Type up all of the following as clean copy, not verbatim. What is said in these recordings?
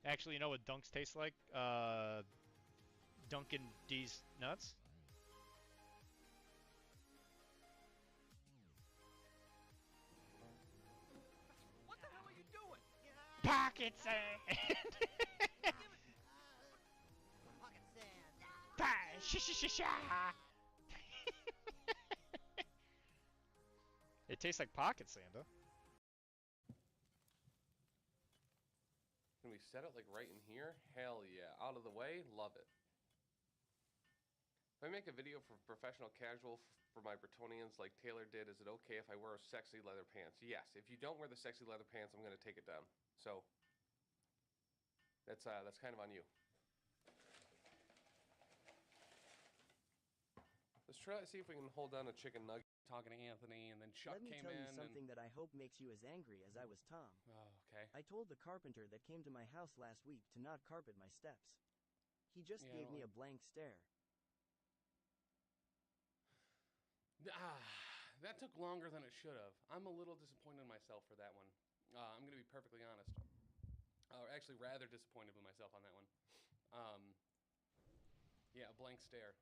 Actually, you know what dunks taste like? Dunkin' D's nuts. What the hell are you doing? Pocket sand! Pocket sand. Sha-sha-sha-sha! It tastes like pocket sand, huh? Can we set it like right in here? Hell yeah. Out of the way, love it. If I make a video for professional casual for my Bretonians like Taylor did, is it okay if I wear sexy leather pants? Yes. If you don't wear the sexy leather pants, I'm going to take it down. So that's kind of on you. Let's try to see if we can hold down a chicken nugget. Talking to Anthony, and then Chuck came in. Let me tell you something that I hope makes you as angry as I was Tom. Oh, okay. I told the carpenter that came to my house last week to not carpet my steps. He just gave me a blank stare. That took longer than it should have. I'm a little disappointed in myself for that one. I'm going to be perfectly honest. Actually, rather disappointed with myself on that one. Yeah, a blank stare.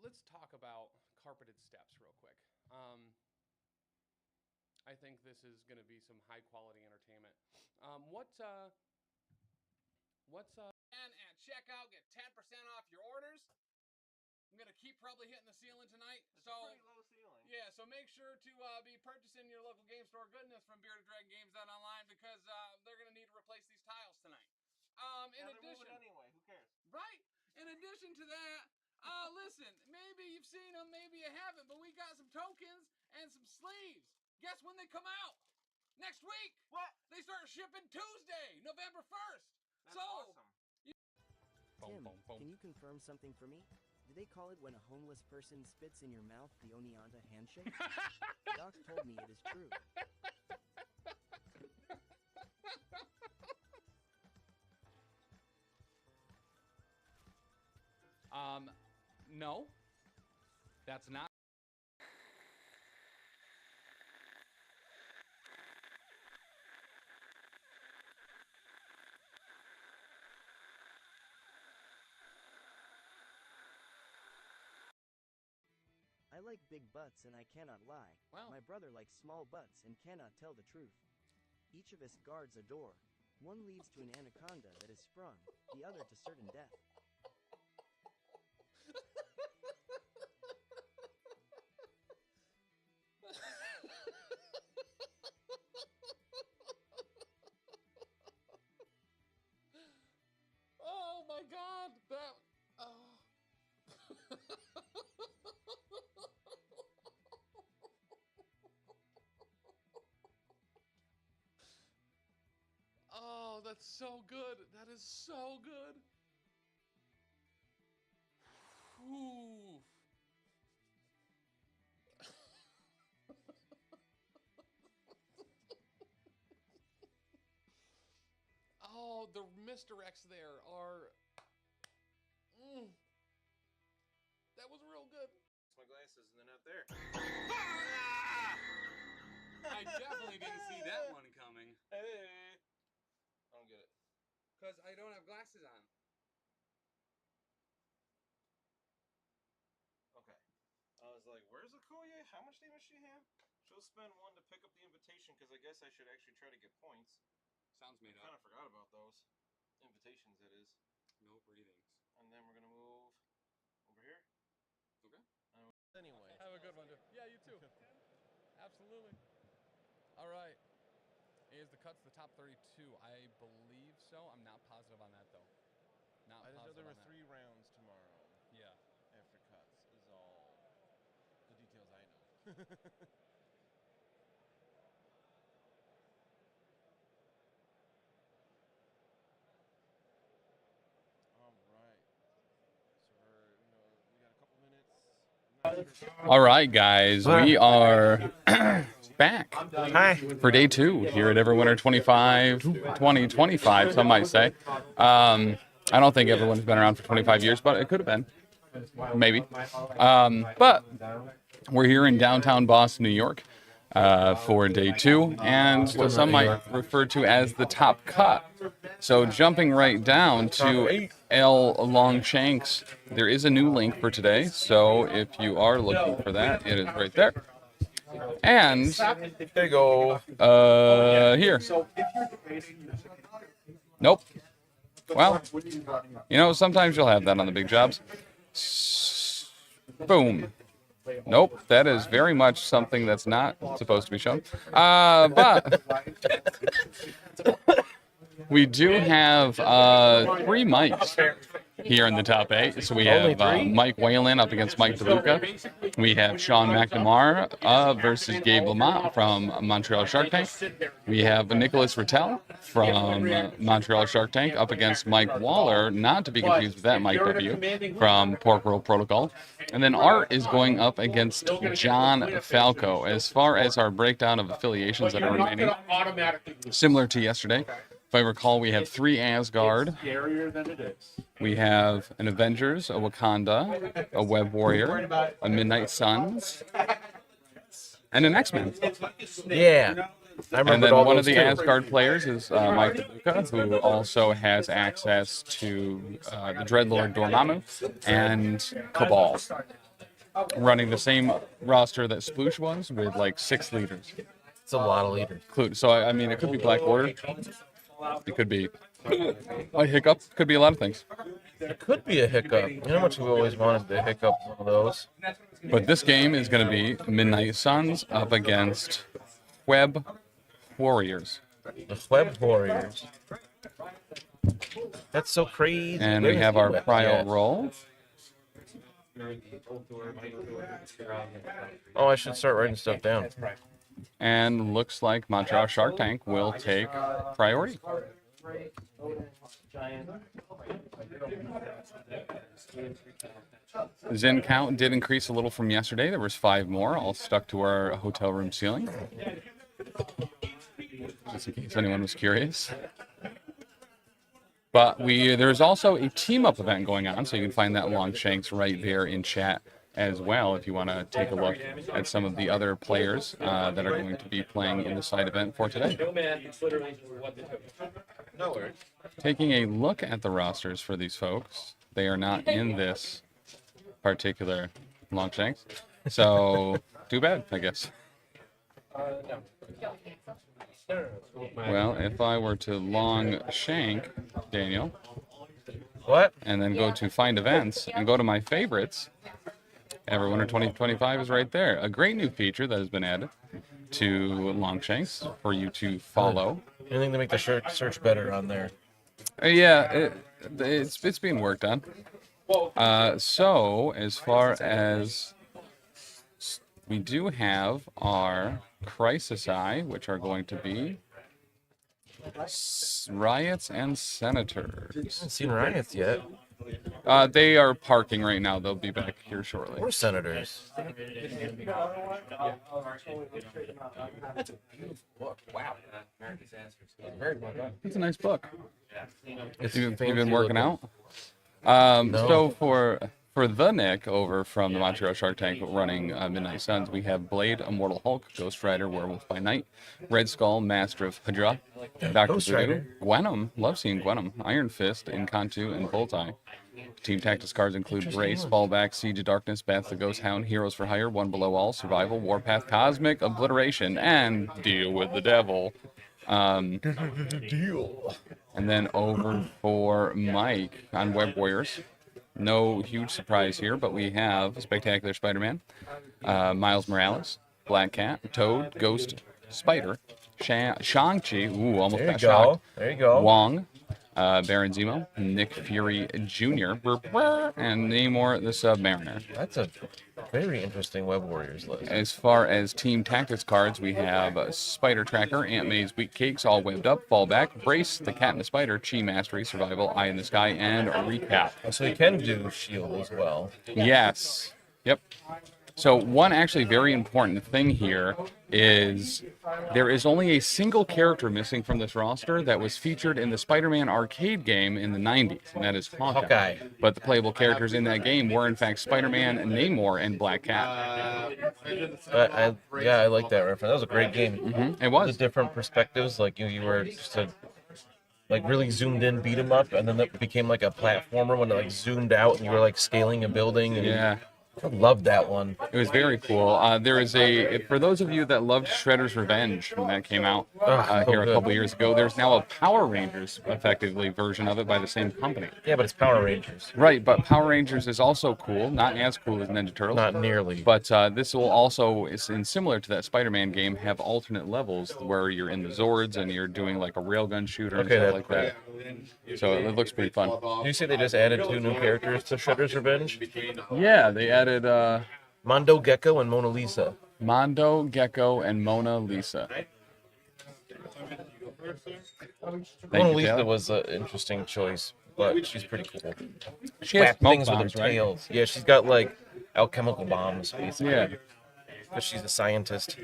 Let's talk about carpeted steps real quick. I think this is going to be some high quality entertainment. And at checkout, get 10% off your orders. I'm going to keep probably hitting the ceiling tonight. It's a pretty low ceiling. Yeah, so make sure to be purchasing your local game store goodness from BeardedDragonGames.online because they're going to need to replace these tiles tonight. In addition, anyway, who cares? right? In addition to that, listen, maybe you've seen them, maybe you haven't, but we got some tokens and some sleeves. Guess when they come out? Next week. What? They start shipping Tuesday, November 1st. That's awesome. Tim, can you confirm something for me? Do they call it when a homeless person spits in your mouth the Oneonta handshake? Doc told me it is true. No. That's not. I like big butts and I cannot lie. Well. My brother likes small butts and cannot tell the truth. Each of us guards a door. One leads to an anaconda that is sprung, the other to certain death. Oh my God! That. Oh, that's so good. That is so good. Whew. Oh, the misdirects there are. That was real good. My glasses and they're not there. I definitely didn't see that one coming. Hey. I don't get it. Because I don't have glasses on. Okay. I was like, where's Okoye? How much damage she have? She'll spend one to pick up the invitation because I guess I should actually try to get points. Sounds made I up. kind of forgot about those. Invitations, it is. No breathings. And then we're going to move over here. Okay. Anyway. Have a good one, dude. Yeah, you too. Absolutely. All right. Is the cuts the top 32? I believe so. I'm not positive on that, though. Not I just know positive there on were that. 3 rounds tomorrow Yeah. after cuts is all the details I know. All right. So we got a couple minutes. All right, guys. We are back for day 2 here at Everwinter 2025, some might say. I don't think everyone's been around for 25 years, but it could have been. Maybe. But we're here in downtown Boston, New York for day 2, and what some might refer to as the top cut. So jumping right down to L Longshanks, there is a new link for today. So if you are looking for that, it is right there. And There you go. here. Nope. Well, you know, sometimes you'll have that on the big jobs. Boom. Nope, that is very much something that's not supposed to be shown. But we do have 3 mics here in the top 8. So we have Mike Whalen up against Mike DeLuca. We have Sean McNamara versus Gabe Lamont from Montreal Shark Tank. We have Nicholas Rattel from Montreal Shark Tank up against Mike Waller, not to be confused with that Mike W. from Pork Roll Protocol. And then Art is going up against John Falco. As far as our breakdown of affiliations that are remaining, similar to yesterday, if I recall, we have 3 Asgard. We have an Avengers, a Wakanda, a Web Warrior, a Midnight Suns, and an X-Men. Yeah. And then one of the Asgard players is Mike DeLuca, who also has access to the Dreadlord Dormammu and Cabal, running the same roster that Sploosh was with like 6 leaders. It's a lot of leaders. So, I mean, it could be Black Order. It could be a hiccup. Could be a lot of things. It could be a hiccup. You know how much we've always wanted to hiccup one of those? But this game is going to be Midnight Suns up against Web Warriors. The Web Warriors. That's so crazy. And we have our prio roll. Oh, I should start writing stuff down. And looks like Montreal Shark Tank will take priority. Zen count did increase a little from yesterday. There was 5 more, all stuck to our hotel room ceiling. Just in case anyone was curious. But there's also a team-up event going on, so you can find that Longshanks right there in chat as well if you want to take a look at some of the other players that are going to be playing in the side event for today. Taking a look at the rosters for these folks, they are not in this particular Longshanks, so too bad, I guess. Well, if I were to Longshank, Daniel, what? And then go to find events and go to my favorites, Everwinter 2025 is right there. A great new feature that has been added to Longshanks for you to follow. Anything to make the search better on there? Yeah, it's being worked on. So as far as we do have our Crisis Eye, which are going to be Riots and Senators. I haven't seen Riots yet. They are parking right now. They'll be back here shortly. Or Senators. That's a beautiful book. Wow. It's a nice book. It's You've been working out? No. So for the Nick over from the Montreal Shark Tank running Midnight Suns, we have Blade, Immortal Hulk, Ghost Rider, Werewolf by Night, Red Skull, Master of Hydra, Dr. Ghost Voodoo, Rider. Gwenum, love seeing Gwenum, Iron Fist, Incantu, and Bullseye. Team Tactics cards include Brace, Fallback, Siege of Darkness, Bath the Ghost Hound, Heroes for Hire, One Below All, Survival, Warpath, Cosmic Obliteration, and Deal with the Devil. Deal. And then over for Mike on Web Warriors. No huge surprise here, but we have Spectacular Spider-Man, Miles Morales, Black Cat, Toad, Ghost, Spider, Shang-Chi, ooh, almost got shocked. There you go. Wong, Baron Zemo, Nick Fury Jr., and Namor the Submariner. That's a very interesting Web Warriors list. As far as Team Tactics cards, we have Spider Tracker, Aunt May's Wheat Cakes, all webbed up, Fallback, Brace, the Cat and the Spider, Chi Mastery, Survival, Eye in the Sky, and Recap. So you can do Shield as well. Yes. Yep. So one actually very important thing here is there is only a single character missing from this roster that was featured in the Spider-Man arcade game in the 90s, and that is Hawkeye. But the playable characters in that game were in fact Spider-Man, Namor, and Black Cat. I like that reference. That was a great game. It was. The different perspectives, like you were just a like really zoomed in beat 'em up, and then it became like a platformer when it like zoomed out and you were like scaling a building. And Yeah. I loved that one. It was very cool. There is for those of you that loved Shredder's Revenge when that came out So here a good. couple years ago, there's now a Power Rangers effectively version of it by the same company. Yeah, but it's Power Rangers. Right, but Power Rangers is also cool, not as cool as Ninja Turtles. Not nearly. But this will also, and similar to that Spider-Man game, have alternate levels where you're in the Zords and you're doing like a railgun shooter and Okay, stuff that's like that. So it looks pretty fun. Did you say they just added 2 new characters to Shredder's Revenge? Yeah, they added Mondo Gecko and Mona Lisa. Mondo, Gecko, and Mona Lisa. Mona you, Lisa Taylor. was an interesting choice, but she's pretty cool. She has Whack smoke things with bombs, her right? tails. Yeah, she's got like alchemical bombs, basically. Yeah, Because she's a scientist.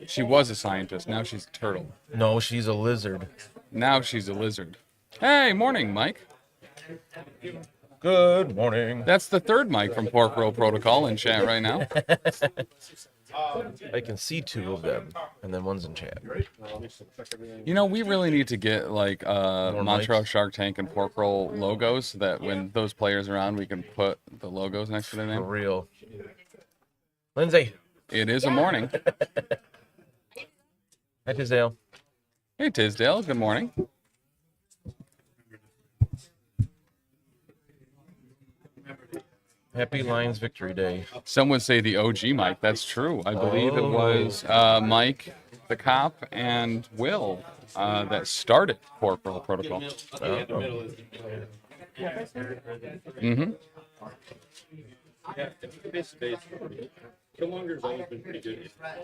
she was a scientist. Now she's a turtle. No, she's a lizard. Now she's a lizard. Hey, morning, Mike. Good morning. That's the third Mike from Pork Roll Protocol in chat right now. I can see 2 of them, and then one's in chat. You know, we really need to get like Montreal mics? Shark Tank and Pork Roll logos so that when those players are on, we can put the logos next to their For name. real. Lindsay. It is a morning. Hi, Tisdale. Hey, Tisdale. Good morning. Happy Lions Victory Day. Some would say the OG Mike. That's true. I believe it was Mike, the cop, and Will that started Pork Roll Protocol. Mm-hmm.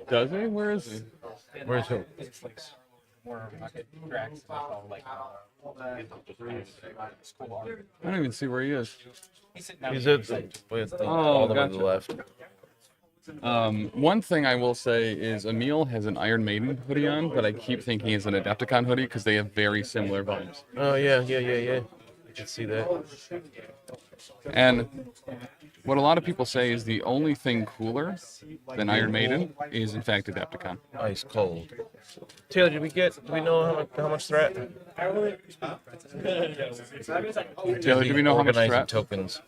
Does he? Where is he? Where's who? I don't even see where he is. He's at the, Oh, all the way to the gotcha. left. One thing I will say is Emil has an Iron Maiden hoodie on, but I keep thinking it's an Adepticon hoodie because they have very similar vibes. Oh, yeah. I can see that. And what a lot of people say is the only thing cooler than Iron Maiden is in fact Adepticon. Ice cold. Taylor, do we know how much threat? Taylor, do we know how much Organizing threat? tokens.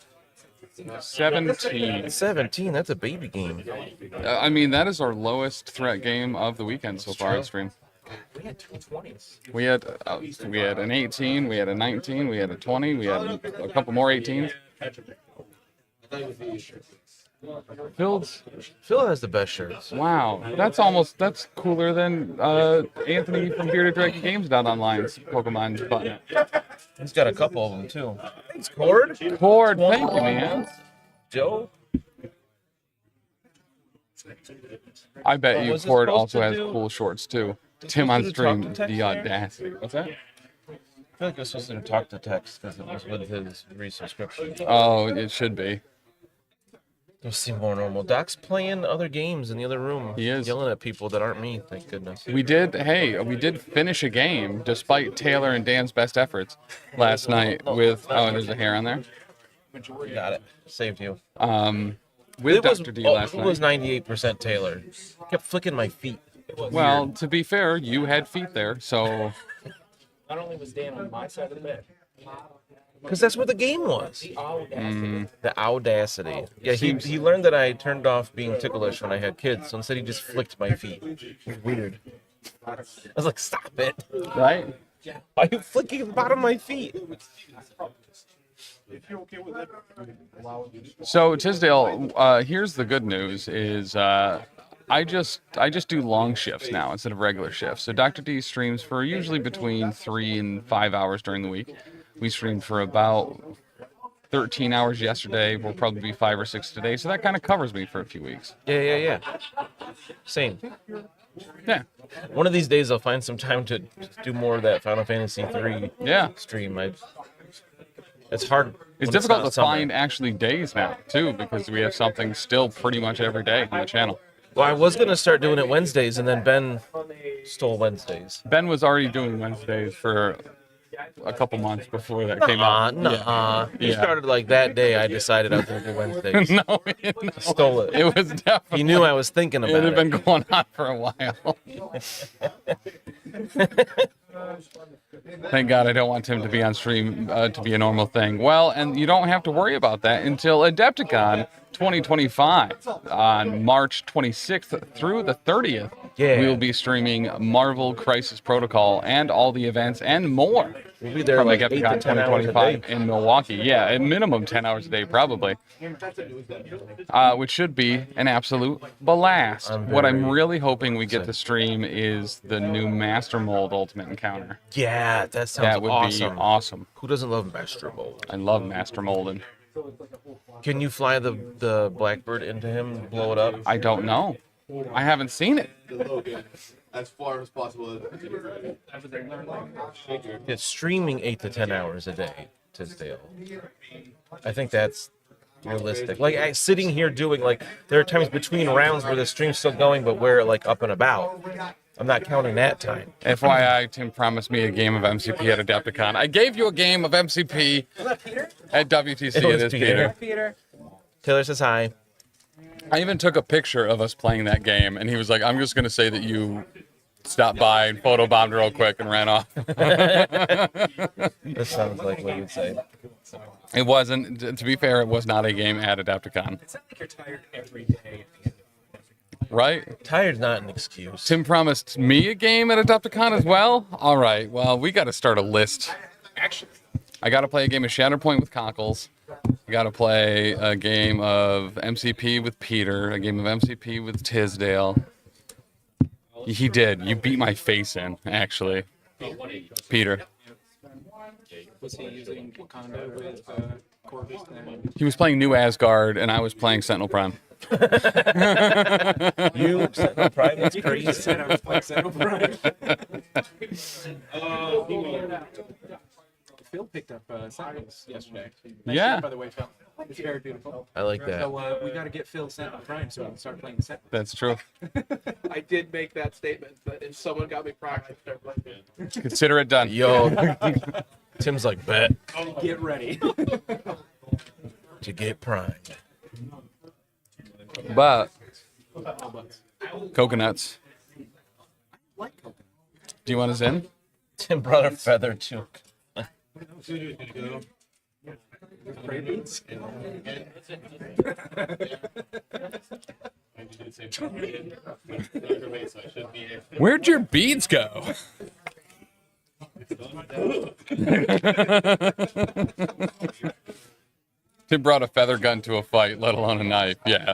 17. 17, that's a baby game. I mean, that is our lowest threat game of the weekend so far on stream. We had 2 20s. We had an 18, we had a 19, we had a 20, we had a couple more 18s. Phil has the best shirts. Wow, that's cooler than Anthony from Bearded Dragon Games.online's Pokemon button. He's got a couple of them, too. Thanks, Cord. Cord, thank you, man. Joe. I bet What you was it Cord supposed also to has do? cool shorts too. Tim on supposed to stream, talk to text the there? audacity. What's that? I feel like I was supposed to talk to text because it was with his resubscription. Oh, it should be. Those seem more normal. Doc's playing other games in the other room. He is. Yelling at people that aren't me, thank goodness. We did finish a game despite Taylor and Dan's best efforts last night with, oh, there's a hair on there. Got it. Saved you. With It was, Dr. D last it was night. 98% Taylor. Kept flicking my feet. Well, to be fair, you had feet there, so Not only was Dan on my side of the bed. Because that's what the game was. The audacity. Yeah, he learned that I turned off being ticklish when I had kids, so instead he just flicked my feet. It was weird. I was like, stop it. right? Why are you flicking the bottom of my feet? So Tisdale, here's the good news: is I just do long shifts now instead of regular shifts. So Dr. D streams for usually between 3 and 5 hours during the week. We streamed for about 13 hours yesterday. We'll probably be 5 or 6 today. So that kind of covers me for a few weeks. Yeah. Same. Yeah, One of these days I'll find some time to do more of that Final Fantasy 3 yeah. stream. It's hard. It's when difficult not to summer. find actually days now too because we have something still pretty much every day on the channel. Well, I was gonna start doing it Wednesdays, and then Ben stole Wednesdays. Ben was already doing Wednesdays for a couple months before that came out. He Yeah. started like that day. I decided I was gonna do Wednesdays. No, Stole it. it was definitely. He knew I was thinking It about had it. been going on for a while. Thank God I don't want Tim to be on stream to be a normal thing. Well, and you don't have to worry about that until Adepticon 2025 on March 26th through the 30th. Yeah. We will be streaming Marvel Crisis Protocol and all the events and more. We'll be there from like 8 to Adepticon 10 hours a 2025 day. in Milwaukee. Yeah, at minimum 10 hours a day, probably. Which should be an absolute blast. What I'm really hoping we get to stream is the new Master Mold Ultimate Encounter. Yeah, that sounds That would awesome. be awesome. Who doesn't love Master Mold? I love Master Molding. Can you fly the Blackbird into him and blow it up? I don't know. I haven't seen it. As far as possible. It's streaming 8 to 10 hours a day, Tisdale. I think that's realistic. Like sitting here doing there are times between rounds where the stream's still going, but we're up and about. I'm not counting that time. FYI, Tim promised me a game of MCP at Adepticon. I gave you a game of MCP at WTC. It is Peter. Taylor says hi. I even took a picture of us playing that game, and he was like, I'm just going to say that you stopped by and photobombed real quick and ran off. This sounds like what you'd say. It wasn't, to be fair, it was not a game at Adepticon. It's not like you're tired every day. Right? Tired's not an excuse. Tim promised me a game at Adepticon as well? All right, well, we got to start a list. Actually, I got to play a game of Shatterpoint with Cockles. I got to play a game of MCP with Peter, a game of MCP with Tisdale. He did. You beat my face in, actually. Peter. was he using Wakanda with Corvus? He was playing New Asgard, and I was playing Sentinel Prime. You Sentinel Prime, that's You could have just crazy. said I was playing Sentinel Prime. Phil picked up Sentinels yesterday. Nice Yeah. shirt, by the way, Phil. It's very beautiful. I like that. So we got to get Phil Sentinel Prime so we can start playing Sentinel. That's true. I did make that statement that if someone got me Prime, I'd start playing it. Consider it done. Yo, Tim's like, bet Get ready. to get primed. But coconuts. Like coconut. Do you want us in? Tim brought a feather too. Spray beads? Where'd your beads go? Tim brought a feather gun to a fight, let alone a knife. Yeah.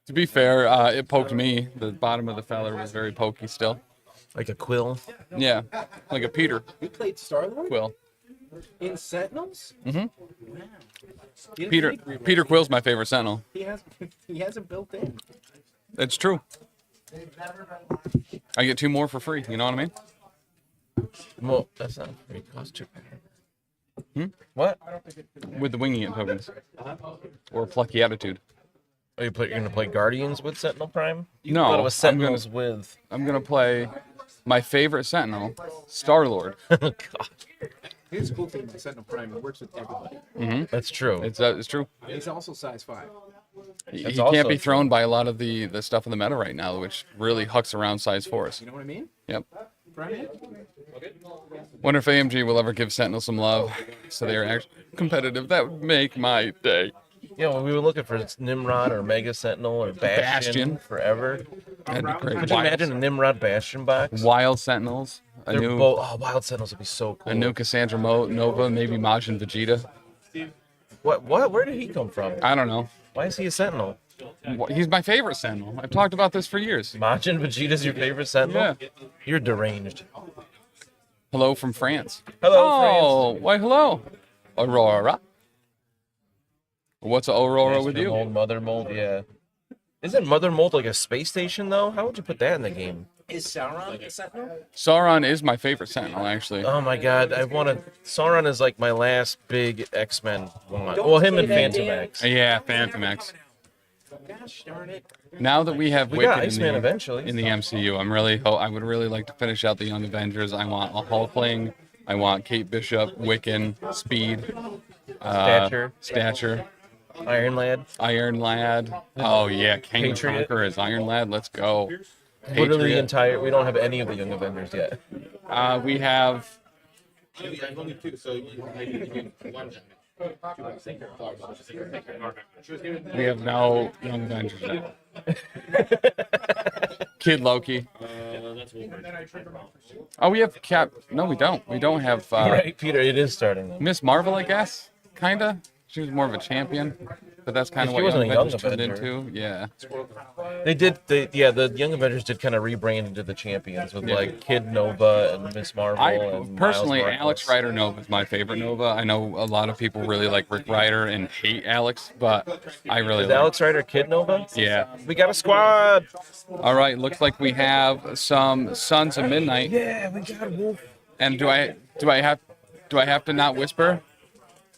To be fair, it poked me. The bottom of the feather was very pokey still. Like a quill. Yeah, like a Peter You played Star-Lord Quill. in Sentinels? Mhm. Wow. You Peter didn't think Peter Quill's my favorite Sentinel. he hasn't built in. It's true. I get 2 more for free. You know what I mean? Well, that's not free. Cost too. Hmm? What? With the winging it tokens. Or plucky attitude. Oh, you're gonna play Guardians with Sentinel Prime? No, I thought it was I'm gonna- Sentinels with. I'm gonna play my favorite Sentinel, Star-Lord. God, Here's the cool thing about Sentinel Prime. It works with everybody. that's true. It's true. He's also size 5. He That's can't also be true. thrown by a lot of the stuff in the meta right now, which really hucks around size 4s. You know what I mean? Yep. Prime? Wonder if AMG will ever give Sentinel some love, so they are actually competitive. That would make my day. Yeah, well, we were looking for Nimrod or Mega Sentinel or Bastion, Bastion. forever. That'd be great. Could you imagine a Nimrod Bastion box? Wild Sentinels, a They're new, both. Oh, Wild Sentinels would be so cool. a new Cassandra Nova, maybe Majin Vegeta. What? What? Where did he come from? I don't know. Why is he a Sentinel? He's my favorite Sentinel. I've talked about this for years. Majin Vegeta's your favorite Sentinel? Yeah. You're deranged. Hello from France. Hello, Oh, why hello, Aurora. What's Aurora with Master you? Mold, Mother Mold, yeah. Isn't Mother Mold like a space station though? How would you put that in the game? Is Sauron a Sentinel? Sauron is my favorite Sentinel, actually. Oh my god, I want to. Sauron is like my last big X-Men one. Don't Well, him say and that, Phantom Dan. X. Yeah, Phantom X. Gosh darn it. Now that we have We got Wicked Iceman eventually. in the MCU, I would really like to finish out the Young Avengers. I want a Hulkling. I want Kate Bishop, Wiccan, Speed, Stature, Iron Lad. Iron Lad. Oh yeah, King Patriot. Conqueror is Iron Lad. Let's go. Literally the Patriot. entire. We don't have any of the Young Avengers yet. We have I've only two, so I can do one damage. we have no Young Avengers yet. Kid Loki. Oh, we have Cap. No, we don't. We don't have Right, Peter. It is starting. Miss Marvel, I guess. Kinda. She was more of a champion, but that's kind of She what wasn't Young a Young Avengers turned Avenger. into. Yeah. They did. The Young Avengers did kind of rebrand into the champions with like Kid Nova and Miss Marvel. I and personally, Miles Alex Morales. Rider Nova is my favorite Nova. I know a lot of people really like Rick Rider and hate Alex, but I really Is like. Alex Rider Kid Nova? Yeah. We got a squad. All right. Looks like we have some Sons of Midnight. Yeah, we got Wolf. And do I have to not whisper?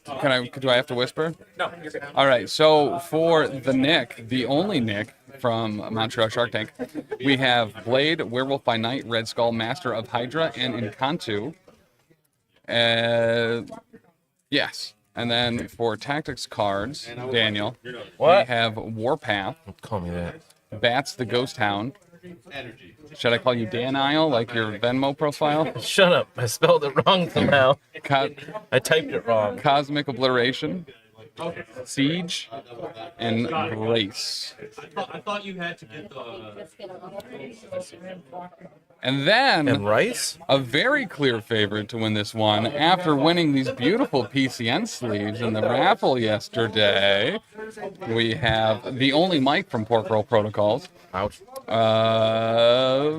Do I have to whisper? No, you're good. All right. So for the Nick, the only Nick from Montreal Shark Tank, we have Blade, Werewolf by Night, Red Skull, Master of Hydra, and Encantu. Yes. And then for tactics cards, Daniel, What? we have Warpath, Don't call me that. Bats the Ghost Hound. Should I call you Dan Isle, like your Venmo profile? Shut up. I spelled it wrong somehow. Co- I typed it wrong. Cosmic Obliteration, Siege, and Grace. I thought you had to get the. And then And Rice? a very clear favorite to win this one after winning these beautiful PCN sleeves in the raffle yesterday. We have the only Mike from Pork Roll Protocols, Ouch.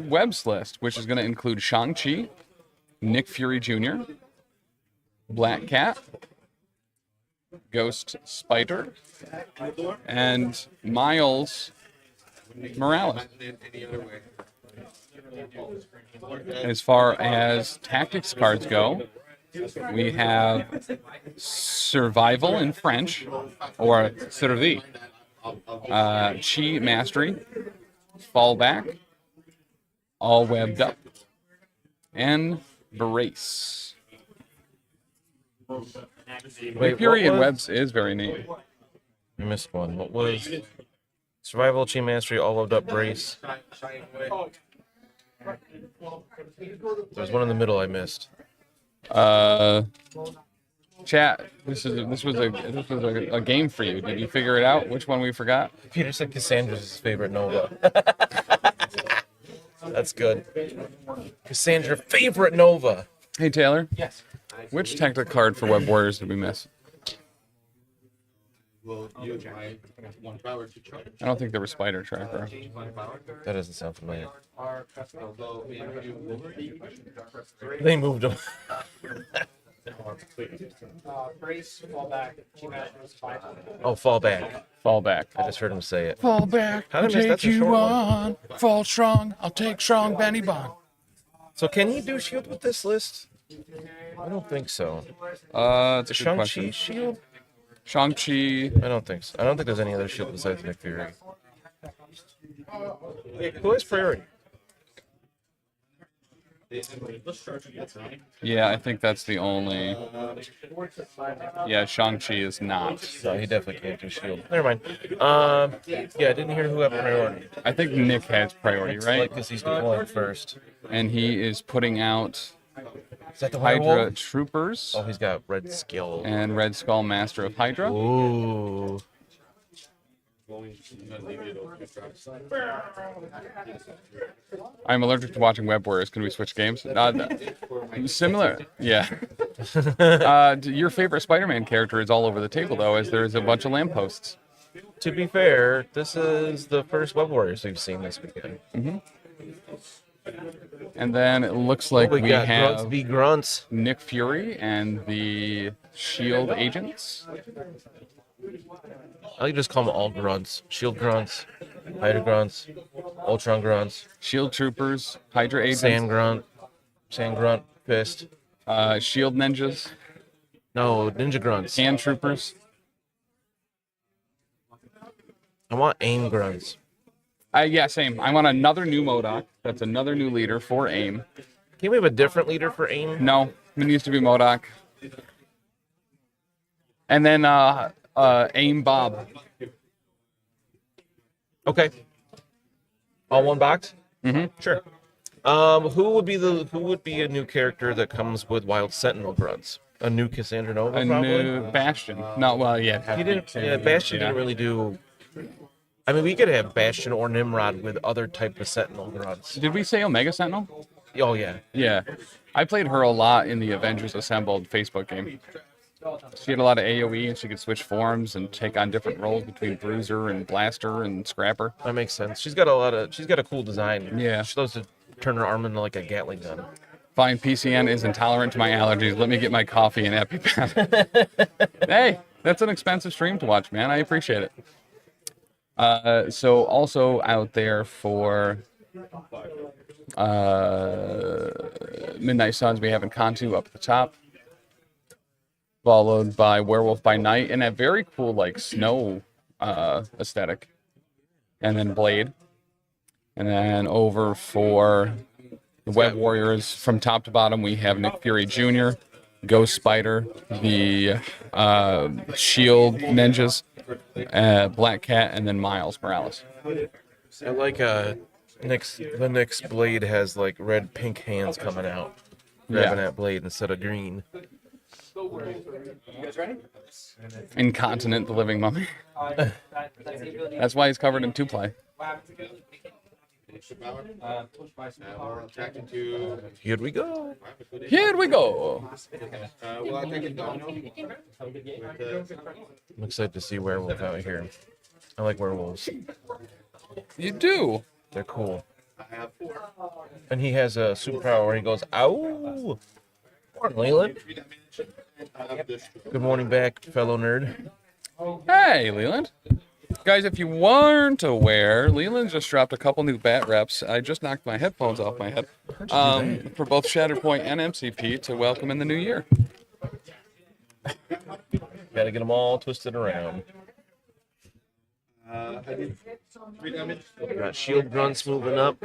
Webs list, which is going to include Shang-Chi, Nick Fury Jr., Black Cat, Ghost Spider, and Miles Morales. As far as tactics cards go, we have Survival in French, or Survie, Chi Mastery, Fallback, All Webbed Up, and Brace. Wait, Fury what and was- Webs is very neat. I missed one. What was Survival, Chi Mastery, All Loved Up, Brace? There's one in the middle I missed. Chat. This was a game for you. Did you figure it out? Which one we forgot? Peter said Cassandra's his favorite Nova. That's good. Cassandra, favorite Nova. Hey Taylor. Yes. Which tactic card for Web Warriors did we miss? I don't think there was Spider Tracker. That doesn't sound familiar. They moved him. Brace, fall back. Oh, fall back. Fall back. I just heard him say it. Fall back. How did I miss that's a short one. Fall strong. I'll take strong Benny Bond. So can you do shield with this list? I don't think so. It's a good Shang-Chi question. shield? Shang-Chi. I don't think so. I don't think there's any other shield besides Nick Fury. Who has priority? Yeah, I think that's the only. Yeah, Shang-Chi is not. No, he definitely can't do shield. Never mind. Yeah, I didn't hear who had priority. I think Nick has priority, right? Because he's deploying first. And he is putting out Is that the Hydra Hydra? Troopers Oh, he's got red skill. and Red Skull Master of Hydra. Ooh. I'm allergic to watching Web Warriors. Can we switch games? Similar. Yeah. Your favorite Spider-Man character is all over the table, though, as there's a bunch of lampposts. To be fair, this is the first Web Warriors we've seen this weekend. And then it looks like we got have Grunts v. Grunts. Nick Fury and the Shield agents. I like to just call them all Grunts. Shield Grunts, Hydra Grunts, Ultron Grunts, Shield Troopers, Hydra agents, Sand Grunt, Fist. Shield Ninjas, No, Ninja Grunts. Hand Troopers. I want AIM Grunts. Yeah, same. I want another new MODOK. That's another new leader for AIM. Can we have a different leader for AIM? No, it needs to be MODOK. And then AIM Bob. Okay. All one box? Sure. Who would be a new character that comes with Wild Sentinel grunts? A new Cassandra Nova, A probably. new Bastion. No, well, yeah. He didn't. Yeah, Bastion didn't really do. I mean, we could have Bastion or Nimrod with other type of Sentinel grunts. Did we say Omega Sentinel? Oh yeah. Yeah. I played her a lot in the Avengers Assembled Facebook game. She had a lot of AoE, and she could switch forms and take on different roles between Bruiser and Blaster and Scrapper. That makes sense. She's got a cool design. Yeah. She loves to turn her arm into like a Gatling gun. Fine, PCN is intolerant to my allergies. Let me get my coffee and EpiPen. Hey, that's an expensive stream to watch, man. I appreciate it. So also out there for Midnight Suns, we have Encantu up at the top, followed by Werewolf by Night in a very cool like snow aesthetic, and then Blade, and then over for the Web Warriors from top to bottom we have Nick Fury Jr., Ghost Spider, the Shield Ninjas, Black Cat, and then Miles Morales. I like the Nyx blade has like red pink hands coming out, grabbing that blade instead of green. Incontinent, the living mummy. That's why he's covered in 2-ply. Here we go. Here we go. I'm excited to see werewolf out here. I like werewolves. You do. They're cool. And he has a superpower where he goes, ow! Morning, Leland. Good morning back, fellow nerd. Hey, Leland. Guys, if you weren't aware, Leland just dropped a couple new bat reps. I just knocked my headphones off my head. For both Shatterpoint and MCP to welcome in the new year. Gotta get them all twisted around. Got shield grunts moving up.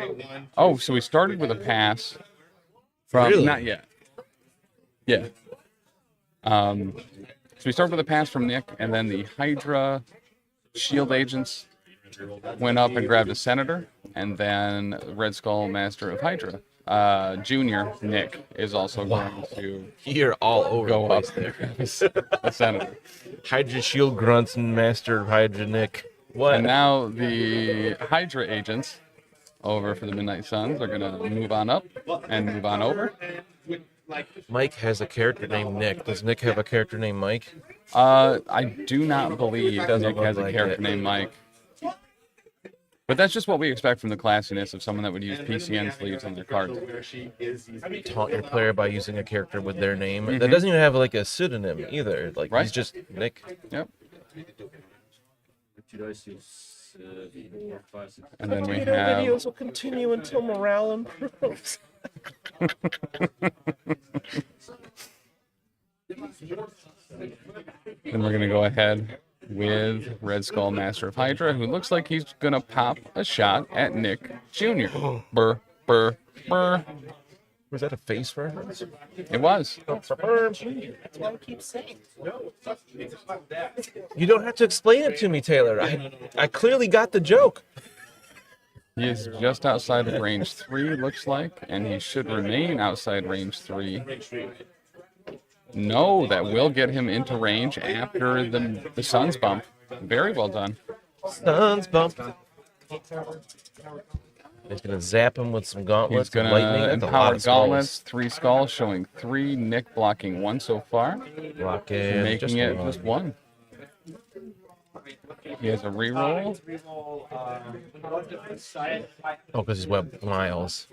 Oh, so we started with a pass from Really? Not yet. Yeah. So we started with a pass from Nick, and then the Hydra shield agents went up and grabbed a senator, and then Red Skull Master of Hydra. Junior Nick is also going to You're all over go the up place there. there. A senator. Hydra shield grunts and master of Hydra Nick. What? And now the Hydra agents over for the Midnight Suns are going to move on up and move on over. Mike has a character named Nick. Does Nick have a character named Mike? I do not believe Doesn't Nick look has a like character it. named Mike. But that's just what we expect from the classiness of someone that would use PCN sleeves on their cards. Taunt your player by using a character with their name. That doesn't even have like a pseudonym either. Like Right. he's just Nick. Yep. And then we Tornado have videos will continue until morale improves. then we're gonna go ahead with Red Skull Master of Hydra, who looks like he's gonna pop a shot at Nick Jr. Burr, burr, burr. Was that a face reference? It was. That's why I keep saying. You don't have to explain it to me, Taylor. I clearly got the joke. He is just outside of range 3, looks like, and he should remain outside range 3. No, that will get him into range after the Suns bump. Very well done. Suns bump. He's gonna zap him with some gauntlets. He's going and lightning. to That's a lot empower of gauntlets, skulls. 3 skulls, showing 3, Nick blocking 1 so far, Blocking. making it just 1. He has a reroll. Oh, because he's Web Miles.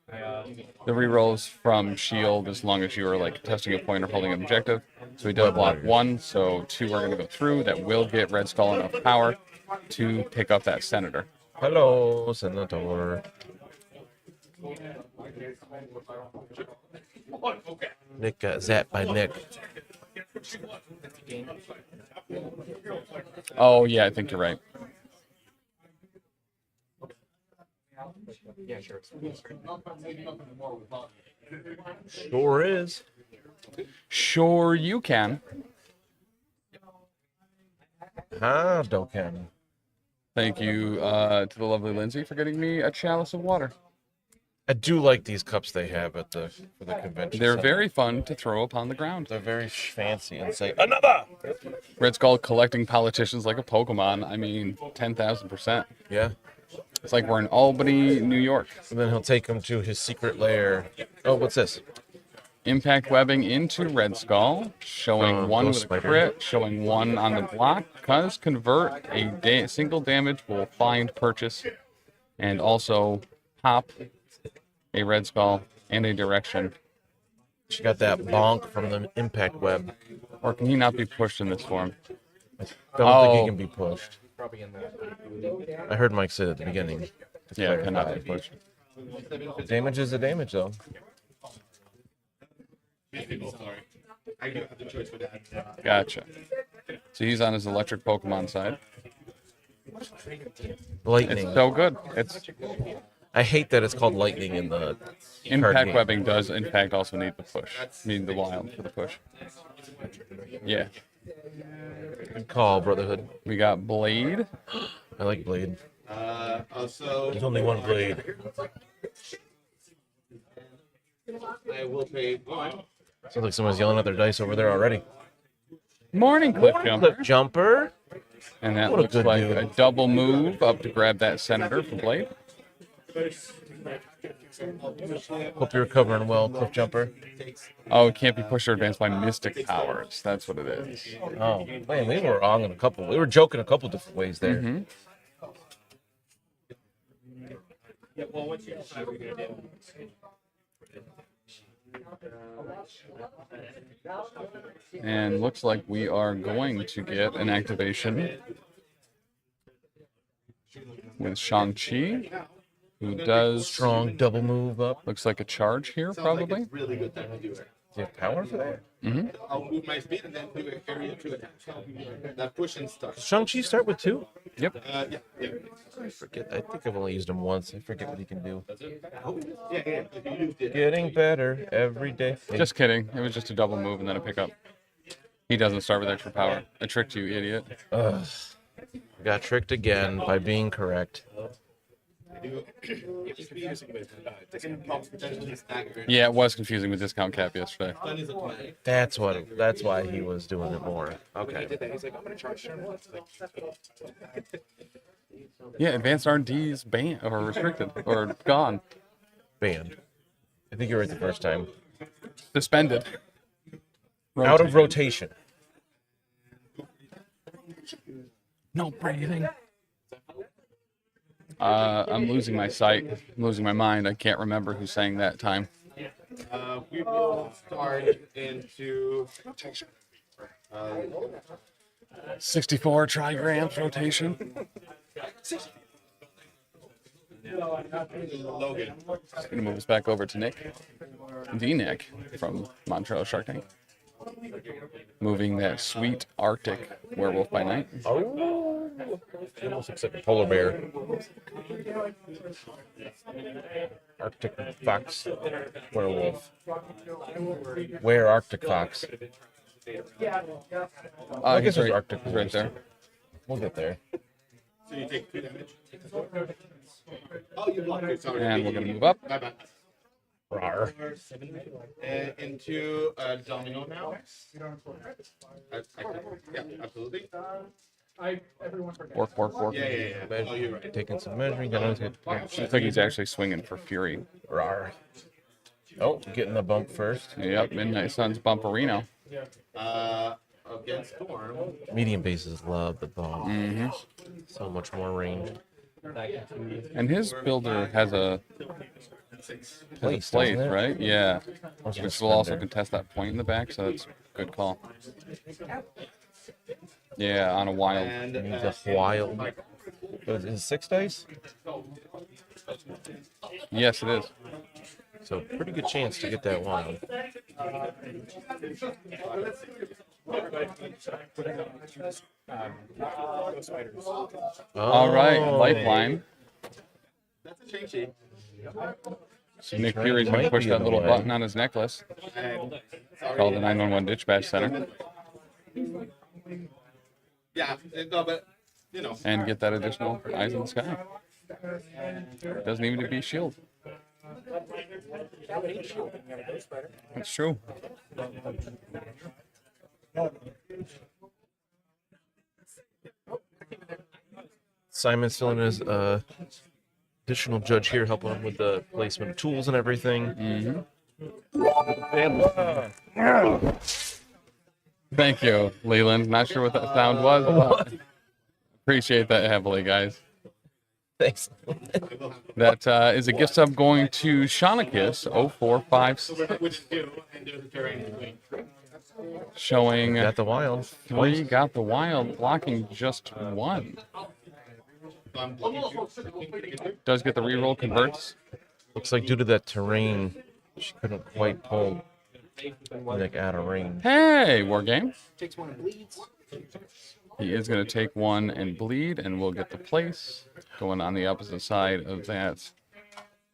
The rerolls from shield as long as you are like testing a point or holding an objective. So he does block 1, so 2 are going to go through. That will get Red Skull enough power to pick up that senator. Hello, Senator. Nick got zapped by Nick. Oh yeah, I think you're right. Sure is. Sure you can. Huh, Doken. Thank you to the lovely Lindsay for getting me a chalice of water. I do like these cups they have at the for the convention. They're center. very fun to throw upon the ground. They're very fancy and say another. Red Skull collecting politicians like a Pokemon. I mean, 10,000%. Yeah. It's like we're in Albany, New York. And then he'll take them to his secret lair. Oh, what's this? Impact webbing into Red Skull, showing one Ghost with a Spider. crit, showing one on the block. Because convert a single damage will find purchase, and also pop a Red Skull and a direction. She got that bonk from the impact web. Or can he not be pushed in this form? Don't think he can be pushed. Probably in the. I heard Mike say that at the beginning. to Yeah, clarify. cannot be pushed. Damage is a damage, though. Sorry. I do have the choice for that. Gotcha. So he's on his electric Pokemon side. Lightning. It's so good. It's I hate that it's called lightning in the card impact game. webbing does in fact also need the push. Need the wild for the push. Yeah. Good call, Brotherhood. We got Blade. I like Blade. Also, There's only one Blade. I will pay one. Sounds like someone's yelling at their dice over there already. Morning, Cliff Jumper. Clip jumper. And that What a looks good like dude. a double move up to grab that Senator for Blade. Hope you're recovering well, Cliff Jumper. Oh, it can't be pushed or advanced by Mystic Powers. That's what it is. Oh, man, we were wrong in a couple. We were joking a couple different ways there. Mhm. And looks like we are going to get an activation with Shang-Chi, who does Strong double move up. looks like a charge here, probably. Really good time to do it. Do you have power for that? I'll move my speed and then do an area 2 attack. That push and stuff. Shang-Chi start with 2? Yep. Yeah. I forget. I think I've only used him once. I forget what he can do. Yeah. If you used it. Getting better every day. Just kidding. It was just a double move and then a pickup. He doesn't start with extra power. I tricked you, idiot. Ugh. Got tricked again by being correct. Yeah, it was confusing with discount cap yesterday. That's why he was doing it more. Okay. He's like, I'm gonna charge turn one. Yeah, advanced R&D's banned or restricted or gone. Banned. I think you're right the first time. Suspended. Out of rotation. No breathing. I'm losing my sight. I'm losing my mind. I can't remember who sang that time. We will start into 64 trigrams rotation. Logan. Gonna move us back over to Nick. The Nick from Montreal Shark Tank. Moving that sweet Arctic werewolf by night. Oh, it almost looks like a polar bear. Arctic fox werewolf. Where Arctic fox? I guess He's there's Arctic he's right wolves. there. We'll get there. So you take 2 damage. Oh, you blocked it. Sorry. And we're gonna move up. Bye bye. Rawr. Into domino now. Yeah, absolutely. Work. Yeah. Oh, you're right. Taking some measuring. Looks Looks like he's actually swinging for Fury. Rawr. Oh, getting the bump first. Yep, Midnight Sun's Bumperino. Against Storm. Medium bases love the bump. Mm-hmm. So much more range. And his builder has a Place, place, doesn't it? right? Yeah. Must Which be will also spender. contest that point in the back, so that's a good call. Yeah, on a wild. And Needs a wild. Is it 6 dice? Yes, it is. So pretty good chance to get that wild. All right, Oh. Lifeline. that's a Shang-Chi. Nick Fury's going to push that little button on his necklace And called the 911 Dispatch Center. yeah, no, but You know. and get that additional eyes in the sky. Doesn't even need to be shield. That's true. Simon's still in his additional judge here, helping him with the placement of tools and everything. Thank you, Leland. Not sure what that sound was, but appreciate that heavily, guys. Thanks. That is a gift sub going to Shaunikis 0456, Which is two, and there's a terrain between. showing Got the wild. 3 got the wild, blocking just 1. So I'm looking to. Does get the reroll, converts. Looks like due to that terrain, she couldn't quite pull Nick out of range. Hey, war game. Takes one and bleeds. He is going to take 1 and bleed, and we'll get the place going on the opposite side of that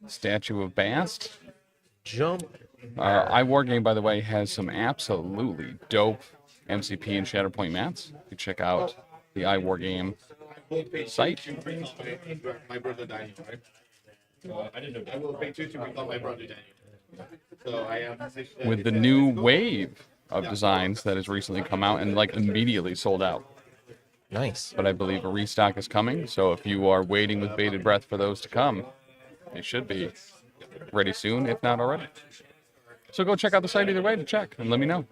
statue of Bast. Jump. iWargame, by the way, has some absolutely dope MCP and Shatterpoint mats. You can check out the iWargame site. My brother Daniel, right? So I didn't know. I will pay 2 to become my brother Daniel. So I am With the new wave of designs that has recently come out and like immediately sold out. Nice. But I believe a restock is coming, so if you are waiting with bated breath for those to come, they should be ready soon, if not already. So go check out the site either way to check and let me know.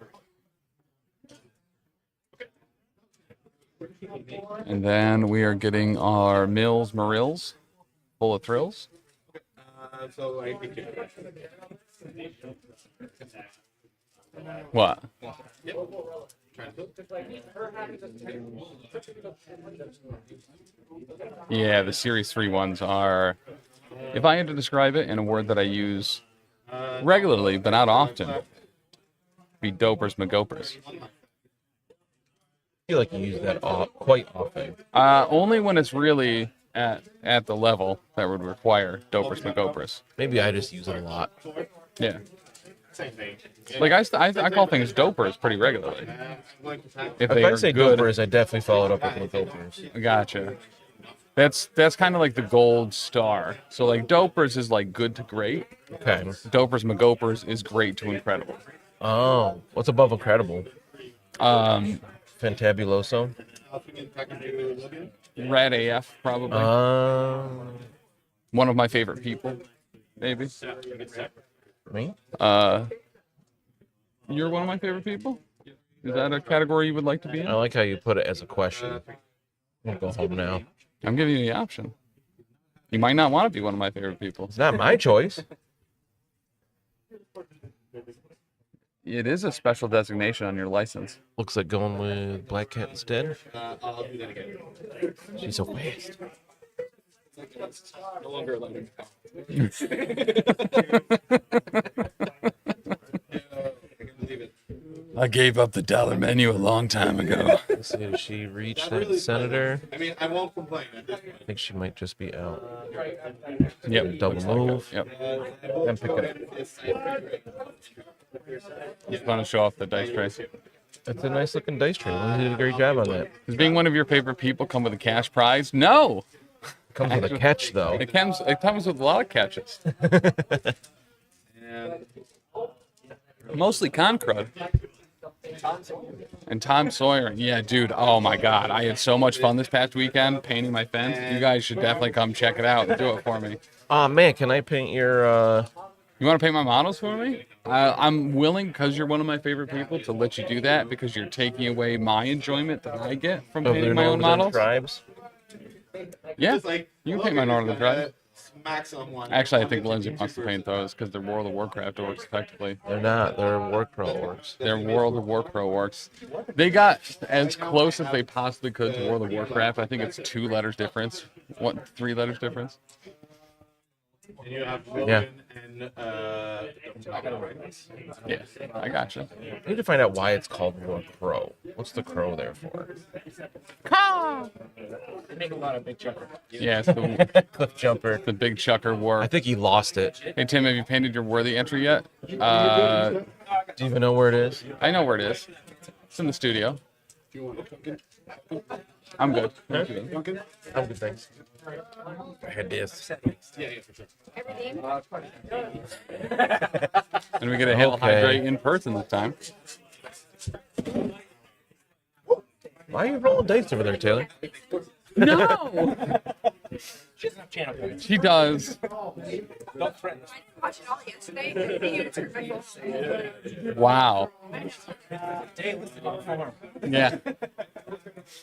And then we are getting our Mills Marills full of thrills. so I think you. What? Yeah, the Series 3 ones are, if I had to describe it in a word that I use regularly, but not often, be dopers magopers. I feel like you use that quite often. Only when it's really at the level that would require dopers magopers. Maybe I just use it a lot. Yeah. Same thing. Like I call things dopers pretty regularly. If If they I are say good, dopers, I definitely follow it up with dopers. Gotcha. That's kind of like the gold star. So like dopers is like good to great. Okay. Dopers magopers is great to incredible. Oh, what's above incredible? Fantabuloso. Red AF probably. One of my favorite people, maybe. Me? You're one of my favorite people? Is that a category you would like to be in? I like how you put it as a question. I'm gonna go home now. I'm giving you the option. You might not want to be one of my favorite people. It's not my choice. It is a special designation on your license. Looks like going with Black Cat instead. I'll do that again. She's so fast. No longer allowed. I gave up the dollar menu a long time ago. Let's see, does she reach that senator? I mean, I won't complain at this point. I think she might just be out. Yep. Double move. Yep. Then pick it up. Just want to show off the dice trace. That's a nice looking dice tray. You did a great job on that. Does being one of your favorite people come with a cash prize? No. Comes with a catch though. It comes with a lot of catches. Mostly con crud. And Tom Sawyer. Yeah, dude. Oh my God. I had so much fun this past weekend painting my fence. You guys should definitely come check it out and do it for me. Oh man, can I paint your You want to paint my models for me? I'm willing, because you're one of my favorite people, to let you do that because you're taking away my enjoyment that I get from of painting the my own Northern models? tribes? Yeah. Just like, You can paint my Northern Tribes. Smack someone. Actually, I think Lindsay wants to paint those because they're World of Warcraft orcs, effectively. They're not. They're Work Pro orcs. They're World of Warcraft orcs. They got as close as they possibly could to World of Warcraft. I think it's 2 letters difference. 3 letters difference. And you have Yeah. and Yeah, I gotcha. I need to find out why it's called War Crow. What's the crow there for? They make a lot of big chucker. Yeah, it's the, Cliff Jumper. the big chucker war. I think he lost it. Hey, Tim, have you painted your worthy entry yet? Do you even know where it is? I know where it is. It's in the studio. I'm good. Duncan? I'm good, thanks. I had this. Yeah, for sure. And we get a Hail Okay. Hydrate in person this time. Why are you rolling dice over there, Taylor? No! She does. Watch it all yesterday. He answered my phone. Wow. Yeah.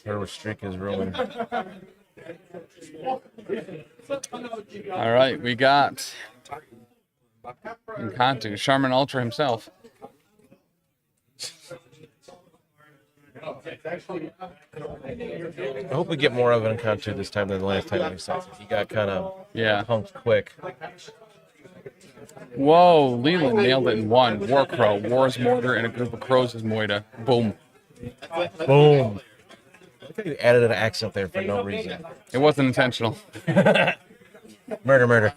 Her streak is ruined. All right, we got Encanto, Charmin Ultra himself. I hope we get more of an encounter this time than the last time we saw him. He got kind of punked quick. Whoa, Leland nailed it in one. War Crow, War's Mortar, and a group of crows is Moida. Boom. Boom. I think you added an accent there for no reason. It wasn't intentional. Murder, murder.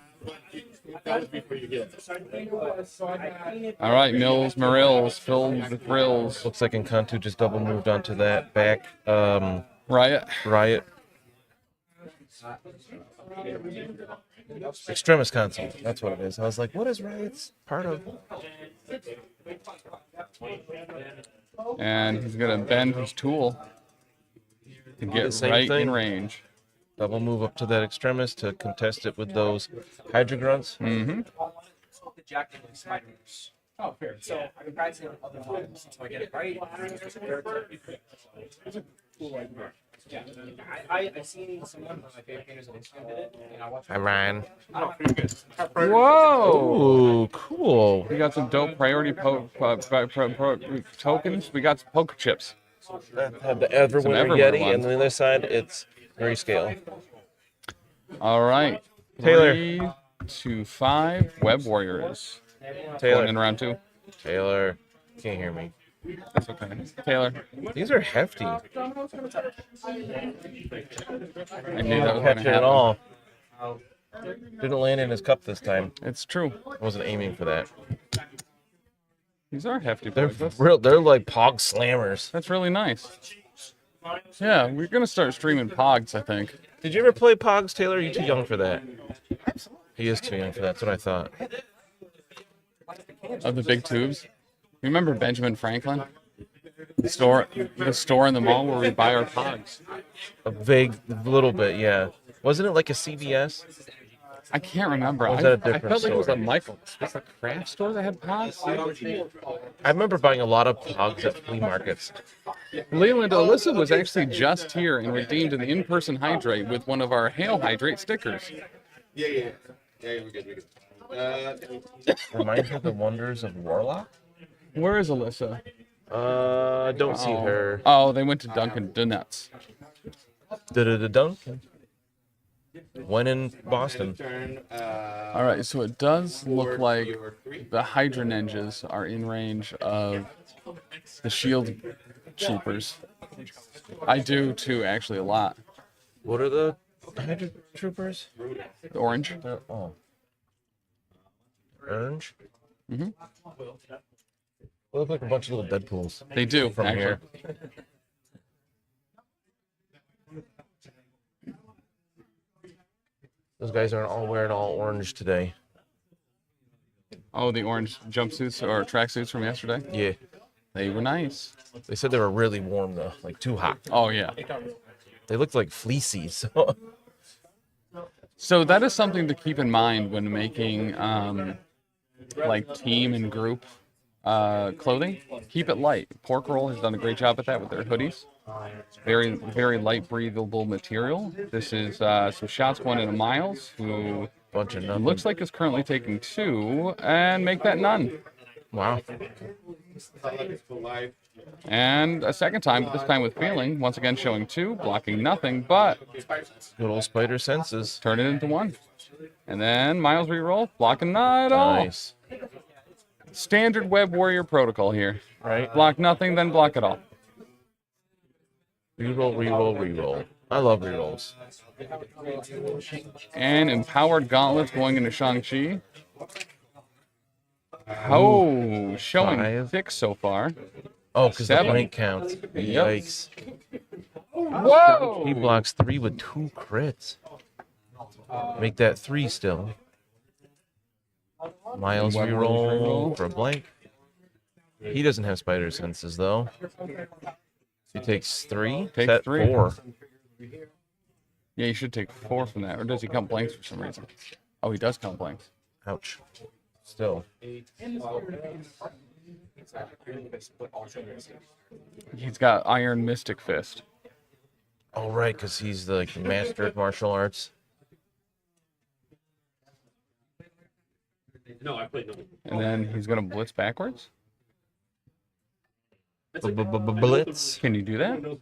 All right, Mills, Marills, filled the thrills. Looks like Encanto just double moved onto that back Riot. Extremis console. That's what it is. I was like, what is Riot's part of? And he's going to bend his tool to get right in range. Double move up to that Extremis to contest it with those Hydra Grunts. Mm-hmm. The Jack Daniels spiders. Oh, fair. So I've been practicing on other models until I get it right. Yeah, I seen someone, one of my favorite painters on Instagram did it, and I watched. Hi, Ryan. Whoa! Ooh, cool. We got some dope priority tokens. We got some poker chips. Had the Everwinter Yeti, and on the other side, it's Grayscale. All right. Taylor. 3 to 5 Web Warriors. Taylor. Going in round 2. Taylor. Can't hear me. That's okay. Taylor. These are hefty. I knew that was Catch going it to at happen. all. Didn't land in his cup this time. It's true. I wasn't aiming for that. These are hefty. They're boys. real. They're like Pog slammers. That's really nice. Yeah, we're going to start streaming Pogs, I think. Did you ever play Pogs, Taylor? Are you too young for that? He is too young for that. That's what I thought. Of the big tubes. Remember Benjamin Franklin? The store in the mall where we buy our Pogs. A vague little bit, yeah. Wasn't it like a CVS? I can't remember. Or was that a I different felt like it was store? a Michael's. Was it a craft store that had Pogs? I remember buying a lot of Pogs at flea markets. Leland, Alyssa was actually just here and redeemed an in-person hydrate with one of our Hail Hydrate stickers. Yeah, we're good. Reminds me of the wonders of Warlock. Where is Alyssa? Don't see her. Oh, they went to Dunkin' Donuts. Duncan. When in Boston. All right, so it does look like the Hydra Ninjas are in range of the Shield Troopers. I do too, actually, a lot. What are the Hydra Troopers? The orange. Oh. Orange? Mm-hmm. They look like a bunch of little Deadpools. They do, from actually. here. Those guys aren't all wearing all orange today. Oh, the orange jumpsuits or tracksuits from yesterday? Yeah. They were nice. They said they were really warm, though. Like, too hot. Oh, yeah. They looked like fleecy, so... So that is something to keep in mind when making like team and group clothing. Keep it light. Pork Roll has done a great job at that with their hoodies. Very, very light, breathable material. This is so Shots One in a Miles, who bunch of nothing. Looks like is currently taking 2, and make that none. Wow. And a second time, but this time with feeling. Once again showing 2, blocking nothing, but good old spider senses. Turn it into 1. And then Miles reroll, blocking not at all. Nice. Standard Web Warrior protocol here. Right. Block nothing, then block it all. Reroll, reroll, reroll. I love rerolls. And Empowered Gauntlets going into Shang-Chi. Oh, showing 5. thick so far. Oh, because the 7. blank counts. Yikes. Whoa! He blocks 3 with 2 crits. Make that 3 still. Miles One reroll reroll. for a blank. He doesn't have spider senses though. He takes 3. Takes Set 3. 4. Yeah, you should take 4 from that. Or does he count blanks for some reason? Oh, he does count blanks. Ouch. Still. He's got Iron Mystic Fist. Oh, right, because he's the master of martial arts. No, I played no. And then he's going to blitz backwards? Blitz. Can you do that?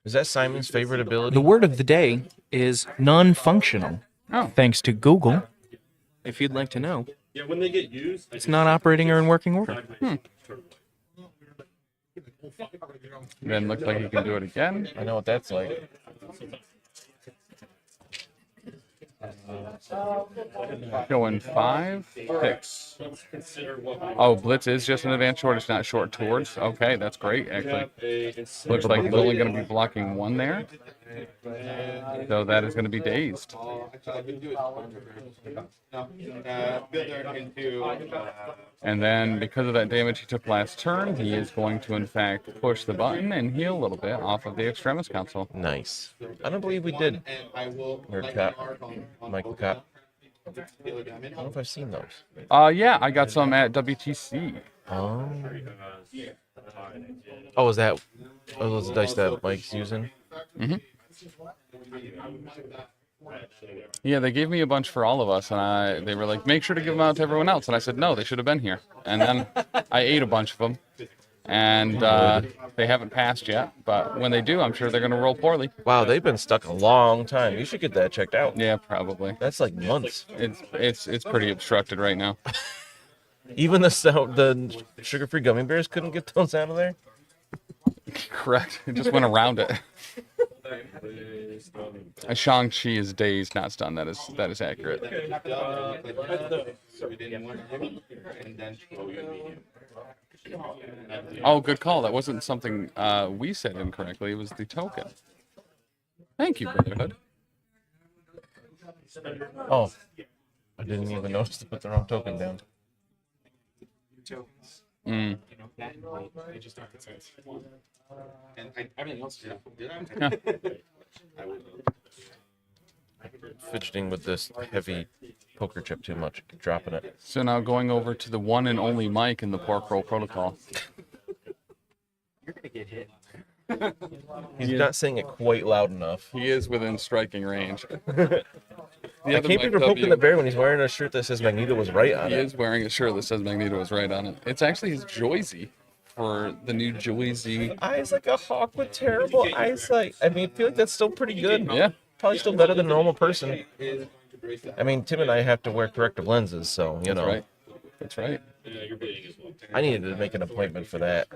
Is that Simon's favorite ability? The word of the day is non-functional. Oh. Thanks to Google. If you'd like to know, Yeah, when they get used, it's not operating or in working order. Then looks like he can do it again. I know what that's like. Going 5, 6. Oh, blitz is just an advanced short. It's not short towards. Okay, that's great, actually. Looks like he's only going to be blocking 1 there. So that is going to be dazed. And then because of that damage he took last turn, he is going to, in fact, push the button and heal a little bit off of the Extremis console. Nice. I don't believe we did. Nerd Cop. Michael Cop. I don't know if I've seen those. Yeah, I got some at WTC. Oh. Oh, is that... Oh, those dice that Mike's using? Mm-hmm. Yeah, they gave me a bunch for all of us, and they were like, make sure to give them out to everyone else. And I said, no, they should have been here. And then I ate a bunch of them, and they haven't passed yet. But when they do, I'm sure they're going to roll poorly. Wow, they've been stuck a long time. You should get that checked out. Yeah, probably. That's like months. It's pretty obstructed right now. Even the sugar-free gummy bears couldn't get those out of there? Correct. It just went around it. Shang-Chi is dazed, not stunned. That is accurate. Oh, good call. That wasn't something we said incorrectly. It was the token. Thank you, Brotherhood. Oh, I didn't even notice to put the wrong token down. Mm. And everything else, Fidgeting with this heavy poker chip too much, keep dropping it. So now going over to the one and only Mike in the Pork Roll Protocol. You're gonna get hit. He's not saying it quite loud enough. He is within striking range. I can't believe we're poking the bear when he's wearing a shirt that says Magneto was right on it. He is wearing a shirt that says Magneto was right on it. It's actually his Joyzy for the new Joyzy. Eyes like a hawk with terrible eyesight. I mean, I feel like that's still pretty good. Yeah. Probably still better than a normal person. I mean, Tim and I have to wear corrective lenses, so, you know. Right. That's right. I needed to make an appointment for that.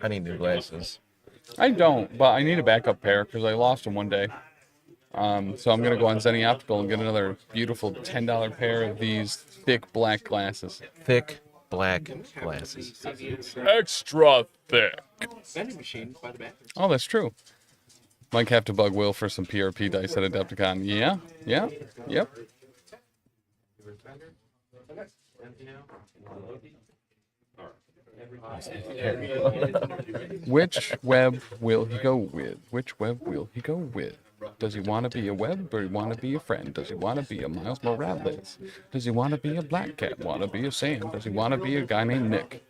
I need new glasses. I don't, but I need a backup pair because I lost them one day. So I'm going to go on Zenny Optical and get another beautiful $10 pair of these thick black glasses. Thick black glasses. Extra thick. Vending machine by the back. Oh, that's true. Might have to bug Will for some PRP dice at Adepticon. Yeah, yep. Which web will he go with? Which web will he go with? Does he want to be a web or want to be a friend? Does he want to be a Miles Morales? Does he want to be a Black Cat? Want to be a Sam? Does he want to be a guy named Nick?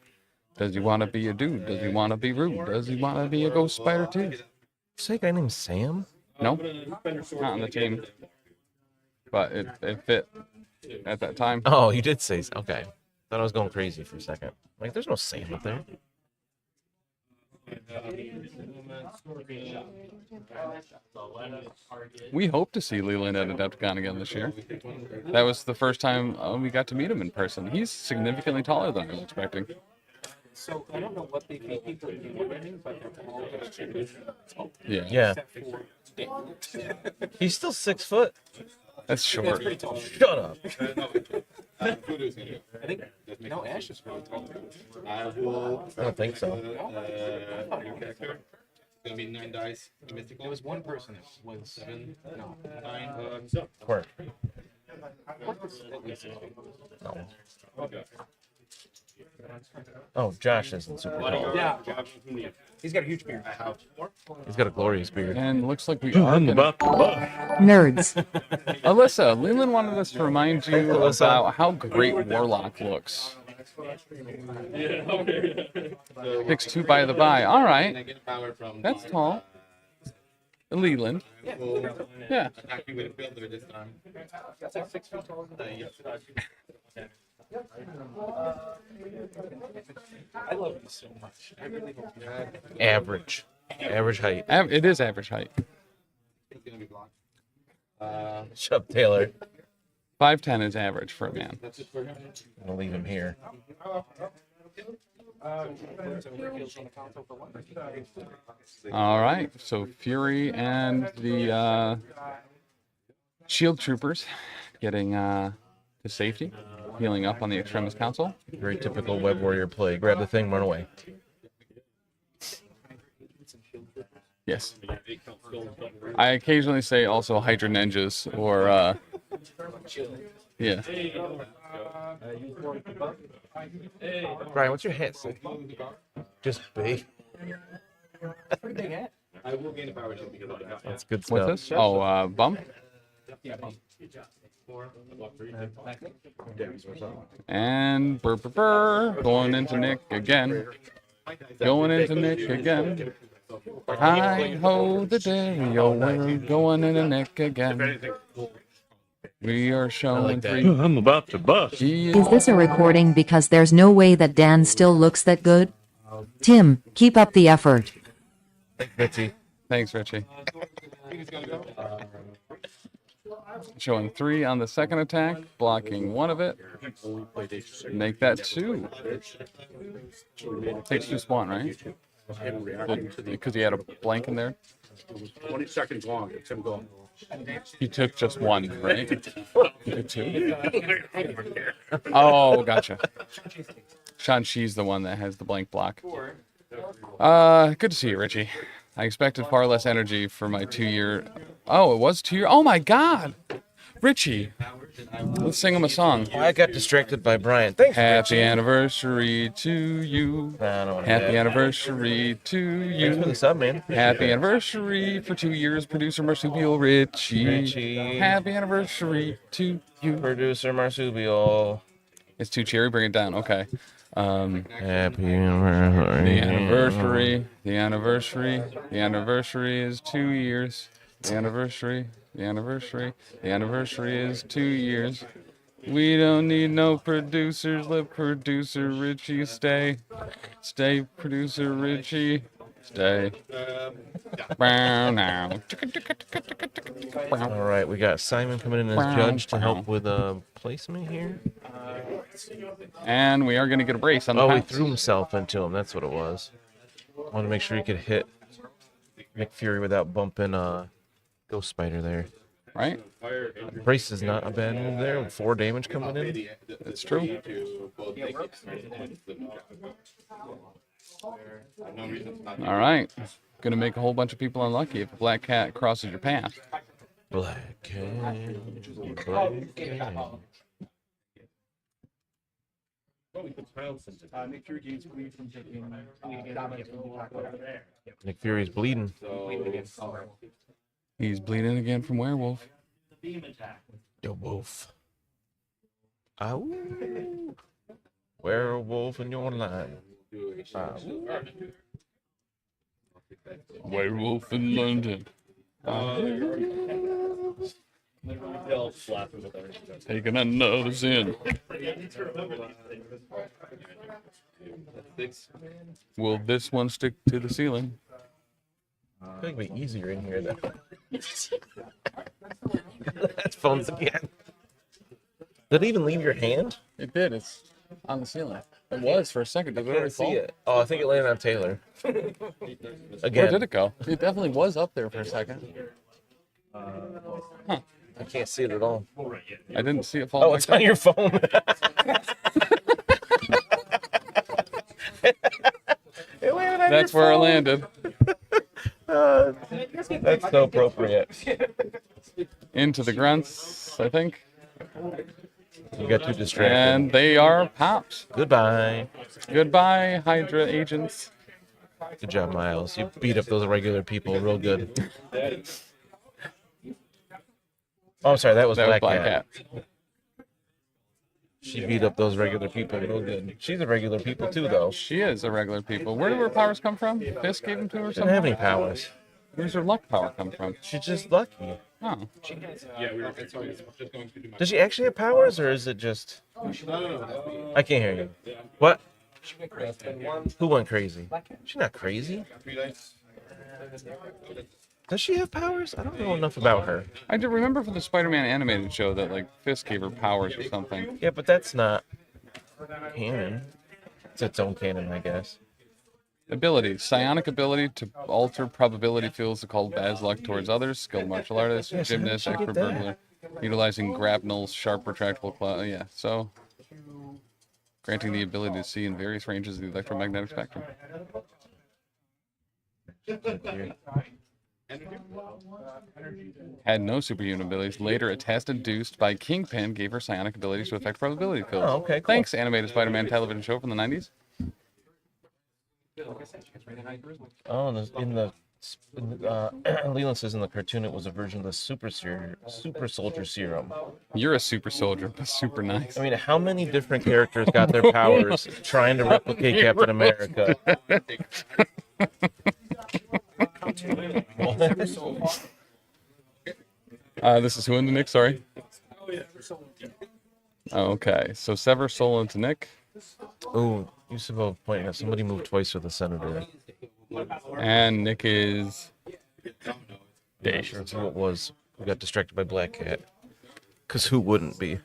Does he want to be a dude? Does he want to be rude? Does he want to be a Ghost Spider too? Say a guy named Sam? No, not on the team. But it fit at that time. Oh, you did say so. Okay. Thought I was going crazy for a second. Like, there's no Sam up there. We hope to see Leland at Adepticon again this year. That was the first time we got to meet him in person. He's significantly taller than I was expecting. So I don't know what they feed people in the morning, but they're all Yeah. Yeah. He's still 6 foot. That's short. Shut up. Voodoo's gonna go. I think no Ash is really tall. I will. I don't think so. Your character. It's gonna be 9 dice. Mystical. There was one person that was 7. no. 9. Quirk. At least 60. No. Oh, Josh isn't super tall. Yeah. He's got a huge beard. He's got a glorious beard. And looks like we are gonna... Nerds. Alyssa, Leland wanted us to remind you Alyssa. about how great Warlock looks. Picks 2 by the by. All right. That's tall. Leland. Yeah. Attack you with a builder this time. That's like 6 feet tall. Yes. I love you so much. I really hope you had. Average. Average height. It is average height. It's gonna be blocked. Shut up, Taylor. 5'10" is average for a man. That's it for him. I'm gonna leave him here. All right. So Fury and the Shield Troopers getting to safety, healing up on the Extremis Council. Very typical web warrior play. Grab the thing, run away. Yes. I occasionally say also Hydra Ninjas or yeah. Brian, what's your hat say? Just big. I will gain a power now because I have That's good What's stuff. this? Oh, bump. And going into Nick again. Going into Nick again. Hi ho the day, yo, we're going into Nick again. We are showing three. I'm about to bust. Is this a recording? Because there's no way that Dan still looks that good. Tim, keep up the effort. Richie. Thanks, Richie. Showing 3 on the second attack, blocking 1 of it. Make that 2. Takes 2 spawn, right? Because he had a blank in there. 20 seconds long. It's him going. He took just 1, right? He took 2. Oh, gotcha. Shang-Chi's the one that has the blank block. Good to see you, Richie. I expected far less energy for my 2-year... Oh, it was 2 year... Oh my god! Richie, let's sing him a song. I got distracted by Brian. Thanks, Happy Richie. anniversary to you. I don't wanna Happy do that. anniversary to Thanks you. for the sub, man. Happy anniversary for 2 years, producer Marsupial Richie. Richie. Happy anniversary to you. Producer Marsupial. It's too cheery, bring it down. Okay. Happy anniversary. The anniversary is 2 years. The anniversary is 2 years. We don't need no producers. Let producer Richie stay. Stay, producer Richie. Stay. Now. All right, we got Simon coming in as judge to help with placement here. And we are going to get a brace on the Oh, he house. threw himself into him. That's what it was. Wanted to make sure he could hit Nick Fury without bumping Ghost Spider there. Right? Brace is not a bad move there. 4 damage coming in. That's true. All right. Going to make a whole bunch of people unlucky if a black cat crosses your path. Black cat. Black cat. Nick Fury gains bleed from taking Nick Fury's bleeding. He's bleeding again from werewolf. Yo, wolf. Ow. Werewolf in your line. Werewolf in London. Taking another sin. Will this one stick to the ceiling? I think it'd be easier in here, though. That's phones again. Did it even leave your hand? It did. It's on the ceiling. It was for a second. Did it I already can't see fall? it. Oh, I think it landed on Taylor. Where Again. did it go? It definitely was up there for a second. Huh. I can't see it at all. I didn't see it fall. Oh, it's on your phone. It landed on That's your where phone. it landed. That's so appropriate. Into the grunts, I think. You got too distracted. And they are popped. Goodbye. Goodbye, Hydra agents. Good job, Miles. You beat up those regular people real good. Oh, I'm sorry. That was Black Cat. She beat up those regular people real good. She's a regular people too, though. She is a regular people. Where do her powers come from? Fisk gave them to her or She something? doesn't have any powers. Where's her luck power come from? She's just lucky. Oh. Yeah, we were just going to do my. Does she actually have powers, or is it just... No. I can't hear you. What? Who went crazy? She's not crazy. Does she have powers? I don't know enough about her. I do remember from the Spider-Man animated show that like Fisk gave her powers or something. Yeah, but that's not canon. It's its own canon, I guess. Abilities. Psionic ability to alter probability fields to call bad luck towards others. Skilled martial artist, Yeah, so how did gymnast, she get expert that? burglar. Utilizing grapnels, sharp retractable claw. Yeah, so granting the ability to see in various ranges of the electromagnetic spectrum. Had no superhuman abilities. Later, a test induced by Kingpin gave her psionic abilities to affect probability fields. Oh, okay, cool. Thanks, animated Spider-Man television show from the 90s. Oh, in the Leland says in the cartoon it was a version of the super soldier serum. You're a super soldier, but super nice. I mean, how many different characters got their powers trying to replicate Captain America? This is who into Nick, sorry. Okay, so sever soul into Nick. Ooh, you supposed to point out somebody moved twice for the senator. And Nick is... Not sure who it was. We got distracted by Black Cat. Because who wouldn't be?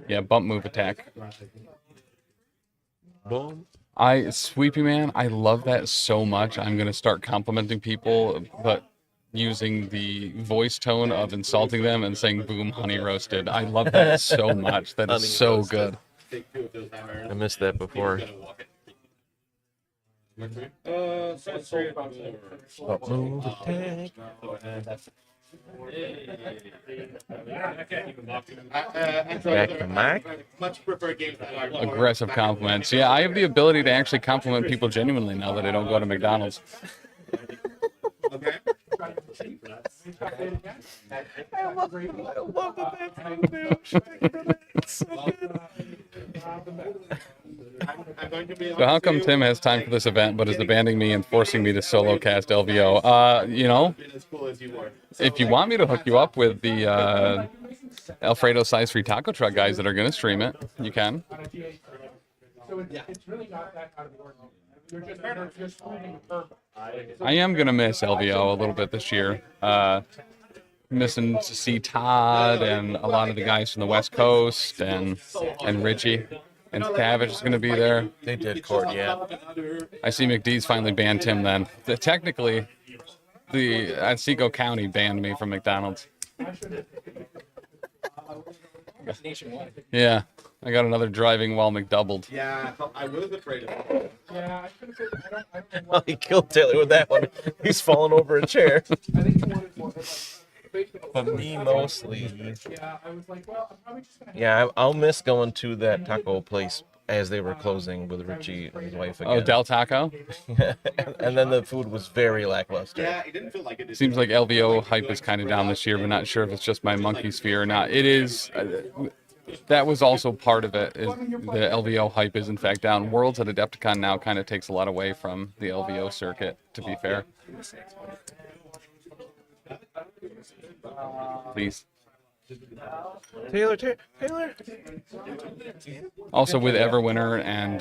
Yeah, bump move attack. Boom. Sweepy Man, I love that so much. I'm going to start complimenting people, but using the voice tone of insulting them and saying, boom, honey roasted. I love that so much. That is so good. I missed that before. Move attack. Back to Mike. Much prefer games that are Aggressive compliments. Yeah, I have the ability to actually compliment people genuinely now that I don't go to McDonald's. Okay. I love the back. It's so good. So how come Tim has time for this event but is abandoning me and forcing me to solo cast LVO? You know, if you want me to hook you up with the Alfredo size free taco truck guys that are going to stream it, you can. I am going to miss LVO a little bit this year. Missing to see Todd and a lot of the guys from the West Coast and Richie. And Savage is going to be there. They did court, yeah. I see McDee's finally banned Tim then. Technically, the Otsego County banned me from McDonald's. Yeah, I got another driving while McDoubled. Yeah, I was afraid of it. Yeah, Oh, he killed Taylor with that one. He's falling over a chair. But me mostly. Yeah, I was like, well, I'm probably just gonna. Yeah, I'll miss going to that taco place as they were closing with Richie and his wife again. Oh, Del Taco? And then the food was very lackluster. Yeah, it didn't feel like it. Seems like LVO hype is kind of down this year, but not sure if it's just my monkey sphere or not. It is. That was also part of it. Is the LVO hype is in fact down. Worlds at Adepticon now kind of takes a lot away from the LVO circuit, to be fair. Please. Taylor. Also with Everwinter and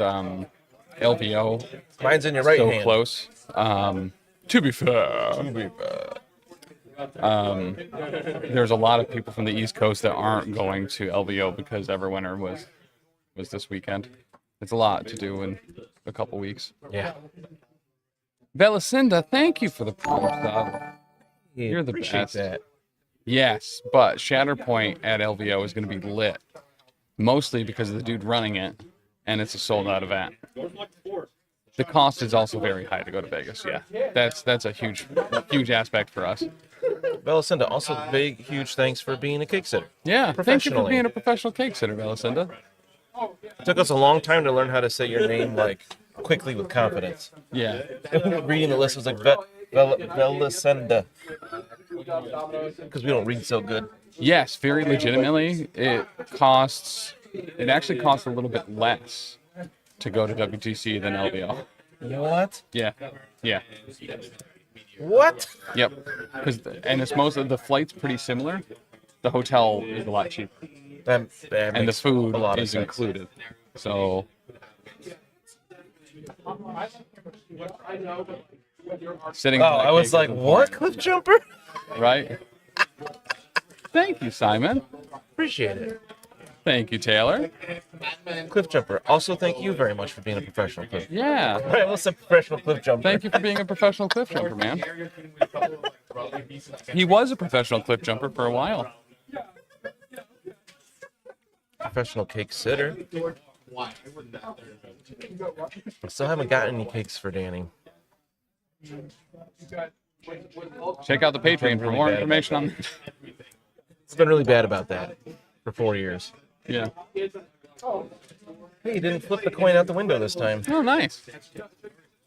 LVO. Mine's in your right so hand. Close. To be fair. There's a lot of people from the East Coast that aren't going to LVO because Everwinter was this weekend. It's a lot to do in a couple weeks. Yeah. Belacinda, thank you for the prompt sub. You're the appreciate best. that. Yes, but Shatterpoint at LVO is going to be lit. Mostly because of the dude running it, and it's a sold-out event. The cost is also very high to go to Vegas, yeah. That's a huge aspect for us. Belacinda, also big, huge thanks for being a cake sitter. Yeah, thank you for being a professional cake sitter, Belacinda. It took us a long time to learn how to say your name, like, quickly with confidence. Yeah. Reading the list was like, Belacinda. Because we don't read so good. Yes, very legitimately, it actually costs a little bit less to go to WTC than LVO. What? Yeah. What? Yep. And it's most of the flight's pretty similar. The hotel is a lot cheaper. That and the food a lot is of sense. included. So. Sitting. Oh, I was like, what? Cliff jumper? Right. Thank you, Simon. Appreciate it. Thank you, Taylor. Cliff jumper. Also, thank you very much for being a professional cliff. Yeah. Right, what's a professional cliff jumper? Thank you for being a professional cliff jumper, man. He was a professional cliff jumper for a while. Professional cake sitter. I still haven't gotten any cakes for Danny. Check out the Patreon for more information on. It's been really bad about that for 4 years. Yeah. Hey, you didn't flip the coin out the window this time. Oh, nice.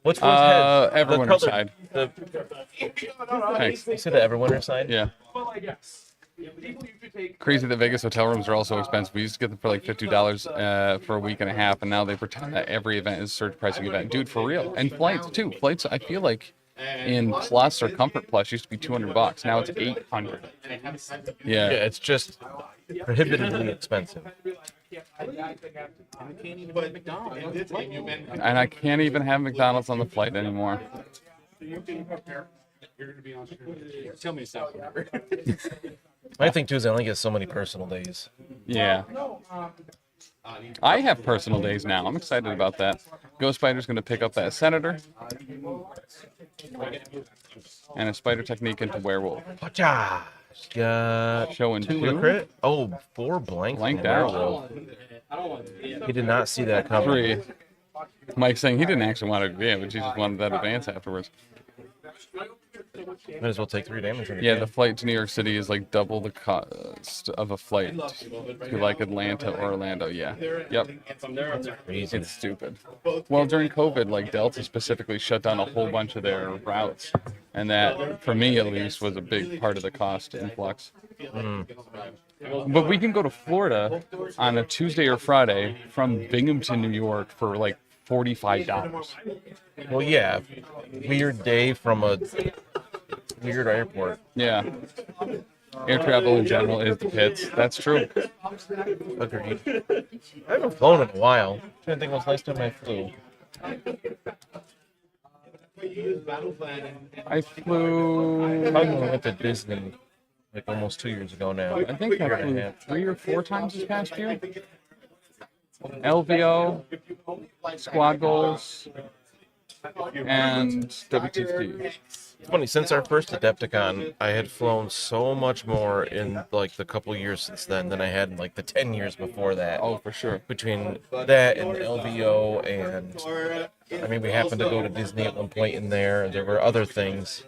Which one's head? Everwinter side. Thanks. You see the Everwinter side? Yeah. Crazy that Vegas hotel rooms are also expensive. We used to get them for like $50 for a week and a half, and now they pretend that every event is a surge pricing event. Dude, for real. And flights too. Flights, I feel like in Plus or Comfort Plus used to be $200. Now it's $800. Yeah. It's just prohibitively expensive. And I can't even have McDonald's on the flight anymore. Tell me something. My thing too is I only get so many personal days. Yeah. I have personal days now. I'm excited about that. Ghost Spider's going to pick up that Senator. And a Spider Technique into Werewolf. Got showing 2 crit. Oh, 4 blank. Blanked out. He did not see that coming. 3. Mike's saying he didn't actually want to damage. He just wanted that advance afterwards. Might as well take 3 damage. Yeah, the flight to New York City is like double the cost of a flight to like Atlanta or Orlando. Yeah. Yep. It's stupid. Well, during COVID, like Delta specifically shut down a whole bunch of their routes, and that, for me at least, was a big part of the cost influx. But we can go to Florida on a Tuesday or Friday from Binghamton, New York, for like $45. Well, yeah. Weird day from a weird airport. Yeah. Air travel in general is the pits. That's true. Agreed. I haven't flown in a while. I'm trying to think what's last time I flew. I flew. I went to Disney like almost 2 years ago now. I think I flew 3 or 4 times this past year. LVO, Squad Goals, and WTC. It's funny, since our first Adepticon, I had flown so much more in like the couple years since then than I had in like the 10 years before that. Oh, for sure. Between that and LVO, and I mean, we happened to go to Disney at one point in there, and there were other things.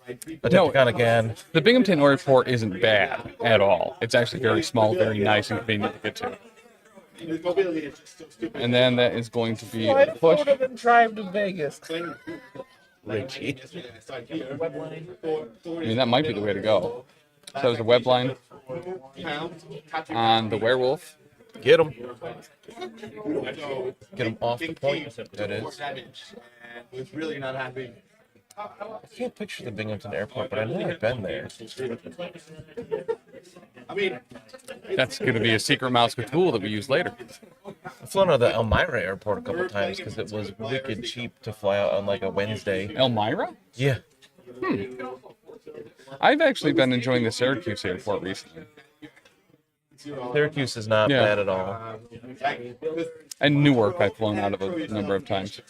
Adepticon again. The Binghamton Airport isn't bad at all. It's actually very small, very nice, and convenient to get to. And then that is going to be a push. Drive to Vegas. Richie. I mean, that might be the way to go. So there's a web line on the Werewolf. Get him. Get him off the point, that is. Was really not happy. I can't picture the Binghamton Airport, but I know I've been there. I mean, that's going to be a secret mouse tool that we use later. I've flown out of the Elmira Airport a couple times because it was wicked cheap to fly out on like a Wednesday. Elmira? Yeah. I've actually been enjoying the Syracuse Airport recently. Syracuse is not Yeah. bad at all. And Newark I've flown out of a number of times.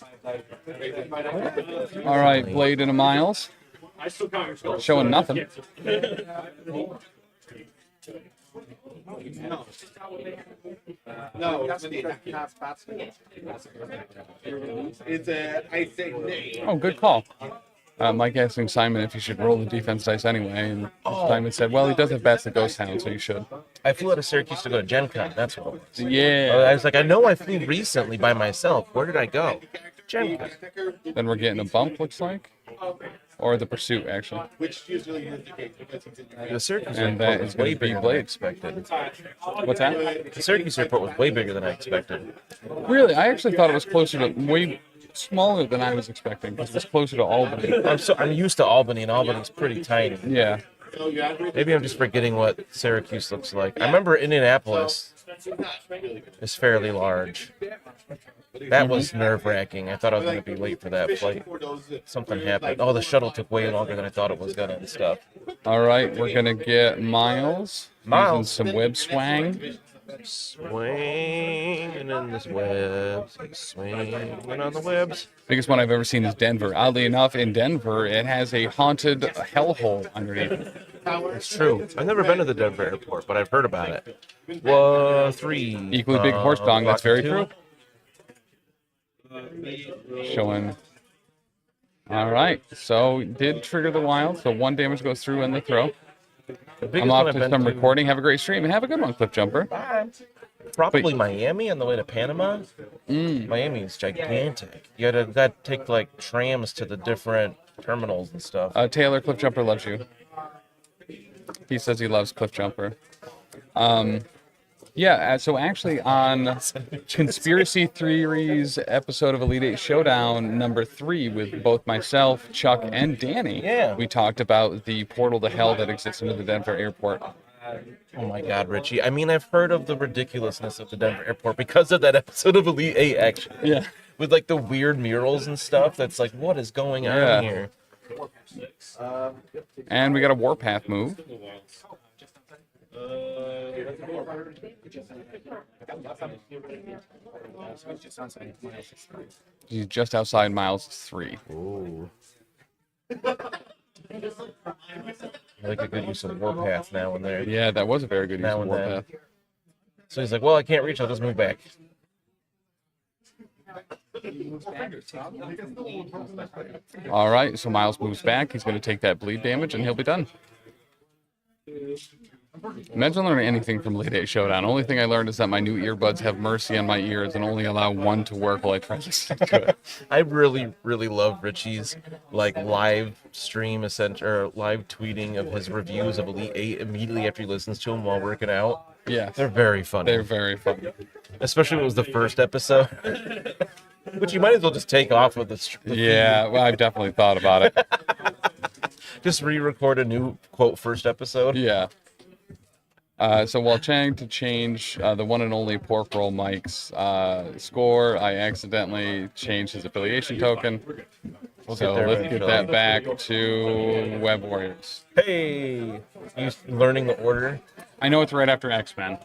All right, Blade into Miles. Showing nothing. No, it's I say nay. Oh, good call. Mike asking Simon if he should roll the defense dice anyway, and Simon said, well, he does have bats the Ghost Hound, so you should. I flew out of Syracuse to go to Gen Con. That's what it was. Yeah. I was like, I know I flew recently by myself. Where did I go? Gen Con. Then we're getting a bump, looks like. Or the Pursuit, actually. Which usually is the case because he's in The Syracuse And that airport is was way going to be bigger than I Blade. expected. What's that? The Syracuse airport was way bigger than I expected. Really? I actually thought it was closer to, way smaller than I was expecting, because it was closer to Albany. I'm used to Albany, and Albany's pretty tiny. Yeah. Maybe I'm just forgetting what Syracuse looks like. I remember Indianapolis is fairly large. That was nerve-wracking. I thought I was going to be late for that flight. Something happened. Oh, the shuttle took way longer than I thought it was going to and stuff. All right, we're going to get Miles. Using some web swang. Swinging in this webs, swinging on the webs. Biggest one I've ever seen is Denver. Oddly enough, in Denver, it has a haunted hellhole underneath it. It's true. I've never been to the Denver airport, but I've heard about it. 3. Equally big horse dong. That's very 2. true. Showing. All right. So did trigger the wild. So 1 damage goes through in the throw. I'm off to some recording. Have a great stream and have a good one, Cliff Jumper. Bye. Probably Miami on the way to Panama. Miami is gigantic. You gotta take like trams to the different terminals and stuff. Taylor, Cliff Jumper loves you. He says he loves Cliff Jumper. Yeah, so actually on Conspiracy Theories episode of Elite 8 Showdown number 3 with both myself, Chuck, and Danny, we talked about the portal to hell that exists into the Denver airport. Oh my God, Richie. I mean, I've heard of the ridiculousness of the Denver airport because of that episode of Elite 8, actually. Yeah. With like the weird murals and stuff. That's like, what is going on here? And we got a Warpath move. He's just outside Miles 3. Ooh. I like a good use of Warpath now and there. Yeah, that was a very good use of Warpath. So he's like, well, I can't reach, I'll just move back. All right, so Miles moves back. He's going to take that bleed damage, and he'll be done. Imagine learning anything from Elite 8 Showdown. Only thing I learned is that my new earbuds have mercy on my ears and only allow one to work while I try to listen to it. I really, really love Richie's like live stream or live tweeting of his reviews of Elite 8 immediately after he listens to them while working out. Yeah. They're very funny. They're very funny. Especially when it was the first episode. Which you might as well just take off of the Yeah, well, I've definitely thought about it. Just re-record a new, quote, first episode. Yeah. So while trying to change the one and only Pork Roll Mike's score, I accidentally changed his affiliation token. So let's get that back to Web Warriors. Hey! You learning the order? I know it's right after X-Men.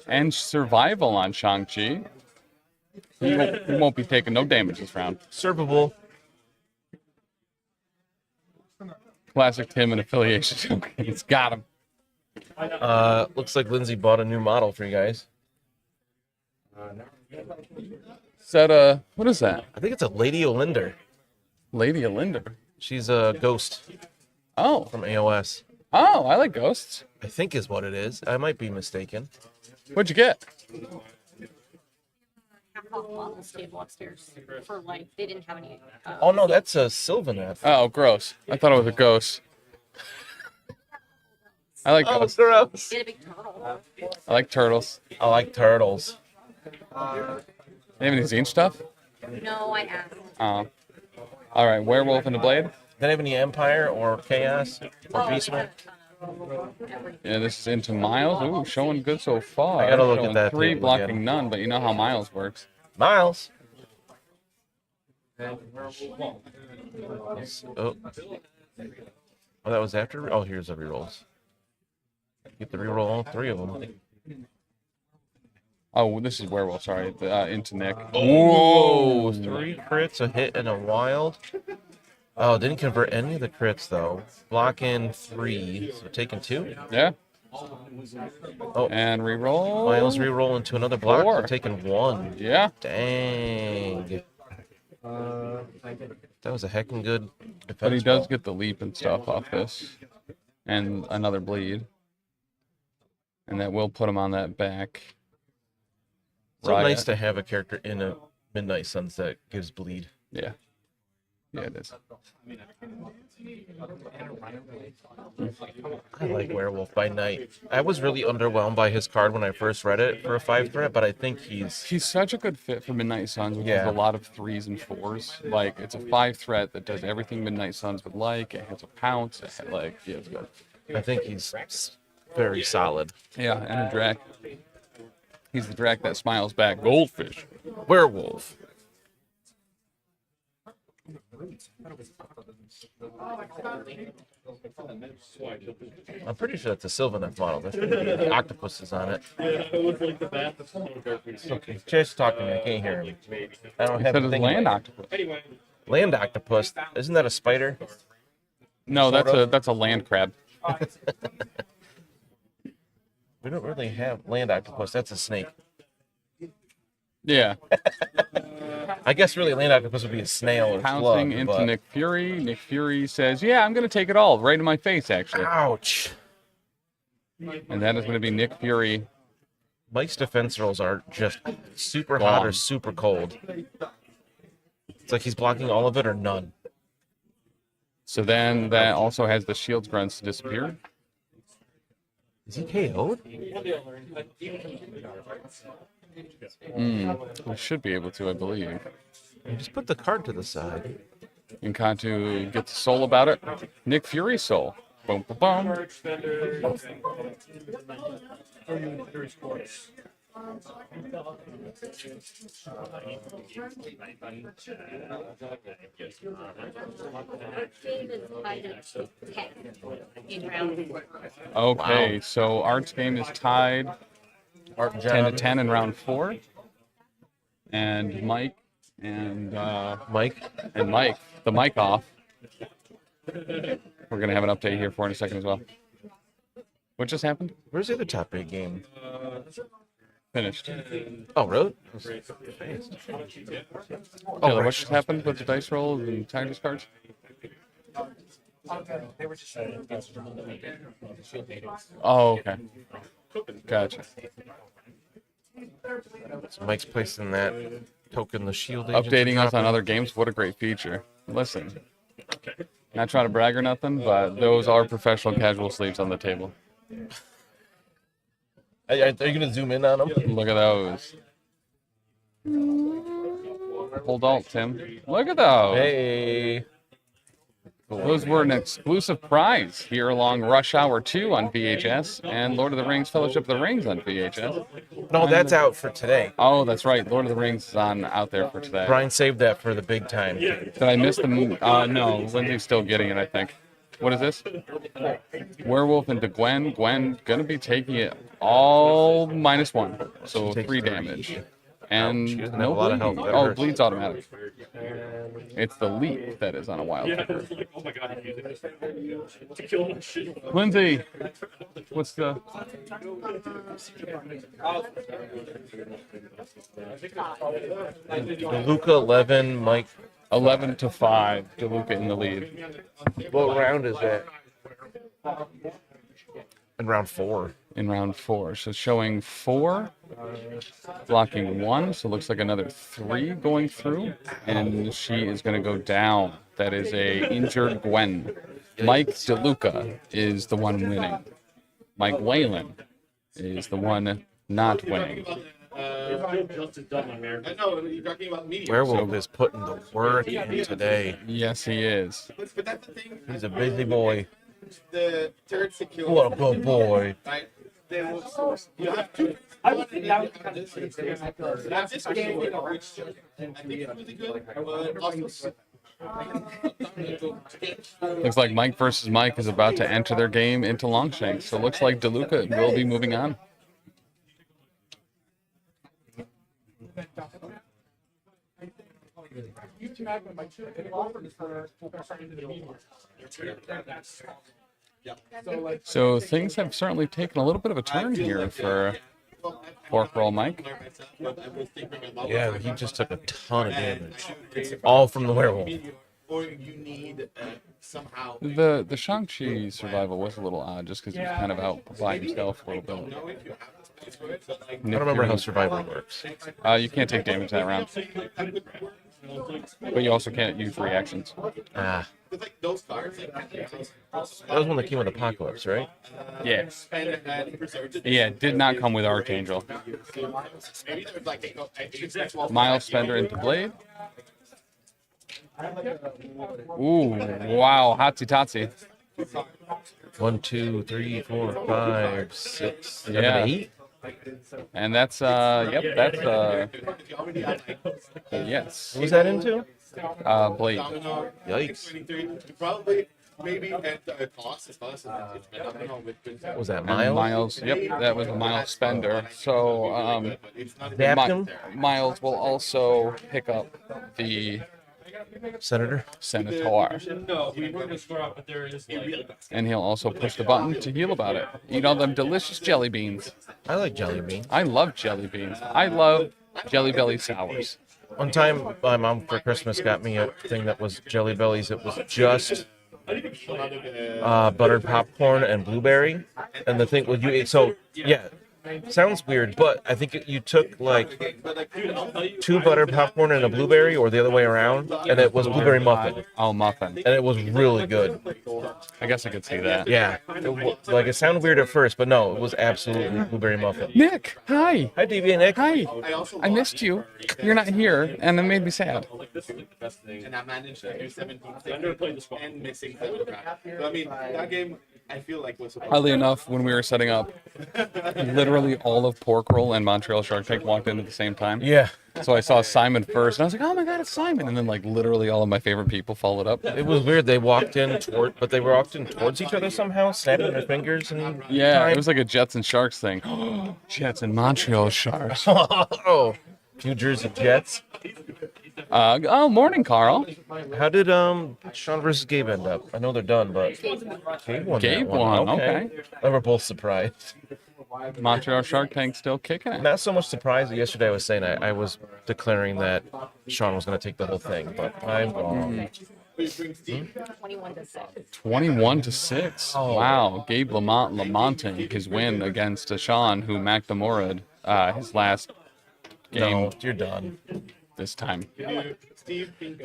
And survival on Shang-Chi. He won't be taking no damage this round. Servable. Classic Tim and affiliation token. He's got him. Looks like Lindsay bought a new model for you guys. Is that what is that? I think it's a Lady Olinder. Lady Olinder? She's a ghost. Oh. From AOS. Oh, I like ghosts. I think is what it is. I might be mistaken. What'd you get? Model stable upstairs for like they didn't have any. Oh no, that's a Sylvaneth. Oh, gross. I thought it was a ghost. I like ghosts. Gross. Get a big turtle. I like turtles. I like turtles. You have any zine stuff? No, I asked. Oh. All right, Werewolf and the Blade. Did I have any Empire or Chaos or Beastman? Yeah, this is into Miles. Ooh, showing good so far. I gotta look at Showing that 3, table blocking again. none, but you know how Miles works. Miles. Oh. Oh, that was after? Oh, here's the rerolls. Get the reroll all three of them. Oh, this is werewolf. Sorry, into Nick. Whoa! 3 crits, a hit, and a wild. Oh, didn't convert any of the crits though. Block in 3, so taking 2. Yeah. Oh, and reroll. Miles reroll into another block, 4. so taking 1. Yeah. Dang. That was a heckin' good defense. But he does get the leap and stuff off this, and another bleed, and that will put him on that back. So nice to have a character in a Midnight Suns that gives bleed. Yeah. Yeah, it is. I like Werewolf by Night. I was really underwhelmed by his card when I first read it for a 5 threat, but I think he's such a good fit for Midnight Suns, which is a lot of 3s and 4s. Like, it's a 5 threat that does everything Midnight Suns would like. It has a pounce. It's good. I think he's very solid. Yeah, and a Drac. He's the Drac that smiles back. Goldfish. Werewolf. I'm pretty sure that's a Sylvaneth model. There's the octopuses on it. Okay, just talk to me. I can't hear him. I don't have anything. Land octopus. Land octopus. Isn't that a spider? No, that's a land crab. We don't really have land octopus. That's a snake. Yeah. I guess really land octopus would be a snail or Pouncing slug, into but... Nick Fury. Nick Fury says, "Yeah, I'm going to take it all right in my face, actually." Ouch. And that is going to be Nick Fury. Mike's defense rolls are just super hot or super cold. It's like he's blocking all of it or none. So then that also has the shield grunts to disappear. Is he KO'd? We should be able to, I believe. Just put the card to the side. And Kantu gets a soul about it. Nick Fury soul. Boom, boom, boom. Okay, so Art's game is tied 10 to 10 in round 4. And Mike, the mic off. We're going to have an update here for in a second as well. What just happened? Where's the other top 8 game? Finished. Oh, really? Taylor, what just happened with the dice roll and Tigers cards? Oh, okay. Gotcha. So Mike's placing that token, the shield. Updating us on other games. What a great feature. Listen, not trying to brag or nothing, but those are professional casual sleeves on the table. Are you going to zoom in on them? Look at those. Hold alt, Tim. Look at those. Hey. Those were an exclusive prize here along Rush Hour 2 on VHS and Lord of the Rings Fellowship of the Rings on VHS. No, that's out for today. Oh, that's right. Lord of the Rings is on out there for today. Brian saved that for the big time. Did I miss the movie? No, Lindsay's still getting it, I think. What is this? Werewolf into Gwen. Gwen gonna be taking it all -1, so 3 damage. And no bleed. Oh, bleed's automatic. It's the leap that is on a wild kicker. Lindsay, what's the... DeLuca 11, Mike 11 to 5. DeLuca in the lead. What round is that? In round 4. In round 4. So showing 4, blocking 1. So it looks like another 3 going through. And she is going to go down. That is a injured Gwen. Mike DeLuca is the one winning. Mike Whalen is the one not winning. Werewolf is putting the work in today. Yes, he is. But that's the thing. He's a busy boy. The third security. What a good boy. Right? You have to. I would think that would this is really good, which I think is really good, but also. Looks like Mike versus Mike is about to enter their game into Longshanks. So it looks like DeLuca will be moving on. So things have certainly taken a little bit of a turn here for Pork Roll Mike. Yeah, he just took a ton of damage. All from the werewolf. Or you need somehow. The Shang-Chi survival was a little odd just because he was kind of out by himself a little bit. I don't remember how survival works. You can't take damage that round. But you also can't use reactions. Ah. That was one that came with Apocalypse, right? Yeah. Yeah, it did not come with Archangel. Miles Spender into Blade. Ooh, wow, Hotsy Totsy. 1, 2, 3, 4, 5, 6, 7, Yeah. 8. And that's yep, that's yes. What was that into? Blade. Yikes. Probably, maybe at Colossus. Was that Miles? Miles, yep, that was a Miles Spender. So Miles will also pick up the Senator. And he'll also push the button to heal about it. Eat all them delicious jelly beans. I like jelly beans. I love jelly beans. I love Jelly Belly sours. One time, my mom for Christmas got me a thing that was Jelly Bellies. It was just buttered popcorn and blueberry. And the thing with you, so yeah, sounds weird, but I think you took like 2 buttered popcorn and a blueberry, or the other way around, and it was blueberry muffin. Oh, muffin. And it was really good. I guess I could see that. Yeah. It sounded weird at first, but no, it was absolutely blueberry muffin. Nick, hi. Hi, DB and Nick. Hi. I missed you. You're not here, and it made me sad. And I managed to do 17 and missing 7 crap. So, I mean, that game, I feel like was supposed Oddly enough, when we were setting up, literally all of Pork Roll and Montreal Shark Tank walked in at the same time. Yeah. So I saw Simon first, and I was like, oh my god, it's Simon. And then, like, literally all of my favorite people followed up. It was weird. They walked in but they walked in towards each other somehow, snapping their fingers. And yeah, it was like a Jets and Sharks thing. Jets and Montreal Sharks. Oh, New Jersey Jets. Oh, morning, Carl. How did Sean versus Gabe end up? I know they're done, but Gabe won. Gabe won. Okay. They were both surprised. Montreal Shark Tank still kicking it. Not so much surprised. Yesterday I was saying I was declaring that Sean was going to take the whole thing, but I'm wrong. 21 to 6. 21 to 6. Oh. Wow. Gabe Lamonting his win against Sean, who Macdamorad his last game. No, you're done. This time.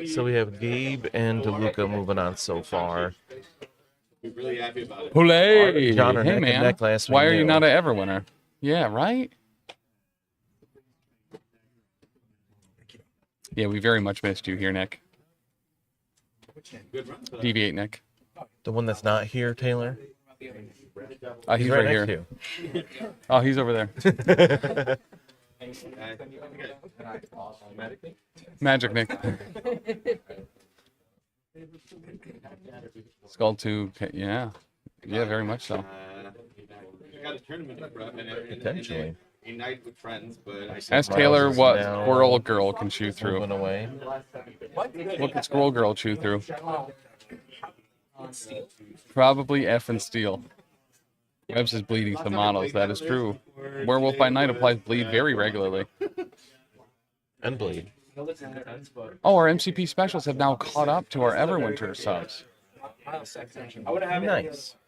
So we have Gabe and DeLuca moving on so far. We're really happy about it. Hooray! John are Hey, neck and man. neck last Why week, are you yeah. not an Everwinter? Yeah, right? Yeah, we very much missed you here, Nick. Deviate, Nick. The one that's not here, Taylor? He's right next here. to you. Oh, he's over there. Magic Nick. Skull 2, yeah. Yeah, very much so. I got a tournament Potentially. a night with friends, but I Ask Taylor is what now Squirrel Girl can chew through. Moving away. What can Squirrel Girl chew through? Probably F and Steel. Webbs is bleeding some models, that is true. Werewolf by Night applies bleed very regularly. And bleed. Oh, our MCP specials have now caught up to our Everwinter subs. Nice.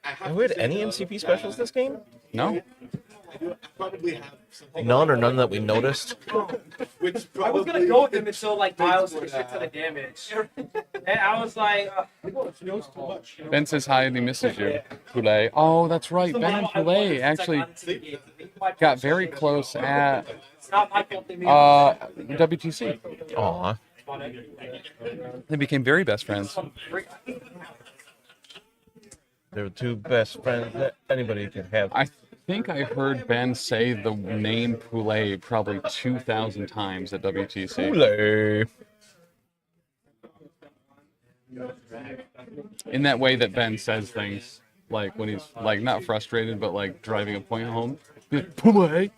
Have we had any MCP specials this game? No? probably have something. None or none that we noticed? Which I was gonna go with him until like Miles took to the damage, and I was like, Ben says hi and he misses you. Poulet. Oh, that's right. Ben and Poulet actually got very close at WTC. Aw. They became very best friends. They're the two best friends that anybody could have. think I heard Ben say the name Poulet probably 2,000 times at WTC. Poulet. In that way that Ben says things, like when he's like not frustrated, but like driving a point home. Poulet.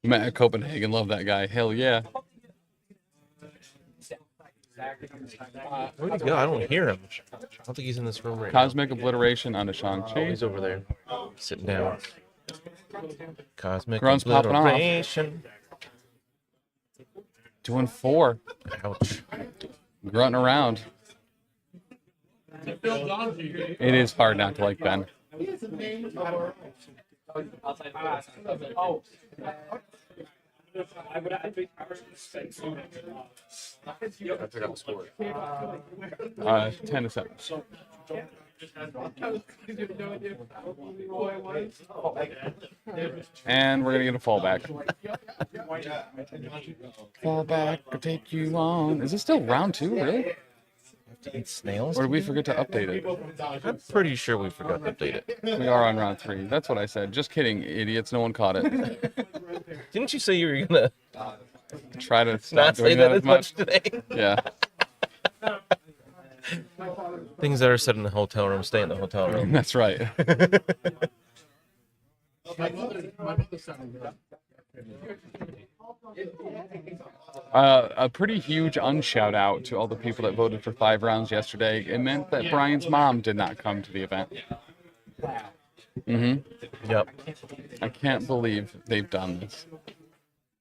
Matt at Copenhagen, love that guy. Hell yeah. Where'd he go? I don't hear him. I don't think he's in this room right Cosmic Obliteration on a Shang-Chi. now. Oh, he's over there, sitting down. Cosmic Grunt's popping off. Obliteration. Doing 4. Ouch. Grunting around. It is hard not to like Ben. I forgot the score. 10-7. And we're gonna get a fallback. Fallback will take you on. Is it still round 2, really? To eat snails? Or did we forget to update it? I'm pretty sure we forgot to update it. We are on round 3. That's what I said. Just kidding, idiots. No one caught it. Didn't you say you were gonna try to stop not say doing that as much today? Yeah. Things that are said in the hotel room stay in the hotel room. That's right. A pretty huge unshout out to all the people that voted for 5 rounds yesterday. It meant that Brian's mom did not come to the event. Yep. I can't believe they've done this.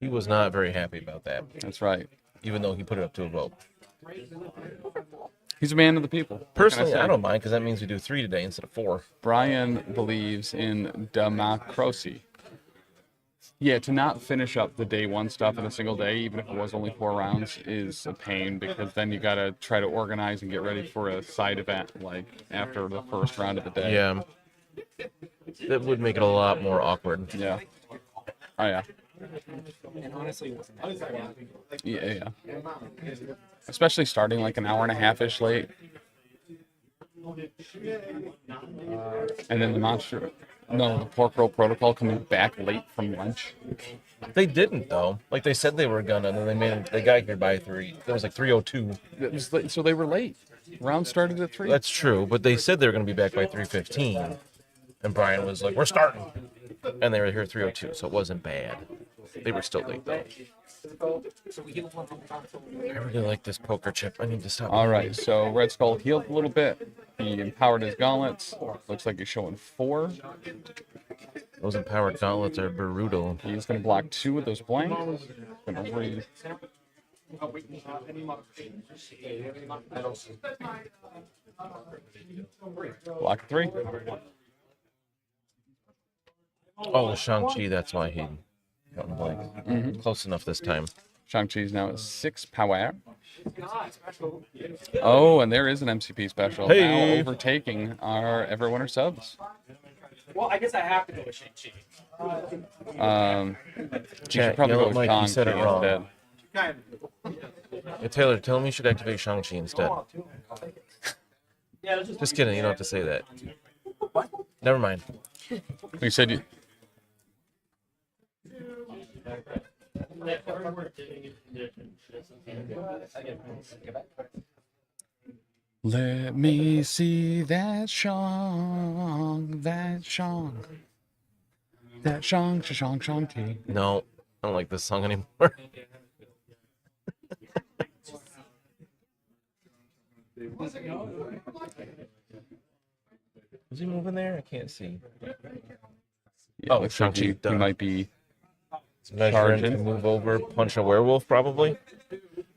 He was not very happy about that. That's right. Even though he put it up to a vote. He's a man of the people. Personally, I don't mind because that means we do 3 today instead of 4. Brian believes in democracy. Yeah, to not finish up the day 1 stuff in a single day, even if it was only 4 rounds, is a pain because then you got to try to organize and get ready for a side event like after the first round of the day. Yeah. That would make it a lot more awkward. Yeah. Oh, yeah. And honestly, Yeah. Especially starting like an hour and a half-ish late. And then the monster... No, the pork roll protocol coming back late from lunch. They didn't though. Like they said they were gonna, and then they got here by 3. There was like 3:02. It was late, so they were late. Round started at 3. That's true, but they said they were gonna be back by 3:15, and Brian was like, "We're starting," and they were here 3:02, so it wasn't bad. They were still late though. I really like this poker chip. I need to stop. All right, so Red Skull healed a little bit. He empowered his gauntlets. Looks like he's showing 4. Those empowered gauntlets are brutal. He's going to block 2 of those blanks. Going to read. Block 3. Oh, Shang-Chi, that's why he got in blank. Close enough this time. Shang-Chi's now at 6 power. Oh, and there is an MCP special. Hey. Now overtaking our Everwinter subs. well, I guess I have to go with Shang-Chi. You should Chat, probably yell go at with Mike, you said it Shang-Chi wrong. instead. Hey, Taylor, tell him you should activate Shang-Chi instead. Just kidding, you don't have to say that. Never mind. We said you... Let me see that Shang, that Shang. That Shang-Chi. No, I don't like this song anymore. Is he moving there? I can't see. Yeah, oh, Shang-Chi, he might be measuring to move over, punch a werewolf, probably.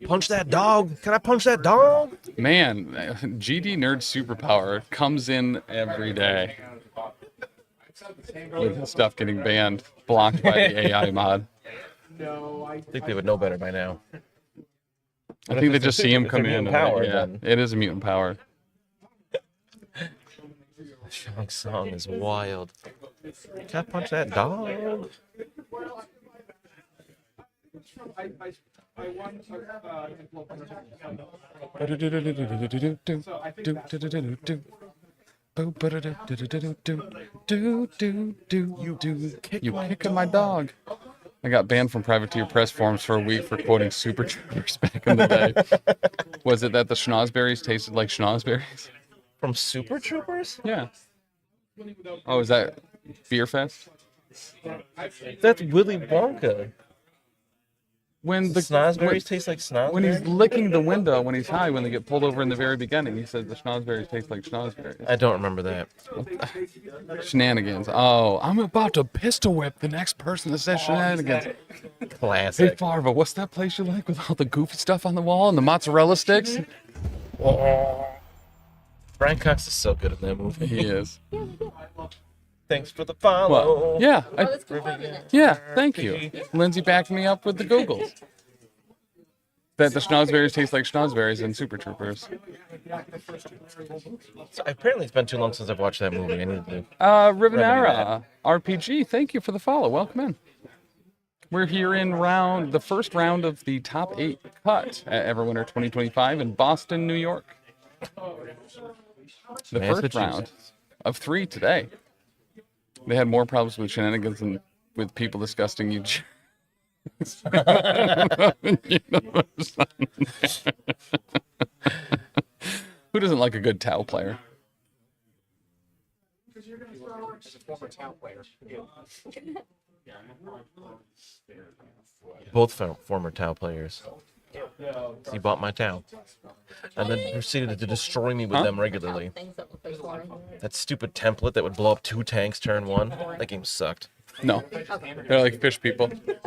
Punch that dog! Can I punch that dog? Man, GD Nerd Superpower comes in every day. With his stuff getting banned, blocked by the AI mod. I think they would know better by now. I think they just see him come in. Power, yeah, it is a mutant power. The Shang song is wild. Can I punch that dog? You kicking my dog. I got banned from privateer press forums for a week for quoting Super Troopers back in the day. Was it that the schnozberries tasted like schnozberries? From Super Troopers? Yeah. Oh, is that Beer Fest? That's Willy Wonka. When the schnozberries taste like schnozberries? When he's licking the window when he's high, when they get pulled over in the very beginning, he says the schnozberries taste like schnozberries. I don't remember that. Shenanigans. Oh, I'm about to pistol whip the next person that says shenanigans. Classic. Hey, Farva, what's that place you like with all the goofy stuff on the wall and the mozzarella sticks? Brian Cox is so good in that movie. He is. Thanks for the follow. Well, yeah. Yeah, thank you. Lindsay backed me up with the Googles. That the schnozberries taste like schnozberries in Super Troopers. So apparently it's been too long since I've watched that movie. I need to Rivenera RPG, thank you for the follow. Welcome in. We're here in the first round of the top 8 cut at Everwinter 2025 in Boston, New York. The first round of 3 today. They had more problems with shenanigans than with people disgusting each. Who doesn't like a good Tau player? Both former Tau players. He bought my Tau. And then proceeded to destroy me with them regularly. That stupid template that would blow up 2 tanks turn 1. That game sucked. No. They're like fish people. You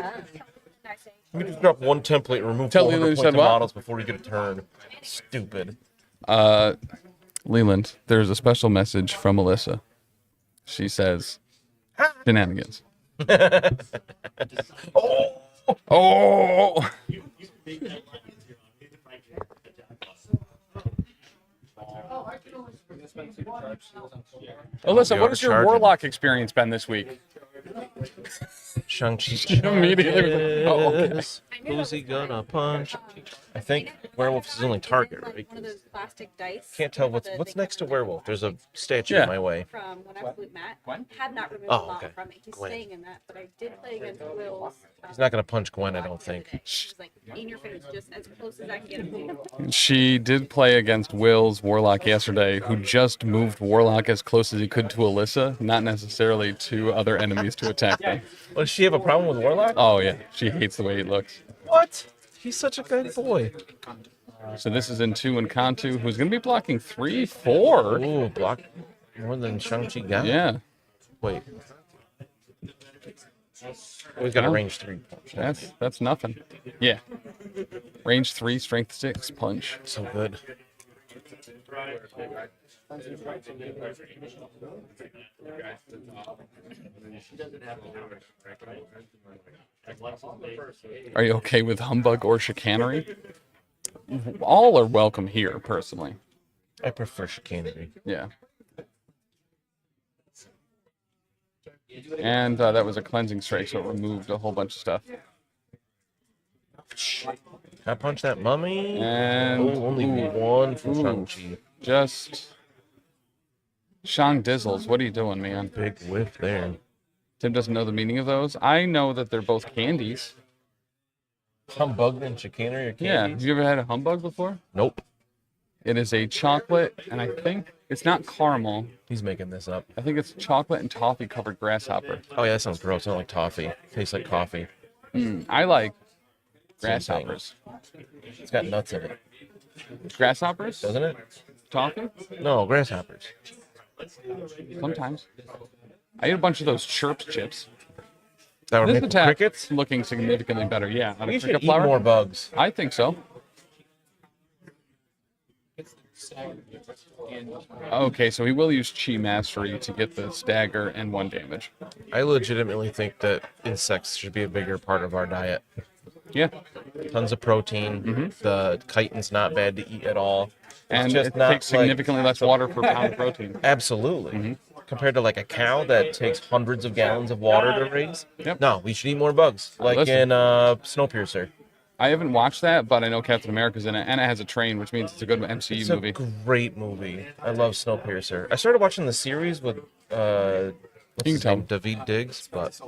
can just drop 1 template and remove Tell 400 Leland points of said what? models before you get a turn. Stupid. Leland, there's a special message from Alyssa. She says, shenanigans. Oh! Alyssa, what has your Warlock experience been this week? Shang-Chi. Immediately. Oh, okay. Who's he gonna punch? I think Werewolf is his only target, right? One of those plastic dice. Can't tell what's next to Werewolf. There's a statue in my way. From when I was with Matt. Had not removed Oh, the model okay. from it. He's Gwen. staying in that, but I did play against Will's. He's not gonna punch Gwen, I don't think. He's like in your face, just as close as I can get him. She did play against Will's Warlock yesterday, who just moved Warlock as close as he could to Alyssa, not necessarily to other enemies to attack them. Well, does she have a problem with Warlock? Oh, yeah. She hates the way he looks. What? He's such a good boy. So this is in 2 and Kantu, who's going to be blocking 3, 4. Ooh, block more than Shang-Chi got? Yeah. Wait. Oh, he's got a range 3 punch. That's nothing. Yeah. Range 3, strength 6 punch. So good. Are you okay with humbug or chicanery? All are welcome here, personally. I prefer chicanery. Yeah. And that was a cleansing strike, so it removed a whole bunch of stuff. Can I punch that mummy? And only 1 for Shang-Chi. Just Shang Dizzles, what are you doing, man? Big whiff there. Tim doesn't know the meaning of those. I know that they're both candies. Humbug and chicanery or candies? Yeah. Have you ever had a humbug before? Nope. It is a chocolate, and I think it's not caramel. He's making this up. I think it's chocolate and toffee covered grasshopper. Oh yeah, that sounds gross. I don't like toffee. Tastes like coffee. I like grasshoppers. It's got nuts in it. Grasshoppers? Doesn't it? Toffee? No, grasshoppers. Sometimes. I ate a bunch of those Chirps chips. That were This made from attack crickets? looking significantly better. Yeah. Out of We should cricket eat flour? more bugs. I think so. Okay, so he will use Chi Mastery to get the stagger and 1 damage. I legitimately think that insects should be a bigger part of our diet. Yeah. Tons of protein. The chitin's not bad to eat at all. It's And just it not takes significantly less water per pound of protein. Absolutely. Compared to like a cow that takes hundreds of gallons of water to raise. Yep. No, we should eat more bugs. Like Listen. in Snowpiercer. I haven't watched that, but I know Captain America's in it, and it has a train, which means it's a good MCU It's movie. a great movie. I love Snowpiercer. I started watching the series with what's his name, David Diggs, but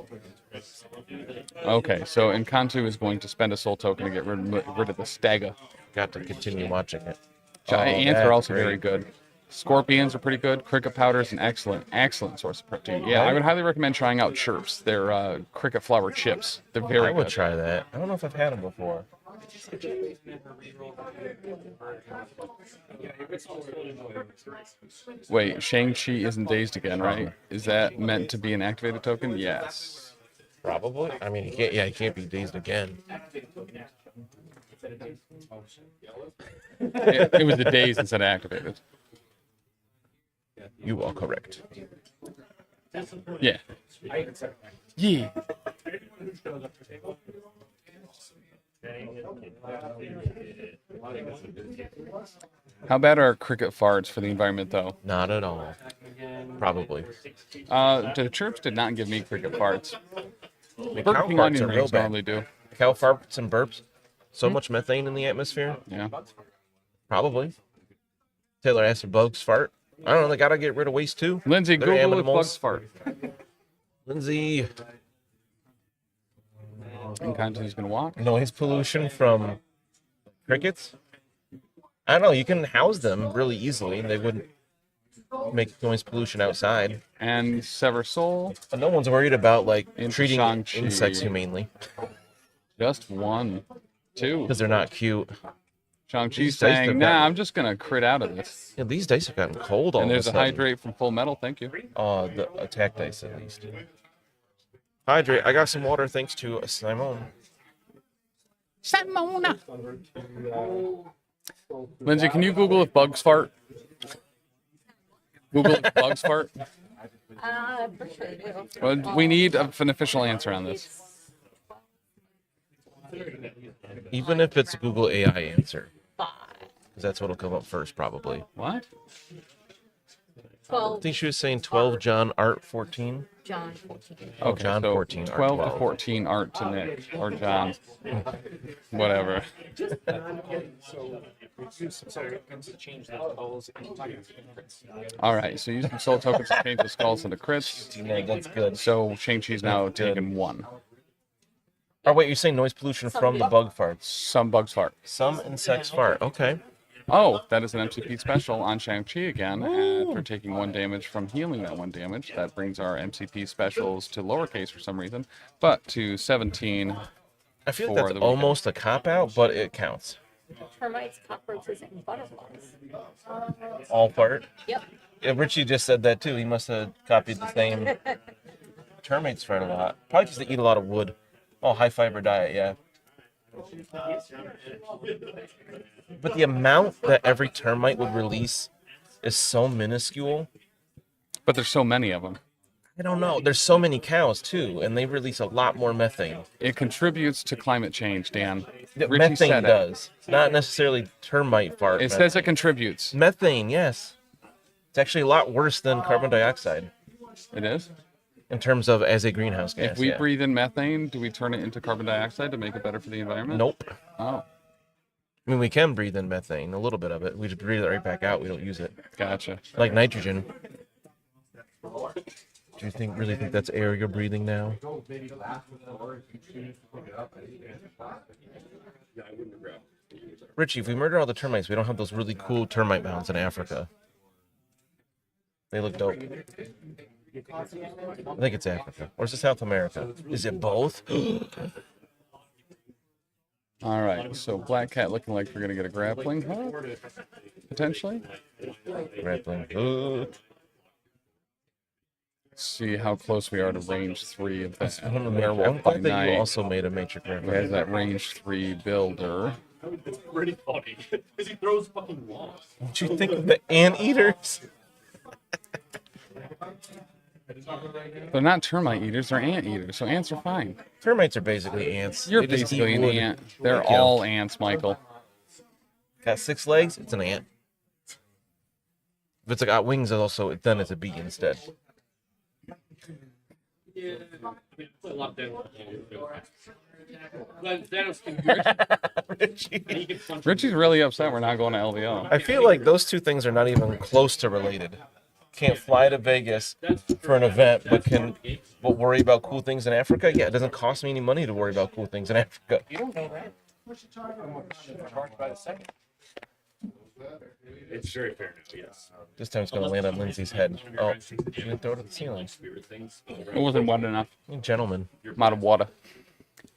Okay, so Encanto is going to spend a soul token to get rid of the Stega. got to continue watching it. Giant ants are also very good. Scorpions are pretty good. Cricket powder is an excellent source of protein. Yeah, I would highly recommend trying out Chirps. They're cricket flour chips. They're very good. I would try that. I don't know if I've had them before. Wait, Shang-Chi isn't dazed again, right? Is that meant to be an activated token? Yes. Probably. I mean, he can't be dazed again. It was the daze instead of activated. You are correct. Yeah. Yeah. How bad are cricket farts for the environment, though? Not at all. Probably. The chirps did not give me cricket farts. The Burger cow King farts onion are real rings bad. normally do. Cow farts and burps. So much methane in the atmosphere. Yeah. Probably. Taylor asked if bugs fart. I don't know. They gotta get rid of waste too. Lindsay, They're Google if animals. bugs fart. Lindsay. Encanto's gonna walk. Noise pollution from crickets. I don't know. You can house them really easily. They wouldn't make noise pollution outside. And Sever Soul. But no one's worried about like Into treating Shang-Chi. insects humanely Just one. Two. because they're not cute. Shang-Chi's These dice have saying, nah, gotten- I'm just gonna crit out of this. Yeah, these dice have gotten cold all And there's of a a sudden. hydrate from Full Metal, thank you. The attack dice at least. Hydrate. I got some water thanks to Simone. Simona. Lindsay, can you Google if bugs fart? Google if bugs fart. Well, we need an official answer on this. Even if it's a Google AI answer. Because that's what'll come up first, probably. What? I think she was saying 12 John Art 14. John 14. Oh, Okay, John so 14 Art 12 to 12. 14 art to Nick or John. Whatever. All right, so using soul tokens to change the skulls into crits. Yeah, that's good. So Shang-Chi's now That's good. taken one. Oh, wait, you're saying noise pollution from the bug farts. Some bugs fart. Some insects fart. Okay. Oh, that is an MCP special on Shang-Chi again. After taking 1 damage from healing that 1 damage, that brings our MCP specials to lowercase for some reason, but to 17. I feel for like the that's weekend. almost a cop-out, but it counts. Termites, cockroaches, and butterflies. All fart. Yep. Yeah, Richie just said that too. He must have copied the same. Termites fart a lot. Probably because they eat a lot of wood. Oh, high fiber diet, yeah. But the amount that every termite would release is so minuscule. But there's so many of them. I don't know. There's so many cows too, and they release a lot more methane. It contributes to climate change, Dan. Yeah, Richie methane said it. does, not necessarily termite fart. It says it contributes. Methane, yes. It's actually a lot worse than carbon dioxide It is? in terms of as a greenhouse gas. If we yeah. breathe in methane, do we turn it into carbon dioxide to make it better for the environment? Nope. Oh, I mean, we can breathe in methane, a little bit of it. We just breathe it right back out. We don't use it. gotcha. Like nitrogen. Do you really think that's air you're breathing now? Richie, if we murder all the termites, we don't have those really cool termite mounds in Africa. They look dope. I think it's Africa. Or is it South America? Is it both? All right, so Black Cat looking like we're going to get a grappling hook, potentially. Grappling. See how close we are to range 3 of that. I don't know. Werewolf I by thought that you night. also made a matrix He has reference. that range 3 builder. It's pretty funny because he throws fucking walls. What you think of the anteaters? They're not termite eaters, they're ant eaters, so ants are fine. Termites are basically ants. You're They just basically eat an wood. ant. They're Thank you. all ants, Michael. Got 6 legs, it's an ant. If it's got wings, also then it's a bee instead. Yeah. It's a lot better. Richie's really upset we're not going to LVO. I feel like those two things are not even close to related. Can't fly to Vegas for an event, but worry about cool things in Africa. Yeah, it doesn't cost me any money to worry about cool things in Africa. You don't know that. Charged by the second. It's very fair now, yes. This time it's going to land on Lindsay's head. Oh, you didn't throw it at the ceiling. It wasn't wet enough. Gentlemen. I'm out of water.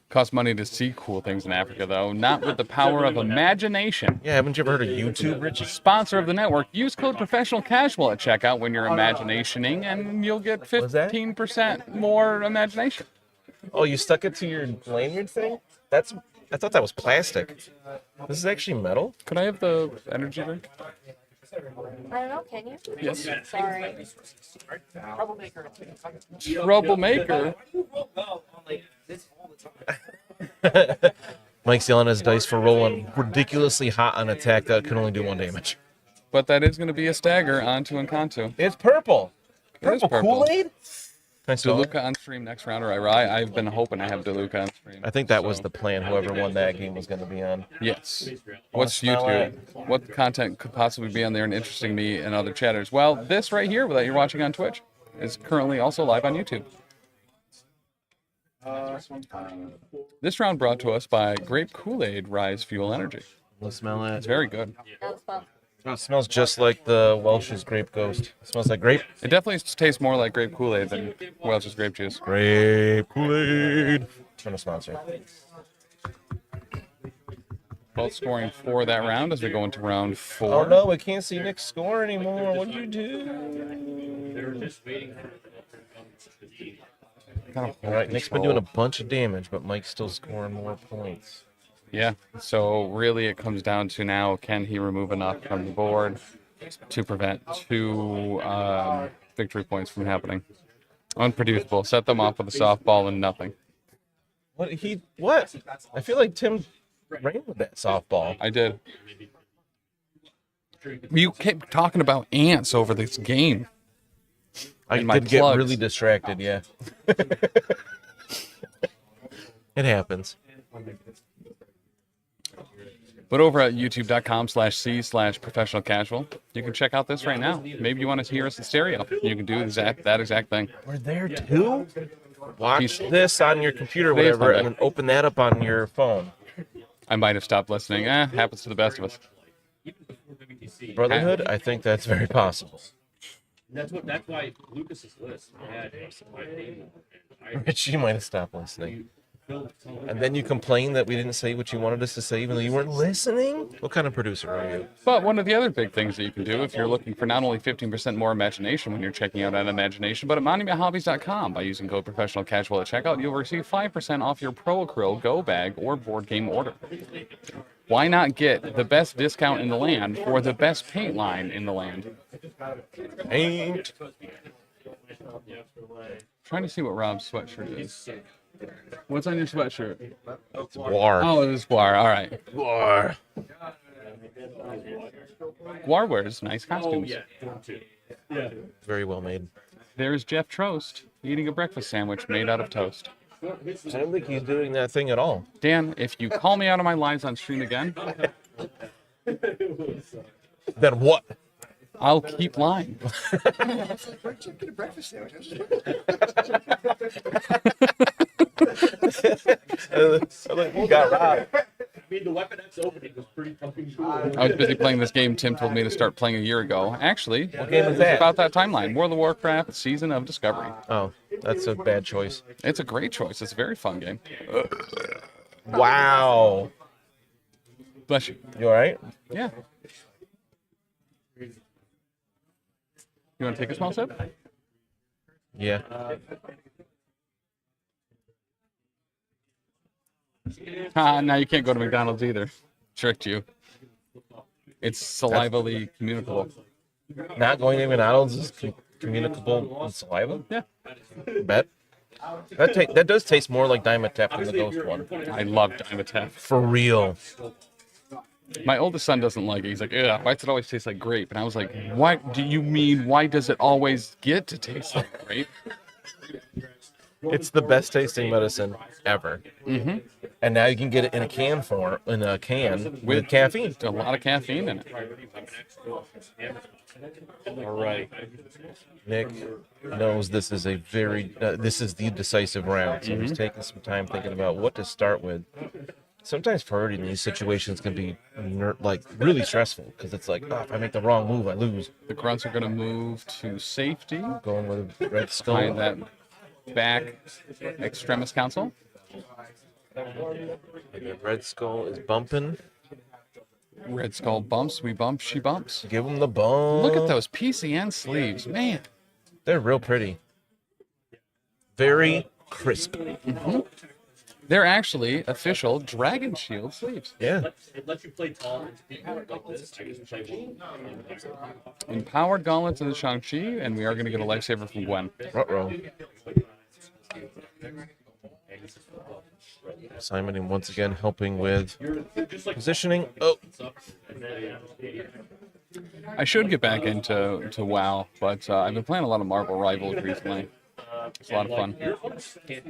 Costs money to see cool things in Africa, though. Not with the power of imagination. Yeah, haven't you ever heard of YouTube, Richie? Sponsor of the network. Use code Professional Casual at checkout when you're imaginationing, and you'll get 15% more imagination. Oh, you stuck it to your lanyard thing? I thought that was plastic. This is actually metal. Could I have the energy drink? I don't know, can you? Yes. Sorry. Troublemaker. Mike's yelling his dice for rolling ridiculously hot on attack that can only do 1 damage. But that is going to be a stagger onto and Kanto. It's purple. It is purple. Kool-Aid? DeLuca on stream next round, or I've been hoping to have DeLuca on stream. I think that was the plan. Whoever won that game was going to be on. Yes. What's YouTube? What content could possibly be on there and interesting me and other chatters? Well, this right here that you're watching on Twitch is currently also live on YouTube. This round brought to us by Grape Kool-Aid Rise Fuel Energy. Let's smell it. It's very good. It smells just like the Welch's Grape Ghost. It smells like grape. It definitely tastes more like grape Kool-Aid than Welch's grape juice. Grape Kool-Aid. Trying to sponsor. Both scoring for that round as we go into round 4. Oh no, we can't see Nick score anymore. What do you do? They're just waiting for All right, Nick's been doing a bunch of damage, but Mike's still scoring more points. Yeah, so really it comes down to now, can he remove enough from the board to prevent 2 victory points from happening? Unproducible. Set them off with a softball and nothing. What? I feel like Tim ran with that softball. I did. You kept talking about ants over this game. I did get really distracted, yeah. It happens. But over at youtube.com/c/professional casual, you can check out this right now. Maybe you want to hear us in stereo. You can do that exact thing. We're there too? Watch this on your computer or whatever, and then open that up on your phone. I might have stopped listening. Happens to the best of us. Brotherhood? I think that's very possible. That's why Lucas's list had my name. Rich, you might have stopped listening. And then you complain that we didn't say what you wanted us to say, even though you weren't listening? What kind of producer are you? But one of the other big things that you can do if you're looking for not only 15% more imagination when you're checking out at Imagination, but at monumenthobbies.com by using code Professional Casual at checkout, you'll receive 5% off your Pro Acryl Go Bag or board game order. Why not get the best discount in the land for the best paint line in the land? Paint. Trying to see what Rob's sweatshirt is. What's on your sweatshirt? It's Guar. Oh, it is Guar. All right. Guar. Guar wears nice costumes. Yeah. Very well made. There's Jeff Trost eating a breakfast sandwich made out of toast. I don't think he's doing that thing at all. Dan, if you call me out of my lies on stream again, then what? I'll keep lying. Where'd you get a breakfast sandwich? You got robbed. I mean, the Weapon X opening was pretty fucking cool. I was busy playing this game Tim told me to start playing a year ago. Actually, what game is it's that? about that timeline. World of Warcraft, Season of Discovery. Oh, that's a bad choice. It's a great choice. It's a very fun game. Wow. Bless you. You all right? Yeah. You want to take a small sip? Yeah. Now you can't go to McDonald's either. Tricked you. It's salivally communicable. Not going to McDonald's is communicable with saliva? Yeah. Bet. That does taste more like Dimetap than the Ghost one. I love Dimetap. For real. My oldest son doesn't like it. He's like, ugh, why does it always taste like grape? And I was like, why do you mean, why does it always get to taste like grape? It's the best tasting medicine ever. Mm-hmm. And now you can get it in a can with caffeine. A lot of caffeine in it. All right. Nick knows this is this is the decisive round, so he's taking some time thinking about what to start with. Sometimes priority in these situations can be really stressful because it's like, oh, if I make the wrong move, I lose. The grunts are going to move to safety. Going with a red skull. Behind that back extremis council. And the red skull is bumping. Red skull bumps. We bump. She bumps. Give him the bump. Look at those PCN sleeves, man. They're real pretty. Very crisp. Mm-hmm. They're actually official Dragon Shield sleeves. Yeah. It lets you play tall like this. I can play Empowered Gauntlet to the Shang-Chi, and we are going to get a lifesaver from Gwen. Uh-oh. Simon once again helping with positioning. Oh. I should get back into WoW, but I've been playing a lot of Marvel Rivals recently. It's a lot of fun.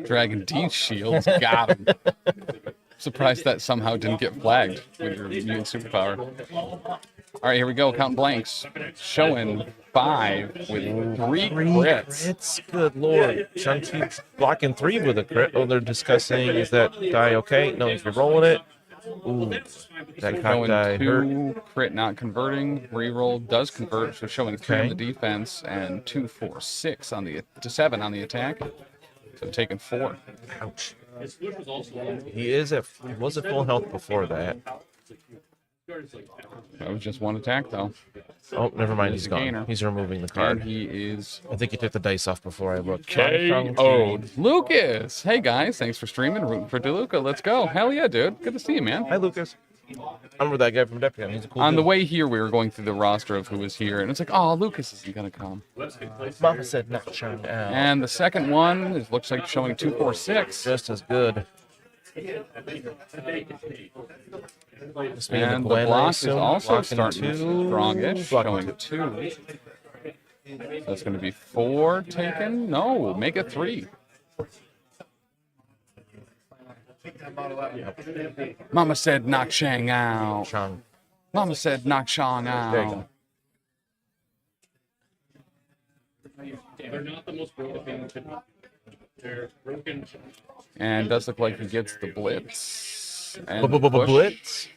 Dragon D shields, got him. Surprised that somehow didn't get flagged with your mutant superpower. All right, here we go. Count blanks. Showing 5 with 3 crits. Good lord. Shang-Chi blocking 3 with a crit. Oh, they're discussing, is that die okay? No, he's re-rolling it. Ooh, that cock die hurt. 2 crit not converting. Reroll does convert, so showing 3 on the defense and 2, 4, 6 on the 7 on the attack. So taking 4. Ouch. He was at full health before that. That was just 1 attack though. Oh, never mind. He's gone. Gainer. He's removing the card. And he is. I think he took the dice off before I looked. KO'd. Lucas. Hey guys, thanks for streaming. Rooting for DeLuca. Let's go. Hell yeah, dude. Good to see you, man. Hi, Lucas. I remember that guy from Deputy. He's a cool On dude. the way here, we were going through the roster of who was here, and it's like, oh, Lucas isn't gonna come. Mama said not showing out. And the second one is, looks like showing 2, 4, 6. Just as good. And the block is also starting strongish, showing 2. That's going to be 4 taken. No, make it 3. Mama said knock Shang out. Mama said knock Shang out. They're not the most broken thing. They're broken. And does look like he gets the blitz. And Blitz.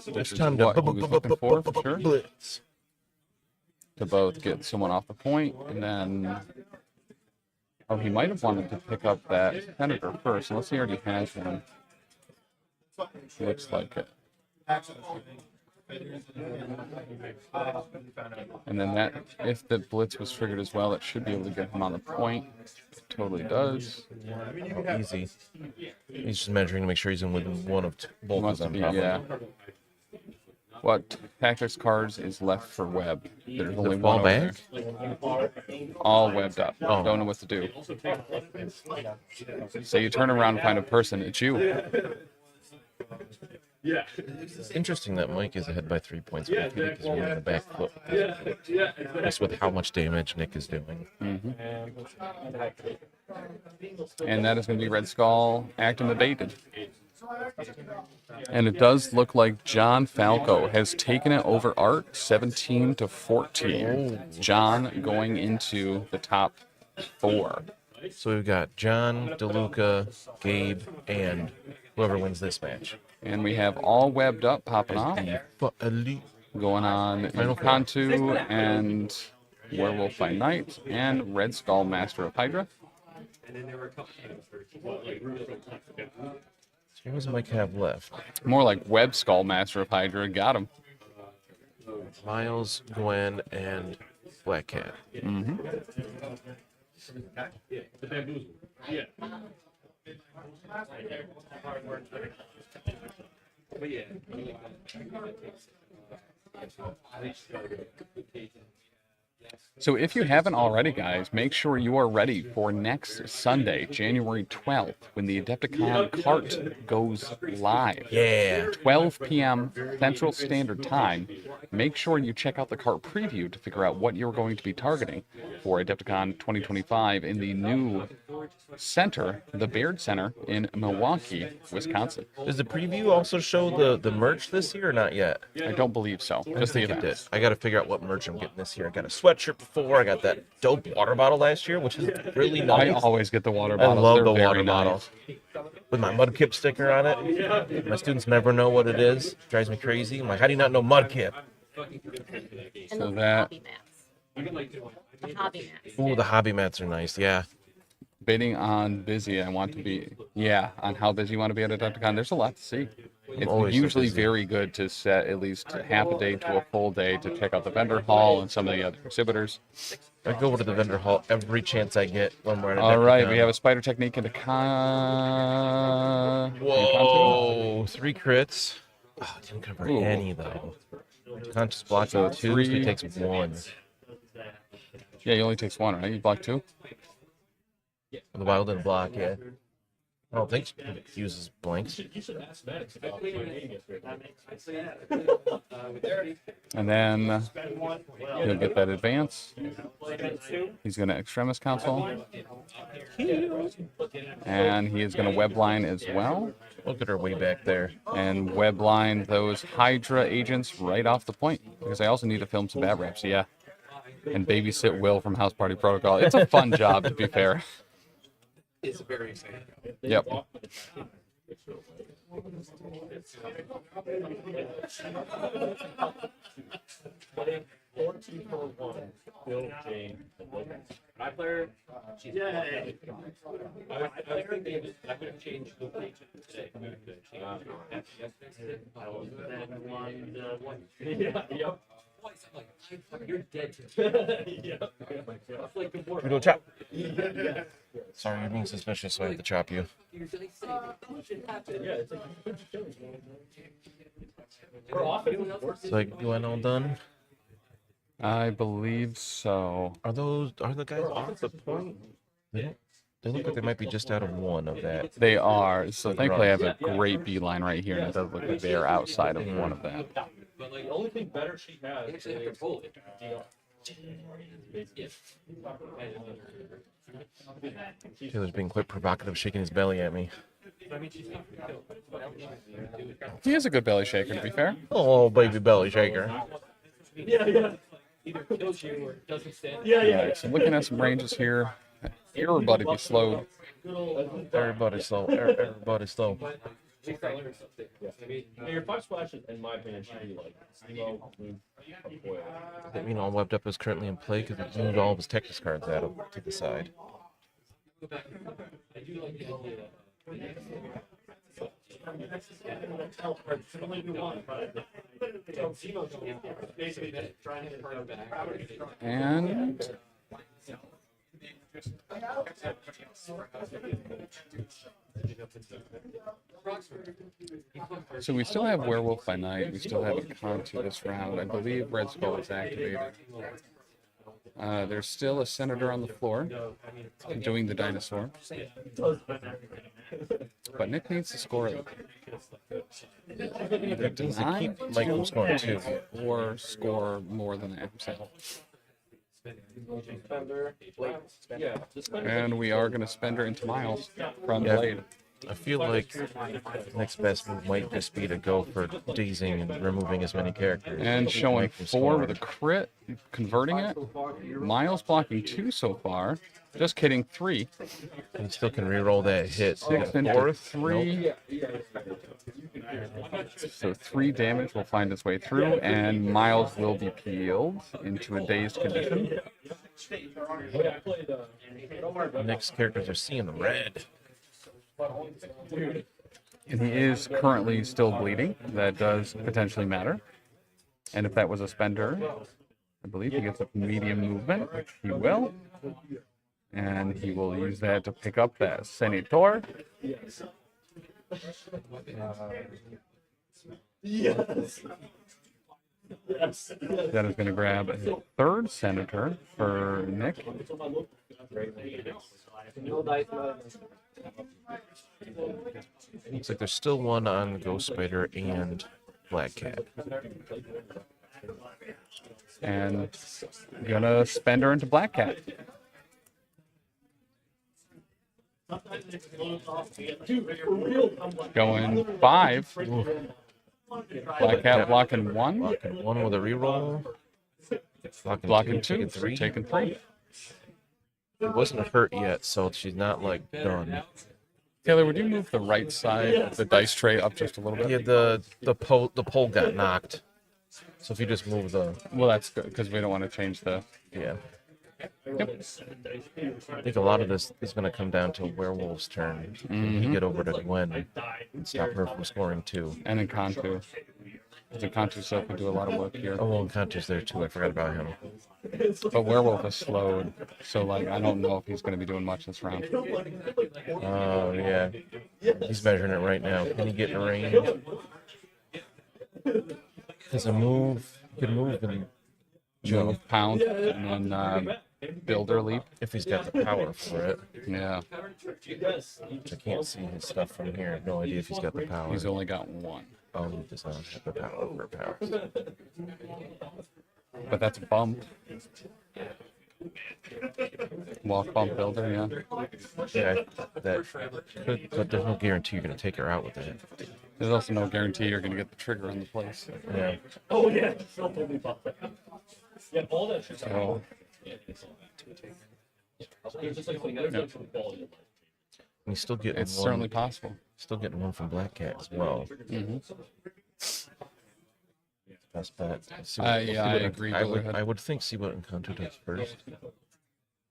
It's time to blitz. To both get someone off the point, and then oh, he might have wanted to pick up that senator first, unless he already has one. Looks like it. And then that, if the blitz was triggered as well, it should be able to get him on the point. It totally does. Oh, easy. He's just measuring to make sure he's in within one of both of them. Yeah. What tactics cards is left for web? There's only ball one bag? all webbed up. Oh. Don't know what to do. So you turn around and find a person, it's you. Yeah. It's interesting that Mike is ahead by 3 points, but I feel like he's really the back foot. Just with how much damage Nick is doing. Mm-hmm. And that is going to be Red Skull activated. And it does look like John Falco has taken it over Art 17 to 14. John going into the top 4. So we've got John, DeLuca, Gabe, and whoever wins this match. And we have all webbed up popping off. Going on Kantu and Werewolf by Night and Red Skull Master of Hydra. What does Mike have left? More like Web Skull Master of Hydra. Got him. Miles, Gwen, and Black Cat. Mm-hmm. The bamboozle. Yeah. But yeah. So if you haven't already, guys, make sure you are ready for next Sunday, January 12th, when the Adepticon cart goes live. Yeah. 12 p.m. Central Standard Time. Make sure you check out the cart preview to figure out what you're going to be targeting for Adepticon 2025 in the new center, the Baird Center in Milwaukee, Wisconsin. Does the preview also show the merch this year or not yet? I don't believe so. I Just the think it did. events. I got to figure out what merch I'm getting this year. I got a sweatshirt before. I got that dope water bottle last year, which is really nice. I always get the water I bottles. love They're the very water bottle nice. with my Mudkip sticker on it. My students never know what it is. Drives me crazy. I'm like, how do you not know Mudkip? So that. The hobby mats. Ooh, the hobby mats are nice. Yeah. Bidding on busy, I want to be, on how busy you want to be at Adepticon. There's a lot to see. It's always so usually busy. very good to set at least half a day to a full day to check out the vendor hall and some of the other exhibitors. I go over to the vendor hall every chance I get when we're at All right, we Adepticon. have a spider technique into Whoa, 3 crits. Oh, didn't convert Ooh. any though. Conscious block So 2, so he 3. takes 1. Yeah, he only takes 1, right? You block 2? The wild didn't block, yeah. I don't think he uses blanks. And then he'll get that advance. He's going to extremis council. And he is going to web line as well. Look at her way back there. And web line those Hydra agents right off the point. Because I also need to film some bat raps, yeah. And babysit Will from House Party Protocol. It's a fun job, to be fair. It's very exciting. Yep. My player, she's I could have changed the agent today. Yep. You're dead. We go chop. Sorry, you're being suspicious, so I have to chop you. So you went all done? I believe so. Are the guys off the point? They look like they might be just out of 1 of that. They are. So thankfully I have a great beeline right here, and it does look like they're outside of one of that. But like the only thing better she has is Taylor's being quite provocative, shaking his belly at me. He is a good belly shaker, to be fair. Oh, baby belly shaker. Yeah. Either kills you or doesn't stand. Alright, so looking at some ranges here. Everybody be slow. Everybody's slow. Everybody's slow. I mean, your 5 splashes, in my opinion, should be like slow, move, foil. Does that mean all webbed up is currently in play? Because he moved all of his Texas cards out of to the side. I do like the idea And so we still have Werewolf by Night. We still have a con to this round. I believe Red Skull is activated. There's still a senator on the floor doing the dinosaur. But Nick needs to score it. Either deny Michael scoring 2. or score more than that himself. And we are going to spend her into Miles from Blade. I feel like next best move might just be to go for dazing and removing as many characters. And showing Make them 4 score. with a crit, converting it. Miles blocking 2 so far. Just kidding, 3. And still can reroll that hit. 6 into 4th. 3. So 3 damage will find its way through, and Miles will be peeled into a dazed condition. The next characters are seeing red. And he is currently still bleeding. That does potentially matter. And if that was a spender, I believe he gets a medium movement, which he will. And he will use that to pick up that Senator. Yes. That is going to grab a third senator for Nick. Looks like there's still one on Ghost Spider and Black Cat. And gonna spend her into Black Cat. Going 5. Black Cat blocking 1. Blocking 1 with a reroll. Blocking 2. Taking 3. Taking 3. It wasn't hurt yet, so she's not like done. Taylor, would you move the right side of the dice tray up just a little bit? Yeah, the pole got knocked. So if you just move the... Well, that's good, because we don't want to change the... Yeah. Yep. I think a lot of this is going to come down to Werewolf's turn. Can he get over to Gwen and stop her from scoring 2? And then Kantu. The Kantu stuff can do a lot of work here. Oh, well, Kantu's there too. I forgot about him. But Werewolf is slowed, so like I don't know if he's going to be doing much this round. Oh, yeah. He's measuring it right now. Can he get in range? Because a move, you can move and Move, pound, and then builder leap. if he's got the power for it. Yeah, Which I can't see his stuff from here. I have no idea if he's got the power. he's only got 1. Oh, he does not have the power for power. But that's a bump. Walk bump builder, yeah. Yeah, that could, but there's no guarantee you're going to take her out with it. There's also no guarantee you're going to get the trigger on the place. Yeah. Oh yeah. Yeah, all that shit. So, There's just like some quality. And he's still getting it's one, certainly possible. still getting one from Black Cat as well. Mm-hmm. Best bet. See Yeah, see I what agree. I would think see what Encounter does first,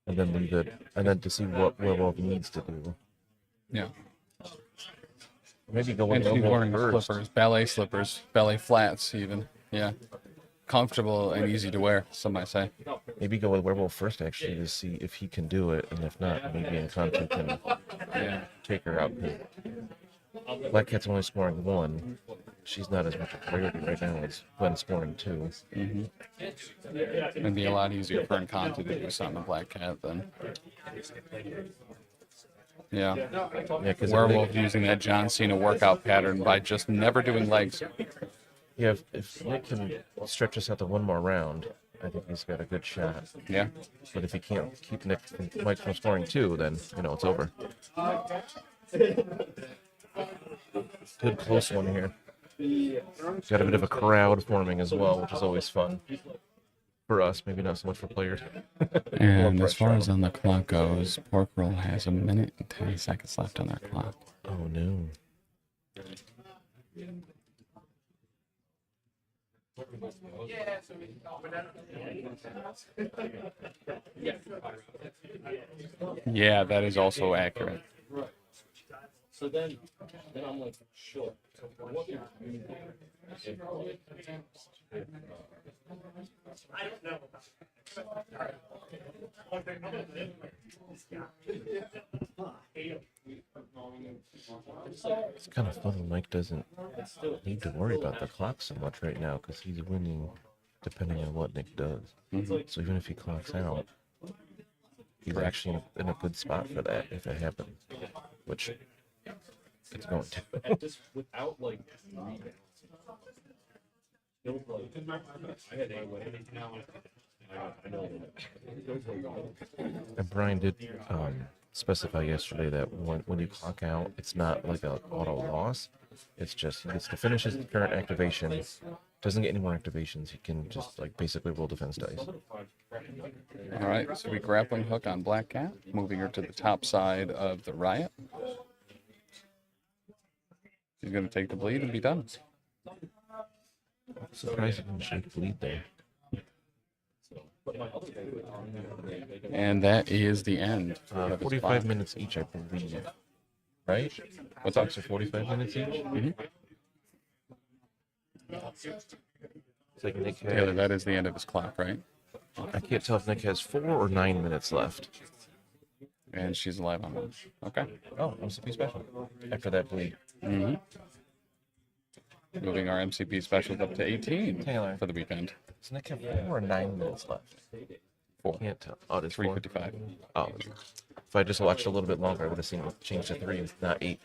and then leave it, and then to see what Werewolf needs to do. Yeah. Maybe go And with she's Werewolf wearing first. slippers, ballet flats even. Yeah. Comfortable and easy to wear, some might say. Maybe go with Werewolf first actually to see if he can do it, and if not, maybe Encounter can take her out. Black Cat's only scoring 1. She's not as much a priority right now as Gwen scoring 2. Mm-hmm. It'd be a lot easier for Encanto to do something with Black Cat then. Yeah. Yeah, because Werewolf using that John Cena workout pattern by just never doing legs. Yeah, if Nick can stretch us out to 1 more round, I think he's got a good shot. Yeah. But if he can't keep Mike from scoring 2, then it's over. Good close one here. Got a bit of a crowd forming as well, which is always fun. For us, maybe not so much for players. And as far as on the clock goes, Pork Roll has 1 minute and 10 seconds left on their clock. Oh no. Yeah, that is also accurate. So then I'm like, sure. What do you do? I don't know. It's kind of fun when Mike doesn't need to worry about the clock so much right now because he's winning depending on what Nick does. Mm-hmm. So even if he clocks out, he's actually in a good spot for that if it happens, which it's going to. Just without like I had And Brian did specify yesterday that when you clock out, it's not like an auto loss. It's just he gets to finish his current activation. Doesn't get any more activations. He can just like basically roll defense dice. All right, so we grappling hook on Black Cat, moving her to the top side of the riot. He's going to take the bleed and be done. Surprised he didn't shake bleed there. And that is the end. of his 45 clock. minutes each, I believe. Right? What's Clocks are 45 minutes each? Mm-hmm. It's like Nick Taylor, has, that is the end of his clock, right? I can't tell if Nick has 4 or 9 minutes left. And she's alive on one. Okay. Oh, MCP special. After that bleed. Mm-hmm. Moving our MCP specials up to 18 Taylor. for the weekend. Does Nick have 4 or 9 minutes left? 4. Can't tell. Oh, there's 4. 3:55. Oh, if I just watched a little bit longer, I would have seen it change to 3, not 8.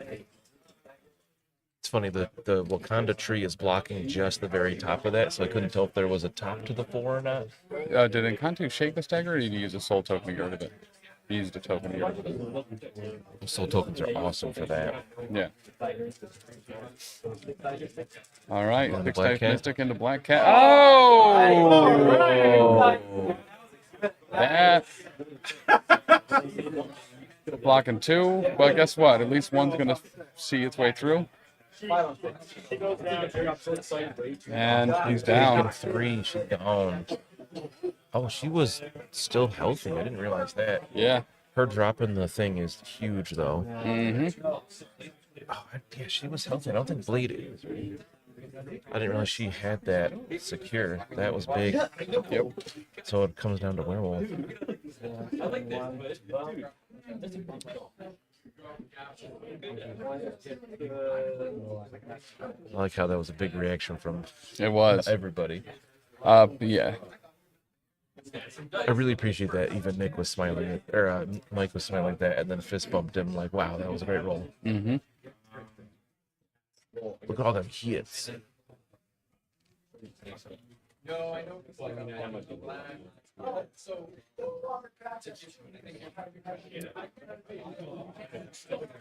It's funny, the Wakanda tree is blocking just the very top of that, so I couldn't tell if there was a top to the 4 or not. Did Encanto shake the stagger, or did he use a soul token to get rid of it? He used a token to get rid of it. Soul tokens are awesome for that. Yeah. All right, Into Fixed Black Type Cat? Mystic into Black Cat. Oh! That. Blocking 2. Well, guess what? At least one's going to see its way through. And he's down. 3, she's down. Oh, she was still healthy. I didn't realize that. Yeah. Her dropping the thing is huge, though. Mm-hmm. Oh, yeah, she was healthy. I don't think Blade is. I didn't realize she had that secure. That was big. Yep. So it comes down to Werewolf. I like how that was a big reaction from It was. everybody. Yeah. I really appreciate that. Even Nick was smiling, or Mike was smiling like that, and then fist bumped him like, "Wow, that was a great roll." Mm-hmm. Look at all them hits.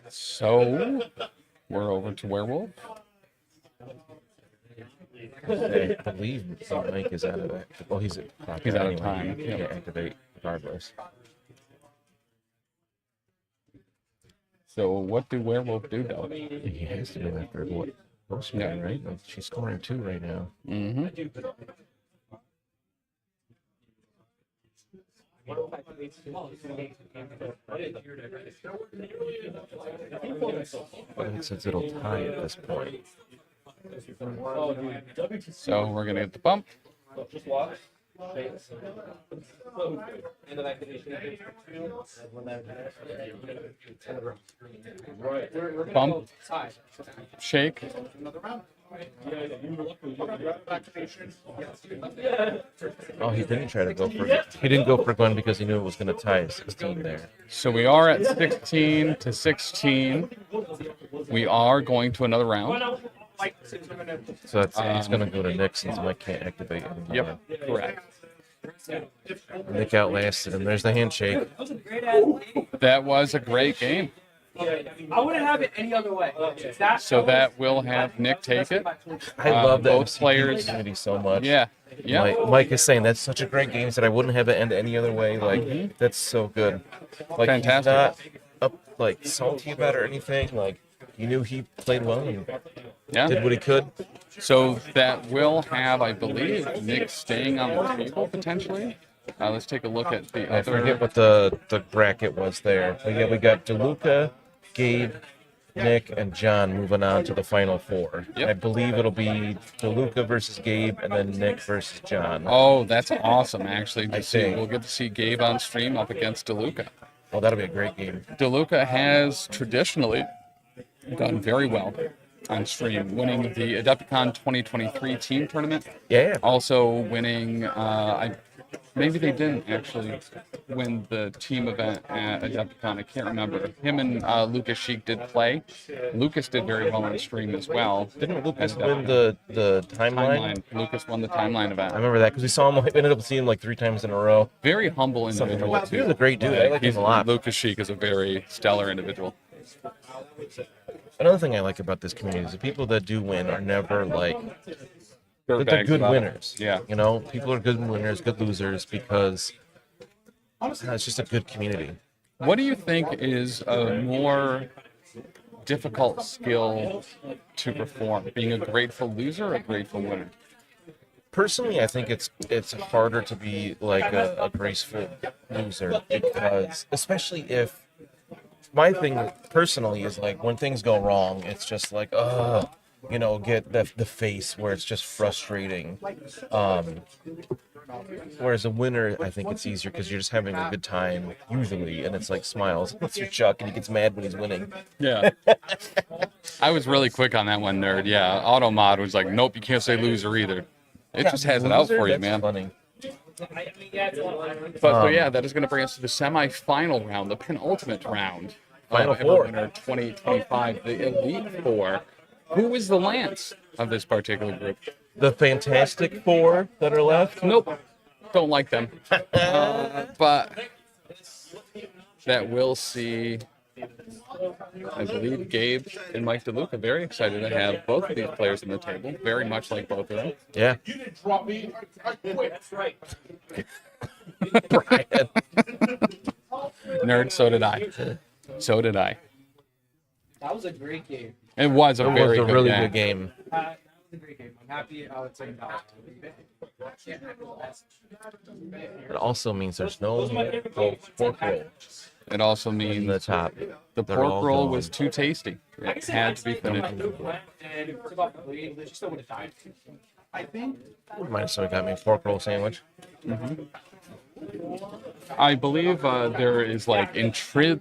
So, we're over to Werewolf. I believe Mike is out of it. Well, he's out of time. He can't activate regardless. So, what do Werewolf do, though? He has to go after what? Postman, right? Like, she's scoring 2 right now. Mm-hmm. But it says it'll tie at this point. So, we're going to get the bump. Bump. Shake. Oh, he didn't try to go for it. He didn't go for Gwen because he knew it was going to tie at 16 there. So we are at 16 to 16. We are going to another round. So that's he's going to go to Nick since Mike can't activate anymore. Yep, correct. Nick outlasted him. There's the handshake. That was a great game. I wouldn't have it any other way. So that will have Nick take it. I love that both MCP players. community so much. Yeah, yeah. Mike is saying that's such a great game that I wouldn't have it end any other way. Like that's so good. Like Fantastic. he's not like salty about it or anything. Like he knew he played well and Yeah. did what he could. So that will have, I believe, Nick staying on the table potentially. Let's take a look at the I other. forget what the bracket was there. But yeah, we got DeLuca, Gabe, Nick, and John moving on to the final 4. Yep. I believe it'll be DeLuca versus Gabe and then Nick versus John. Oh, that's awesome! Actually, I to see, think. we'll get to see Gabe on stream up against DeLuca. Oh, that'll be a great game. DeLuca has traditionally done very well on stream, winning the Adepticon 2023 team tournament. Yeah. Also winning, maybe they didn't actually win the team event at Adepticon. I can't remember. Him and Lucas Sheik did play. Lucas did very well on stream as well. Didn't Lucas at win Adepticon. the timeline? Lucas won the timeline event. I remember that because we saw him. We ended up seeing him like 3 times in a row. Very humble individual. Wow, too. he was a great dude. I like him a lot. Lucas Sheik is a very stellar individual. Another thing I like about this community is the people that do win are never like they're Dirtbags good about it. winners. Yeah. You know, people are good winners, good losers because it's just a good community. What do you think is a more difficult skill to perform? Being a grateful loser or a grateful winner? Personally, I think it's harder to be like a graceful loser because especially if my thing personally is like when things go wrong, it's just like, you know, get the face where it's just frustrating. Whereas a winner, I think it's easier because you're just having a good time usually, and it's like smiles. It's your Chuck, and he gets mad when he's winning. Yeah. I was really quick on that one, nerd. Yeah, Automod was like, nope, you can't say loser either. It just has it out for you, man. Funny. But so yeah, that is going to bring us to the semifinal round, the penultimate round. Final of four. Everwinter 2025, the Elite Four. Who is the Lance of this particular group? The Fantastic Four that are left? Nope. Don't like them. But that will see, I believe, Gabe and Mike DeLuca very excited to have both of these players on the table. Very much like both of them. Yeah. You didn't drop me. I quit. That's right. Brian. Nerd, so did I. So did I. That was a great game. It was a very good really game. good game. It was a great game. I'm happy I would say that. It also means there's no pork roll. It also In means the top. the They're pork all roll gone. was too tasty. It had to be finished. I think Wouldn't mind if somebody got me a pork roll sandwich. I believe there is like intricate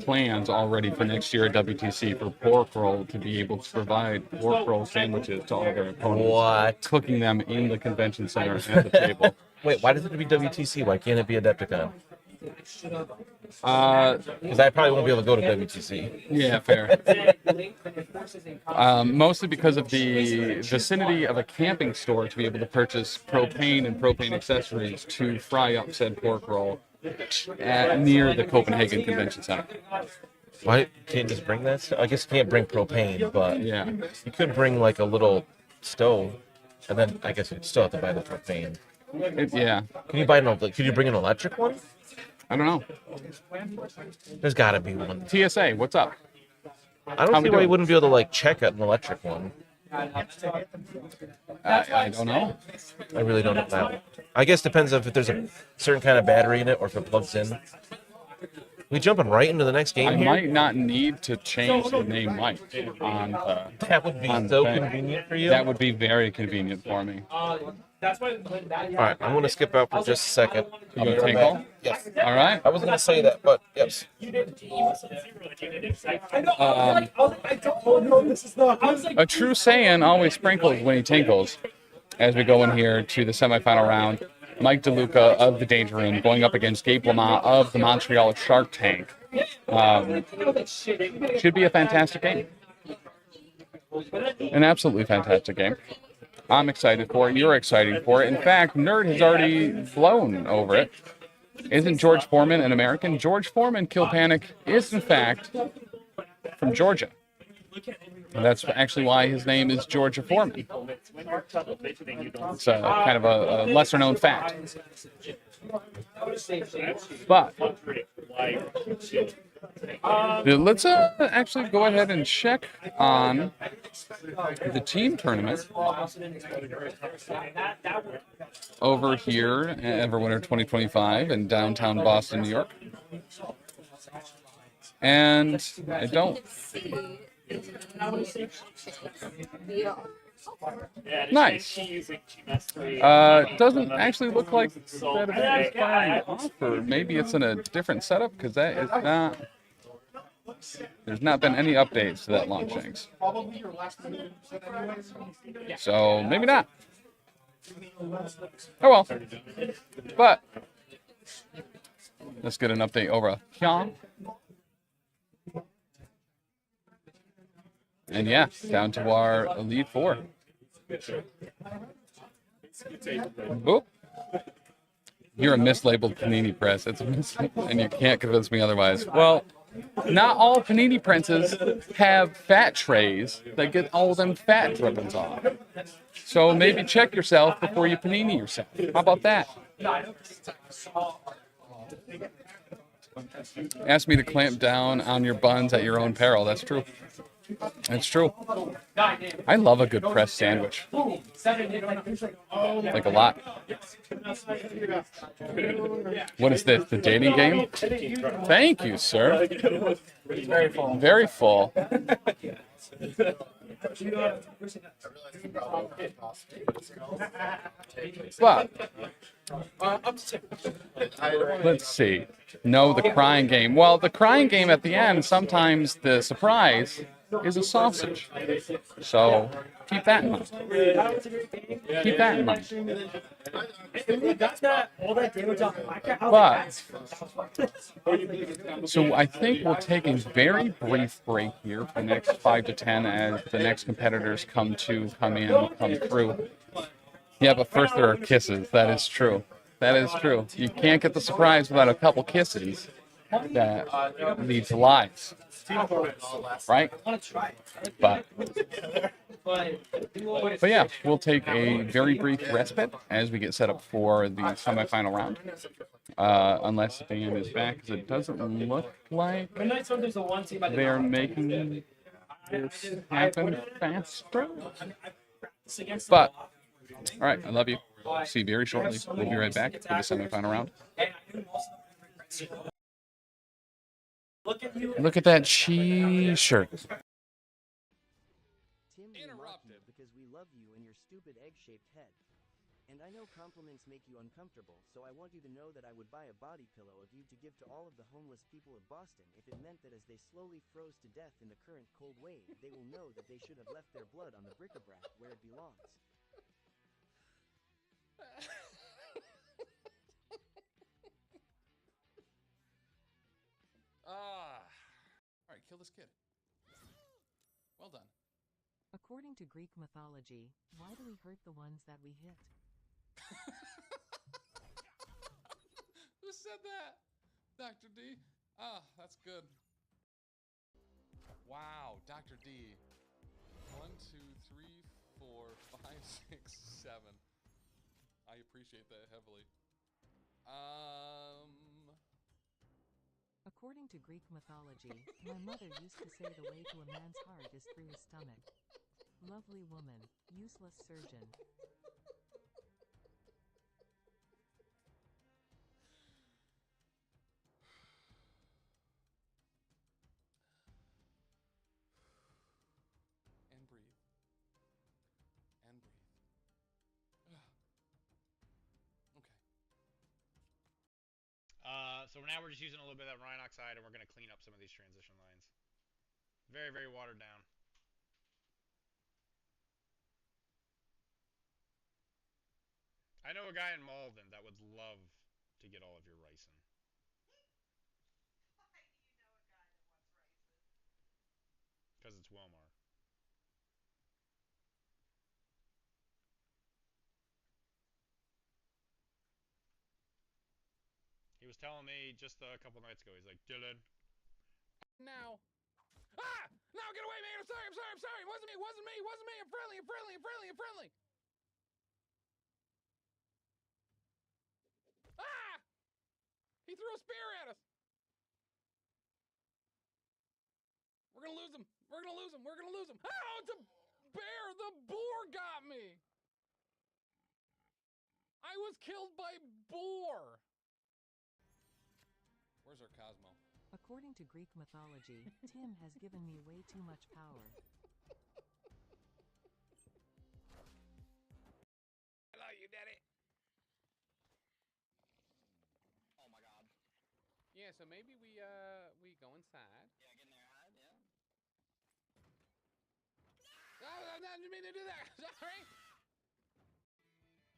plans already for next year at WTC for pork roll to be able to provide pork roll sandwiches to all their opponents. What? Cooking them in the convention center at the table. Wait, why does it have to be WTC? Why can't it be Adepticon? Uh, Because I probably won't be able to go to WTC. yeah, fair. Mostly because of the vicinity of a camping store to be able to purchase propane and propane accessories to fry up said pork roll near the Copenhagen Convention Center. Why can't you just bring that? I guess you can't bring propane, but Yeah. you could bring like a little stove, and then I guess you'd still have to buy the propane. Yeah. Can you buy an? Could you bring an electric one? I don't know. There's got to be one. TSA, what's up? I don't see why you wouldn't be able to like check an electric one. I don't know. I really don't know that. I guess depends if there's a certain kind of battery in it or if it plugs in. We jumping right into the next game I here? might not need to change the name Mike on That would be on so the thing. convenient for you. That would be very convenient for me. that's why when that. All right, I'm going to skip out for just a second. You gonna take all? Yes. All right. I was going to say that, but yes. A true Saiyan always sprinkles when he tinkles. As we go in here to the semifinal round, Mike DeLuca of the Danger Room going up against Gabe Lamont of the Montreal Shark Tank. Should be a fantastic game. An absolutely fantastic game. I'm excited for it. You're excited for it. In fact, Nerd has already flown over it. Isn't George Foreman an American? George Foreman, Kill Panic, is in fact from Georgia. And that's actually why his name is Georgia Foreman. It's kind of a lesser known fact. But let's actually go ahead and check on the team tournament over here at Everwinter 2025 in downtown Boston, New York. And I don't. Nice. Doesn't actually look like that event is firing off, or maybe it's in a different setup because that is not. There's not been any updates to that Longshanks. So maybe not. Oh well. But let's get an update over Hyun. And yeah, down to our Elite Four. Boop. You're a mislabeled Panini press. It's and you can't convince me otherwise. Well, not all Panini presses have fat trays that get all them fat drippings off. So maybe check yourself before you Panini yourself. How about that? Ask me to clamp down on your buns at your own peril. That's true. That's true. I love a good pressed sandwich. Like a lot. What is this? The dating game? Thank you, sir. Very full. Very full. But let's see. No, the crying game. Well, the crying game at the end, sometimes the surprise is a sausage. So keep that in mind. Keep that in mind. But, so I think we'll take a very brief break here for the next 5 to 10 as the next competitors come through. Yeah, but first there are kisses. That is true. That is true. You can't get the surprise without a couple kisses. That leads to lies. Right? But yeah, we'll take a very brief respite as we get set up for the semifinal round. Unless the band is back, because it doesn't look like they're making this happen faster. But, alright, I love you. See you very shortly. We'll be right back for the semifinal round. Look at that cheese shirt. Tim, we mock you because we love you and your stupid egg-shaped head. And I know compliments make you uncomfortable, so I want you to know that I would buy a body pillow of you to give to all of the homeless people of Boston if it meant that as they slowly froze to death in the current cold wave, they will know that they should have left their blood on the bric-a-brac where it belongs. Alright, kill this kid. Well done. According to Greek mythology, why do we hurt the ones that we hit? Who said that? Dr. D? Ah, that's good. Wow, Dr. D. 1, 2, 3, 4, 5, 6, 7. I appreciate that heavily. According to Greek mythology, my mother used to say the way to a man's heart is through his stomach. Lovely woman, useless surgeon. And breathe. And breathe. Okay. So now we're just using a little bit of that Rhine oxide, and we're going to clean up some of these transition lines. Very, very watered down. I know a guy in Malden that would love to get all of your ricin. Because it's Wilmar. He was telling me just a couple nights ago, he's like, Dylan. Now. Ah! No, get away, man! I'm sorry, I'm sorry, I'm sorry! It wasn't me, it wasn't me, it wasn't me! I'm friendly, I'm friendly, I'm friendly, I'm friendly! Ah! He threw a spear at us! We're gonna lose him! We're gonna lose him! We're gonna lose him! Oh, it's a bear! The boar got me! I was killed by boar! Where's our Cosmo? According to Greek mythology, Tim has given me way too much power. I love you, Daddy! Oh my god. Yeah, so maybe we go inside. Yeah, get in there, hide, yeah. No, I didn't mean to do that! Sorry!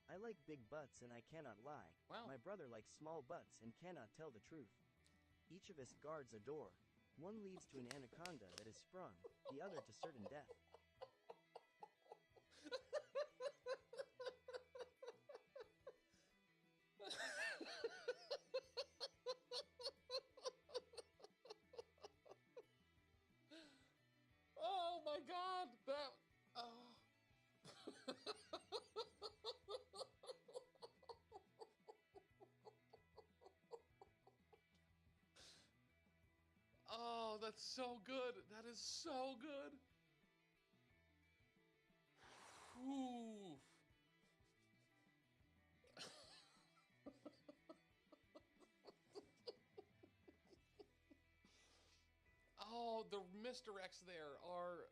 I like big butts and I cannot lie. Wow. My brother likes small butts and cannot tell the truth. Each of us guards a door. One leads to an anaconda that is sprung, the other to certain death. Oh my god! That... Oh. Oh, that's so good. That is so good. Whew. Oh, the misdirects there are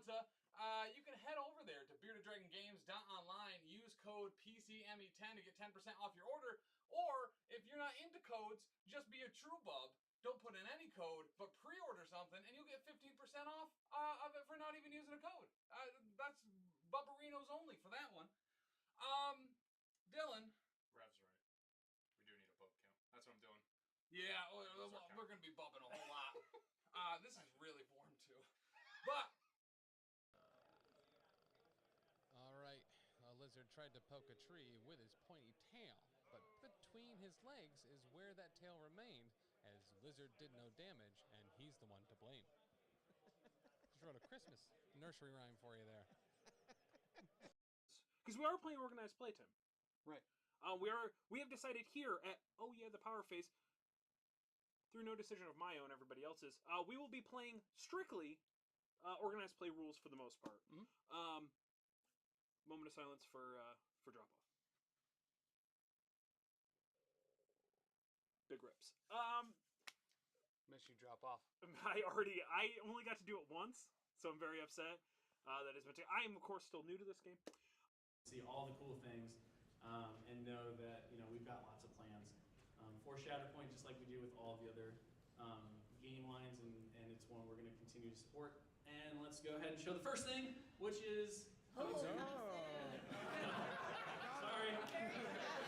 Everwinter, you can head over there to beardeddragongames.online, use code PCME10 to get 10% off your order, or if you're not into codes, just be a true bub, don't put in any code, but pre-order something, and you'll get 15% off of it for not even using a code. That's Bubberinos only for that one. Dylan. Rev's right. We do need a bub count. That's what I'm doing. Yeah, we're going to be bumping a whole lot. This is really boring too. But all right, a lizard tried to poke a tree with his pointy tail, but between his legs is where that tail remained, as lizard did no damage, and he's the one to blame. Just wrote a Christmas nursery rhyme for you there. Because we are playing organized play, Tim. Right. We have decided here at the Power Phase, through no decision of my own, everybody else's, we will be playing strictly organized play rules for the most part. Moment of silence for drop off. Big rips. Miss you drop off. I only got to do it once, so I'm very upset. That is I am of course still new to this game. See all the cool things, and know that we've got lots of plans for Shatterpoint, just like we do with all the other game lines, and it's one we're going to continue to support. And let's go ahead and show the first thing, which is sorry.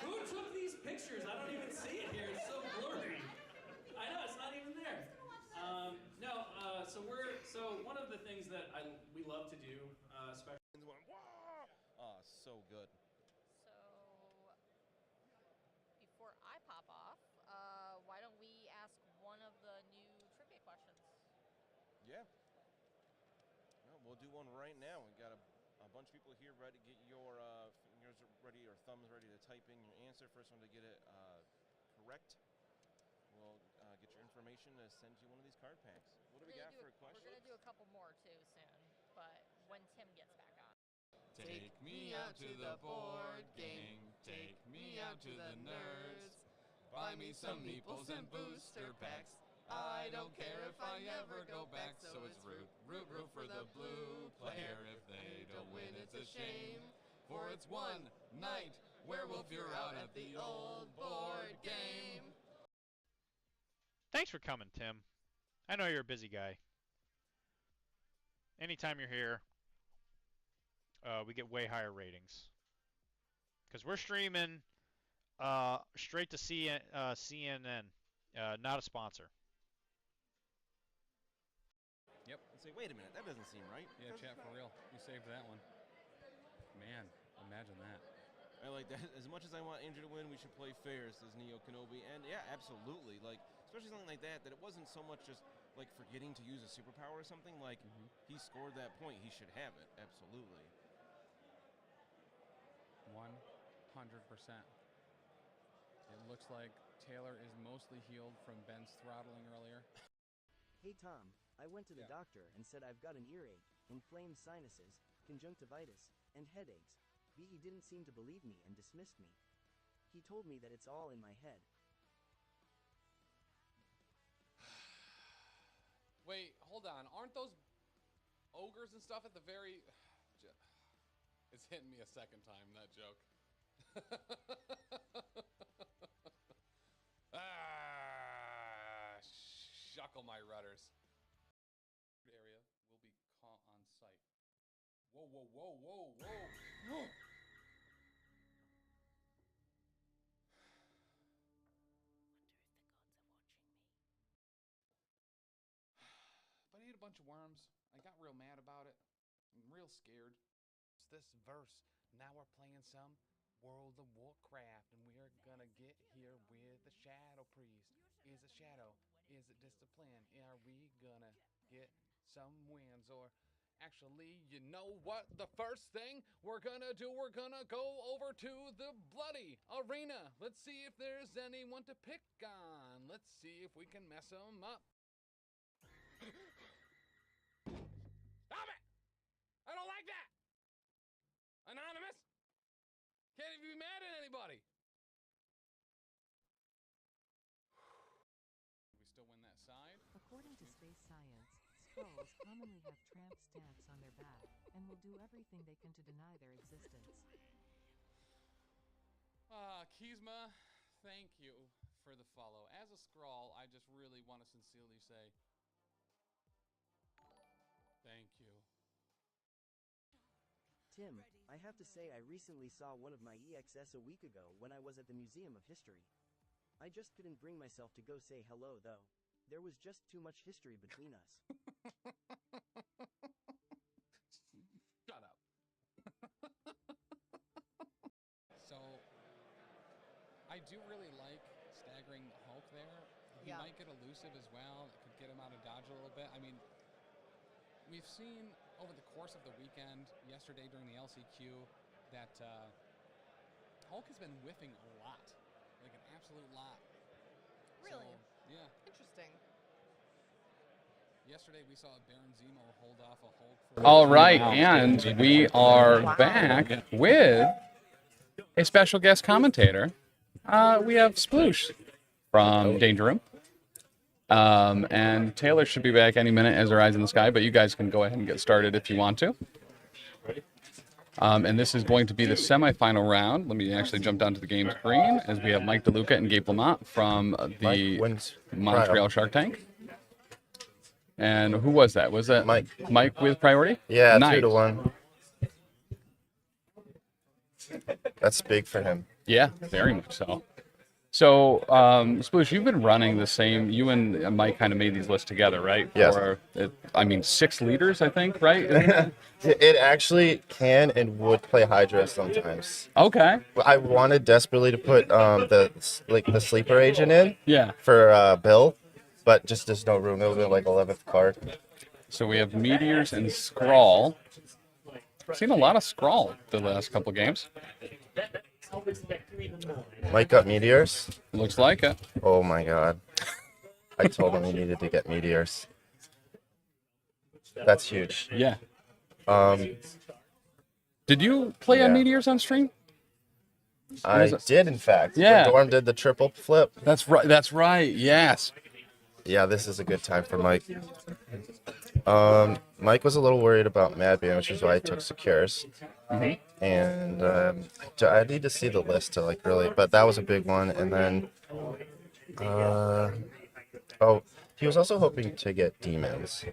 Who took these pictures? I don't even see it here. It's so blurry. I know it's not even there. So one of the things that we love to do, especially. Oh, so good. So, before I pop off, why don't we ask one of the new trivia questions? Yeah. No, we'll do one right now. We've got a bunch of people here ready to get your fingers ready or thumbs ready to type in your answer. First one to get it correct. We'll get your information to send you one of these card packs. What do we got for a question? We're going to do a couple more too soon, but when Tim gets back on. Take me out to the board game. Take me out to the nerds. Buy me some meeples and booster packs. I don't care if I ever go back. So it's root for the blue player. If they don't win, it's a shame. For it's one night werewolf, you're out at the old board game. Thanks for coming, Tim. I know you're a busy guy. Anytime you're here, we get way higher ratings. Because we're streaming straight to CNN, not a sponsor. Yep. And say, wait a minute, that doesn't seem right. Yeah, chat for real. You saved that one. Man, imagine that. I like that. As much as I want Andrew to win, we should play fair, says Neo Kenobi. And yeah, absolutely. Like, especially something like that it wasn't so much just like forgetting to use a superpower or something. Like, he scored that point, he should have it. Absolutely. 100%. It looks like Taylor is mostly healed from Ben's throttling earlier. Hey Tom, I went to the doctor and said I've got an earache, inflamed sinuses, conjunctivitis, and headaches. BE didn't seem to believe me and dismissed me. He told me that it's all in my head. Wait, hold on. Aren't those ogres and stuff at the very... It's hitting me a second time, that joke. Shuckle my rudders. Area will be caught on sight. Whoa, whoa, whoa, whoa, whoa. But I ate a bunch of worms. I got real mad about it. I'm real scared. It's this verse. Now we're playing some World of Warcraft, and we're gonna get here with the Shadow Priest. Is it Shadow? Is it Discipline? Are we gonna get some wins? Or actually, you know what? The first thing we're gonna do, we're gonna go over to the Bloody Arena. Let's see if there's anyone to pick on. Let's see if we can mess them up. Stop it! I don't like that! Anonymous? Can't even be mad at anybody. We still win that side. According to space science, Skrulls commonly have tramp stamps on their back, and will do everything they can to deny their existence. Kizma, thank you for the follow. As a Skrull, I just really want to sincerely say thank you. Tim, I have to say I recently saw one of my EXS a week ago when I was at the Museum of History. I just couldn't bring myself to go say hello though. There was just too much history between us. Shut up. So, I do really like staggering Hulk there. He might get elusive as well. It could get him out of dodge a little bit. I mean, we've seen over the course of the weekend, yesterday during the LCQ, that Hulk has been whiffing a lot. Like an absolute lot. Really? So, yeah. Interesting. Yesterday we saw Baron Zemo hold off a Hulk for... All right, and we are back with a special guest commentator. We have Sploosh from Danger Room. And Taylor should be back any minute as her eyes in the sky, but you guys can go ahead and get started if you want to. And this is going to be the semifinal round. Let me actually jump down to the game screen as we have Mike DeLuca and Gabe Lamont from the Montreal Shark Tank. And who was that? Was that Mike? Mike with priority? Yeah, nice. 2-1. That's big for him. Yeah, very much so. So, Sploosh, you've been running the same. You and Mike kind of made these lists together, right? Yes. For, 6 liters, I think, right? It actually can and would play Hydra sometimes. Okay. I wanted desperately to put the sleeper agent in. Yeah. For Bill, but just there's no room. It was like 11th card. So we have Meteors and Skrull. I've seen a lot of Skrull the last couple games. Mike got Meteors? Looks like it. Oh my god. I told him he needed to get Meteors. That's huge. Yeah. Did you play on Meteors on stream? I did, in fact. Yeah. When Dorm did the triple flip. That's right. That's right. Yes. Yeah, this is a good time for Mike. Mike was a little worried about Madman, which is why I took Secures. Mhm. And I need to see the list to really, but that was a big one. And then, he was also hoping to get Demons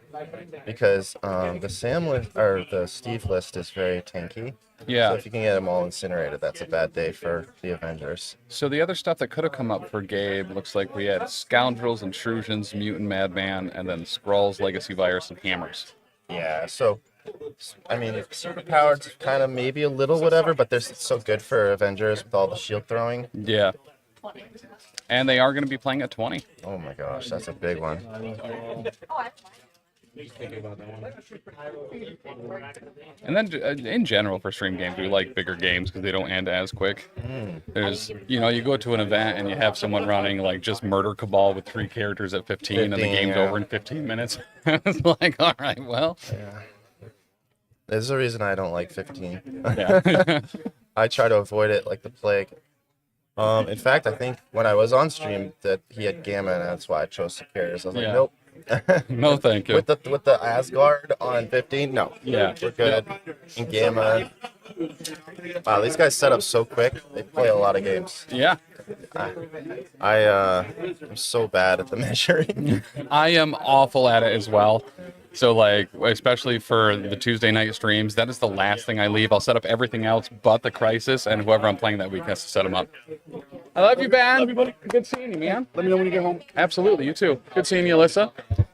because the Sam list or the Steve list is very tanky. Yeah. So if you can get them all incinerated, that's a bad day for the Avengers. So the other stuff that could have come up for Gabe looks like we had Scoundrels, Intrusions, Mutant Madman, and then Skrulls, Legacy Virus, and Hammers. Yeah, so, I mean, superpowered kind of maybe a little whatever, but they're so good for Avengers with all the shield throwing. Yeah. And they are going to be playing at 20. Oh my gosh, that's a big one. And then in general for stream games, we like bigger games because they don't end as quick. There's, you go to an event and you have someone running like just Murder Cabal with 3 characters at 15 and the game's over in 15 minutes. It's like, all right, well. Yeah. There's a reason I don't like 15. Yeah. I try to avoid it like the plague. In fact, I think when I was on stream that he had Gamma, and that's why I chose Secures. I was like, Yeah. nope. No, thank you. With the Asgard on 15, no. Yeah. We're good. And Gamma. Wow, these guys set up so quick. They play a lot of games. Yeah. I'm so bad at the measuring. I am awful at it as well. So, like, especially for the Tuesday night streams, that is the last thing I leave. I'll set up everything else but the Crisis, and whoever I'm playing that week has to set them up. I love you, Ben. Love you, buddy. Good seeing you, man. Let me know when you get home. Absolutely, you too. Good seeing you, Alyssa.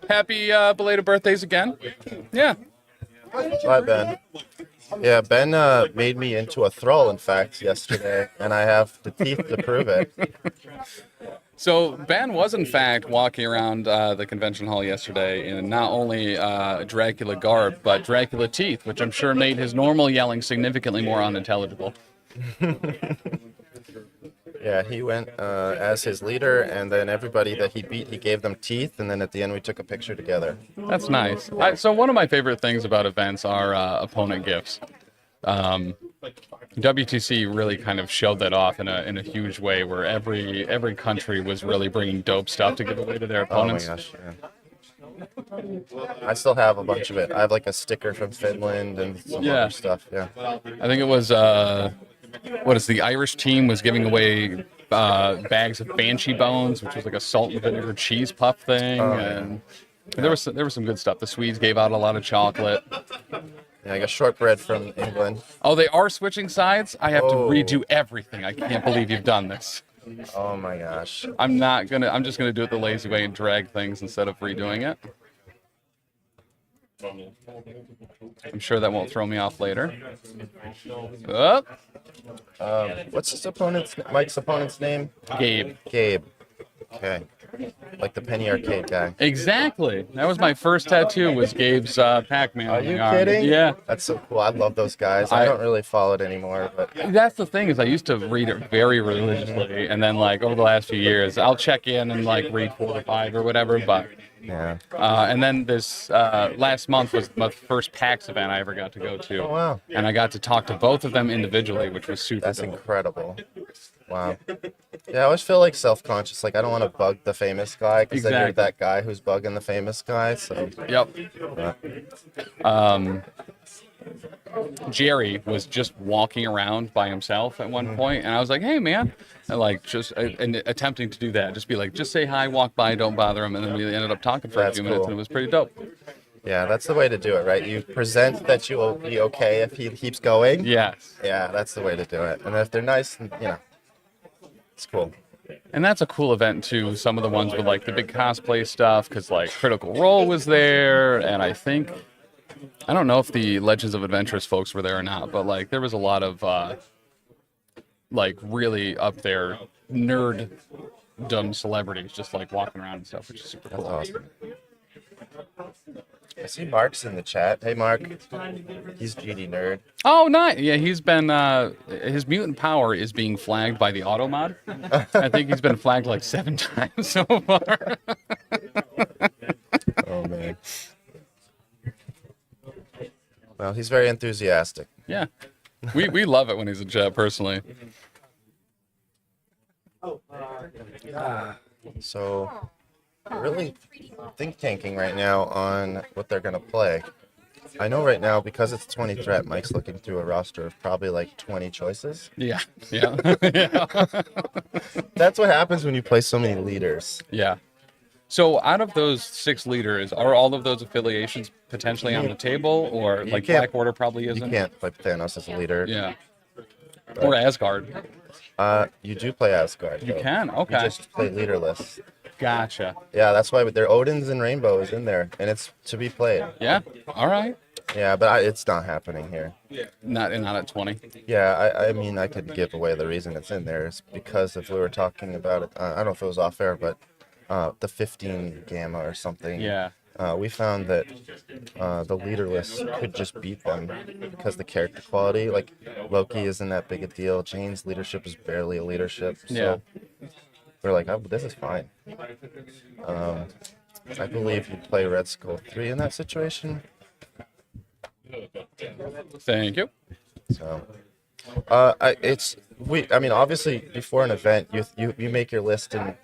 Happy belated birthdays again. Yeah. Bye, Ben. Yeah, Ben made me into a thrall, in fact, yesterday, and I have the teeth to prove it. So Ben was in fact walking around the convention hall yesterday in not only Dracula garb, but Dracula teeth, which I'm sure made his normal yelling significantly more unintelligible. Yeah, he went as his leader, and then everybody that he beat, he gave them teeth, and then at the end we took a picture together. That's nice. So one of my favorite things about events are opponent gifts. WTC really kind of showed that off in a huge way, where every country was really bringing dope stuff to give away to their opponents. Oh my gosh, yeah. I still have a bunch of it. I have like a sticker from Finland and some other stuff. Yeah. I think it was what is the Irish team was giving away bags of banshee bones, which was like a salt and vinegar cheese puff thing, and there was some good stuff. The Swedes gave out a lot of chocolate. Yeah, I got shortbread from England. Oh, they are switching sides? I have to redo everything. I can't believe you've done this. Oh my gosh. I'm just gonna do it the lazy way and drag things instead of redoing it. I'm sure that won't throw me off later. Oh. What's Mike's opponent's name? Gabe. Gabe. Okay. Like the Penny Arcade guy. Exactly. That was my first tattoo. Was Gabe's Pac-Man. Are you kidding? Yeah. That's so cool. I love those guys. I don't really follow it anymore, but that's the thing is I used to read it very religiously, and then like over the last few years, I'll check in and like read 4 or 5 or whatever. But yeah. And then this last month was my first PAX event I ever got to go to. Oh, wow. And I got to talk to both of them individually, which was super. That's cool. incredible. Wow. Yeah, I always feel like self-conscious. Like I don't want to bug the famous guy because then you're that guy who's bugging the famous guy. So. Yep. Yeah. Jerry was just walking around by himself at one point, and I was like, "Hey, man!" And like just and attempting to do that, just be like, "Just say hi, walk by, don't bother him," and then we ended up talking for a few minutes, and it was pretty dope. Yeah, that's the way to do it, right? You present that you will be okay if he keeps going. Yes. Yeah, that's the way to do it. And if they're nice, it's cool. And that's a cool event too. Some of the ones with like the big cosplay stuff, because like Critical Role was there, and I don't know if the Legends of Adventurous folks were there or not, but like there was a lot of like really up there nerddom celebrities just like walking around and stuff, which is super cool. That's awesome. I see Mark's in the chat. Hey, Mark. He's GD nerd. Oh, nice. Yeah, he's been his mutant power is being flagged by the auto mod. I think he's been flagged like 7 times so far. Oh man. Well, he's very enthusiastic. Yeah. We love it when he's in chat personally. So really think-tanking right now on what they're going to play. I know right now, because it's 20 threat, Mike's looking through a roster of probably like 20 choices. Yeah, yeah. That's what happens when you play so many leaders. Yeah. So out of those 6 leaders, are all of those affiliations potentially on the table, or like Black Order probably isn't? You can't play Thanos as a leader. Yeah. Or Asgard. You do play Asgard. You though. can? Okay. You just play leaderless. Gotcha. Yeah, that's why their Odins and Rainbow is in there, and it's to be played. Yeah. All right. Yeah, but it's not happening here. Not at 20. Yeah, I mean, I could give away the reason it's in there is because if we were talking about it, I don't know if it was off air, but the 15 Gamma or something. Yeah. We found that the leaderless could just beat them because the character quality, like Loki isn't that big a deal. Jane's leadership is barely a leadership. So Yeah. we're like, oh, this is fine. I believe you play Red Skull 3 in that situation. Thank you. So, I mean, obviously, before an event, you make your list and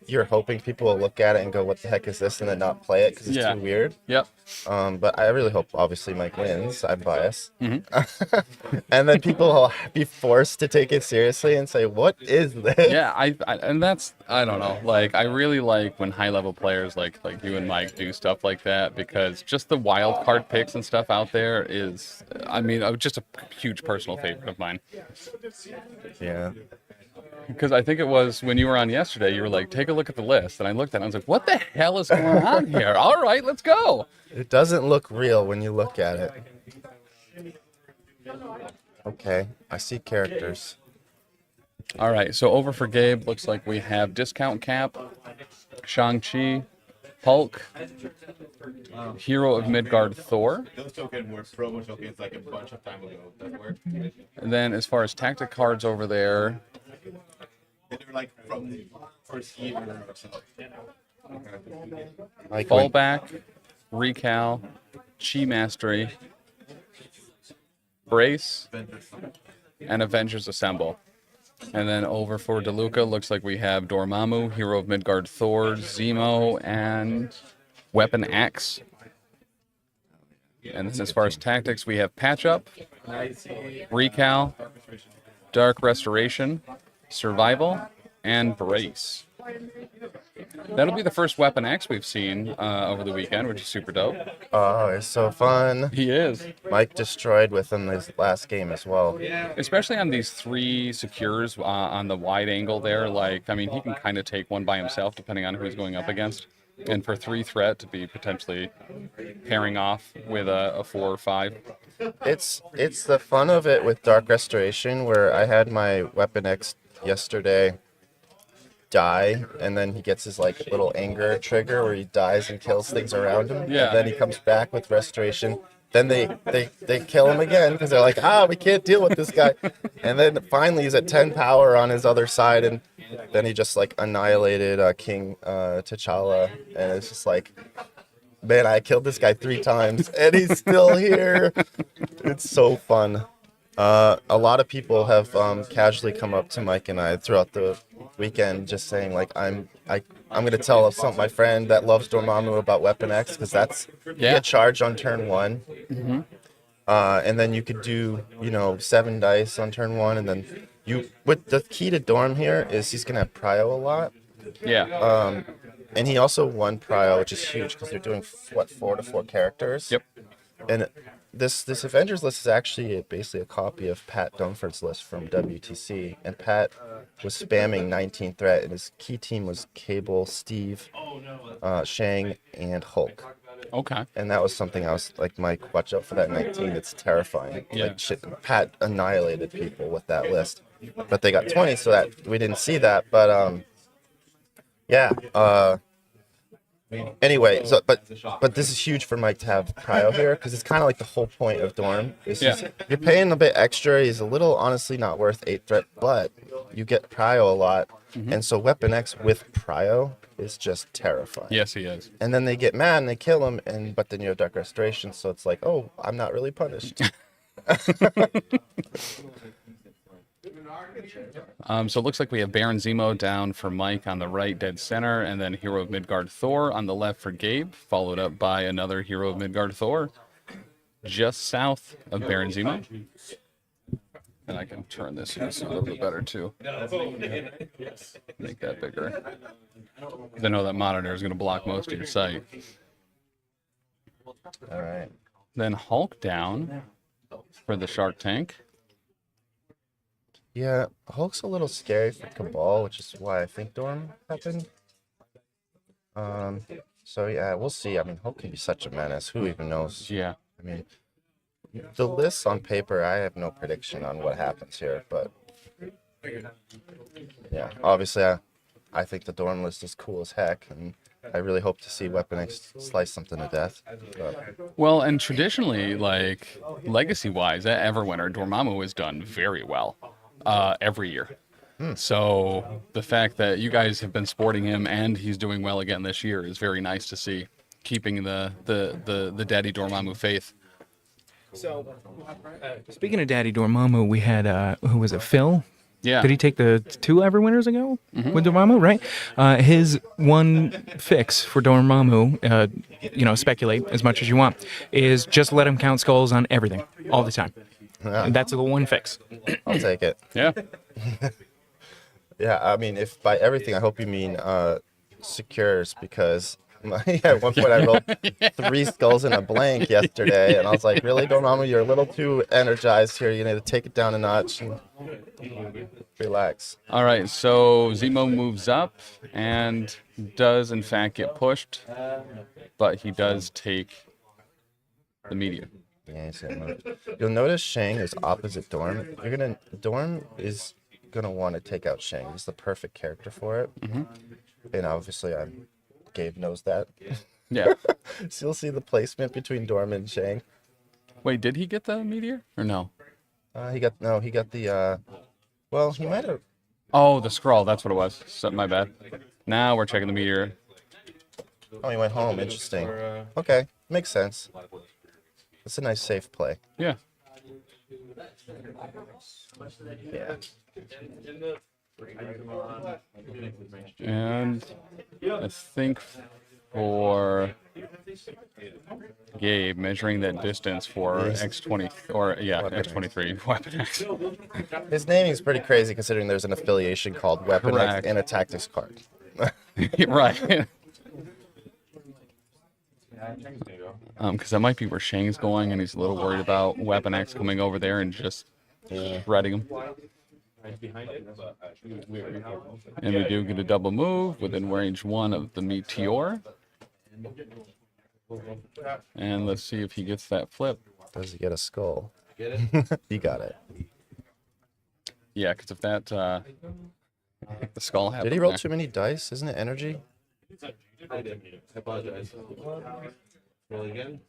you're hoping people will look at it and go, "What the heck is this?" and then not play it because it's too weird. Yep. But I really hope, obviously, Mike wins. I'm biased. Mm-hmm. And then people will be forced to take it seriously and say, "What is this?" Yeah, and that's, I don't know. Like, I really like when high-level players like you and Mike do stuff like that, because just the wild card picks and stuff out there is, I mean, just a huge personal favorite of mine. Yeah. Because I think it was when you were on yesterday, you were like, "Take a look at the list," and I looked at it, and I was like, "What the hell is going on here?" All right, let's go. It doesn't look real when you look at it. Okay, I see characters. All right, so over for Gabe, looks like we have Discount Cap, Shang-Chi, Hulk, Hero of Midgard Thor. Those tokens were promo tokens like a bunch of time ago. That worked. And then as far as tactic cards over there, They were like from the first year or so. Fallback, Recal, Chi Mastery, Brace, and Avengers Assemble. And then over for DeLuca, looks like we have Dormammu, Hero of Midgard Thor, Zemo, and Weapon X. And then as far as tactics, we have Patch Up, Recal, Dark Restoration, Survival, and Brace. That'll be the first Weapon X we've seen over the weekend, which is super dope. Oh, it's so fun. He is. Mike destroyed with him this last game as well. Especially on these 3 secures on the wide angle there. Like, I mean, he can kind of take one by himself depending on who he's going up against. And for 3 threat to be potentially pairing off with a 4 or 5. It's the fun of it with Dark Restoration, where I had my Weapon X yesterday die, and then he gets his like little anger trigger where he dies and kills things around him. Yeah. And then he comes back with Restoration. Then they kill him again because they're like, we can't deal with this guy. And then finally he's at 10 power on his other side, and then he just like annihilated King T'Challa, and it's just like, man, I killed this guy 3 times and he's still here. It's so fun. A lot of people have casually come up to Mike and I throughout the weekend just saying like, I'm gonna tell my friend that loves Dormammu about Weapon X, because that's you get charged on turn 1. Mm-hmm. And then you could do 7 dice on turn 1, and then with the key to Dorm here is he's gonna have prio a lot. Yeah. And he also won prio, which is huge because they're doing 4 to 4 characters. Yep. And this Avengers list is actually basically a copy of Pat Dunford's list from WTC, and Pat was spamming 19 threat, and his key team was Cable, Steve, Shang, and Hulk. Okay. And that was something I was like, Mike, watch out for that 19. It's terrifying. Yeah. Like shit, Pat annihilated people with that list, but they got 20, so that we didn't see that. But yeah. Anyway, so but this is huge for Mike to have prio here, because it's kind of like the whole point of Dorm. You're paying a bit extra. He's a little honestly not worth 8 threat, but you get prio a lot, and so Weapon X with prio is just terrifying. Yes, he is. And then they get mad and they kill him, but then you have Dark Restoration, so it's like, oh, I'm not really punished. So it looks like we have Baron Zemo down for Mike on the right, dead center, and then Hero of Midgard Thor on the left for Gabe, followed up by another Hero of Midgard Thor just south of Baron Zemo. And I can turn this a little bit better too. Make that bigger. I know that monitor is going to block most of your sight. All right. Then Hulk down for the Shark Tank. Yeah, Hulk's a little scary for Cabal, which is why I think Dorm happened. So yeah, we'll see. I mean, Hulk can be such a menace. Who even knows? Yeah. I mean, the lists on paper, I have no prediction on what happens here, but yeah, obviously I think the Dorm list is cool as heck, and I really hope to see Weapon X slice something to death. But Well, and traditionally, like legacy-wise, at Everwinter, Dormammu has done very well every year. So the fact that you guys have been sporting him and he's doing well again this year is very nice to see, keeping the Daddy Dormammu faith. So, speaking of Daddy Dormammu, we had who was it? Phil. Yeah. Did he take the 2 Everwinters ago with Dormammu? Right. His one fix for Dormammu, speculate as much as you want, is just let him count skulls on everything all the time. Yeah. And that's the one fix. I'll take it. Yeah. Yeah, I mean, if by everything, I hope you mean secures, because at one point I rolled 3 skulls in a blank yesterday, and I was like, really, Dormammu, you're a little too energized here. You need to take it down a notch and relax. All right, so Zemo moves up and does, in fact, get pushed, but he does take the meteor. Yeah, he's gonna move. You'll notice Shang is opposite Dorm. Dorm is gonna want to take out Shang. He's the perfect character for it. And obviously, Gabe knows that. Yeah. So you'll see the placement between Dorm and Shang. Wait, did he get the meteor or no? He got the. Well, he might have. Oh, the scroll. That's what it was. So, my bad. Now we're checking the meteor. Oh, he went home. Interesting. Okay, makes sense. It's a nice safe play. Yeah. Yeah. And I think for Gabe, measuring that distance for X20 or X23 Weapon X. His naming is pretty crazy considering there's an affiliation called Weapon X Correct. and a tactics card. Right. Because that might be where Shang's going, and he's a little worried about Weapon X coming over there and just shredding him. And we do get a double move within range 1 of the Meteor. And let's see if he gets that flip. Does he get a skull? You got it. Yeah, because if that the skull happens. Did he roll too many dice? Isn't it energy? I apologize. Roll again.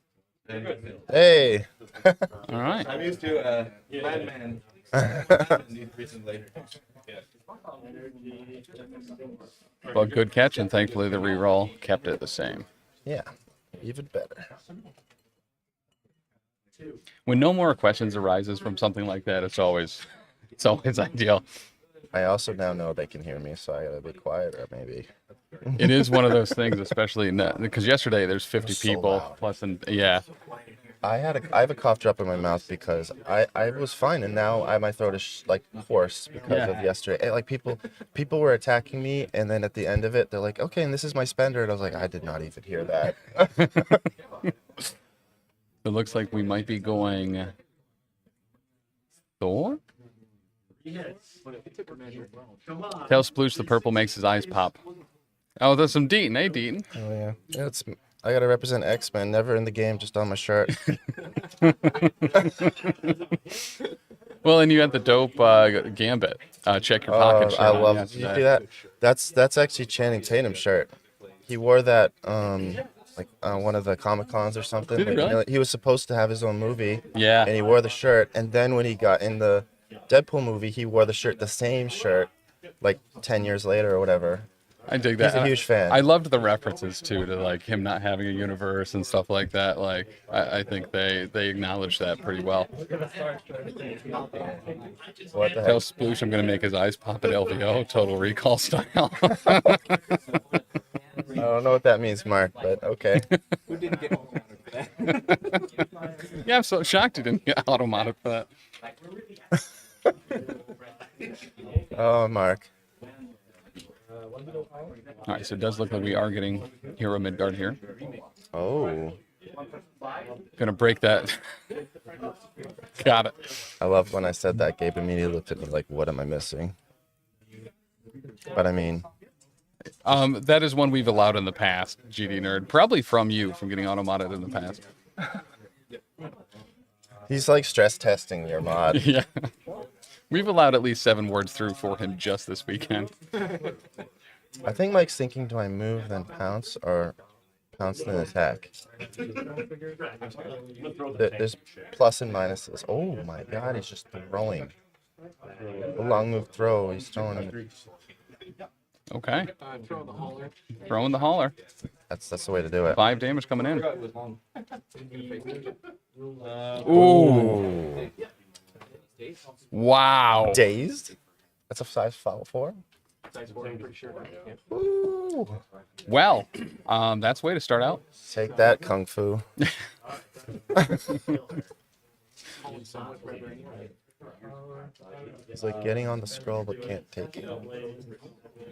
Hey. All right. I'm used to Madman. Well, good catch, and thankfully the reroll kept it the same. Yeah, even better. When no more questions arises from something like that, it's always ideal. I also now know they can hear me, so I gotta be quieter, maybe. It is one of those things, especially because yesterday there's 50 people plus, and yeah. I have a cough drop in my mouth because I was fine, and now my throat is like hoarse because of yesterday. And, like people were attacking me, and then at the end of it, they're like, "Okay, and this is my spender," and I was like, "I did not even hear that." It looks like we might be going Thor. Tell Sploosh the purple makes his eyes pop. Oh, there's some Deaton. Hey, Deaton. Oh yeah, I gotta represent X-Men. Never in the game, just on my shirt. Well, and you had the dope Gambit. Check your pocket shirt. I love. Did you see that? That's actually Channing Tatum's shirt. He wore that like one of the Comic Cons or something. Did he really? You know, he was supposed to have his own movie. Yeah. And he wore the shirt, and then when he got in the Deadpool movie, he wore the same shirt, like 10 years later or whatever. I dig that. He's a huge fan. I loved the references too to like him not having a universe and stuff like that. Like I think they acknowledge that pretty well. What the Tell heck? Sploosh I'm gonna make his eyes pop at LVO, Total Recall style. I don't know what that means, Mark, but okay. Who didn't get automatic for that? Yeah, I'm so shocked he didn't get automatic for that. Oh, Mark. All right, so it does look like we are getting Hero Midgard here. Oh. Gonna break that. Got it. I love when I said that. Gabe immediately looked at me like, "What am I missing?" But I mean, that is one we've allowed in the past, GD Nerd. Probably from you, from getting auto-modded in the past. he's like stress testing your mod. Yeah. We've allowed at least 7 words through for him just this weekend. I think Mike's thinking, do I move then pounce or pounce then attack? There's plus and minuses. Oh my god, he's just throwing. A long move throw, he's throwing him. Okay. Throwing the hauler. That's the way to do it. 5 damage coming in. Ooh. Wow. Dazed? That's a size 4? Ooh. Well, that's a way to start out. Take that, Kung Fu. He's like getting on the scroll but can't take it.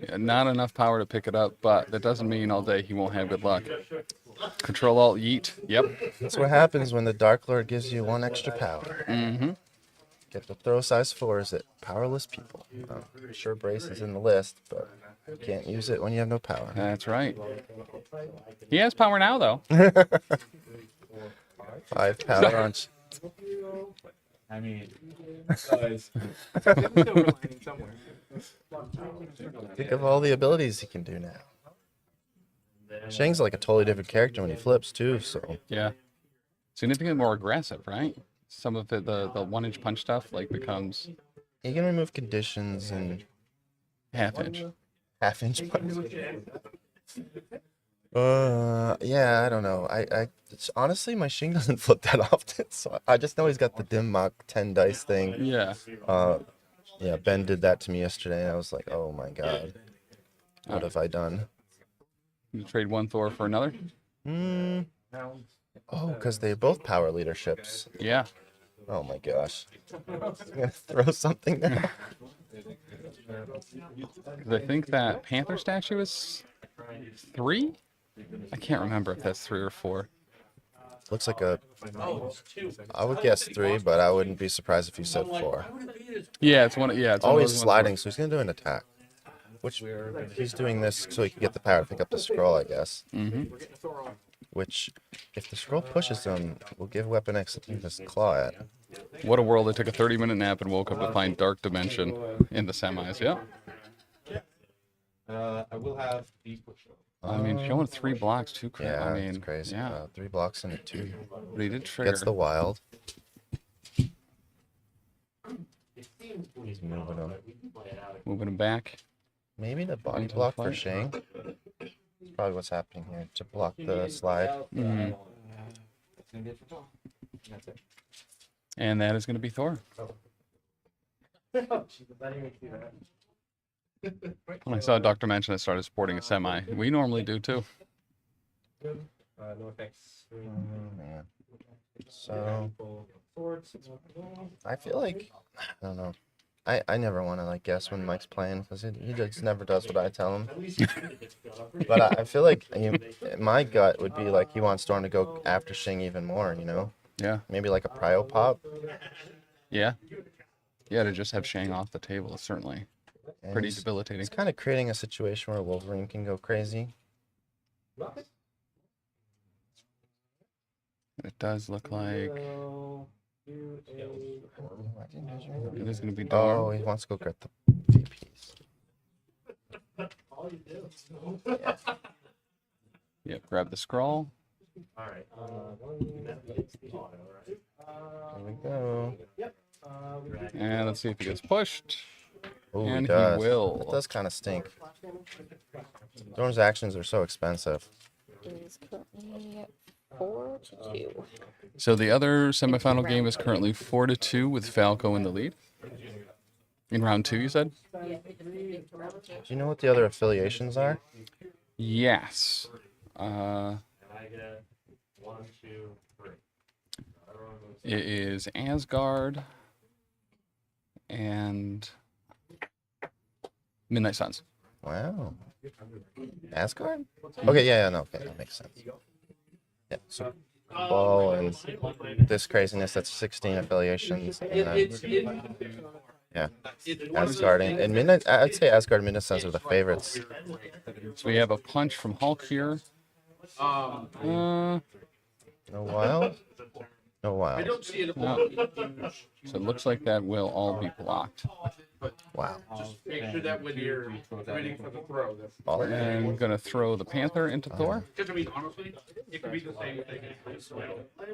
Yeah, not enough power to pick it up, but that doesn't mean all day he won't have good luck. Control Alt Yeet. Yep. That's what happens when the Dark Lord gives you 1 extra power. Mm-hmm. Get to throw size 4s at powerless people. I'm sure Brace is in the list, but you can't use it when you have no power. That's right. He has power now, though. 5 power on. I mean, think of all the abilities he can do now. Shang's like a totally different character when he flips too, so. Yeah. Significantly more aggressive, right? Some of it, the 1-inch punch stuff, like becomes. You can remove conditions and. Half-inch. Half-inch punch. Yeah, I don't know. It's, honestly, my Shing doesn't flip that often, so I just know he's got the Dim Mach 10 dice thing. Yeah. Yeah, Ben did that to me yesterday, and I was like, oh my god, what have I done? You trade one Thor for another? Hmm. Oh, because they both power leaderships. Yeah. Oh my gosh. I'm gonna throw something now. 'Cause I think that Panther statue is 3? I can't remember if that's 3 or 4. Looks like a. I would guess 3, but I wouldn't be surprised if you said 4. Yeah, it's one. Yeah, it's Oh, one of he's those sliding, ones so he's gonna do an attack. Which he's doing this so he can get the power to pick up the scroll, I guess. Mm-hmm. Which, if the scroll pushes him, will give Weapon X something to claw at. What a world! I took a 30-minute nap and woke up to find Dark Dimension in the semis. Yeah. I will have these pushed over. I mean, showing 3 blocks too. Yeah, I mean, it's crazy. Yeah. 3 blocks into 2. But he did trigger. Gets the wild. He's moving him. Moving him back. Maybe the body Into the block for fight. Shang. That's probably what's happening here to block the slide. Mhm. And that is going to be Thor. When I saw Dr. Mention, I started sporting a semi. We normally do too. No thanks. Man. So I feel like I don't know. I never want to like guess when Mike's playing because he just never does what I tell him. But I feel like my gut would be like he wants Storm to go after Shing even more. You know? Yeah. Maybe like a prio pop. Yeah. Yeah, to just have Shang off the table is certainly And pretty debilitating. It's kind of creating a situation where Wolverine can go crazy. It does look like it is going to be Darm. Oh, he wants to go get the VPs. Yeah. Yep, grab the scroll. Here we go. And let's see if he gets pushed. Oh, And he does. he will. That does kind of stink. Storm's actions are so expensive. He's currently 4-2. So the other semifinal game is currently 4-2 with Falco in the lead. In round 2, you said? Do you know what the other affiliations are? Yes. It is Asgard and Midnight Suns. Wow. Asgard? Okay, yeah, no, okay, that makes sense. Yeah, so Ball and this craziness, that's 16 affiliations. And then, yeah, Asgard and Midnight, I'd say Asgard and Midnight Suns are the favorites. So we have a punch from Hulk here. No wild? No wild. No. So it looks like that will all be blocked. Wow. Just make sure that when you're waiting for the throw, And I'm going to throw the Panther into Thor. because I mean, honestly, it could be the same thing.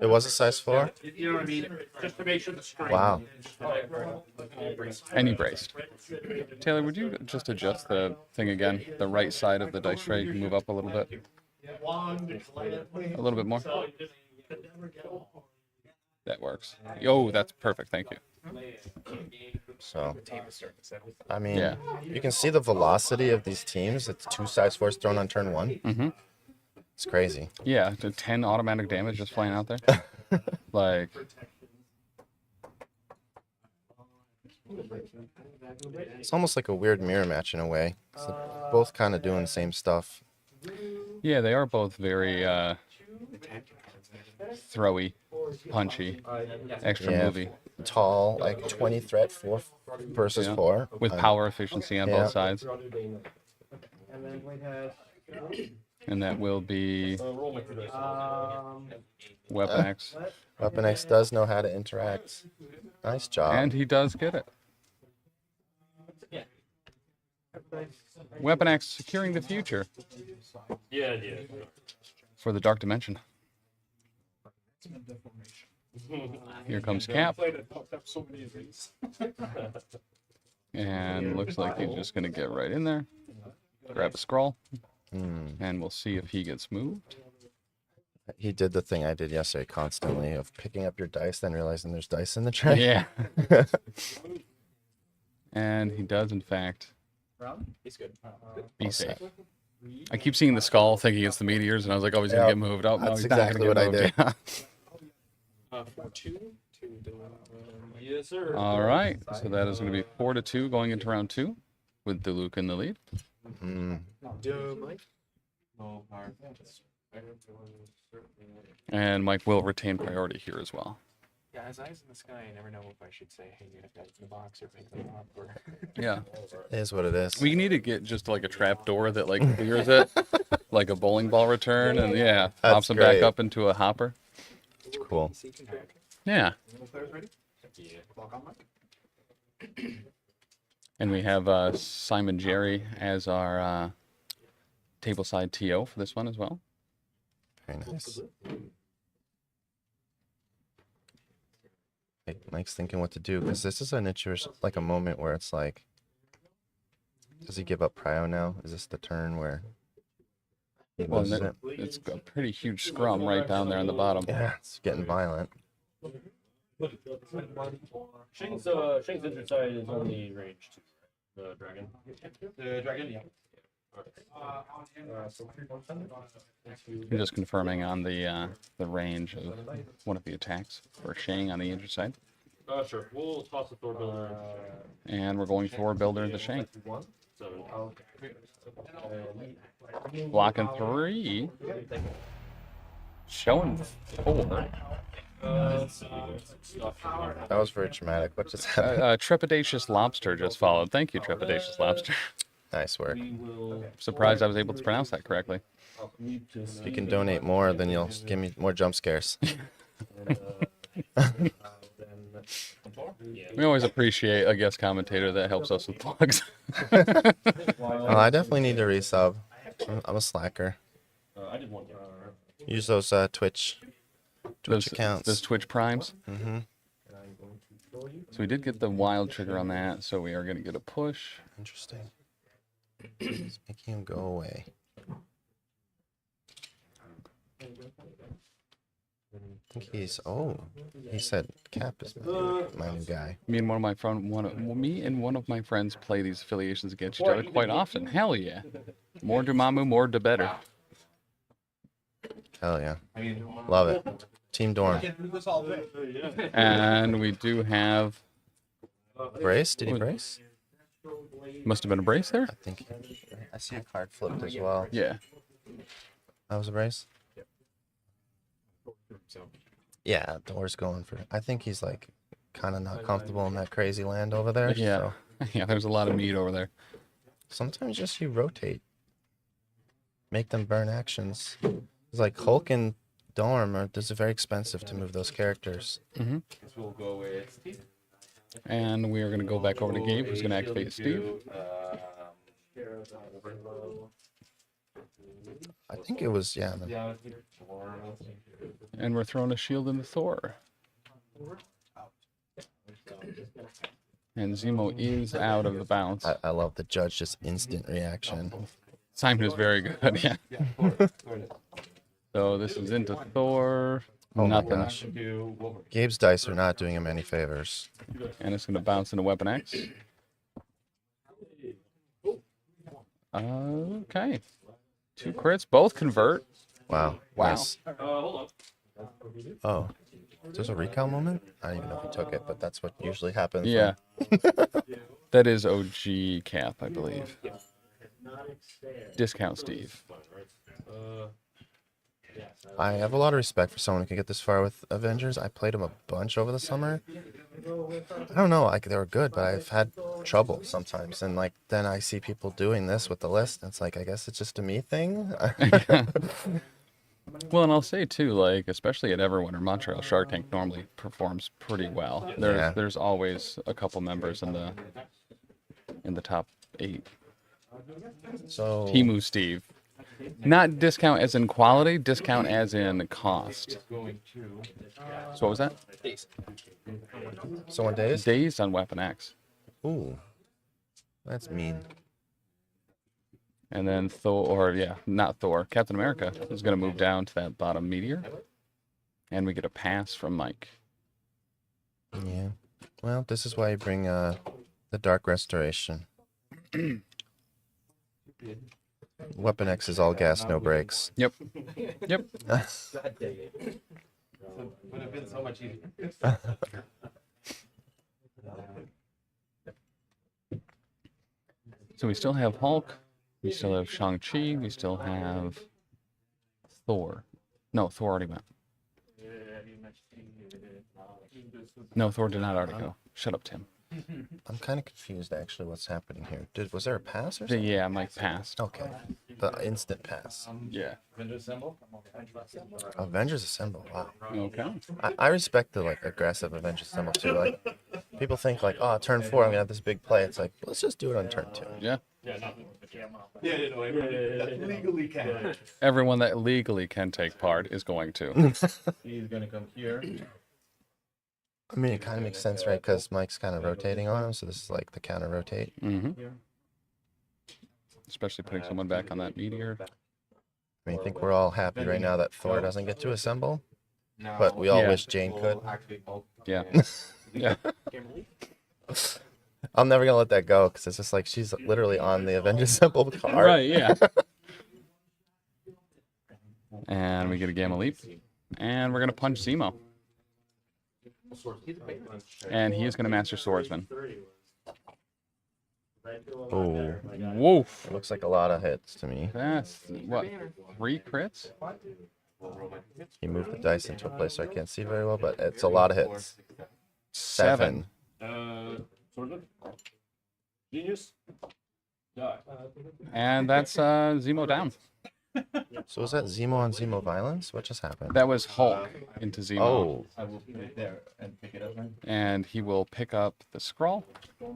It was a size 4? You know what I mean? Just to make sure the strength. Wow. And he braced. Taylor, would you just adjust the thing again? The right side of the dice tray, you can move up a little bit. A little bit more. That works. Oh, that's perfect. Thank you. So, I mean, Yeah. you can see the velocity of these teams. It's 2 size 4s thrown on turn 1. Mm-hmm. It's crazy. Yeah, the 10 automatic damage just flying out there. Like, It's almost like a weird mirror match in a way. 'Cause they're both kind of doing the same stuff. yeah, they are both very throwy, punchy, extra Yeah, movie. Tall, like 20 threat, 4 versus Yeah. 4. With power efficiency on yeah. both sides. And that will be Weapon X. Weapon X does know how to interact. Nice job. And he does get it. Weapon X securing the future Yeah. for the Dark Dimension. Here comes Cap. And looks like he's just going to get right in there. Grab a scroll. And we'll see if he gets moved. He did the thing I did yesterday constantly of picking up your dice, then realizing there's dice in the tray. Yeah. And he does, in fact, He's good. be safe. I keep seeing the skull, thinking it's the meteors, and I was like, oh, he's gonna get moved. Oh, no, That's he's not exactly gonna what get I moved. did. 4-2 to the. Yes, sir. All right, so that is going to be 4-2 going into round 2, with DeLuca in the lead. And Mike will retain priority here as well. Yeah, as eyes in the sky, I never know if I should say, hey, you have to open the box or pick them up. Or... Yeah. It is what it is. We need to get just like a trap door that like clears it, like a bowling ball return, and yeah, pops them back up into a hopper. It's cool. Yeah. And we have Simon Jerry as our tableside TO for this one as well. Very nice. Mike's thinking what to do because this is an interest, like a moment where it's like, does he give up prio now? Is this the turn where he Well, loses it? it's a pretty huge scrum right down there on the bottom. Yeah, it's getting violent. Shane's injured side is only range 2, the dragon. The dragon, yeah. I'm just confirming on the range of one of the attacks for Shang on the injured side. Sure. We'll toss the Thor builder. And we're going Thor builder to Shang. 7. Blocking 3. Showing 4. That was very dramatic. What just happened? Trepidatious Lobster just followed. Thank you, Trepidatious Lobster. Nice work. Surprised I was able to pronounce that correctly. If you can donate more, then you'll give me more jump scares. We always appreciate a guest commentator that helps us with plugs. Well, I definitely need to resub. I'm a slacker. I did one. Use those Twitch accounts. Those Twitch primes. Mm-hmm. So we did get the wild trigger on that, so we are going to get a push. Interesting. It's making him go away. I think he's. Oh, he said Cap is my new guy. Me and one of my friends play these affiliations against each other quite often. Hell yeah! More Dormammu, more the better. Hell yeah! Love it. Team Dorm. And we do have brace. Did he brace? Must have been a brace there. I think. I see a card flipped as well. Yeah. That was a brace. Yeah, Thor's going for. I think he's like kind of not comfortable in that crazy land over there. Yeah. So. Yeah, there's a lot of meat over there. Sometimes just you rotate. Make them burn actions. It's like Hulk and Dorm are. This is very expensive to move those characters. Mm-hmm. We'll go with Steve. And we are going to go back over to Gabe, who's going to activate Steve. I think it was, yeah. And we're throwing a shield into Thor. And Zemo is out of the bounce. I love the judge, just instant reaction. Simon is very good, yeah. So this is into Thor. Oh Nothing. my gosh. Gabe's dice are not doing him any favors. And it's going to bounce into Weapon X. Okay. 2 crits, both convert. Wow. Wow. Nice. Oh. There's a recall moment? I don't even know if he took it, but that's what usually happens. Yeah. That is OG Cap, I believe. Discount Steve. I have a lot of respect for someone who can get this far with Avengers. I played them a bunch over the summer. I don't know, like they were good, but I've had trouble sometimes. And like then I see people doing this with the list, and it's like I guess it's just a me thing. Well, and I'll say too, like especially at Everwinter, Montreal Shark Tank normally performs pretty well. There's always a couple members in the top 8. So Timu Steve. Not discount as in quality, discount as in cost. So what was that? So on days? Days on Weapon X. Ooh. That's mean. And then Thor, or yeah, not Thor. Captain America is going to move down to that bottom meteor. And we get a pass from Mike. Yeah. Well, this is why you bring the Dark Restoration. Weapon X is all gas, no brakes. Yep. Yep. Would have been so much easier. So we still have Hulk. We still have Shang-Chi. We still have Thor. No, Thor already went. No, Thor did not already go. Shut up, Tim. I'm kind of confused, actually, what's happening here. Was there a pass or something? Yeah, Mike passed. Okay. The instant pass. Yeah. Avengers Assemble? Avengers Assemble, wow. Okay. I respect the, like, aggressive Avengers Assemble, too. Like, people think, like, oh, turn 4, I'm going to have this big play. It's like, let's just do it on turn 2. Yeah. Legally can. Everyone that legally can take part is going to. He's gonna come here. I mean, it kind of makes sense, right? Because Mike's kind of rotating on him, so this is like the counter rotate. Mm-hmm. Especially putting someone back on that meteor. I mean, I think we're all happy right now that Thor doesn't get to assemble, but we all wish Jane could. Yeah. Yeah. I'm never gonna let that go because it's just like she's literally on the Avengers Assemble card. Right, yeah. And we get a Gamma Leap. And we're going to punch Zemo. And he is going to Master Swordsman. Oh. Woof. It looks like a lot of hits to me. That's, what, 3 crits? He moved the dice into a place so I can't see very well, but it's a lot of hits. 7. Swordsman. Genius. Die. And that's Zemo down. So was that Zemo on Zemo violence? What just happened? That was Hulk into Zemo. Oh. I will put it there and pick it up. And he will pick up the scroll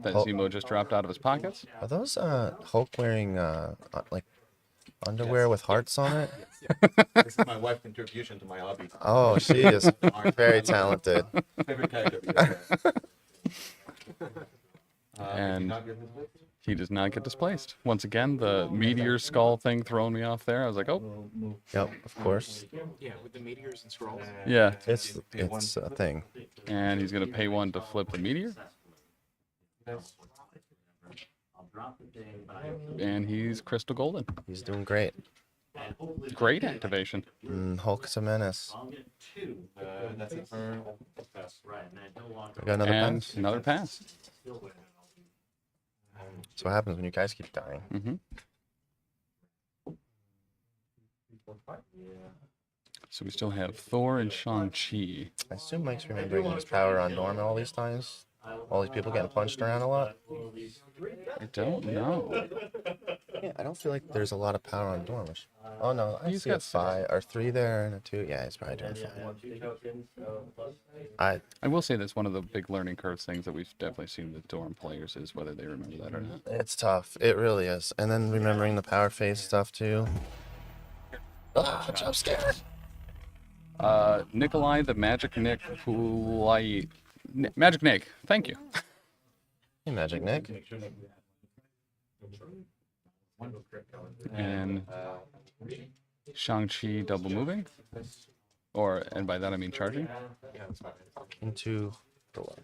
that Zemo just dropped out of his pockets. Are those Hulk wearing like underwear with hearts on it? This is my wife's contribution to my hobby. Oh, she is very talented. Favorite character. And he does not get displaced. Once again, the meteor skull thing throwing me off there. I was like, oh. Yep, of course. Yeah, with the meteors and scrolls. Yeah. It's a thing. And he's going to pay 1 to flip the meteor. And he's crystal golden. He's doing great. Great activation. Hulk's a menace. That's it for We got another And pass. another pass. That's what happens when you guys keep dying. Mm-hmm. So we still have Thor and Shang-Chi. I assume Mike's remembering his power on Norman all these times. All these people getting punched around a lot. I don't know. Yeah, I don't feel like there's a lot of power on Dorm. Oh no, I He's see a got 5 or 3 there and a 2. Yeah, he's probably doing 5. I will say that's one of the big learning curve things that we've definitely seen with Dorm players is whether they remember that or not. It's tough. It really is. And then remembering the power phase stuff too. Ah, jump scare. Nikolai the Magic Nick Magic Nick. Thank you. Hey, Magic Nick. And Shang-Chi double moving. And by that I mean charging. Into Thor.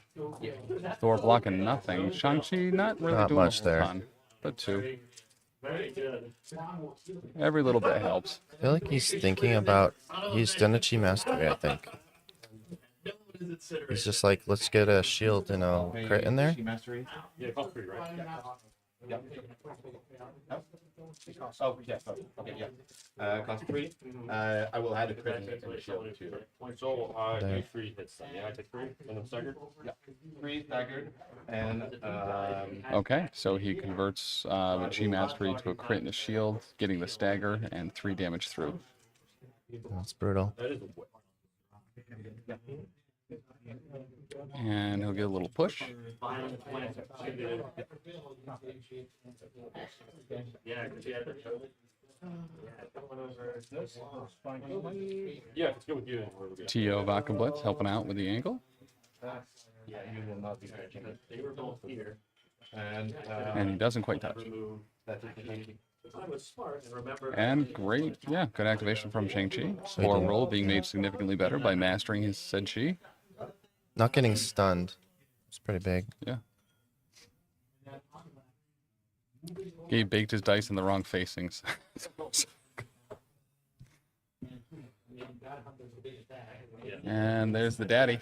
Thor blocking nothing. Shang-Chi not really Not doing much a there. ton, but 2. Every little bit helps. I feel like he's thinking about. He's done a chi mastery, I think. He's just like, let's get a shield and a crit in there. Yeah, cost 3, right? Yeah. Oh, yeah, sorry. Okay, yeah. Cost 3. I will add a crit and a shield too. So, There. you 3 hits then. Yeah, I take 3 and I'm staggered? Yeah. 3 staggered. And Okay, so he converts with Chi Mastery to a crit and a shield, getting the stagger and 3 damage through. That's brutal. That is And he'll get a little push. Yeah, it's good with you. T.O. Vodka Blitz helping out with the angle. yeah, you will not be stretching it. They were both here. And he doesn't quite touch. That's it. I was smart and remember. And great, yeah, good activation from Shang-Chi. So he Core didn't- roll being made significantly better by mastering his said Chi. Not getting stunned. It's pretty big. Yeah. Gabe baked his dice in the wrong facings. And there's the daddy.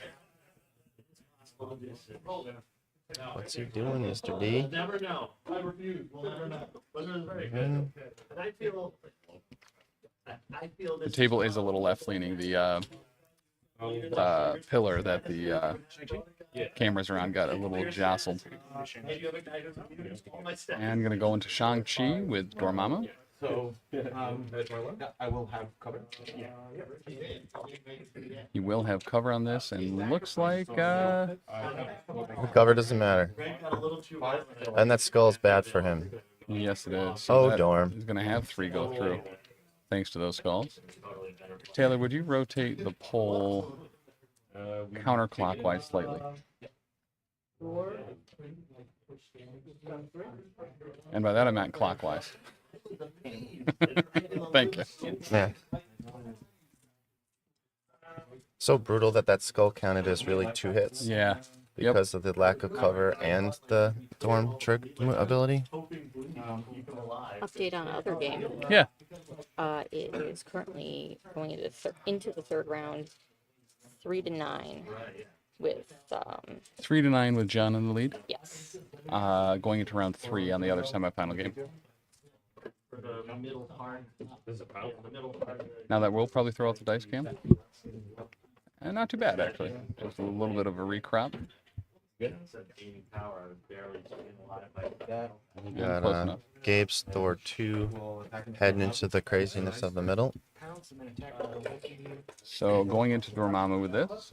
What's he doing, Mr. D? Never know. I refuse. We'll never know. But it was very good. Mhm. And I feel The table is a little left-leaning. The pillar that the cameras are on got a little jostled. And gonna go into Shang-Chi with Dormammu. So, I will have cover. He will have cover on this, and looks like The cover doesn't matter. And that skull's bad for him. yes, it is. Oh, that Dorm. He's gonna have 3 go through, thanks to those skulls. Taylor, would you rotate the pole counterclockwise slightly? And by that I meant clockwise. Thank you. Yeah. So brutal that that skull counted as really 2 hits. Yeah. Because of the lack of cover and the Dorm trick ability. Update on other game. Yeah. It is currently going into the third round, 3-9, with 3-9 with John in the lead. Yes. Going into round 3 on the other semifinal game. Now that will probably throw out the dice cam. And not too bad, actually. Just a little bit of a recrop. Got Close enough. Gabe's Thor 2 heading into the craziness of the middle. So going into Dormammu with this.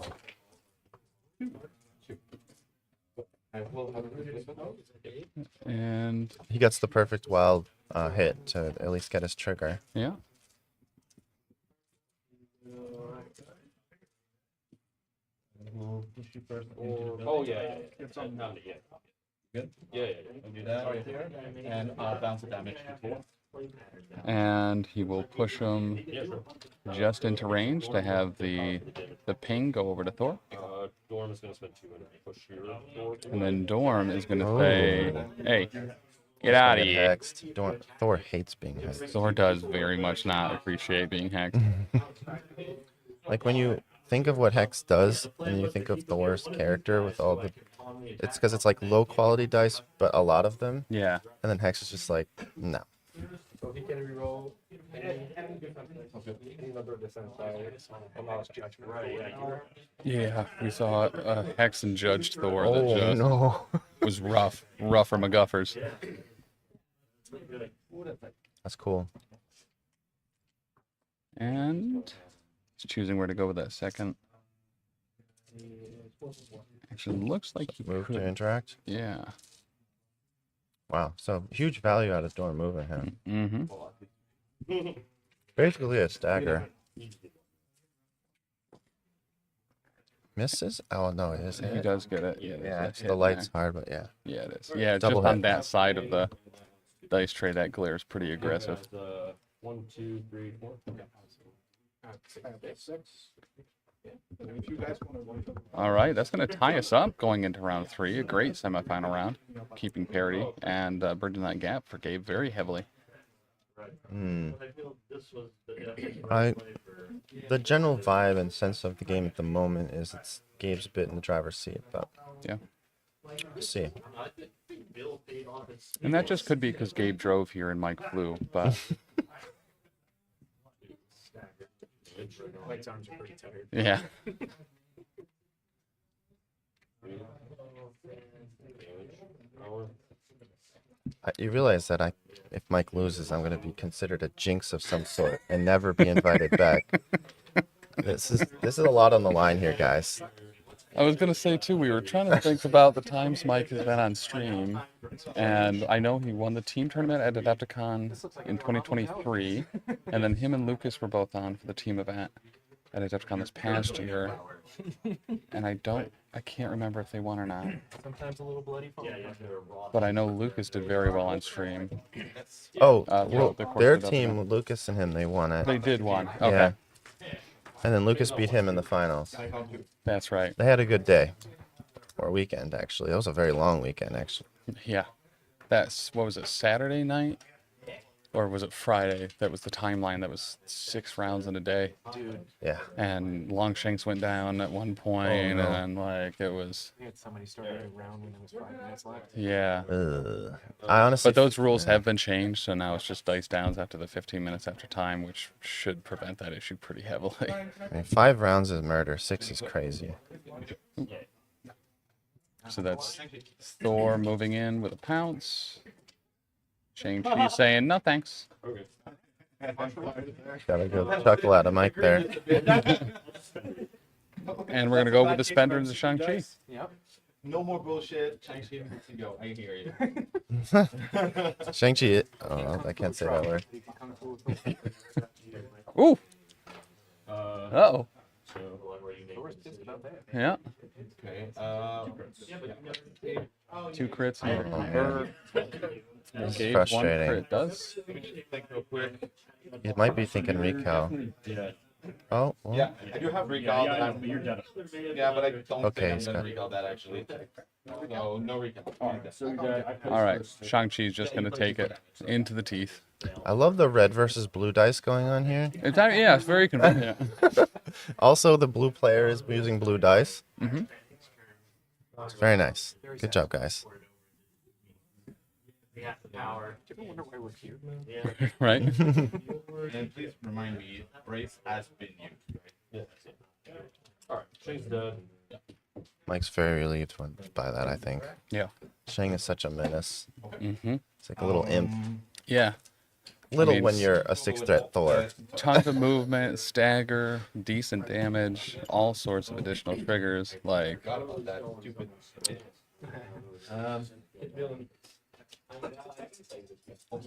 And he gets the perfect wild hit to at least get his trigger. Yeah. Oh yeah. Good. Yeah. I'll do that right there, and bounce the damage before. And he will push him just into range to have the ping go over to Thor. Dorm is going to spend 2 and push your Thor. And then Dorm is going to say, "Hey, get out of here." Hexed. Thor hates being hexed. Thor does very much not appreciate being hexed. Like when you think of what Hex does, and you think of Thor's character with all the, it's because it's like low quality dice, but a lot of them. Yeah. And then Hex is just like, no. So he can reroll any number of defense dice allows judgment. Right. Yeah, we saw a Hex and Judged Thor that Oh, just no. was rough for McGuffers. That's cool. And he's choosing where to go with that second. Actually, looks like he Move could. to interact. Yeah. Wow. So huge value out of Dorm moving him. Mm-hmm. Basically a stagger. Misses? Oh no, it is. He does get it. Yeah, Yeah, that's a the hit light's there. hard, but yeah. Yeah, it is. Yeah, Double just on hit. that side of the dice tray, that glare is pretty aggressive. 1, 2, 3, 4. If you guys want to All right, that's going to tie us up going into round 3. A great semifinal round, keeping parity and bridging that gap for Gabe very heavily. The general vibe and sense of the game at the moment is it's Gabe's a bit in the driver's seat, but yeah, we'll see. And that just could be because Gabe drove here and Mike flew, but Mike's arms are pretty tired. yeah. You realize that if Mike loses, I'm going to be considered a jinx of some sort and never be invited back. This is a lot on the line here, guys. I was gonna say too, we were trying to think about the times Mike has been on stream, and I know he won the team tournament at Adepticon in 2023, and then him and Lucas were both on for the team event at Adepticon this past year, and I can't remember if they won or not. Sometimes a little bloody phone. But I know Lucas did very well on stream. Oh, throughout the course their of the team, event. Lucas and him, they won it. They did won. Okay. Yeah. And then Lucas beat him in the finals. That's right. They had a good day. Or weekend, actually. That was a very long weekend, actually. Yeah. That's, what was it, Saturday night? or was it Friday? That was the timeline. That was 6 rounds in a day. Dude. Yeah. And longshanks went down at one point, no. and like it was. We had somebody start a round when there was 5 minutes left. Yeah. I honestly. But those rules have been changed, so now it's just dice downs after the 15 minutes after time, which should prevent that issue pretty heavily. I mean, 5 rounds is murder. 6 is crazy. So that's Thor moving in with a pounce. Shang-Chi saying no thanks. Got a good chuckle out of Mike there. And we're going to go with the Spender and the Shang-Chi. Yep. No more bullshit. Shang-Chi can go. I hear you. Shang-Chi. Oh, I can't say that word. Ooh. Uh-oh. Yeah. Okay. 2 crits and a convert. It's Engage, frustrating. 1 crit does. You might be thinking recal. Oh, well. Yeah, I do have recall. Yeah, but I don't Okay, think I'm he's gonna got- recall that actually. No, no recall. All right, Shang-Chi's just going to take it into the teeth. I love the red versus blue dice going on here. Yeah, it's very convenient. Also, the blue player is using blue dice. Mhm. It's very nice. Good job, guys. Yeah, the power. Do you ever wonder why we're here? Right? And please remind me, brace has been used. Alright, Shane's dead. Mike's very relieved by that, I think. Yeah. Shang is such a menace. Mm-hmm. It's like a little imp. Yeah. Little I mean, when you're a 6-threat Thor. Tons of movement, stagger, decent damage, all sorts of additional triggers. Like, Forgot about that stupid.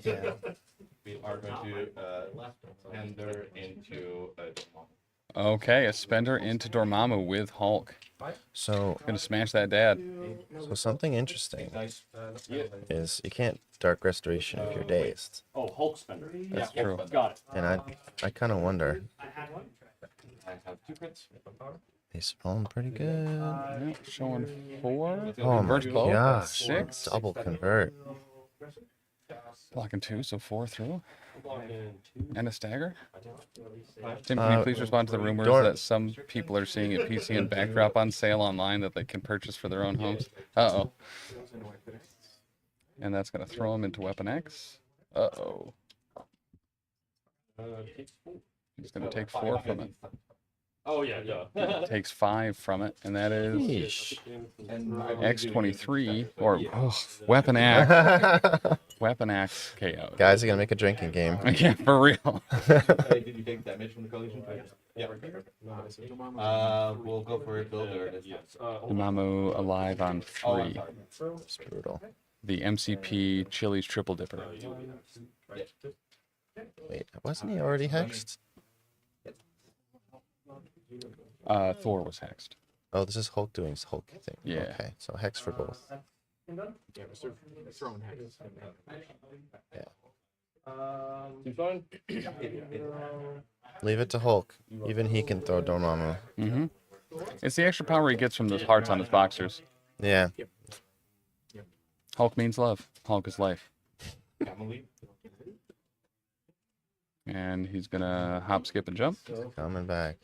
Yeah. We are going to enter into a okay, a Spender into Dormammu with Hulk. So Gonna smash that dad. So something interesting is you can't Dark Restoration if you're dazed. Oh, Hulk Spender. That's Yeah, true. got it. And I kind of wonder. I have 2 crits. He's rolling pretty good. Yeah, showing 4. Oh my Reverse blow, gosh. 6. Double convert. Blocking 2, so 4 through. And a stagger. Tim, can you please respond to the rumors that some people are seeing a PC and backdrop on sale online that they can purchase for their own homes? Uh-oh. And that's going to throw them into Weapon X. Uh-oh. He's going to take 4 from it. Oh, yeah, yeah. Takes 5 from it, and that is Yeesh. X23, or Weapon Axe. Weapon Axe KO. Guys are going to make a drinking game. Yeah, for real. Did you take damage from the collision? Yeah. We'll go for a builder. Dormammu alive on 3. It's brutal. The MCP Chili's Triple Dipper. Wait, wasn't he already hexed? Thor was hexed. Oh, this is Hulk doing his Hulk thing. Yeah. Okay, so hex for both. Yeah, we're throwing hacks. Seems fine. Leave it to Hulk. Even he can throw Dormammu. Mm-hmm. It's the extra power he gets from those hearts on his boxers. Yeah. Hulk means love. Hulk is life. And he's gonna hop, skip, and jump. Coming back.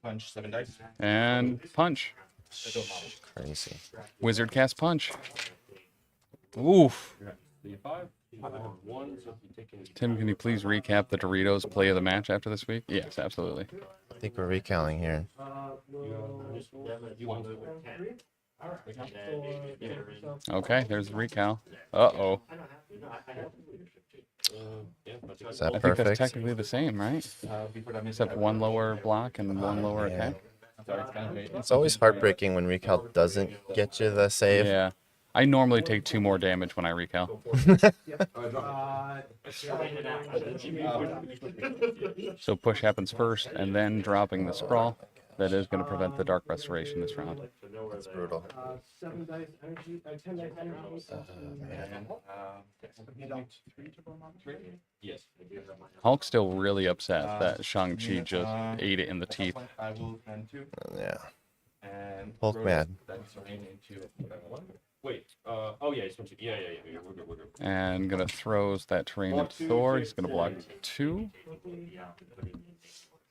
Punch 7 dice. And punch. Crazy. Wizard cast punch. Oof. Tim, can you please recap the Doritos play of the match after this week? Yes, absolutely. I think we're recalling here. Okay, there's the recal. Uh-oh. Is that I think perfect? that's technically the same, right? Except 1 lower block and 1 lower attack. It's always heartbreaking when recal doesn't get you the save. Yeah. I normally take 2 more damage when I recal. So push happens first, and then dropping the sprawl. That is going to prevent the Dark Restoration this round. That's brutal. Hulk's still really upset that Shang-Chi just ate it in the teeth. Yeah. Hulk mad. Wait. Oh yeah, he's from yeah. We're good. We're good. And gonna throws that terrain at Thor. He's gonna block 2.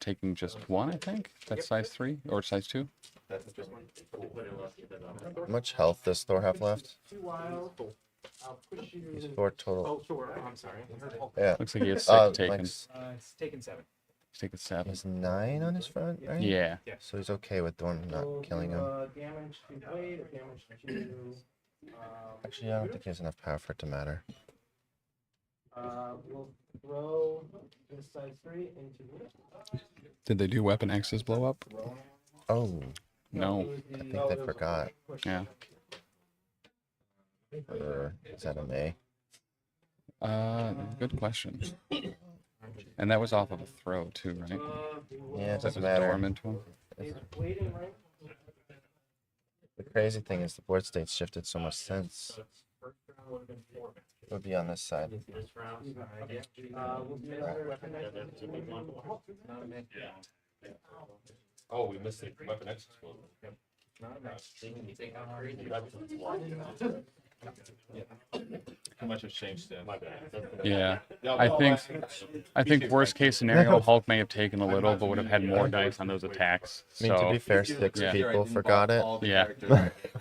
Taking just 1, I think. That's size 3 or size 2. How much health does Thor have left? He's 4 total. Oh, Thor. I'm sorry. Yeah. Looks like he has 6 taken. Like, It's taken 7. He's taken 7. He's 9 on his front, right? Yeah. So he's okay with Thor not killing him. Damage to blade, damage to. Actually, I don't think he has enough power for it to matter. We'll throw this size 3 into. Did they do weapon X's blow up? Oh. No. I think they forgot. Yeah. Or is that a May? Good question. And that was off of a throw too, right? Yeah, it That doesn't was matter. dormant to him. The crazy thing is the board state's shifted so much since. It would be on this side. Oh, we missed it. Weapon X exploded. How much has changed then? My bad. Yeah, I think worst case scenario, Hulk may have taken a little, but would have had more dice on those attacks. I mean, to be fair, 6 people forgot it. Yeah.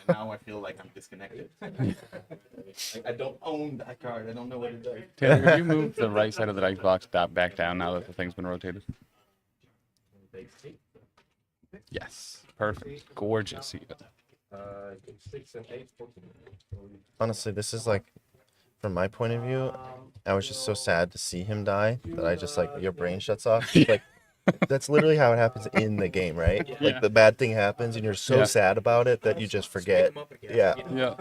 Now I feel like I'm disconnected. I don't own that card. I don't know what it does. Taylor, would you move the right side of the dice box back down now that the thing's been rotated? Yes, perfect, gorgeous even. Honestly, this is like, from my point of view, I was just so sad to see him die that I just like, your brain shuts off. Like, that's literally how it happens in the game, right? Yeah. Like the bad thing happens and you're so sad about it that you just forget. Yeah. Yeah.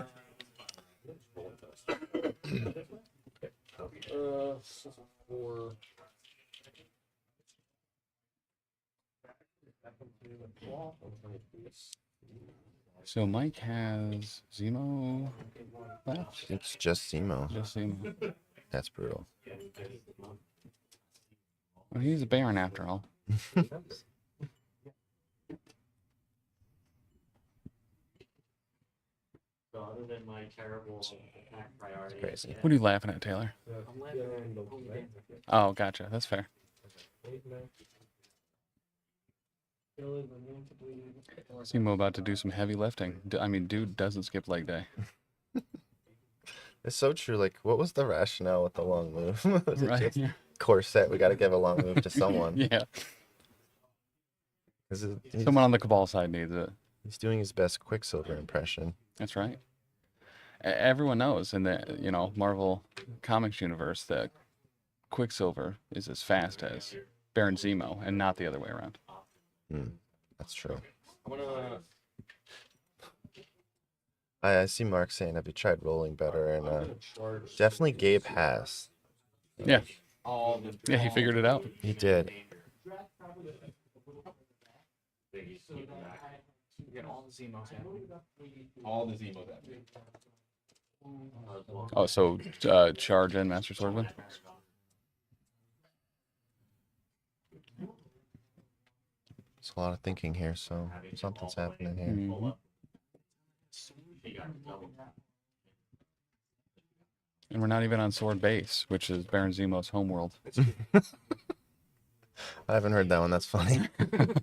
So Mike has Zemo left? It's just Zemo. Just Zemo. That's brutal. Well, he's a Baron after all. So other than my terrible attack priority, crazy. What are you laughing at, Taylor? Oh, gotcha. That's fair. Zemo about to do some heavy lifting. I mean, dude doesn't skip leg day. It's so true. Like, what was the rationale with the long move? Was it Right, just yeah. corset? We got to give a long move to someone. Yeah. He's Someone on the Cabal side needs it. He's doing his best Quicksilver impression. That's right. Everyone knows in the Marvel Comics universe that Quicksilver is as fast as Baron Zemo, and not the other way around. That's true. I'm gonna. I see Mark saying, "Have you tried rolling better?" And definitely Gabe has. Yeah. Yeah, he figured it out. He did. All the Zemos happening. Oh, so charge in Master Swordsman. It's a lot of thinking here, so something's happening here. Mhm. And we're not even on Sword Base, which is Baron Zemo's homeworld. I haven't heard that one. That's funny. The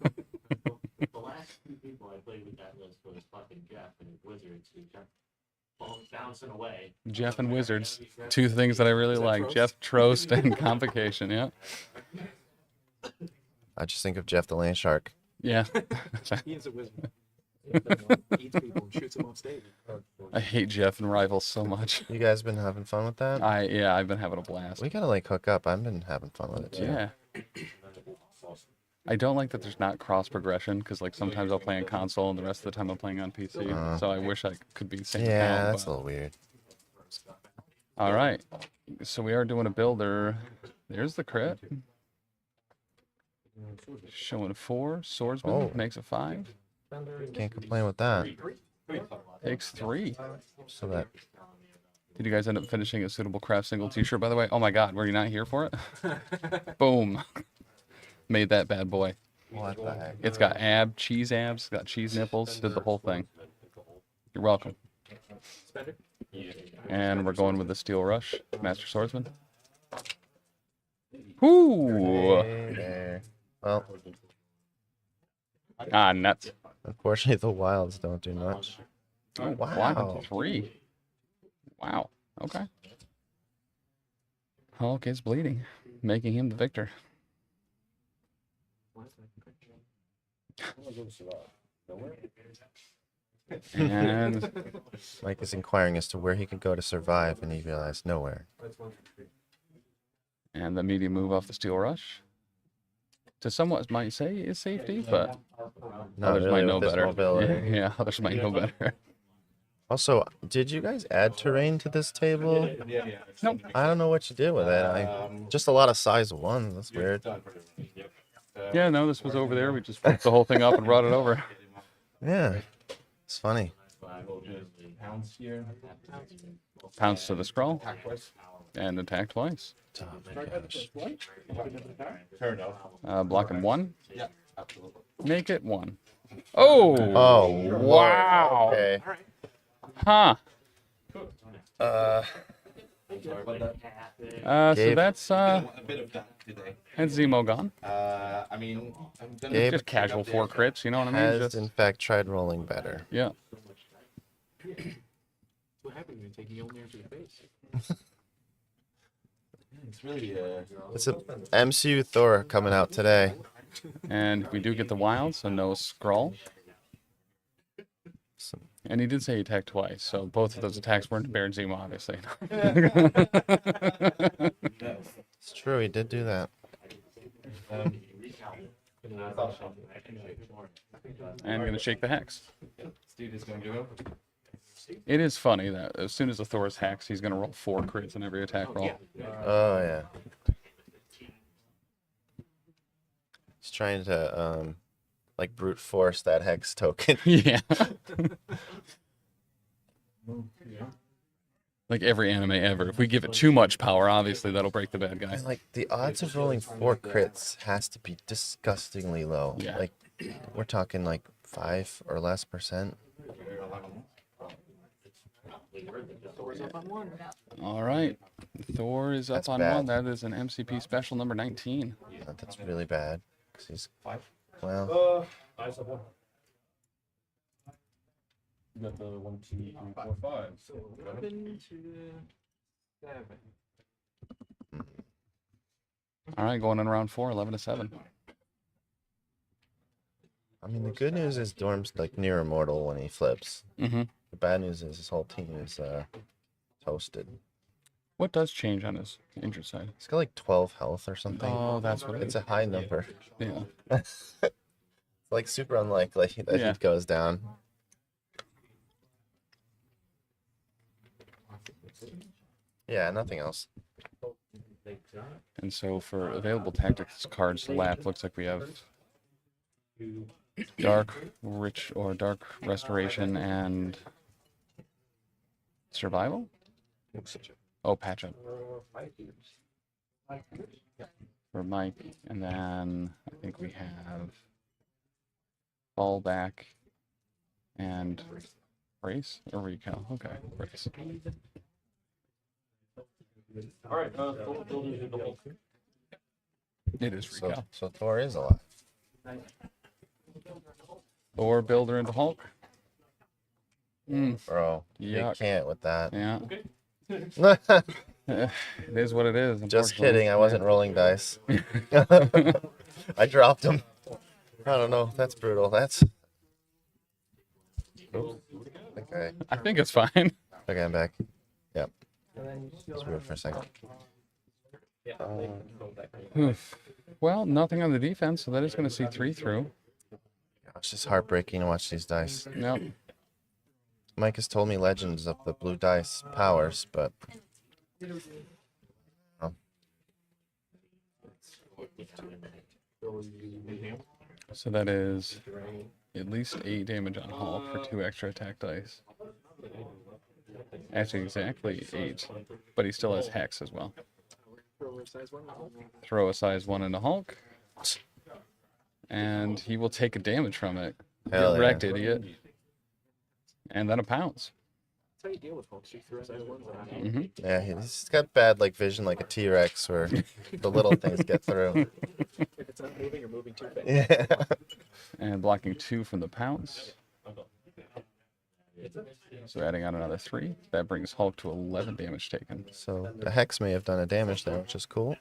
last two people I played with that list was fucking Jeff and his Wizards, who kept bouncing away. Jeff and Wizards, two things that I really like. Jeff Trost and Convocation, yeah. I just think of Jeff the Land Shark. Yeah. He is a wizard. Eats people and shoots them off stage. I hate Jeff and Rivals so much. You guys been having fun with that? I've been having a blast. We gotta like hook up. I've been having fun with it too. Yeah. I don't like that there's not cross progression, because like sometimes I'll play on console and the rest of the time I'm playing on PC. So I wish I could be the same Yeah, account, that's but- a little weird. All right, so we are doing a builder. There's the crit. Showing 4. Swordsman Oh. makes a 5. Can't complain with that. Takes 3. So that Did you guys end up finishing a suitable craft single t-shirt, by the way? Oh my god, were you not here for it? Boom. Made that bad boy. What the heck? It's got cheese abs, it's got cheese nipples, did the whole thing. You're welcome. And we're going with the Steel Rush, Master Swordsman. Whoo! Hey there. Well, nuts. Unfortunately, the wilds don't do much. Oh, Wow. Black on 3. Wow. Okay. Hulk is bleeding, making him the victor. And Mike is inquiring as to where he could go to survive, and he realized nowhere. And the medium move off the Steel Rush. To somewhat might say is safety, but Not others really might know with this better. mobility. Yeah, others might know better. Also, did you guys add terrain to this table? Nope. I don't know what you did with it. Just a lot of size 1. That's weird. Yeah, no, this was over there. We just flipped the whole thing up and brought it over. Yeah, it's funny. Pounce to the scroll. And attack twice. Blocking 1. Make it 1. Oh! Oh, wow! Okay. Huh. Uh, So that's Zemo gone. I mean, Gabe just casual 4 crits, you know what I mean? has Just, in fact tried rolling better. yeah. What happened when you take Mjolnir to the face? it's really It's a MCU Thor coming out today. And we do get the wild, so no scroll. And he did say he attacked twice, so both of those attacks weren't to Baron Zemo, obviously. It's true, he did do that. And going to shake the hex. Steve is going to go. It is funny that as soon as the Thor's hex, he's going to roll 4 crits in every attack roll. Oh, yeah. He's trying to, like, brute force that hex token. Yeah. Like every anime ever. If we give it too much power, obviously that'll break the bad guy. And, like, the odds of rolling 4 crits has to be disgustingly low. Yeah. Like, we're talking, like, 5 or less percent. All right. Thor is up That's on bad. 1. That is an MCP special number 19. That's really bad. 'Cause he's, well, You got the 1, 2, 3, 4, 5. So 11 to 7. All right, going in round 4, 11 to 7. I mean, the good news is Dorm's, like, near immortal when he flips. Mm-hmm. The bad news is his whole team is, toasted. What does change on his injured side? He's got, like, 12 health or something. Oh, that's what it It's is. a high number. Yeah. It's, like, super unlikely that Yeah. he goes down. Yeah, nothing else. And so for available tactics cards left, looks like we have Dark Restoration and Survival? Oh, Patch Up for Mike. And then I think we have Fall Back and Brace or Recall. Okay, Brace. All right, building the whole. It is Recall. So Thor is alive. Or Builder into Hulk. Bro, you Yuck. can't with that. Yeah. It is what it is. Just kidding, I wasn't Yeah. rolling dice. I dropped them. I don't know, that's brutal. That's... Oops. Okay. I think it's fine. Okay, I'm back. Yep. It's weird for a second. Well, nothing on the defense, so that is going to see 3 through. It's just heartbreaking to watch these dice. Yep. Mike has told me legends of the blue dice powers, but... Oh. So that is at least 8 damage on Hulk for 2 extra attack dice. Actually, exactly 8, but he still has Hex as well. Throw a size 1 into Hulk, and he will take a damage from it. Hell Get wrecked, yeah. idiot. And then a pounce. how you deal with folks. You throw size ones around. Mhm. Yeah, he's got bad like vision, like a T-Rex, where the little things get through. If it's not moving, you're moving too fast. Yeah. And blocking 2 from the pounce. So adding on another 3. That brings Hulk to 11 damage taken. So the Hex may have done a damage there, which is cool.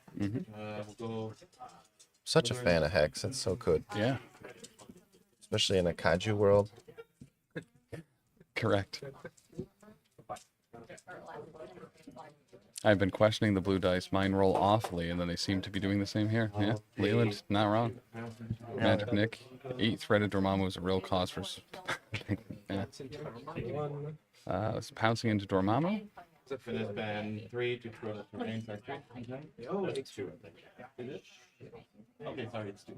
Such a fan of Hex. It's so good. Yeah. Especially in a kaiju world. Correct. I've been questioning the blue dice mine roll awfully, and then they seem to be doing the same here. Yeah, Leland, not wrong. Magic Nick, 8-threaded Dormammu is a real cause for... yeah. Pouncing into Dormammu. Finish band 3 to throw the terrain. Oh, it's 2. Is it? Okay, sorry, it's 2.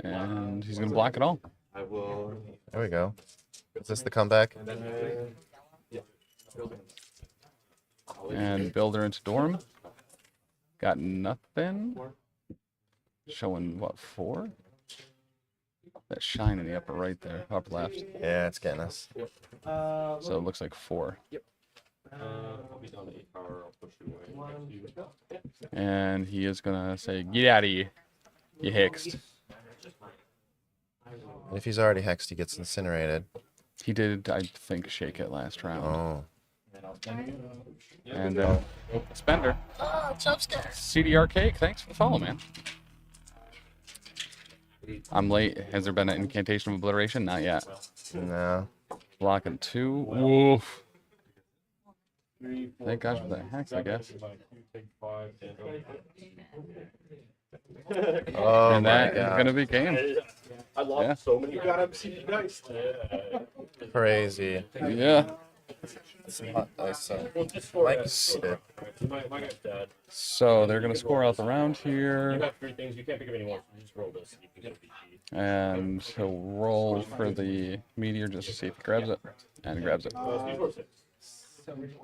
And he's going to block it all. I will. There we go. Is this the comeback? And Builder into Dorm. Got nothing. Showing, what, 4? That shine in the upper right there, upper left. Yeah, it's getting us. So it looks like 4. And he is going to say, get out of here, you hexed. And if he's already hexed, he gets incinerated. He did, I think, shake it last round. Oh. And Spender. Oh, jump scare. CDR Cake, thanks for the follow, man. I'm late. Has there been an incantation of obliteration? Not yet. No. Blocking 2. Woof. Thank God for the hex, I guess. Oh, and my that is God. going to be game. I lost so many. You got MCP dice. Crazy. Yeah. Some hot dice. So Mike's dead. My guy's dead. So they're going to score out the round You here. got 3 things. You can't pick up any more. Just roll this. You can get a And he'll roll for the meteor just to see if he grabs it. And he grabs it.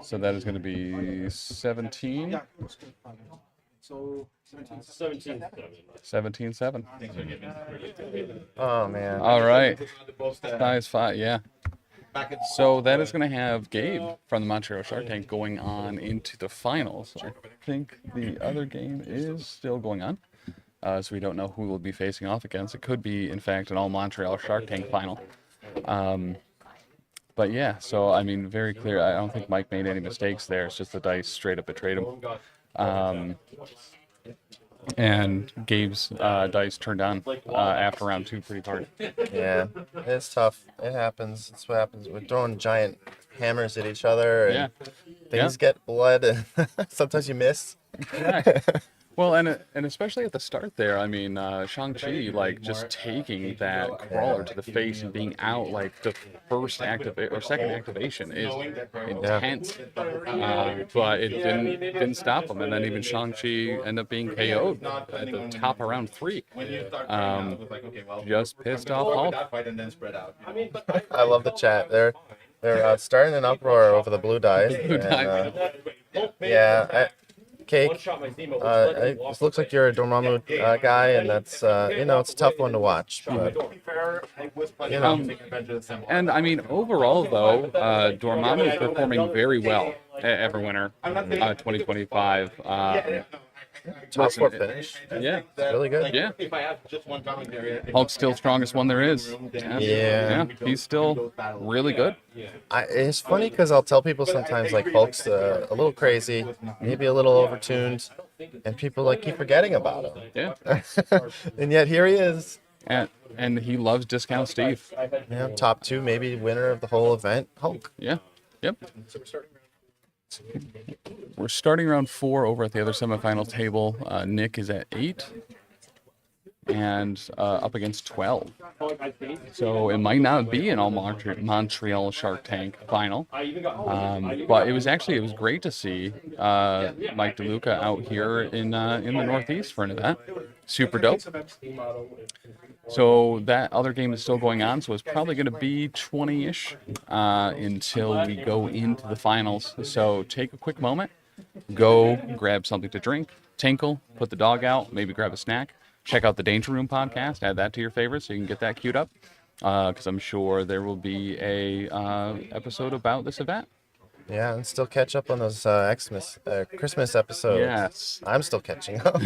So that is going to be 17. So 17-7. Oh, man. All right. Size 5, yeah. So that is going to have Gabe from the Montreal Shark Tank going on into the finals. I think the other game is still going on. So we don't know who we'll be facing off against. It could be, in fact, an all-Montreal Shark Tank final. But yeah, so, I mean, very clear. I don't think Mike made any mistakes there. It's just the dice straight up betrayed him. And Gabe's dice turned on after round 2 pretty hard. Yeah, it's tough. It happens. That's what happens. We're throwing giant hammers at each other, and things get blood, and sometimes you miss. Yeah. Well, and especially at the start there, I mean, Shang-Chi, like, just taking that crawler to the face and being out, like, the first second activation is intense. But it didn't stop him, and then even Shang-Chi ended up being KO'd at the top of round 3. Just pissed off Hulk. I love the chat. They're starting an uproar over the blue dice. Cake. It looks like you're a Dormammu guy, and that's it's a tough one to watch. But, and I mean, overall though, Dormammu is performing very well at Everwinter 2025. Top 4 finish. Yeah, really good. Yeah. If I have just one commentary. Hulk's still strongest one there is. Yeah, he's still really good. It's funny because I'll tell people sometimes like Hulk's a little crazy, maybe a little overtuned, and people like keep forgetting about him. Yeah. And yet here he is. And he loves Discount Steve. Yeah, top 2, maybe winner of the whole event, Hulk. Yeah. Yep. We're starting round 4 over at the other semifinal table. Nick is at 8 and up against 12. So it might not be an all Montreal Shark Tank final. But it was great to see Mike DeLuca out here in the Northeast for an event. Super dope. So that other game is still going on, so it's probably going to be 20-ish until we go into the finals. So take a quick moment, go grab something to drink, tinkle, put the dog out, maybe grab a snack, check out the Danger Room podcast, add that to your favorites so you can get that queued up. because I'm sure there will be a episode about this event. Yeah, and still catch up on those Christmas episodes. Yes. I'm still catching up.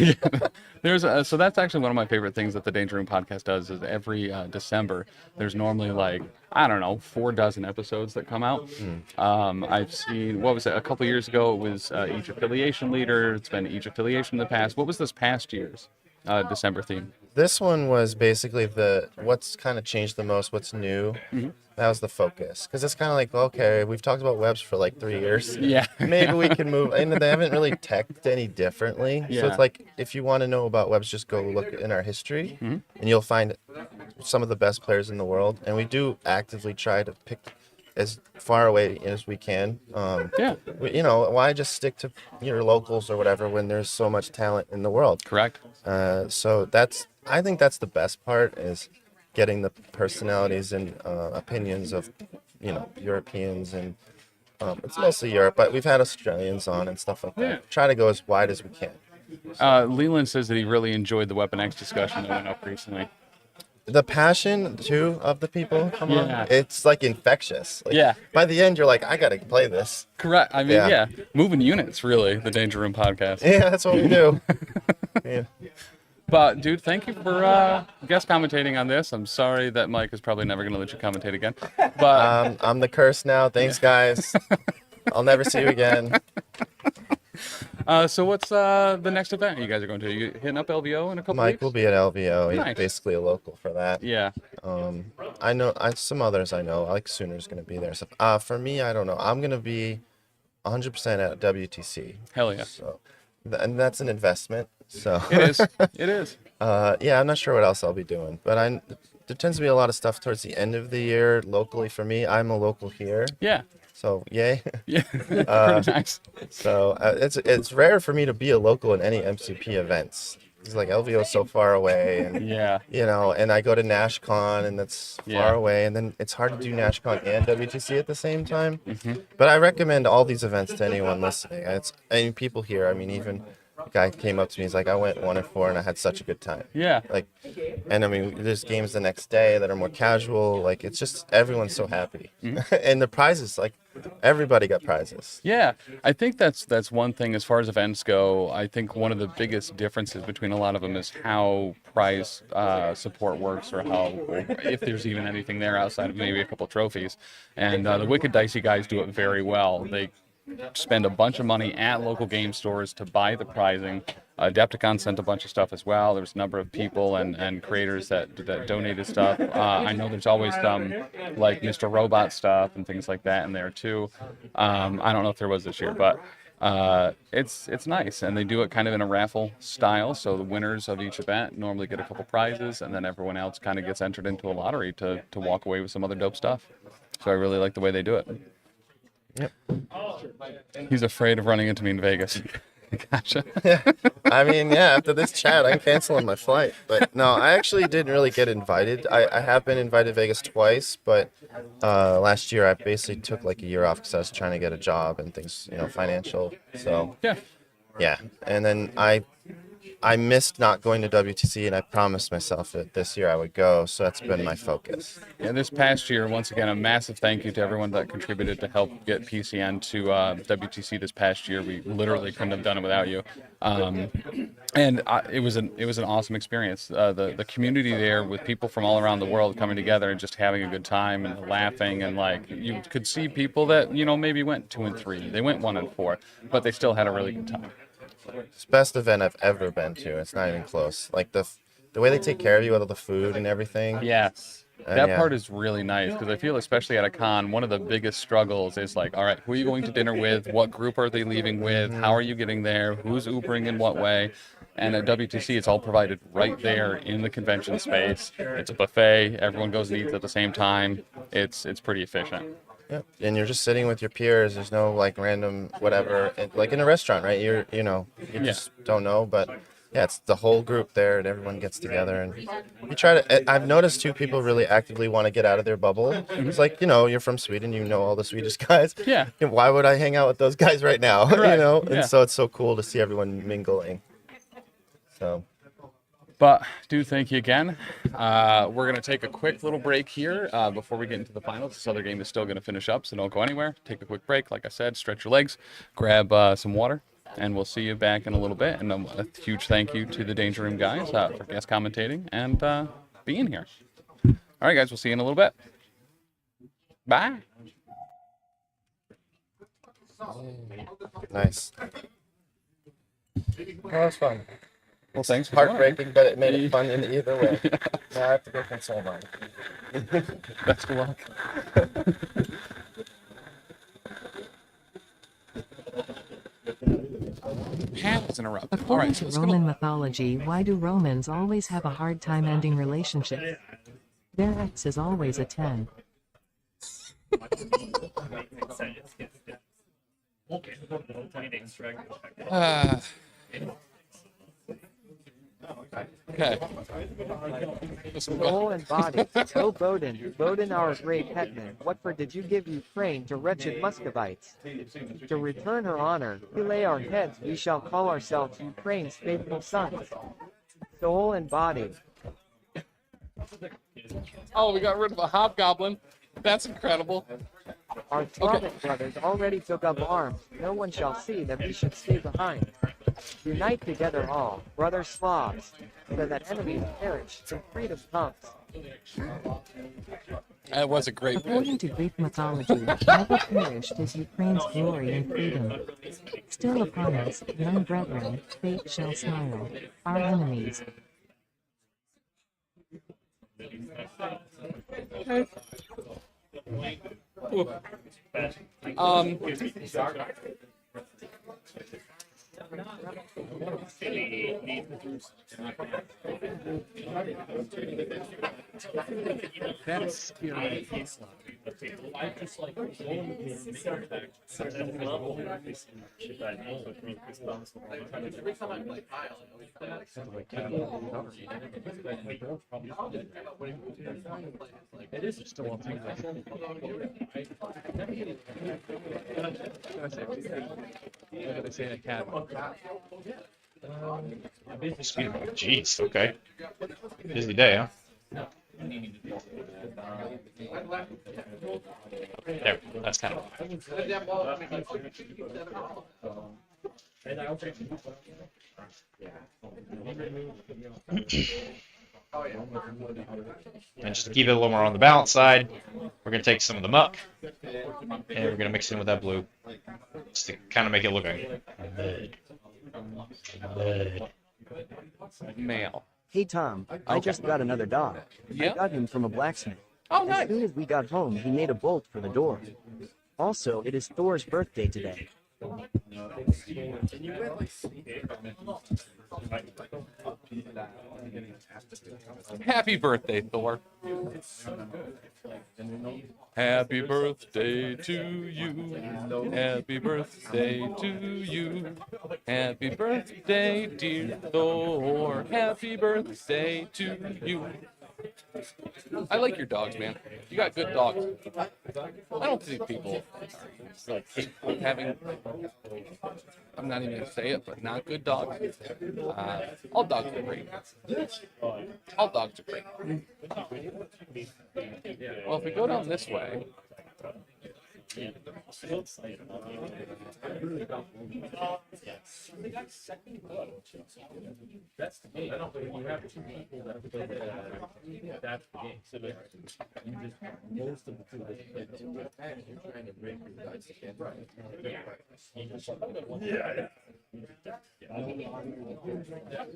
So that's actually one of my favorite things that the Danger Room podcast does is every December, there's normally like, I don't know, 4 dozen episodes that come out. I've seen, what was it, a couple years ago, it was each affiliation leader. It's been each affiliation in the past. What was this past year's December theme? This one was basically what's kind of changed the most, what's new. That was the focus. Because it's kind of like, okay, we've talked about webs for like 3 years. Yeah. Maybe we can move. And they haven't really teched any differently. Yeah. So it's like, if you want to know about webs, just go look in our history. And you'll find some of the best players in the world. And we do actively try to pick as far away as we can. Why just stick to your locals or whatever when there's so much talent in the world? Correct. So I think that's the best part is getting the personalities and opinions of, Europeans and it's mostly Europe, but we've had Australians on and stuff like that. Yeah. Try to go as wide as we can. Leland says that he really enjoyed the Weapon X discussion that went up recently. The passion too of the people come on. It's like infectious. Like, by the end, you're like, I gotta play this. Correct. I mean, moving units, really. The Danger Room podcast. Yeah, that's what we do. Yeah. But dude, thank you for guest commentating on this. I'm sorry that Mike is probably never gonna let you commentate again. But I'm the curse now. Thanks, guys. I'll never see you again. So what's the next event you guys are going to? You hitting up LVO in a couple Mike weeks? will be at LVO. He's Nice. basically a local for that. Yeah. I know some others I know. Like Sooner's going to be there. So, for me, I don't know. I'm going to be 100% at WTC. Hell yeah. So, and that's an investment. So It is. It is. Yeah, I'm not sure what else I'll be doing, but there tends to be a lot of stuff towards the end of the year locally for me. I'm a local here. Yeah. So yay. Yeah. Pretty nice. So it's rare for me to be a local in any MCP events. It's like LVO is so far away, and and I go to NashCon, and that's far away, and then it's hard to do NashCon and WTC at the same time. But I recommend all these events to anyone listening. People here. I mean, even a guy came up to me. He's like, I went 1 and 4, and I had such a good time. Yeah. And I mean, there's games the next day that are more casual. Like, it's just everyone's so happy, and the prizes, like, everybody got prizes. Yeah, I think that's one thing as far as events go. I think one of the biggest differences between a lot of them is how prize support works, or if there's even anything there outside of maybe a couple trophies. And the Wicked Dicey guys do it very well. They spend a bunch of money at local game stores to buy the prizing. Adepticon sent a bunch of stuff as well. There's a number of people and creators that donated stuff. I know there's always some like Mr. Robot stuff and things like that in there too. I don't know if there was this year, but it's nice, and they do it kind of in a raffle style. So the winners of each event normally get a couple prizes, and then everyone else kind of gets entered into a lottery to walk away with some other dope stuff. So I really like the way they do it. Yep. He's afraid of running into me in Vegas. Gotcha. Yeah. I mean, after this chat, I'm canceling my flight. But no, I actually didn't really get invited. I have been invited to Vegas twice, but last year I basically took like a year off because I was trying to get a job and things, financial. So yeah. And then I missed not going to WTC, and I promised myself that this year I would go, so that's been my focus. Yeah, this past year, once again, a massive thank you to everyone that contributed to help get PCN to WTC this past year. We literally couldn't have done it without you. It was an awesome experience. The community there with people from all around the world coming together and just having a good time and laughing, and like you could see people that maybe went 2 and 3, they went 1 and 4, but they still had a really good time. It's the best event I've ever been to. It's not even close. Like the way they take care of you with all the food and everything. Yes. That part is really nice, because I feel especially at a con, one of the biggest struggles is like, all right, who are you going to dinner with? What group are they leaving with? How are you getting there? Who's Ubering in what way? And at WTC, it's all provided right there in the convention space. It's a buffet. Everyone goes and eats at the same time. It's pretty efficient. Yeah, and you're just sitting with your peers. There's no like random whatever, like in a restaurant, right? You just don't know, but yeah, it's the whole group there, and everyone gets together, and you try to. I've noticed too, people really actively want to get out of their bubble. It's like you're from Sweden, all the Swedish guys. Yeah. And why would I hang out with those guys right now? Correct. And so it's so cool to see everyone mingling. So. But do thank you again. We're going to take a quick little break here before we get into the finals. This other game is still going to finish up, so don't go anywhere. Take a quick break. Like I said, stretch your legs, grab some water, and we'll see you back in a little bit. And a huge thank you to the Danger Room guys for guest commentating and being here. All right, guys, we'll see you in a little bit. Bye. Nice. That was fun. Well, thanks for Heartbreaking, but it made it fun in either way. Now I have to go console mine. Best of luck. Panels interrupt. According to Roman mythology, why do Romans always have a hard time ending relationships? Their X is always a 10. Okay. Soul and body. O Bodin, Bodin our great hetman, what for did you give Ukraine to wretched Muscovites? To return her honor, we lay our heads, we shall call ourselves Ukraine's faithful sons. Soul and body. Oh, we got rid of a hobgoblin. That's incredible. Our Slavic brothers already took up arms. No one shall see that we should stay behind. Unite together all, brother Slavs, so that enemies perish and freedom comes. That was a great According to Greek mythology, never perished is Ukraine's glory and freedom. Still upon us, young brethren, fate shall smile. Our enemies. That's scary. It is still on thing. They say a cat. Jeez, okay. Busy day, huh? There, that's kind of. And just to keep it a little more on the balance side, we're going to take some of the muck and we're going to mix it in with that blue just to kind of make it look like mud. Male. Hey Tom, I just got another dog. I got him from a blacksmith. Oh, nice. As soon as we got home, he made a bolt for the door. Also, it is Thor's birthday today. Happy birthday, Thor. Happy birthday to you. Happy birthday to you. Happy birthday, dear Thor. Happy birthday to you. I like your dogs, man. You got good dogs. I don't think people are having, I'm not even going to say it, but not good dogs. All dogs are great. All dogs are great. Well, if we go down this way, That's the game. I don't think you have two people that play that's the game. So you just most of the two you're trying to break your guys again. Yeah.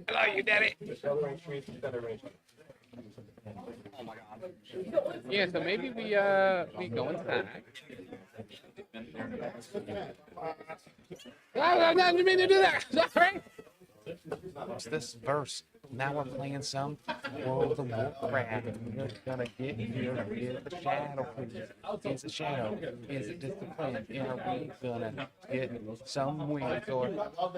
hello, you daddy. Oh my God. Yeah, so maybe we go inside. I didn't mean to do that. Sorry. What's this verse? Now we're playing some World of Warcraft. We're gonna get here with the shadow. Is it shadow? Is it discipline? Are we gonna get some wins? Or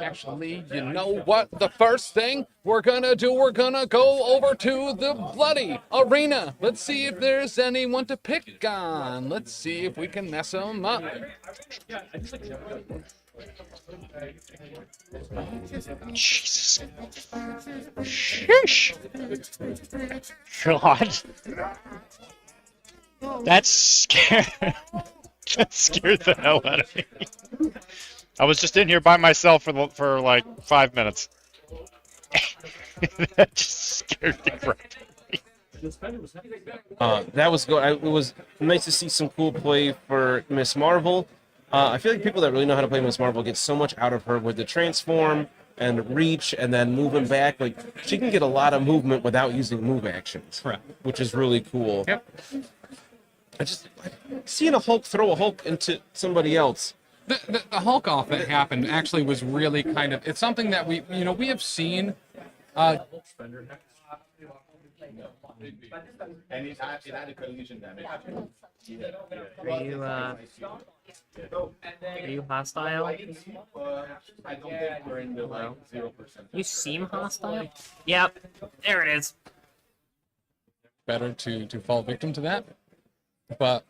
actually, you know what? The first thing we're gonna do, we're gonna go over to the bloody arena. Let's see if there's anyone to pick on. Let's see if we can mess them up. Jesus. Sheesh. God. That scared. That scared the hell out of me. I was just in here by myself for like 5 minutes. That just scared the crap out of me. That was good. It was nice to see some cool play for Miss Marvel. I feel like people that really know how to play Miss Marvel get so much out of her with the transform and reach and then moving back. Like, she can get a lot of movement without using move actions. Correct. Which is really cool. Yep. Seeing a Hulk throw a Hulk into somebody else. The Hulk off that happened actually was really kind of, it's something that we have seen. And it added collision damage. Are you hostile? I don't think we're in the like 0%. You seem hostile? Yep. There it is. Better to fall victim to that. But,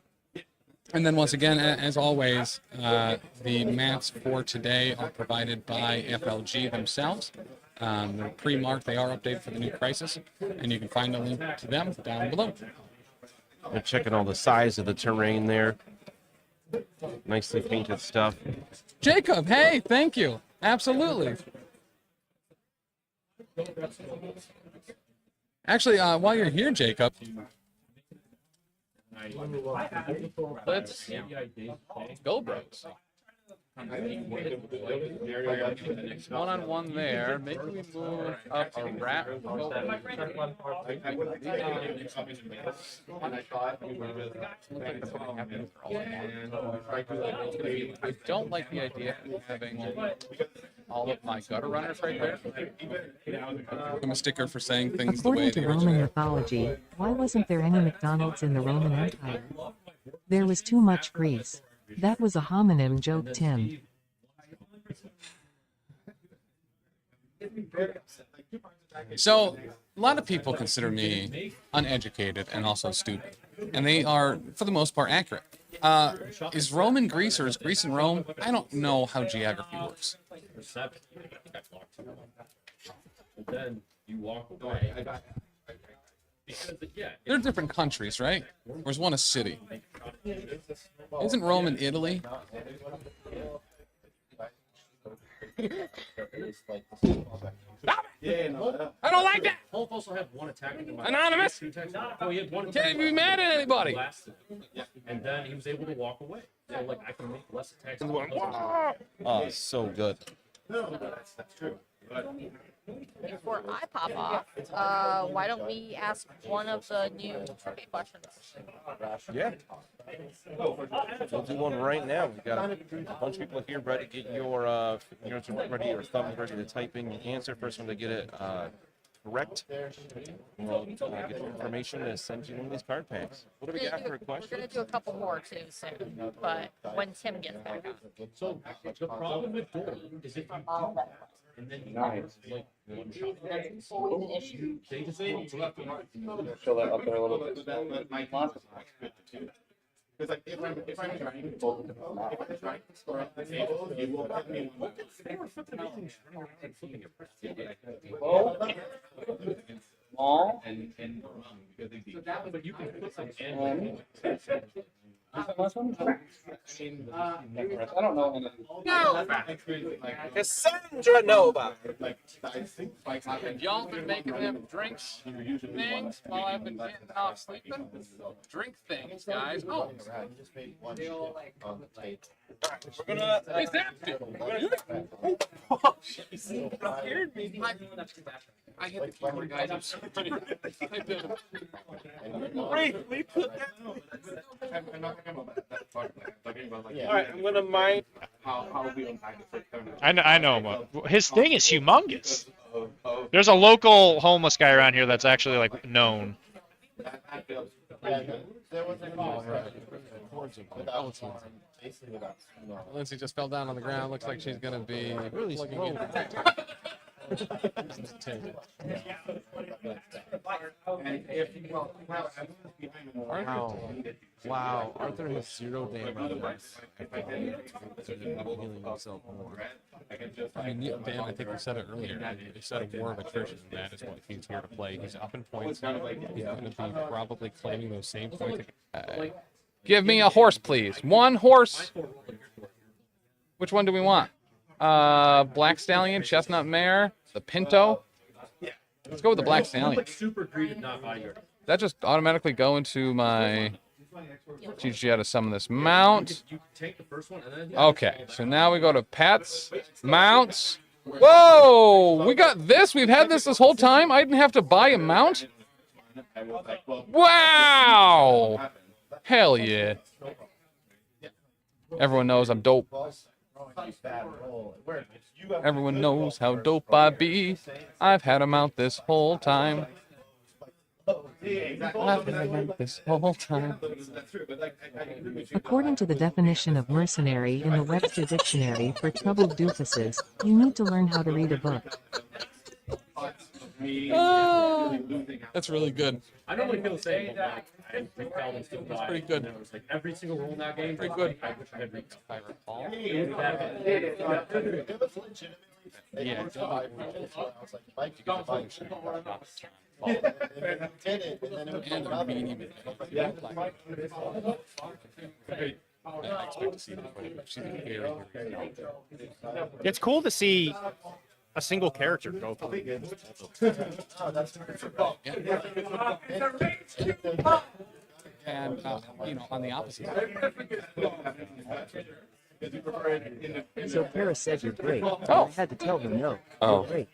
and then once again, as always, the mats for today are provided by FLG themselves. They're pre-marked, they are updated for the new Crisis, and you can find a link to them down below. They're checking all the size of the terrain there. Nicely painted stuff. Jacob, hey, thank you. Absolutely. Actually, while you're here, Jacob, let's go, bros. One-on-one there. Maybe we move up a rat. I don't like the idea of having all of my gutter runners right there. I'm a sticker for saying things the way According to they Roman mythology, why wasn't there any McDonald's in the Roman Empire? There was too much grease. That was a homonym joke, Tim. So, a lot of people consider me uneducated and also stupid. And they are, for the most part, accurate. Is Rome in Greece or is Greece in Rome? I don't know how geography works. Then you walk away. They're different countries, right? Or is one a city? Isn't Rome in Italy? I don't like that! Hulk also had one attack. Anonymous! No, he had one Can't be mad at anybody! And then he was able to walk away. So, like, I can make less attacks. Oh, so good. No, that's true. But Before I pop off, why don't we ask one of the new trivia questions? Yeah. We'll do one right now. We've got a bunch of people here ready to get your thumbs ready to type in your answer. First one to get it correct. We'll get your information and send you one of these card packs. What do we got for a question? We're going to do a couple more too soon, but when Tim gets back on. So the problem with Door is if you do that, and then you Nice. like one shot. That's always an issue. They just don't fill that up there a little bit. Because like if I'm trying to both of them, if I'm trying to score up the table, you will let me one. Small. And because they but you can put some in. Last one? I don't know. No! Cassandra Nova! Y'all been making them drinks things while I've been getting off sleeping? Drink things, guys. Oh! We're gonna. It's empty! Scared me. I hit the keyboard, guys. I'm sorry. I did. We put that. I'm not talking about that part. I'm talking about like. All right, I'm gonna mine. How we untie the I know him. His thing is humongous. There's a local homeless guy around here that's actually like known. Lindsay just fell down on the ground. Looks like she's gonna be plugging in. Wow. Wow. Arthur has 0 damage. Healing himself more. I mean, yeah, Dan, I think we said it earlier. Instead of war of attrition, that is what he's here to play. He's up in points. He's going to be probably claiming those same points. Give me a horse, please. 1 horse. Which one do we want? Black Stallion, Chestnut Mare, the Pinto. Let's go with the Black Stallion. Super greeted, not high yard. That just automatically go into my... Teach you how to summon this mount. Okay, so now we go to pets, mounts. Whoa! We got this? We've had this whole time? I didn't have to buy a mount? Wow! Hell yeah. Everyone knows I'm dope. Everyone knows how dope I be. I've had a mount this whole time. I've had a mount this whole time. According to the definition of mercenary in the Webster Dictionary for troubled doofuses, you need to learn how to read a book. That's really good. I normally feel the same, but that's pretty good. Like every single role in that game, pretty good. I wish I had read. If I recall. Yeah. It's cool to see a single character go through. And, you know, on the opposite. So Paris said you're great. Oh. I had to tell her no. Oh. You're great.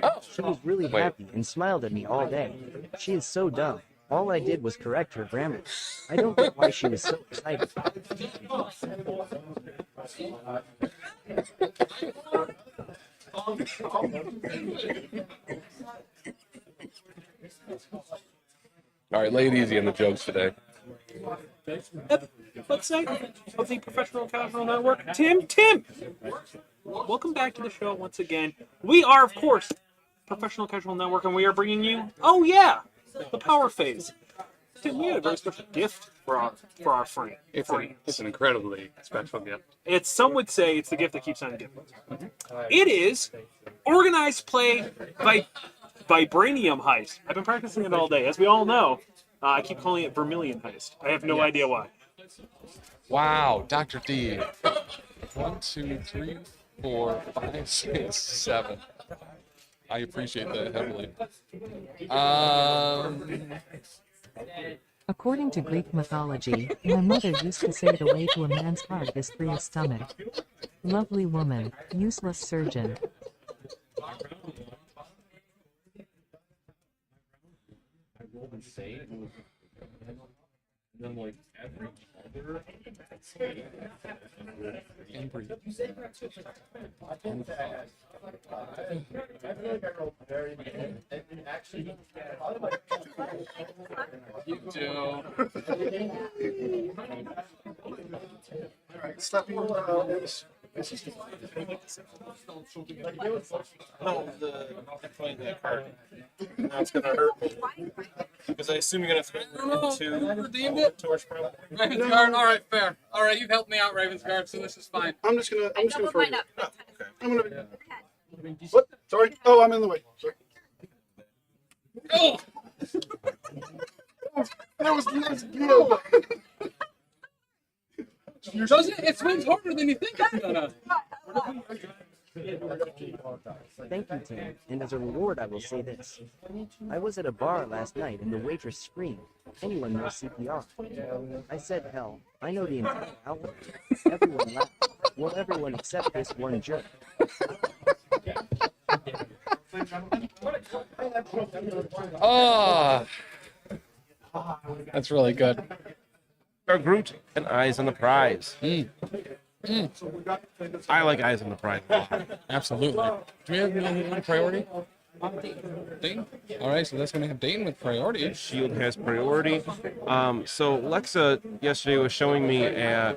Oh. She was really Wait. happy and smiled at me all day. She is so dumb. All I did was correct her grammar. I don't get why she was so excited. All right, lay it easy on the jokes today. Let's say of the Professional Casual Network, Tim. Welcome back to the show once again. We are, of course, Professional Casual Network, and we are bringing you, oh yeah, the Power Phase. Tim, we had a very special gift for our friend. It's an incredibly special gift. It's, some would say it's the gift that keeps on giving. It is organized play by Vibranium Heist. I've been practicing it all day. As we all know, I keep calling it Vermilion Heist. I have no idea why. Wow, Dr. D. 1, 2, 3, 4, 5, 6, 7. I appreciate that heavily. According to Greek mythology, my mother used to say the way to a man's heart is through his stomach. Lovely woman, useless surgeon. Then like every other and breathe. You do. Alright, stop you. No, the card. Now it's gonna hurt me. Because I assume you're gonna threaten me to redeemed it. Torch problem. Ravensguard, all right, fair. All right, you've helped me out, Ravensguard, so this is fine. I'm just gonna throw you. up. Okay. I'm gonna. What? Sorry. Oh, I'm in the way. Sorry. Oh! That was good. Doesn't it? It swings harder than you think it's gonna. Thank you, Tim. And as a reward, I will say this. I was at a bar last night and the waitress screamed, "Anyone knows CPR?" I said, "Hell, I know the entire alphabet." Everyone laughed. Well, everyone except this one jerk. Oh, that's really good. Our Groot and Eyes on the Prize. I like Eyes on the Prize a lot. Absolutely. Do we have any priority? Dane? All right, so that's going to have Dane with priority. Shield has priority. So Lexa yesterday was showing me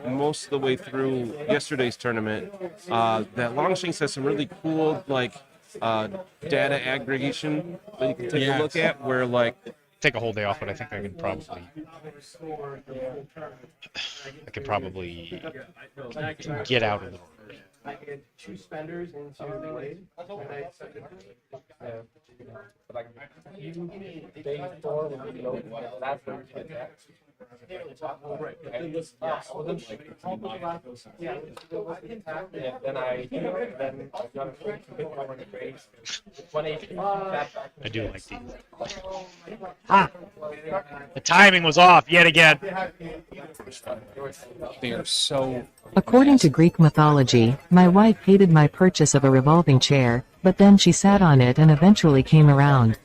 most of the way through yesterday's tournament that Longshanks has some really cool, like, data aggregation that you can take a look at, where like take a whole day off, but I think I could probably get out a little. I had 2 spenders into the blade. You day 4 would be open. That's where you get right. Then I got a face. I do like these. Ah! The timing was off yet again. They are so. According to Greek mythology, my wife hated my purchase of a revolving chair, but then she sat on it and eventually came around.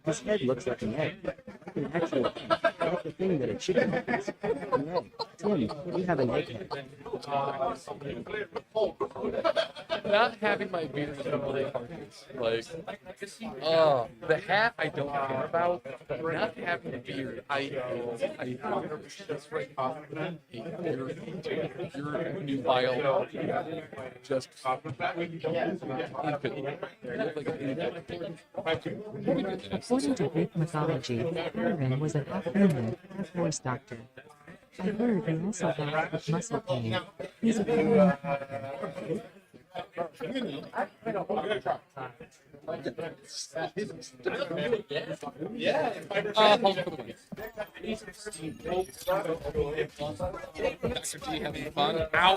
His head looks like an egg. Actually, that's the thing that a chicken is. An egg. Tim, you have an egghead. Not having my beard is really like, the hat I don't care about. Not having a beard, I just right off your new bio just According to Greek mythology, Aaron was an half-human, half-horse doctor. I heard he also died with muscle pain. He's a Dr. G having fun. Ow!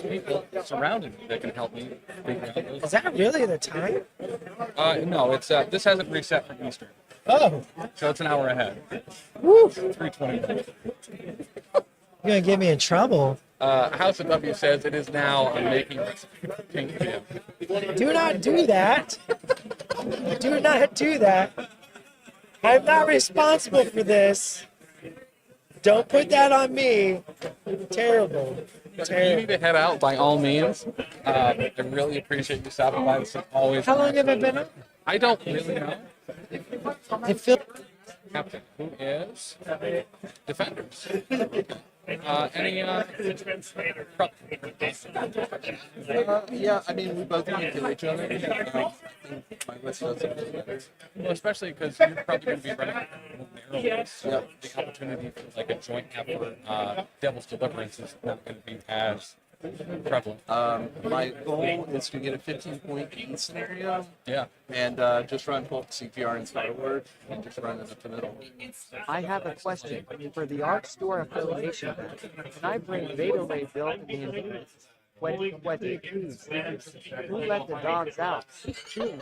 People surrounding me that can help me. Is that really the time? No, it's this hasn't reset for Eastern. Oh. So it's an hour ahead. Woo! 3:20. You're gonna get me in trouble. House of W says it is now a making pink Jim. Do not do that. Do not do that. I'm not responsible for this. Don't put that on me. Terrible. If you need to head out, by all means. I really appreciate you stopping by. This is always. How long have I been up? I don't really know. I feel. Captain, who is Defenders. Any yeah, I mean, we both need to kill each other. My list doesn't. Well, especially because you're probably going to be running the opportunity for like a joint effort, Devil's Deliverance is not going to be as prevalent. My goal is to get a 15-point scenario. Yeah. And just run both CPR and Skyward and just run it up the middle. I have a question. For the Art Store affiliation, can I bring Beta Ray built to the Infinity? Who let the dogs out? Who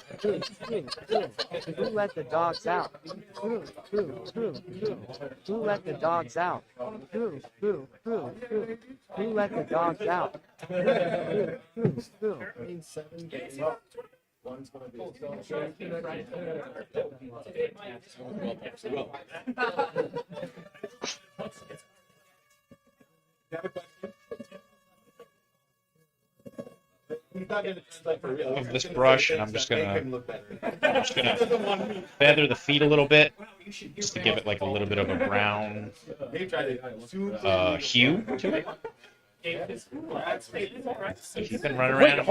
let the dogs out? Who let the dogs out? Who let the dogs out? Who? One's going to be of this brush, and I'm just gonna feather the feet a little bit, just to give it like a little bit of a brown hue to it. She's been running around.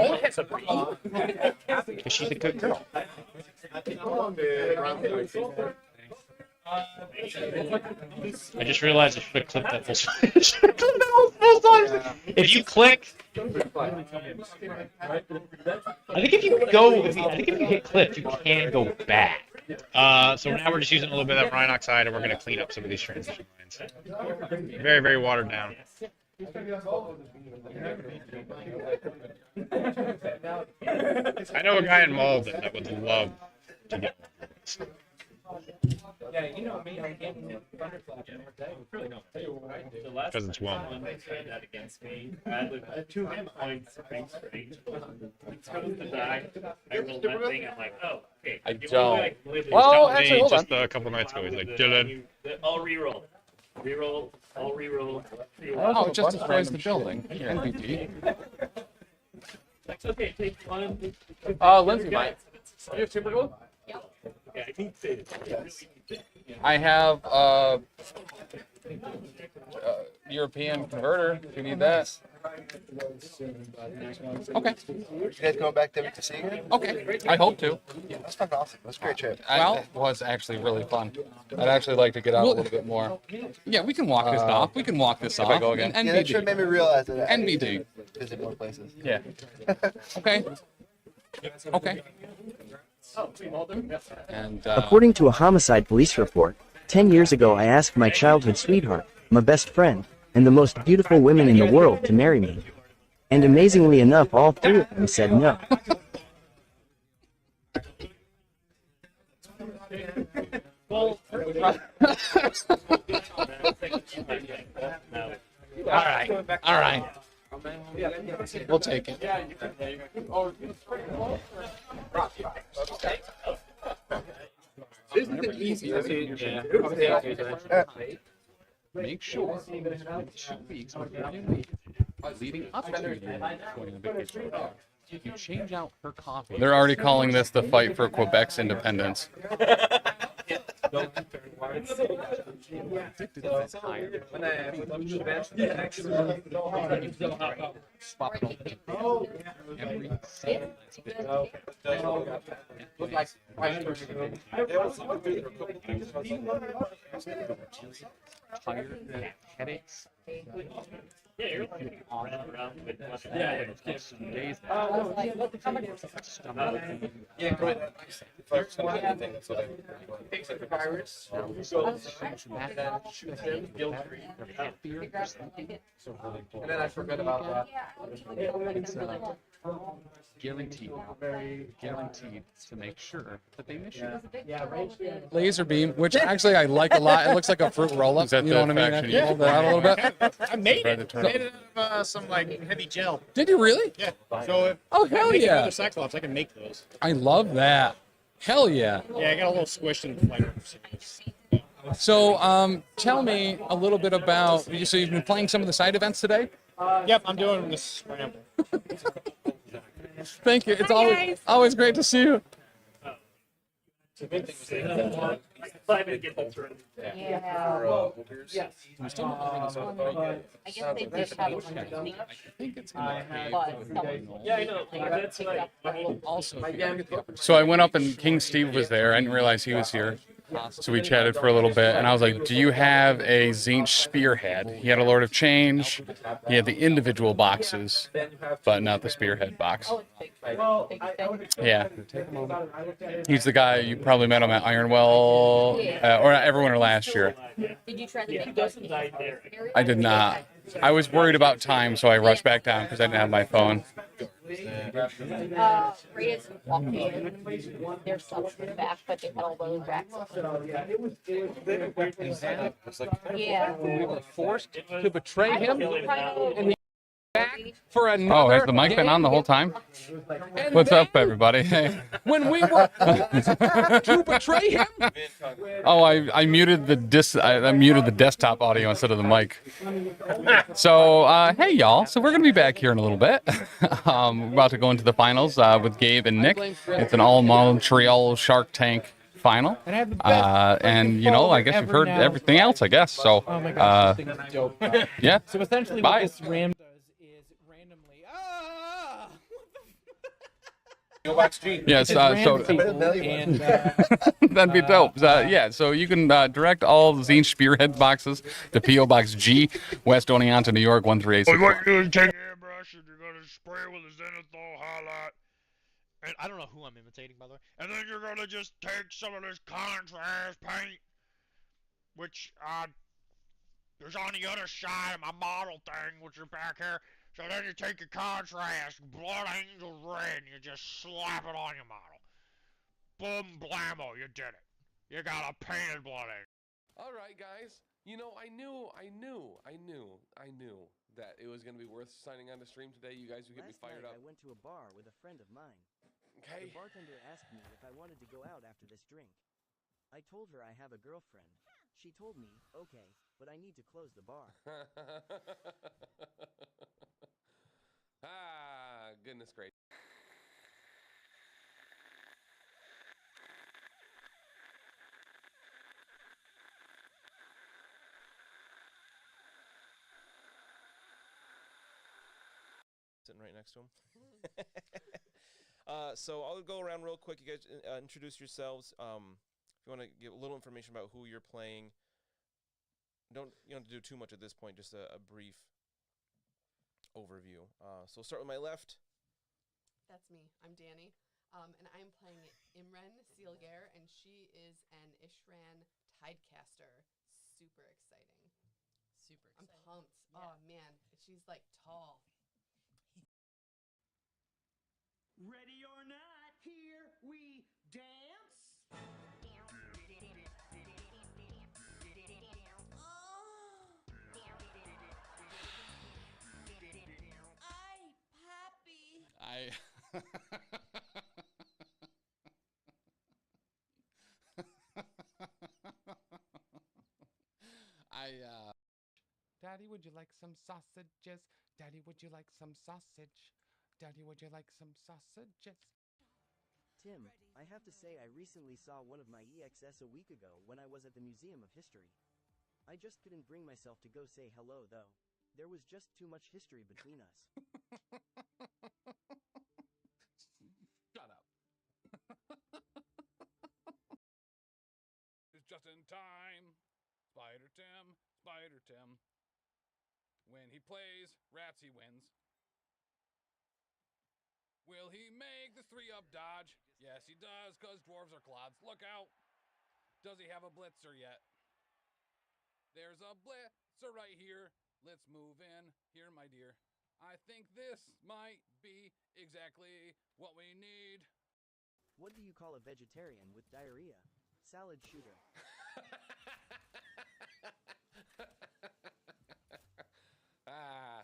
She's a good girl. I just realized I should have clipped that full time. If you click, I think if you hit clip, you can go back. So now we're just using a little bit of that Rhinoxide, and we're going to clean up some of these transition lines. Very, very watered down. I know a guy in Malden that would love to get this. Yeah, you know me, I can't thunderclap Because it's well. They tried that against me. I had 2 hit points straight. It's supposed to die. I rolled that thing. I'm like, oh, okay. I don't. Well, actually, hold on. Just a couple nights ago, he's like, Dylan. I'll reroll. I'll reroll. Oh, it just destroys the building. Here, NBD. Okay, take 1. Lindsay might. You have super glue? I have European converter. If you need that. Okay. You guys going back to see again? Okay. I hope to. That's fucking awesome. That's a great trip. Well, was actually really fun. I'd actually like to get out a little bit more. Yeah, we can walk this off. We can walk this off. If I go again. Yeah, that trip made me realize that I need NBD. to visit more places. Yeah. Okay. Okay. And According to a homicide police report, 10 years ago I asked my childhood sweetheart, my best friend, and the most beautiful women in the world to marry me. And amazingly enough, all three of them said no. Well, all right. We'll take it. This is the easiest. Make sure 2 weeks before you leave, leading up to you going on vacation, you change out her coffee. They're already calling this the fight for Quebec's independence. Tired, headaches. And then I forgot about that. Guaranteed to make sure that they miss you. Laser beam, which actually I like a lot. It looks like a fruit roll-up. You know what I mean? Yeah. Hold that out a little bit. I made it. I made it out of some like heavy gel. Did you really? Yeah. So if Oh, I'm hell making yeah. other Cyclops, I can make those. I love that. Hell yeah. Yeah, I got a little squished in the flavor. So, tell me a little bit about. So you've been playing some of the side events today. Yep, I'm doing this scramble. Thank you. It's always great to see you. Yeah. I guess they did have one technique, but So I went up and King Steve was there. I didn't realize he was here. So we chatted for a little bit, and I was like, "Do you have a Zinch Spearhead?" He had a Lord of Change. He had the individual boxes, but not the Spearhead box. Yeah. He's the guy, you probably met him at Ironwell, or at Everwinter last year. did you try the big dose? I did not. I was worried about time, so I rushed back down because I didn't have my phone. Ray is walking. They're stuck in the back, but they had all those racks. Yeah. We were forced to betray him, And and he back for another. Oh, has the mic been on the whole time? What's up, everybody? Hey. When we were to betray him. Oh, I muted the I muted the desktop audio instead of the mic. So hey y'all, so we're gonna be back here in a little bit. We're about to go into the finals with Gabe and Nick. It's an all Montreal Shark Tank final. And you know, I guess you've heard everything else, I guess. So Oh my gosh, this thing is dope. yeah. So essentially Bye. what this ram does is randomly Pillbox G. Yes, It's so random people, and that'd be dope. Yeah, so you can direct all the Zine Spearhead boxes to P.O. Box G, West Oneonta, New York, 13864. What you do is take an airbrush and you're gonna spray it with a zenithal highlight. And I don't know who I'm imitating, by the way. And then you're gonna just take some of this contrast paint, which is on the other side of my model thing, which is back here. So then you take your contrast, Blood Angel Red, and you just slap it on your model. Boom, blammo, you did it. You got a painted Blood Angel. All right, guys. You know, I knew that it was going to be worth signing on to stream today. You guys would get me fired up. I went to a bar with a friend of mine. Okay. The bartender asked me if I wanted to go out after this drink. I told her I have a girlfriend. She told me, okay, but I need to close the bar. Goodness gracious. next to him. So I'll go around real quick. You guys introduce yourselves. If you want to give a little information about who you're playing, you don't have to do too much at this point. Just a brief overview. So we'll start with my left. That's me. I'm Danny. And I'm playing Imren Sealgare, and she is an Ishran Tidecaster. Super exciting. Super I'm exciting. pumped. Yeah. Oh, man. She's, like, tall. Ready or not, here we dance. Daddy, would you like some sausages? Daddy, would you like some sausage? Daddy, would you like some sausages? Tim, I have to say I recently saw one of my EXS a week ago when I was at the Museum of History. I just couldn't bring myself to go say hello, though. There was just too much history between us. Shut up. It's just in time. Spider Tim, Spider Tim. When he plays, rats he wins. Will he make the 3-up dodge? Yes, he does, because dwarves are clods. Look out! Does he have a blitzer yet? There's a blitzer right here. Let's move in here, my dear. I think this might be exactly what we need. What do you call a vegetarian with diarrhea? Salad shooter. Ah.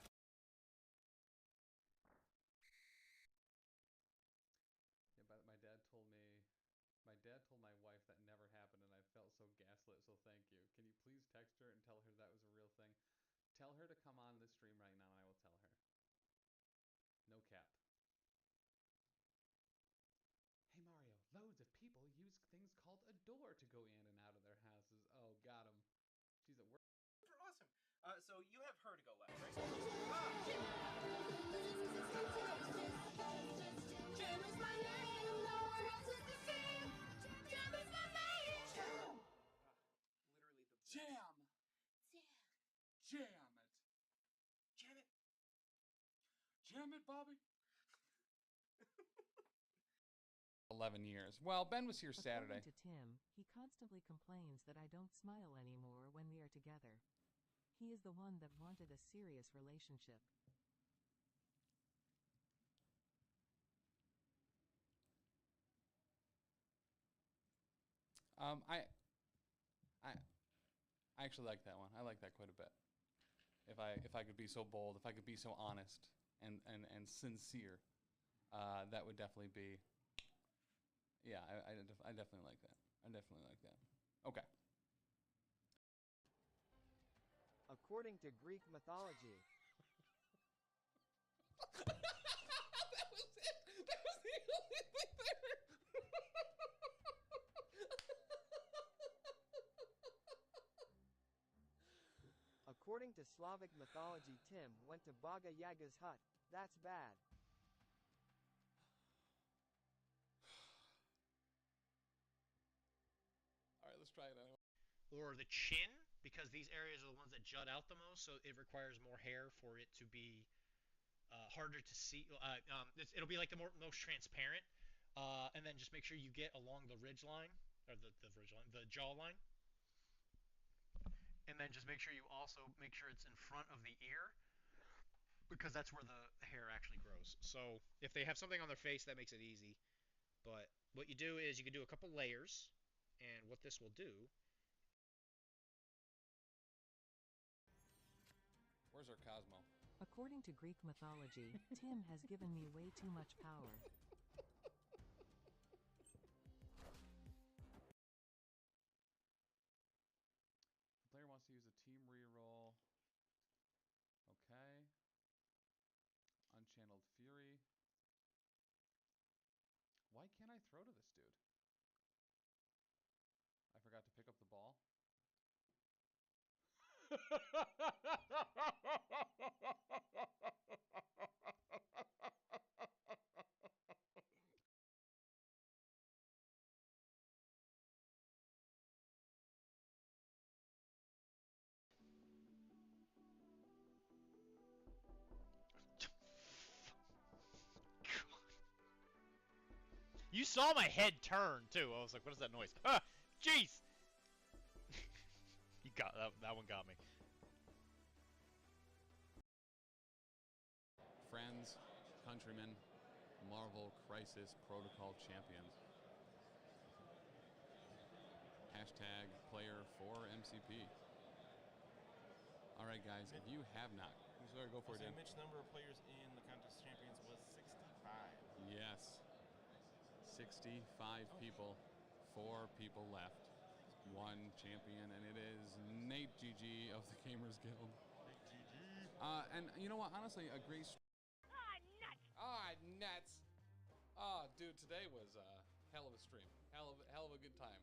Yeah, but my dad told my wife that never happened, and I felt so gaslit, so thank you. Can you please text her and tell her that was a real thing? Tell her to come on this stream right now, and I will tell her. No cap. Hey, Mario, loads of people use things called a door to go in and out of their houses. Oh, got him. She's at work. Awesome. So you have her to go left, right? Jam! Jam it! Jam it! Jam it, Bobby! 11 years. Well, Ben was here Saturday. According to Tim, he constantly complains that I don't smile anymore when we are together. He is the one that wanted a serious relationship. I actually like that one. I like that quite a bit. If I could be so bold, if I could be so honest and sincere, that would definitely be. Yeah, I definitely like that. I definitely like that. Okay. According to Greek mythology. That was it. That was the only thing there. According to Slavic mythology, Tim went to Baba Yaga's hut. That's bad. All right, let's try it anyway. Or the chin, because these areas are the ones that jut out the most, so it requires more hair for it to be harder to see. It'll be like the most transparent. And then just make sure you get along the ridge line, or the jaw line. And then just make sure you also make sure it's in front of the ear, because that's where the hair actually grows. So if they have something on their face, that makes it easy. But what you do is you can do a couple layers, and what this will do. Where's our Cosmo? According to Greek mythology, Tim has given me way too much power. The player wants to use a team reroll. Okay. Unchanneled Fury. Why can't I throw to this dude? I forgot to pick up the ball. You saw my head turn too. I was like, what is that noise? Ah, jeez. You got that. That one got me. Friends, countrymen, Marvel Crisis Protocol champions. Hashtag player for MCP. All right, guys, if you have not, sorry, go for it, Dan. Which number of players in the contest champions was 65? Yes, 65 people, 4 people left, 1 champion, and it is Nate GG of the Gamers Guild. And you know what? Honestly, a great. Nuts! Oh, dude, today was a hell of a stream. Hell of a good time.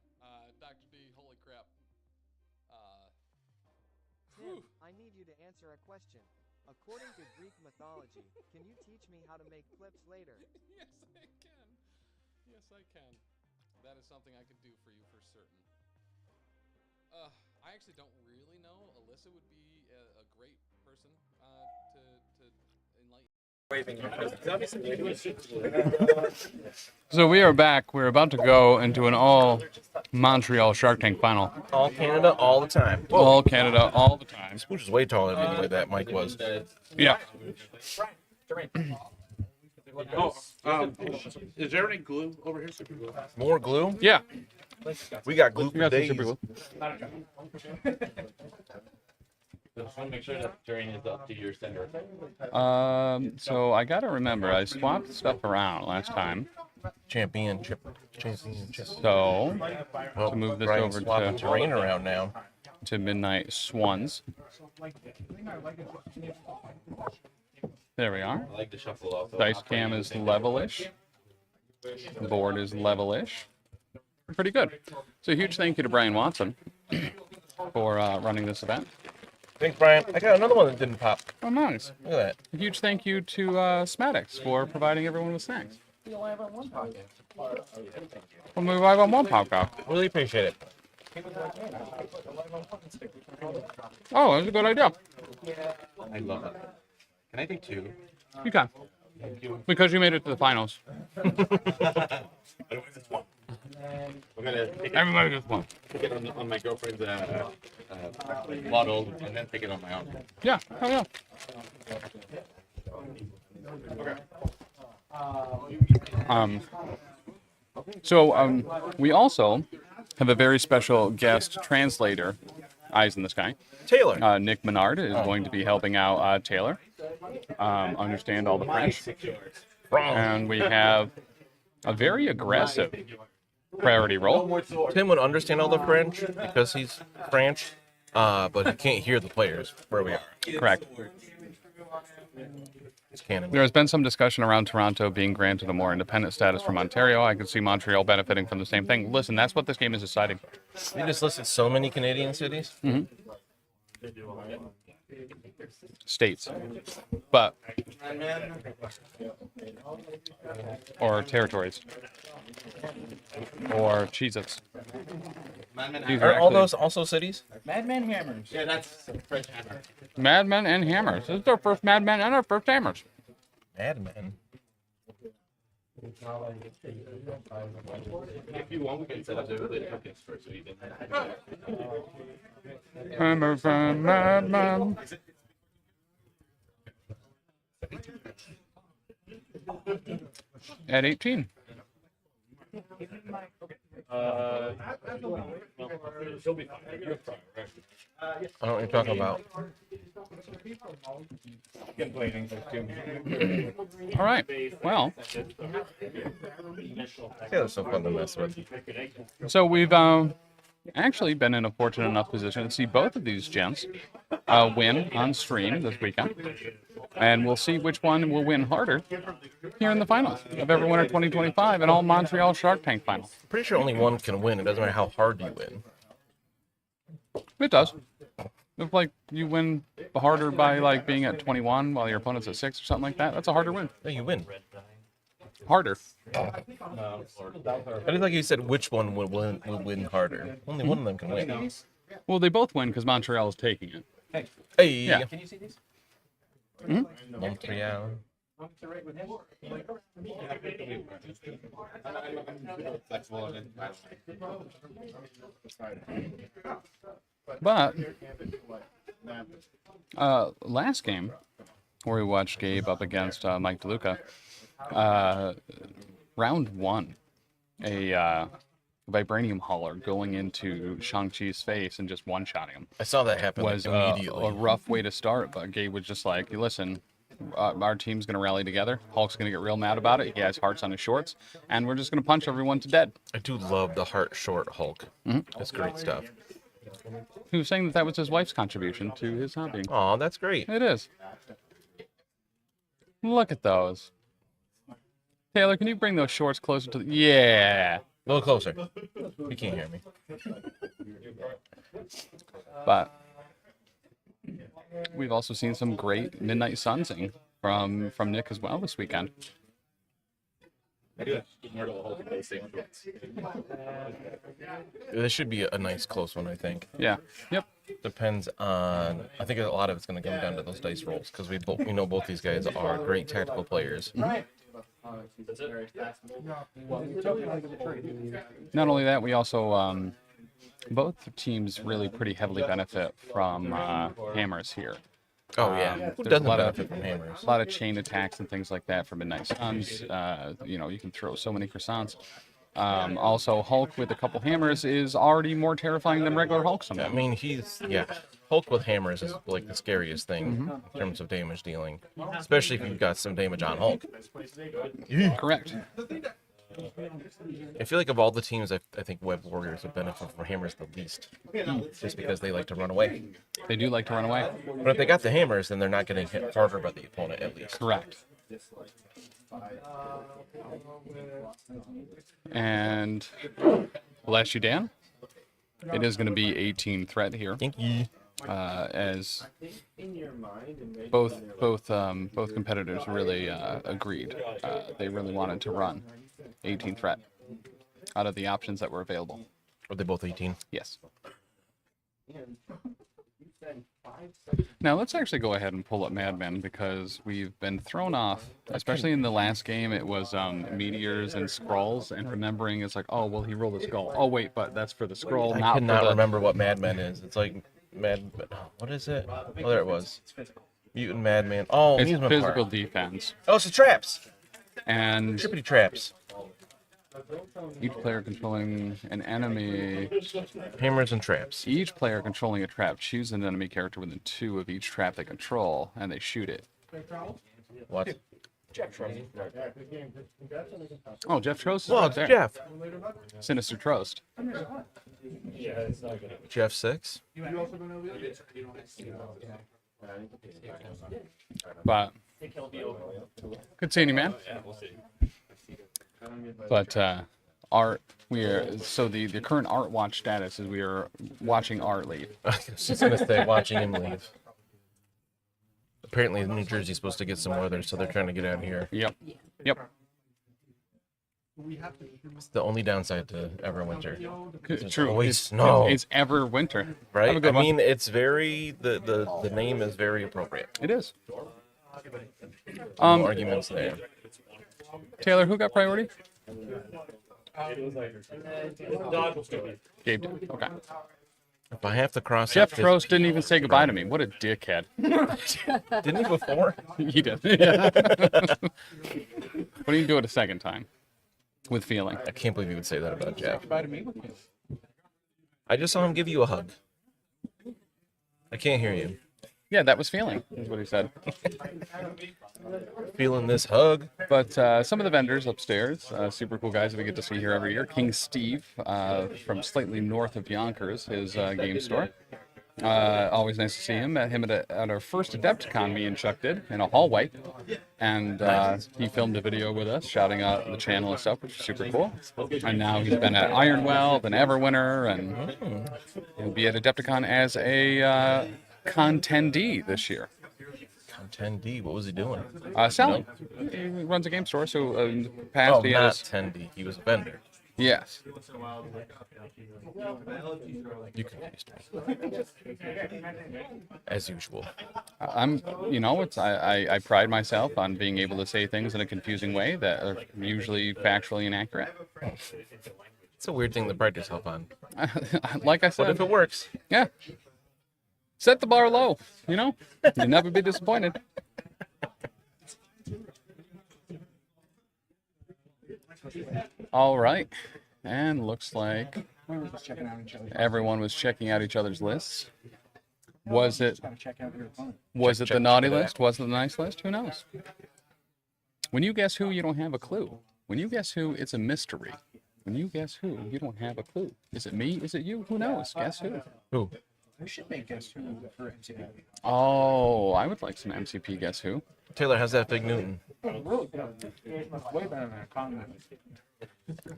Dr. D, holy crap. Tim, I need you to answer a question. According to Greek mythology, can you teach me how to make clips later? Yes, I can. Yes, I can. That is something I could do for you for certain. I actually don't really know. Alyssa would be a great person to enlighten. So we are back. We're about to go into an all Montreal Shark Tank final. All Canada, all the time. Whoa. All Canada, all the time. Which is way taller than the way that mic was. Yeah. Is there any glue over here? Super glue? More glue? Yeah. We got glue for days. Just want to make sure that the terrain is up to your center. So I gotta remember, I swapped stuff around last time. Championship. So Well, to move this Brian's over swapping to terrain around now. to Midnight Swans. There we are. I like to shuffle also. Dice cam is levelish. Board is levelish. Pretty good. So a huge thank you to Brian Watson for running this event. Thanks, Brian. I got another one that didn't pop. Oh, nice. Look at that. A huge thank you to Smadix for providing everyone with snacks. You only have one pocket. Well, we live on one podcast. Really appreciate it. Oh, that's a good idea. I love it. Can I take 2? You can. Because you made it to the finals. I'm gonna take it, Everybody gets one. take it on my girlfriend's bottle and then take it on my own. Yeah, hell yeah. We also have a very special guest translator, eyes in the sky. Taylor. Nick Menard is going to be helping out Taylor understand all the French. And we have a very aggressive priority roll. Tim would understand all the French because he's French, but he can't hear the players where we are. Correct. It's canon. There has been some discussion around Toronto being granted a more independent status from Ontario. I could see Montreal benefiting from the same thing. Listen, that's what this game is deciding. You just listed so many Canadian cities. Mm-hmm. States, but or territories, or Cheez-Its. Are all those also cities? Madman Hammers. Yeah, that's French hammer. Madmen and Hammers. This is our first Madmen and our first Hammers. Madmen. If you want, we can set up the tokens first so you can. Hammers and Madmen. At 18. She'll be fine. You're fine, right? I don't know what you're talking about. All right. Well, Taylor's so fun to mess with. so we've actually been in a fortunate enough position to see both of these gents win on stream this weekend. And we'll see which one will win harder here in the finals of Everwinter 2025 and all Montreal Shark Tank finals. Pretty sure only one can win. It doesn't matter how hard you win. It does. If like you win harder by like being at 21 while your opponent's at 6 or something like that, that's a harder win. No, you win. Harder. I didn't like you said which one will win harder. Only one of them can win. Well, they both win because Montreal is taking it. Hey. Yeah. Can you see these? Mm-hmm. Montreal. But last game, where we watched Gabe up against Mike DeLuca, round one, a vibranium hauler going into Shang-Chi's face and just one-shotting him. I saw that happen Was immediately. a rough way to start, but Gabe was just like, listen, our team's going to rally together. Hulk's going to get real mad about it. He has hearts on his shorts, and we're just going to punch everyone to dead. I do love the heart short Hulk. That's great stuff. He was saying that that was his wife's contribution to his hobby. Oh, that's great. It is. Look at those. Taylor, can you bring those shorts closer to the... Yeah. A little closer. You can't hear me. But we've also seen some great Midnight Sunsing from Nick as well this weekend. This should be a nice close one, I think. Yeah. Yep. Depends on. I think a lot of it's going to come down to those dice rolls because we know both these guys are great tactical players. Not only that, we also both teams really pretty heavily benefit from hammers here. Oh yeah, who doesn't benefit from hammers? A lot of chain attacks and things like that for Midnight Suns. You can throw so many croissants. Also, Hulk with a couple hammers is already more terrifying than regular Hulk sometimes. I mean, Hulk with hammers is like the scariest thing in terms of damage dealing, especially if you've got some damage on Hulk. Correct. I feel like of all the teams, I think Web Warriors would benefit from hammers the least, just because they like to run away. They do like to run away. But if they got the hammers, then they're not getting hit harder by the opponent, at least. Correct. And bless you, Dan. It is going to be 18 threat here. Thank you. As both competitors really agreed. They really wanted to run 18 threat out of the options that were available. Are they both 18? Yes. Now let's actually go ahead and pull up Madmen because we've been thrown off, especially in the last game. It was meteors and scrolls, and remembering it's like, oh well, he rolled a skull. Oh wait, but that's for the scroll. I not cannot for the... remember what Madman is. It's like what is it? Oh, there it was. Mutant Madman. Oh, it's amusement physical park. defense. Oh, it's the traps. And trippity traps. Each player controlling an enemy. Hammers and traps. Each player controlling a trap choose an enemy character within 2 of each trap they control, and they shoot it. What? Oh, Jeff Trost is well, right there. Jeff. Sinister Trost. Jeff 6. But good seeing you, man. But art, the current art watch status is we are watching art leave. I was just gonna say watching him leave. Apparently, New Jersey's supposed to get some weather, so they're trying to get out of here. Yep. Yep. It's the only downside to Everwinter. True. Always snow. It's Everwinter. Right? Have a good I mean, one. it's very the name is very appropriate. It is. No arguments there. Taylor, who got priority? Gabe did. Okay. If I have to cross Jeff out Trost didn't even say goodbye to me. What a dickhead. Didn't he before? He did. Yeah. What do you do it a second time? With feeling. I can't believe you would say that about Jeff. Goodbye to me. I just saw him give you a hug. I can't hear you. Yeah, that was feeling, is what he said. Feeling this hug. But some of the vendors upstairs, super cool guys that we get to see here every year. King Steve from slightly north of Yonkers, his game store. Always nice to see him. Met him at our first Adepticon me and Chuck did in a hallway. And he filmed a video with us, shouting out the channel and stuff, which is super cool. And now he's been at Ironwell, then Everwinter, and he'll be at Adepticon as a contendee this year. Contendee? What was he doing? Selling. He runs a game store, so in the past he not has... attendee. He was a vendor. Yes. You confused me. As usual. I'm, you know, I pride myself on being able to say things in a confusing way that are usually factually inaccurate. It's a weird thing to pride yourself on. Like I said. What if it works? Yeah. Set the bar low, you know? You'll never be disappointed. All right. And looks like everyone was checking out each other's lists. Was it the naughty list? Was it the nice list? Who knows? When you guess who, you don't have a clue. When you guess who, it's a mystery. When you guess who, you don't have a clue. Is it me? Is it you? Who knows? Guess who? Who? We should make Guess Who for MCP. Oh, I would like some MCP Guess Who. Taylor, how's that Big Newton? Really good. Way better than a Con.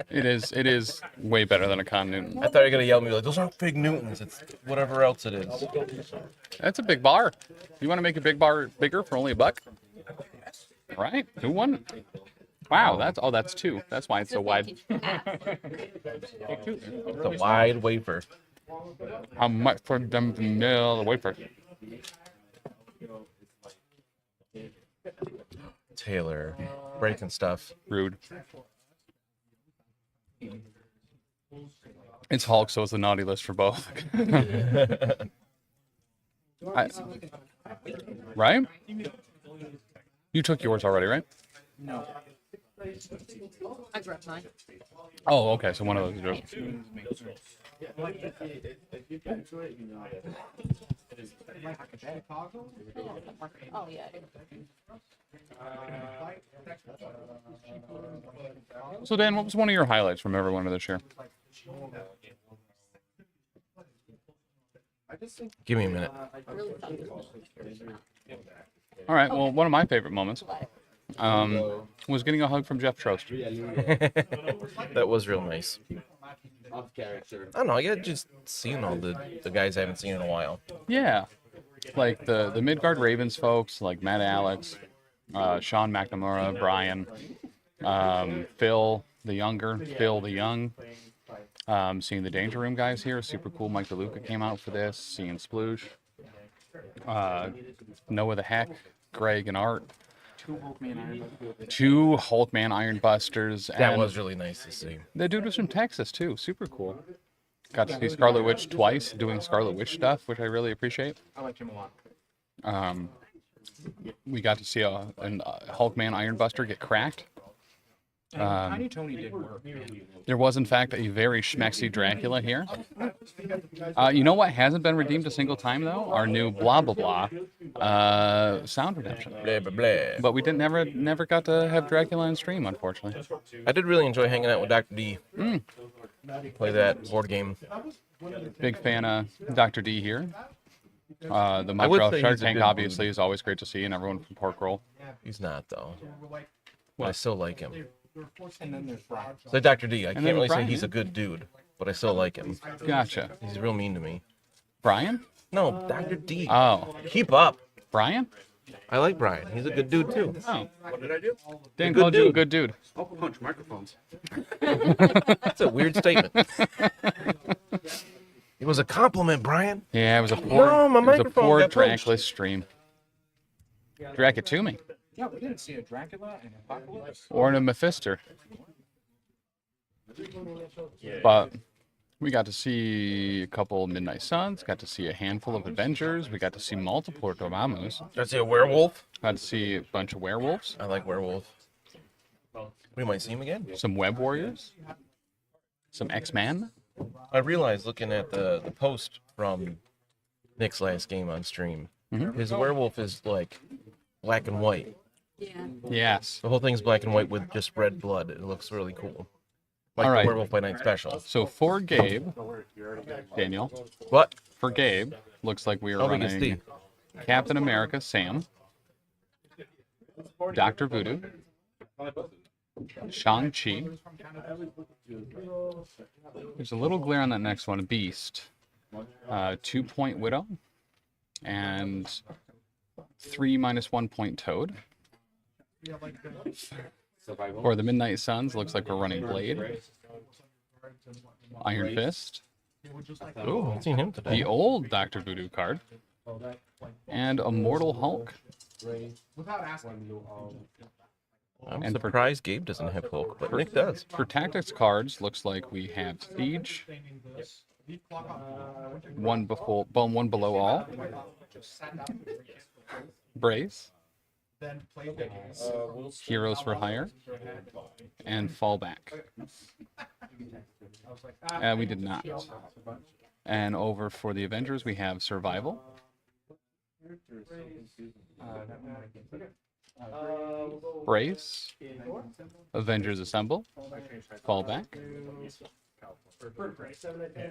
It is way better than a Con Newton. I thought you were going to yell at me like, those aren't Big Newtons. It's whatever else it is. That's a big bar. You want to make a big bar bigger for only $1? Right? Who won? Wow, that's 2. That's why it's so wide. It's a wide wafer. How much for them to nail the wafer? Taylor, breaking stuff. Rude. It's Hulk, so it's the naughty list for both. Right? You took yours already, right? No. I grabbed mine. Oh, okay. So one of those is yours. Oh, yeah. So Dan, what was one of your highlights from everyone of this year? Give me a minute. All right. Well, one of my favorite moments was getting a hug from Jeff Trost. That was real nice. I don't know. I got just seeing all the guys I haven't seen in a while. Yeah, like the Midgard Ravens folks, like Matt Alex, Sean McNamara, Brian, Phil the younger, Phil the young. Seeing the Danger Room guys here, super cool. Mike DeLuca came out for this. Seeing Sploosh, Noah the Heck, Greg and Art. 2 Hulkman Iron Busters. That was really nice to see. The dude was from Texas too, super cool. Got to see Scarlet Witch twice doing Scarlet Witch stuff, which I really appreciate. I liked him a lot. We got to see a Hulkman Iron Buster get cracked. Tiny Tony did work. There was, in fact, a very schmexy Dracula here. You know what hasn't been redeemed a single time, though? Our new blah, blah, blah sound redemption. Blah, blah, blah. But we never got to have Dracula on stream, unfortunately. I did really enjoy hanging out with Dr. D. Play that board game. Big fan of Dr. D here. The Montreal Shark Tank, obviously, is always great to see, and everyone from Pork Roll. He's not, though. I still like him. And then there's Brian. So Dr. D, I can't really say he's a good dude, but I still like him. Gotcha. He's real mean to me. Brian? No, Dr. D. Oh. Keep up. Brian? I like Brian. He's a good dude, too. Oh. What did I do? Dan called you a good dude. Oh, punch microphones. That's a weird statement. It was a compliment, Brian. Yeah, it was a poor, No, my microphone got Dracula stream. Drac it to me. Yeah, we didn't see a Dracula and Apocalypse. Or a Mephister. But we got to see a couple Midnight Suns, got to see a handful of Avengers, we got to see multiple Dormammus. Got to see a werewolf. Got to see a bunch of werewolves. I like werewolf. We might see him again. Some Web Warriors. Some X-Men. I realized looking at the post from Nick's last game on stream, his werewolf is like black and white. Yeah. Yes. The whole thing's black and white with just red blood. It looks really cool. Like All right. the Werewolf by Night special. So for Gabe, Daniel. What? For Gabe, looks like we are I don't think it's running Captain America, Sam. Dr. Voodoo. Shang-Chi. There's a little glare on that next one. Beast. 2-point Widow. And 3 - 1 point Toad. For the Midnight Suns, looks like we're running Blade. Iron Fist. Oh, I've seen him today. The old Dr. Voodoo card. And Immortal Hulk. I'm surprised Gabe doesn't have Hulk, but Nick does. For tactics cards, looks like we have Siege. One below all. Brace. Heroes for Hire. And Fallback. We did not. And over for the Avengers, we have Survival. Brace. Avengers Assemble. Fallback.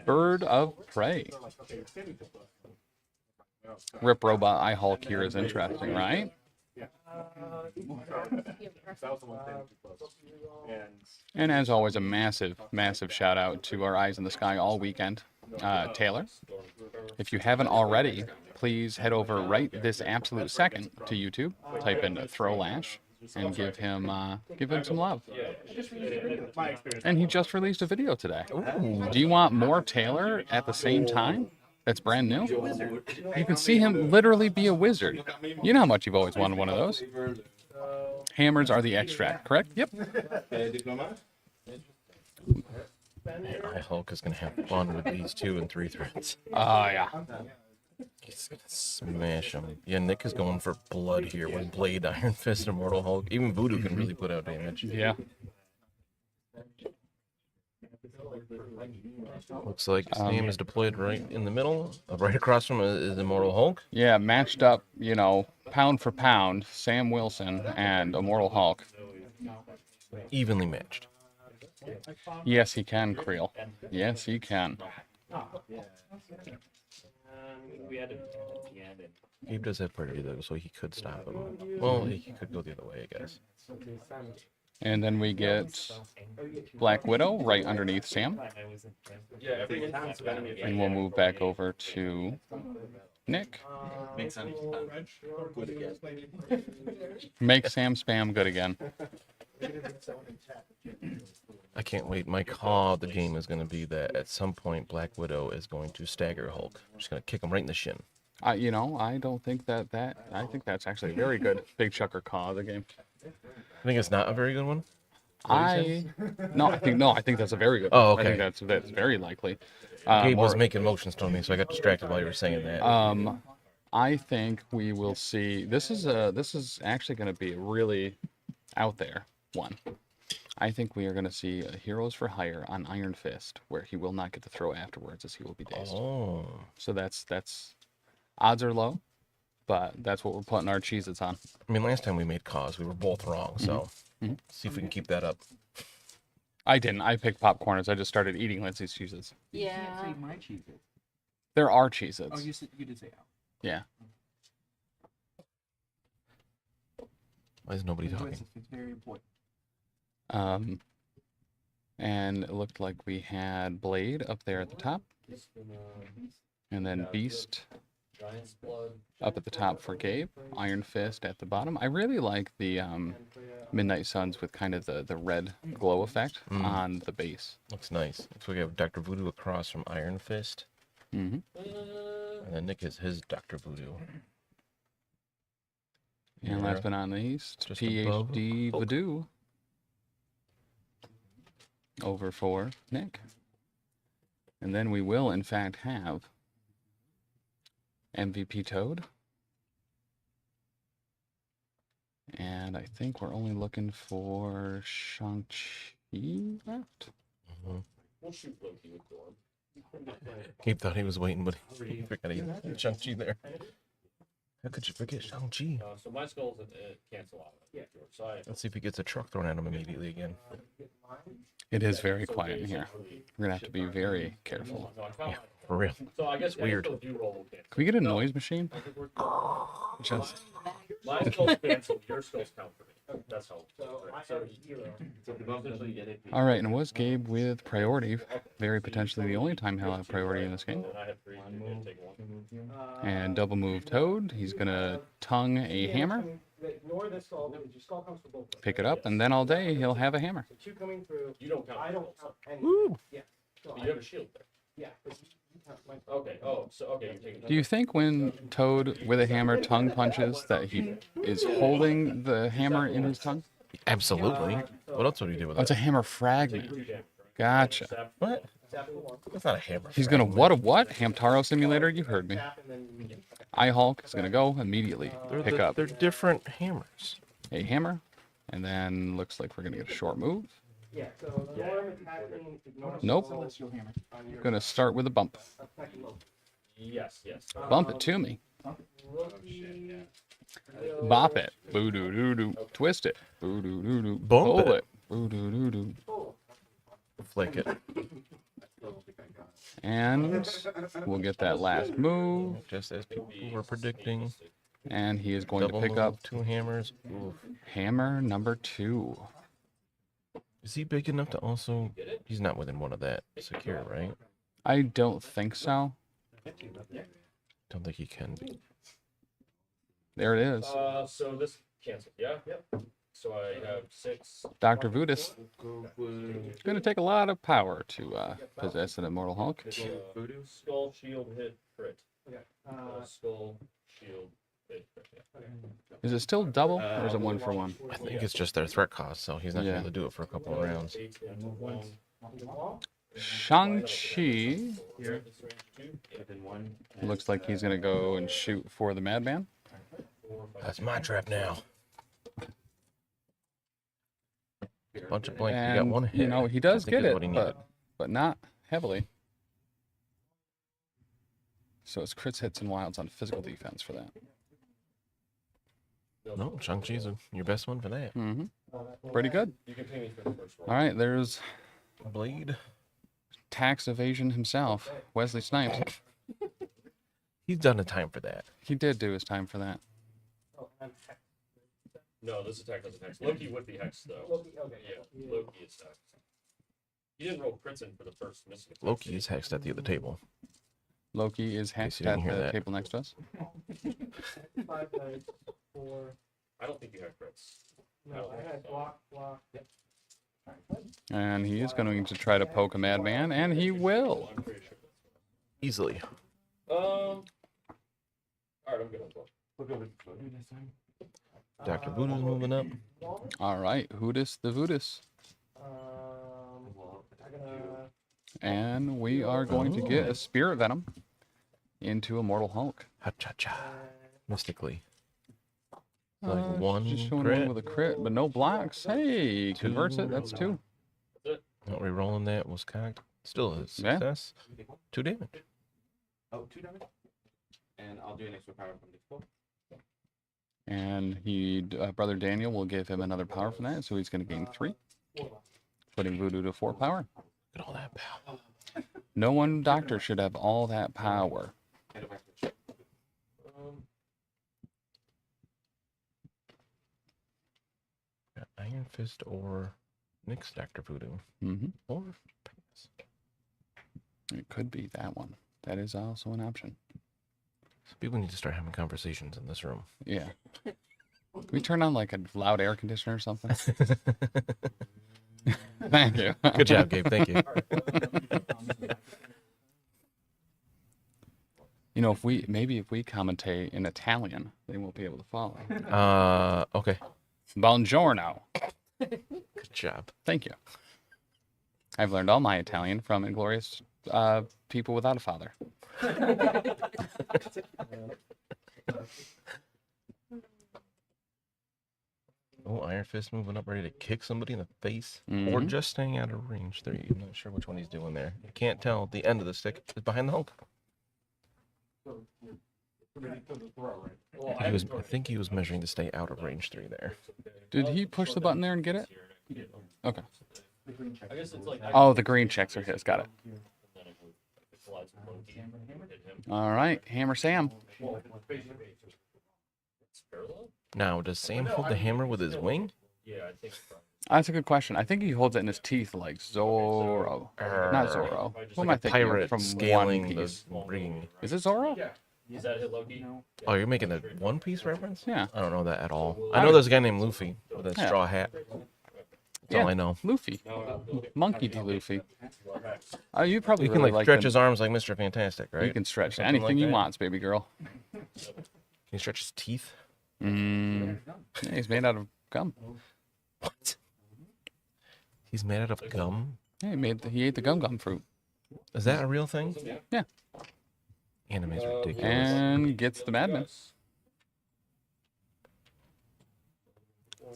Bird of Prey. Rip Robot Eye Hulk here is interesting, right? And as always, a massive, massive shout out to our Eyes in the Sky all weekend, Taylor. If you haven't already, please head over right this absolute second to YouTube, type in Throwlash, and give him some love. And he just released a video today. Ooh. Do you want more Taylor at the same time? That's brand new. You can see him literally be a wizard. You know how much you've always wanted one of those. Hammers are the extract, correct? Yep. I Hulk is gonna have fun with these 2 and 3 threats. Oh yeah. He's gonna smash them. Yeah, Nick is going for blood here with Blade, Iron Fist, and Immortal Hulk. Even Voodoo can really put out damage. Yeah. Looks like Sam is deployed right in the middle. Right across from is Immortal Hulk. Yeah, matched up, pound for pound, Sam Wilson and Immortal Hulk. Evenly matched. Yes, he can, Creel. Yes, he can. Gabe does have priority though, so he could stop him. Well, he could go the other way, I guess. And then we get Black Widow right underneath Sam. And we'll move back over to Nick. Make Sam spam good again. I can't wait. My call of the game is going to be that at some point Black Widow is going to stagger Hulk. I'm just going to kick him right in the shin. I don't think that I think that's actually a very good big chucker call of the game. I think it's not a very good one. I think that's a very good one. Oh, okay. I think that's very likely. Gabe was making motions to me, so I got distracted while you were saying that. I think we will see. This is actually going to be a really out there one. I think we are going to see Heroes for Hire on Iron Fist, where he will not get to throw afterwards, as he will be dazed. Oh. So that's odds are low, but that's what we're putting our Cheez-Its on. I mean, last time we made cause, we were both wrong, so see if we can keep that up. I didn't. I picked popcorners. I just started eating Lindsay's Cheez-Its. Yeah. You didn't say my Cheez-Its. There are Cheez-Its. Oh, you did say out. Yeah. Why is nobody talking? It's very important. And it looked like we had Blade up there at the top. And then Beast up at the top for Gabe. Iron Fist at the bottom. I really like the Midnight Suns with kind of the red glow effect on the base. Looks nice. So we have Dr. Voodoo across from Iron Fist. Mm-hmm. And then Nick is his Dr. Voodoo. And last but not least, PhD Voodoo. Over for Nick. And then we will, in fact, have MVP Toad. And I think we're only looking for Shang-Chi left. We'll shoot Loki with Gorm. Gabe thought he was waiting, but he forgot he had Shang-Chi there. How could you forget Shang-Chi? So my skull's cancel out. Let's see if he gets a truck thrown at him immediately again. It is very quiet in here. We're going to have to be very careful. Yeah, for real. So I guess weird. Can we get a noise machine? Just. My skull's canceled. Your skull's count for me. That's how. All right, and was Gabe with priority? Very potentially the only time he'll have priority in this game. And double move Toad. He's going to tongue a hammer. Ignore this skull because your skull comes from both. Pick it up, and then all day he'll have a hammer. So 2 coming through. You don't count. I don't count any. Woo. Yeah. So But you have a shield there. Yeah. But you count my. Okay. Oh, so okay, you're taking. Do you think when Toad with a hammer tongue punches that he is holding the hammer in his tongue? Absolutely. What else would he do with Oh, it's it? a hammer fragment. Gotcha. What? That's not a hammer. He's gonna what a what? Hamtaro simulator? You heard me. I Hulk is gonna go immediately pick up They're different hammers. a hammer, and then looks like we're gonna get a short move. Yeah. So the norm attacking. Ignore Nope. celestial hammer. Gonna start with a bump. Yes. Yes. Bump it to me. Bop it. Boo doo doo doo. Twist it. Boo doo doo doo. Bump Pull it. it. Boo doo doo doo. Flick it. And we'll get that last move. Just as people were predicting. And he is going Double to pick move, up 2 hammers. Oof. hammer number 2. Is he big enough to also? He's not within one of that secure, right? I don't think so. Don't think he can be. There it is. So this cancel. Yeah. Yep. So I have 6. Dr. Voodoo. Gonna take a lot of power to possess an Immortal Hulk. Skull, shield, hit, crit. Okay. Skull, shield, hit, crit. Yeah. Is it still double, or is it 1 for 1? I think it's just their threat cost, so he's not Yeah. going to do it for a couple of rounds. Shang-Chi looks like he's gonna go and shoot for the Madman. That's my trap now. Bunch of blanks. You got And, one hit. you know, he does I think get is it, what he needed. but not heavily. So it's crits, hits, and wilds on physical defense for that. No, Shang-Chi's your best one for that. Mm-hmm. Pretty good. You can pay me for the first one. All right, there's Blade. tax evasion himself, Wesley Snipes. He's done a time for that. He did do his time for that. No, this attack doesn't hex. Loki would be hex though. Loki, okay. Yeah, Loki is hex. You didn't roll crits in for the first missing. Loki is hexed at the other table. Loki is hexed you didn't at hear the that. table next to us. 5 dice, 4. I don't think you have crits. No, I had block. Yep. And he is going to try to poke a Madman, and he will. Easily. All right, I'm good on block. Dr. Voodoo's moving up. All right, Hoodus the Voodus. And we are going to get a Spirit Venom into Immortal Hulk. Ha-cha-cha. Mystically. Like one Just showing crit. one with a crit, but no blocks. Hey, converts it. That's 2. Not re-rolling that was cocked. Still a Yeah. success. 2 damage. Oh, 2 damage. And I'll do an extra power from the 4. And Brother Daniel will give him another power from that, so he's going to gain 3. Putting Voodoo to 4 power. Look at all that power. No one doctor should have all that power. Got Iron Fist or Nick's Dr. Voodoo. Mm-hmm. Or It could be that one. That is also an option. people need to start having conversations in this room. Yeah. Can we turn on like a loud air conditioner or something? Thank you. Good job, Gabe. Thank you. You know, if we commentate in Italian, they won't be able to follow. Okay. Buongiorno. Good job. Thank you. I've learned all my Italian from Inglorious People Without a Father. Oh, Iron Fist moving up, ready to kick somebody in the face, or Mhm. just staying out of range 3. I'm not sure which one he's doing there. You can't tell. The end of the stick is behind the Hulk. I think he was measuring to stay out of range 3 there. Did he push the button there and get it? Okay. I guess it's like Oh, the green checks are his. Got it. All right, Hammer Sam. Now, does Sam hold the hammer with his wing? Yeah, I think so. That's a good question. I think he holds it in his teeth like Zorro. Not Zorro. Who am I Like a thinking of pirate from scaling One the Piece? ring. Is it Zorro? Is that hit Loki? Oh, you're making a One Piece reference? Yeah. I don't know that at all. I know there's a guy named Luffy with a Yeah. straw hat. That's all I know. Luffy. Monkey D. Luffy. You probably He can really like stretch his arms like Mr. Fantastic, right? He can stretch Something anything like he that? wants, baby girl. Can he stretch his teeth? Yeah, he's made out of gum. What? He's made out of gum? Yeah, he ate the gum fruit. Is that a real thing? Yeah. Anime's ridiculous. And gets the madman.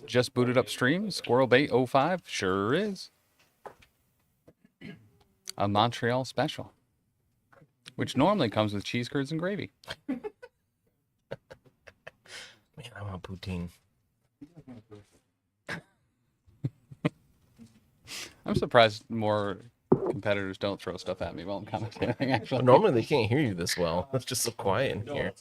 Just booted up stream. Squirrel Bait 05. Sure is. A Montreal special. Which normally comes with cheese curds and gravy. Man, I want poutine. I'm surprised more competitors don't throw stuff at me while I'm commentating, actually. Normally they can't hear you this well. It's just so quiet in here.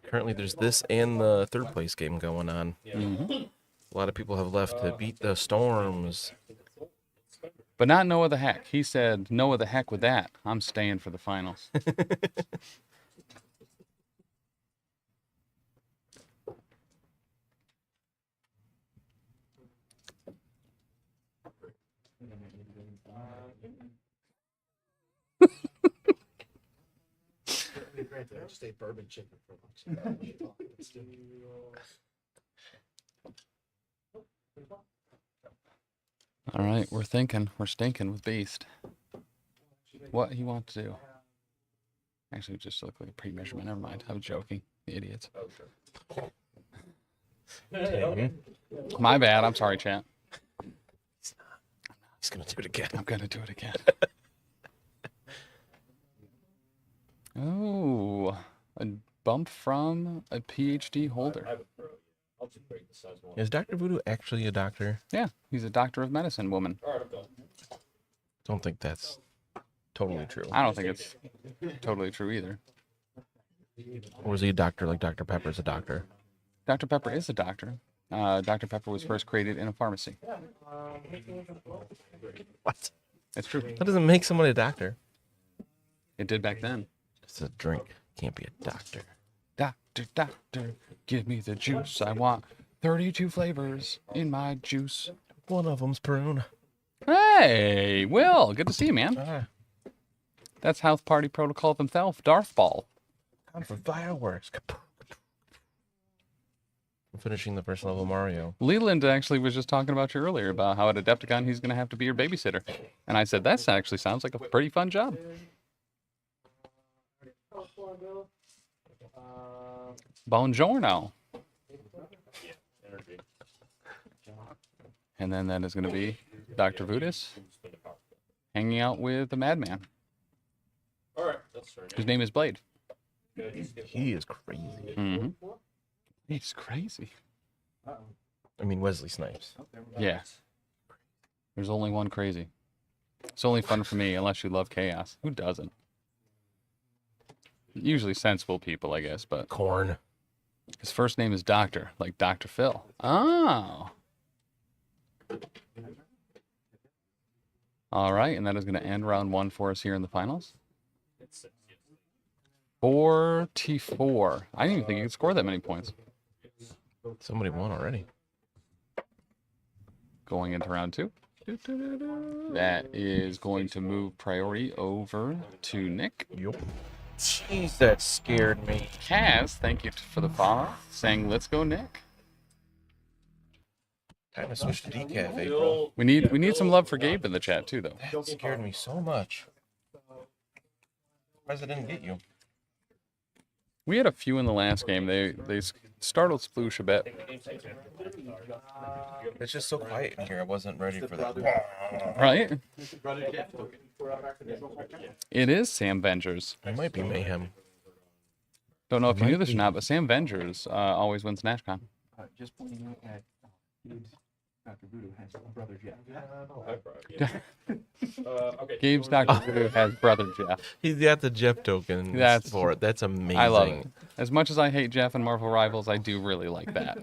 Currently there's this and the third place game going on. Mhm. A lot of people have left to beat the storms. But not Noah the Heck. He said, Noah the heck with that. I'm staying for the finals. I just ate bourbon chicken for lunch. All right, we're stinking with Beast. What he wants to do. Actually, it just looked like a pre-measurement. Never mind. I was joking. The idiots. My bad. I'm sorry, chat. He's going to do it again. I'm going to do it again. Oh, a bump from a PhD holder. Is Dr. Voodoo actually a doctor? Yeah, he's a doctor of medicine woman. Don't think that's totally true. I don't think it's totally true either. Or is he a doctor like Dr. Pepper's a doctor? Dr. Pepper is a doctor. Dr. Pepper was first created in a pharmacy. What? It's true. That doesn't make someone a doctor. It did back then. It's a drink. Can't be a doctor. Doctor, give me the juice. I want 32 flavors in my juice. One of them's prune. Hey, Will, good to see you, man. That's House Party Protocol himself, Darth Ball. Time for fireworks. I'm finishing the first level of Mario. Leland actually was just talking about you earlier about how at Adepticon he's going to have to be your babysitter. And I said, that actually sounds like a pretty fun job. Buongiorno. And then that is going to be Dr. Voodoo hanging out with the madman. His name is Blade. He is crazy. Mm-hmm. He's crazy. I mean, Wesley Snipes. Yeah. There's only one crazy. It's only fun for me unless you love chaos. Who doesn't? Usually sensible people, I guess, but... Corn. His first name is Doctor, like Dr. Phil. Oh. All right, and that is going to end round one for us here in the finals. 44. I didn't even think you could score that many points. Somebody won already. Going into round two. That is going to move priority over to Nick. Yup. Jeez, that scared me. Kaz, thank you for the follow, saying, let's go, Nick. Time to switch to decaf, April. We need some love for Gabe in the chat, too, though. That scared me so much. Surprised I didn't get you. We had a few in the last game. They startled Sploosh a bit. It's just so quiet in here. I wasn't ready for that. Right? It is Sam Vengers. It might be Mayhem. Don't know if you knew this or not, but Sam Vengers always wins NashCon. Just pointing out that Dr. Voodoo has brother Jeff. Gabe's Dr. Voodoo has brother Jeff. He's got the Jeff token for it. That's amazing. I love it. As much as I hate Jeff and Marvel Rivals, I do really like that.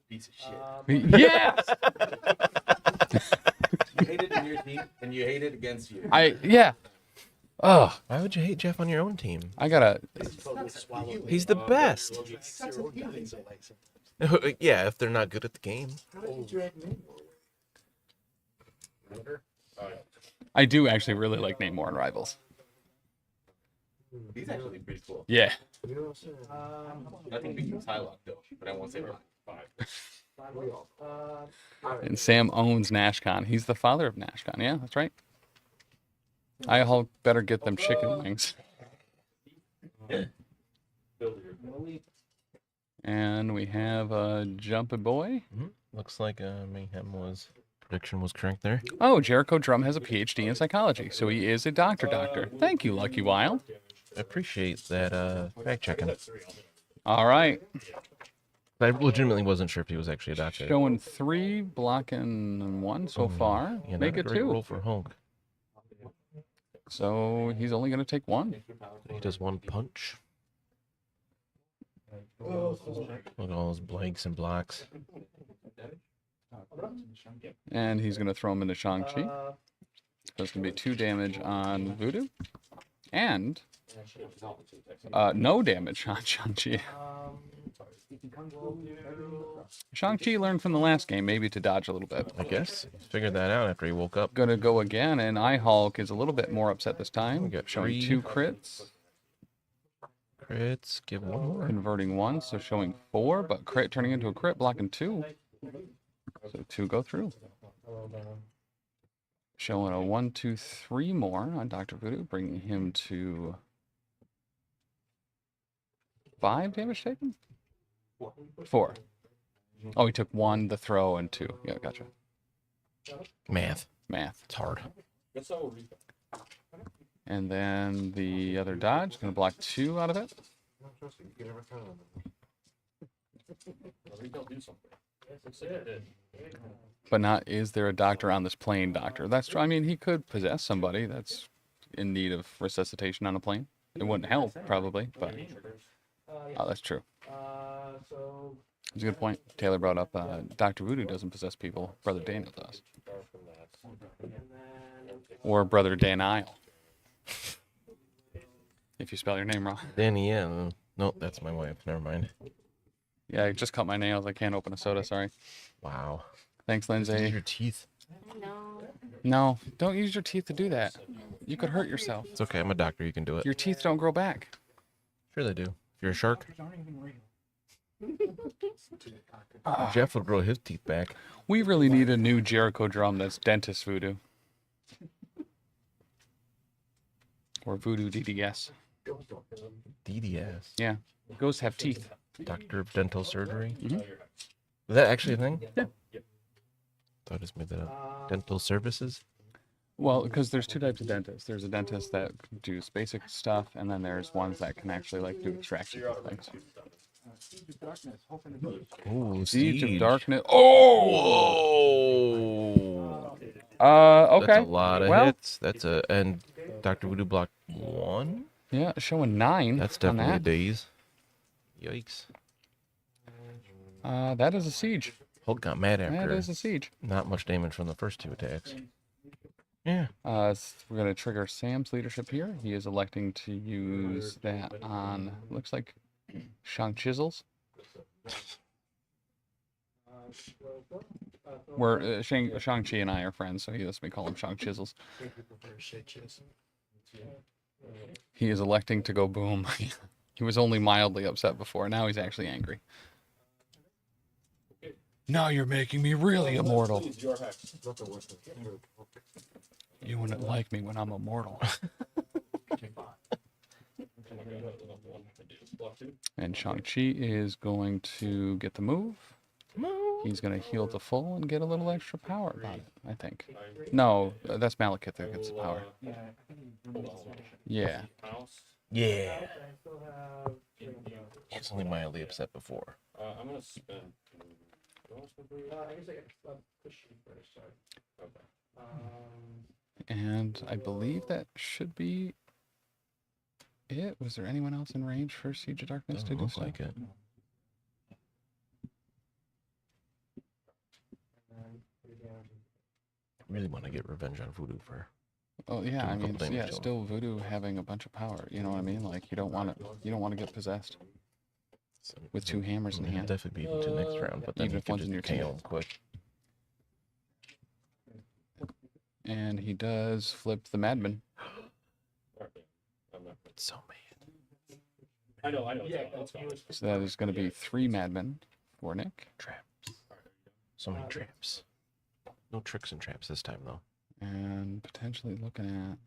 Piece of shit. Yes! You hate it in your team, and you hate it against you. Yeah. Oh, why would you hate Jeff on your own team? I gotta. He's the best. Yeah, if they're not good at the game. I do actually really like Namor and Rivals. He's actually pretty cool. Yeah. Nothing beats Psylocke though, but I won't say 5. And Sam owns NashCon. He's the father of NashCon. Yeah, that's right. I Hulk better get them chicken wings. And we have a Jumpin' Boy. Looks like Mayhem prediction was correct there. Oh, Jericho Drum has a PhD in psychology, so he is a doctor. Thank you, Lucky Wild. I appreciate that fact checking. All right. I legitimately wasn't sure if he was actually a doctor. Showing 3, blocking 1 so far. Yeah, Make it 2. Roll for Hulk. So he's only going to take 1. He does 1 punch. Look at all those blanks and blocks. And he's going to throw him into Shang-Chi. That's going to be 2 damage on Voodoo. And no damage on Shang-Chi. Shang-Chi learned from the last game maybe to dodge a little bit. I guess. He figured that out after he woke up. Gonna go again, and I-Hulk is a little bit more upset this time. We got showing 3 2 crits. Crits, give 1 more. Converting 1, so showing 4, but crit turning into a crit, blocking 2. So 2 go through. Showing a 1, 2, 3 more on Dr. Voodoo, bringing him to 5 damage taken? 4. Oh, he took 1, the throw, and 2. Yeah, gotcha. Math. Math. It's hard. And then the other dodge, going to block 2 out of it. But not, is there a doctor on this plane, doctor? That's true. I mean, he could possess somebody that's in need of resuscitation on a plane. It wouldn't help, probably, but that's true. That's a good point. Taylor brought up Dr. Voodoo doesn't possess people. Brother Daniel does. Or Brother Daniel. If you spell your name wrong. Danielle. Nope, that's my wife. Never mind. Yeah, I just cut my nails. I can't open a soda, sorry. Wow. Thanks, Lindsay. Use your teeth. No, don't use your teeth to do that. You could hurt yourself. It's okay. I'm a doctor. You can do it. Your teeth don't grow back. Sure they do. If you're a shark. Jeff would grow his teeth back. We really need a new Jericho drum that's dentist voodoo. Or voodoo DDS. DDS? Yeah. Ghosts have teeth. Doctor of Dental Surgery? Mm-hmm. Is that actually a thing? Yeah. Thought I just made that up. Dental services? Well, because there's 2 types of dentists. There's a dentist that does basic stuff, and then there's ones that can actually like do extraction things. Ooh, Siege of Siege. Darkness. Oh! Okay. That's a lot of well, hits. That's a... And Dr. Voodoo block 1? Yeah, showing 9. That's on definitely a that. daze. Yikes. That is a siege. Hulk got mad after. That is a siege. Not much damage from the first 2 attacks. Yeah. We're going to trigger Sam's leadership here. He is electing to use that on, looks like, Shang-Chisels. Where Shang-Chi and I are friends, so he lets me call him Shang-Chisels. He is electing to go boom. He was only mildly upset before. Now he's actually angry. Now you're making me really immortal. You wouldn't like me when I'm immortal. And Shang-Chi is going to get the move. He's going to heal to full and get a little extra power about it, I think. No, that's Malekith that gets the power. Yeah. Yeah. He was only mildly upset before. I'm going to spend... And I believe that should be it. Was there anyone else in range for Siege of Darkness to do Looks so? like it. Really want to get revenge on Voodoo for Oh yeah, doing I a couple mean, damage yeah, to him. still voodoo having a bunch of power. You know what I mean? Like you don't want to get possessed with 2 hammers in Yeah, hand. definitely beat him to next round, but then Even he if could one's just in your KO team. him quick. And he does flip the Madman. So mad. I know. Yeah, So that is going to be 3 Madmen for Nick. Traps. So many traps. No tricks and traps this time, though. And potentially looking at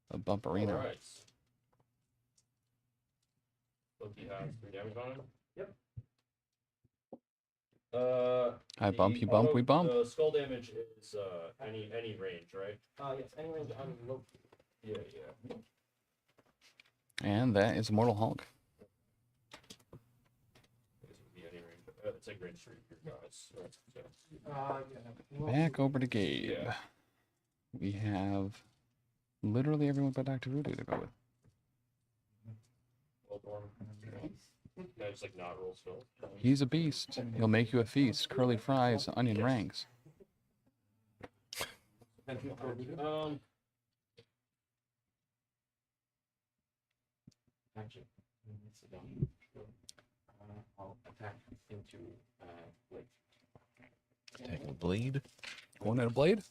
a bump arena. All right. Loki has 3 damage on him. Yep. I bump, you bump, we bump. The skull damage is any range, right? Yes, any range on Loki. Yeah. And that is Mortal Hulk. It's like range 3 for guys. Back over to Gabe. Yeah. We have literally everyone but Dr. Voodoo to go with. Just like not roll skull. He's a beast. He'll make you a feast. Curly fries, onion rings. Actually, I'll attack into blade. Attacking blade. Going at a blade.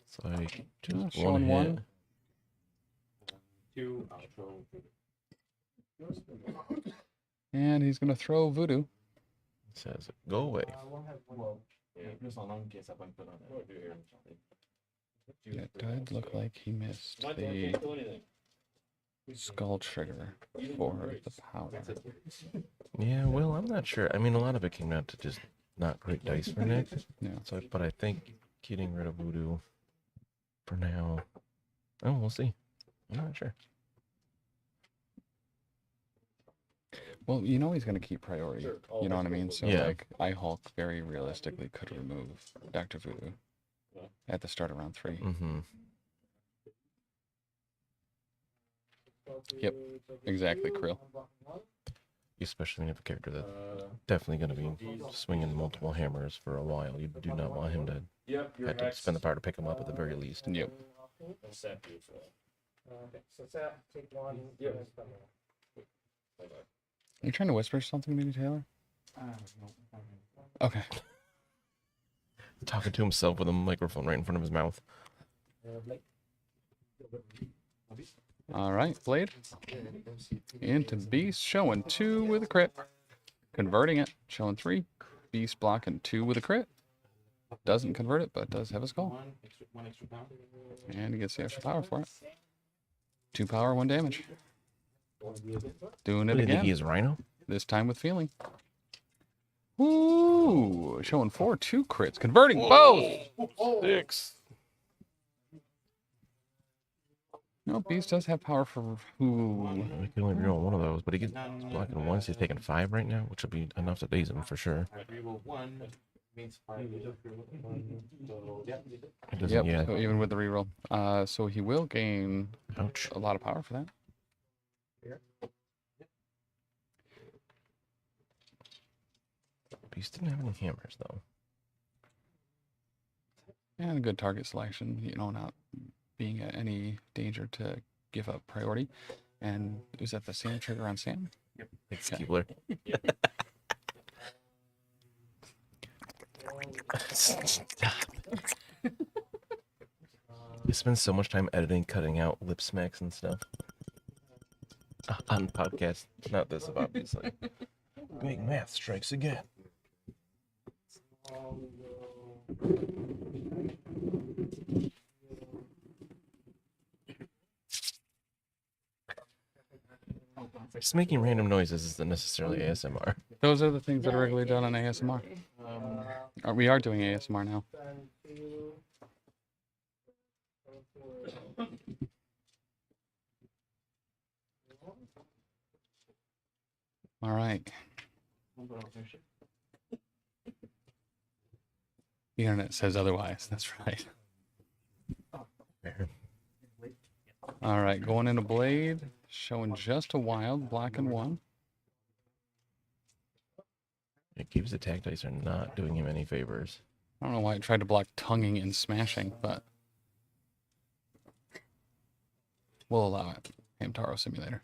So I just showing one. one. 2, I'll throw. And he's going to throw Voodoo. Says, go away. Just on in case I put on It did look like he missed the skull trigger for the power. Yeah, well, I'm not sure. I mean, a lot of it came down to just not great dice for Nick. Yeah. So, but I think getting rid of Voodoo for now. Oh, we'll see. I'm not sure. Well, you know he's going to keep priority. You know what I mean? So, Yeah. like, I Hulk very realistically could remove Dr. Voodoo at the start of round 3. Mm-hmm. Yep, exactly, Krill. Especially when you have a character that's definitely going to be swinging multiple hammers for a while. You do not want him to have to spend the power to pick him up at the very least. Yep. Okay, so Sap, take 1. Are you trying to whisper something to me, Taylor? Okay. Talking to himself with a microphone right in front of his mouth. All right, Blade. Into Beast, showing 2 with a crit. Converting it, showing 3. Beast blocking 2 with a crit. Doesn't convert it, but does have a skull. And he gets the extra power for it. 2 power, 1 damage. Doing it What do you think again. he is, Rhino? This time with feeling. Ooh, showing 4, 2 crits. Converting both. 6. No, Beast does have power for who? We can only reroll one of those, but he gets blocking 1, so he's taking 5 right now, which will be enough to daze him for sure. Reroll 1 means 5. It doesn't, Yep, yeah. so even with the reroll. So he will gain Ouch. a lot of power for that. Beast didn't have any hammers, though. And a good target selection, you know, not being at any danger to give up priority. And is that the same trigger on Sam? Yep. Thanks, Keebler. You spend so much time editing, cutting out lip smacks and stuff. On podcasts, not this, obviously. Big math strikes again. Just making random noises isn't necessarily ASMR. Those are the things that are regularly done on ASMR. We are doing ASMR now. All right. The internet says otherwise. That's right. All right, going into Blade, showing just a wild, black and 1. It keeps attack dice are not doing him any favors. I don't know why it tried to block tonguing and smashing, but we'll allow it. Hamtaro Simulator.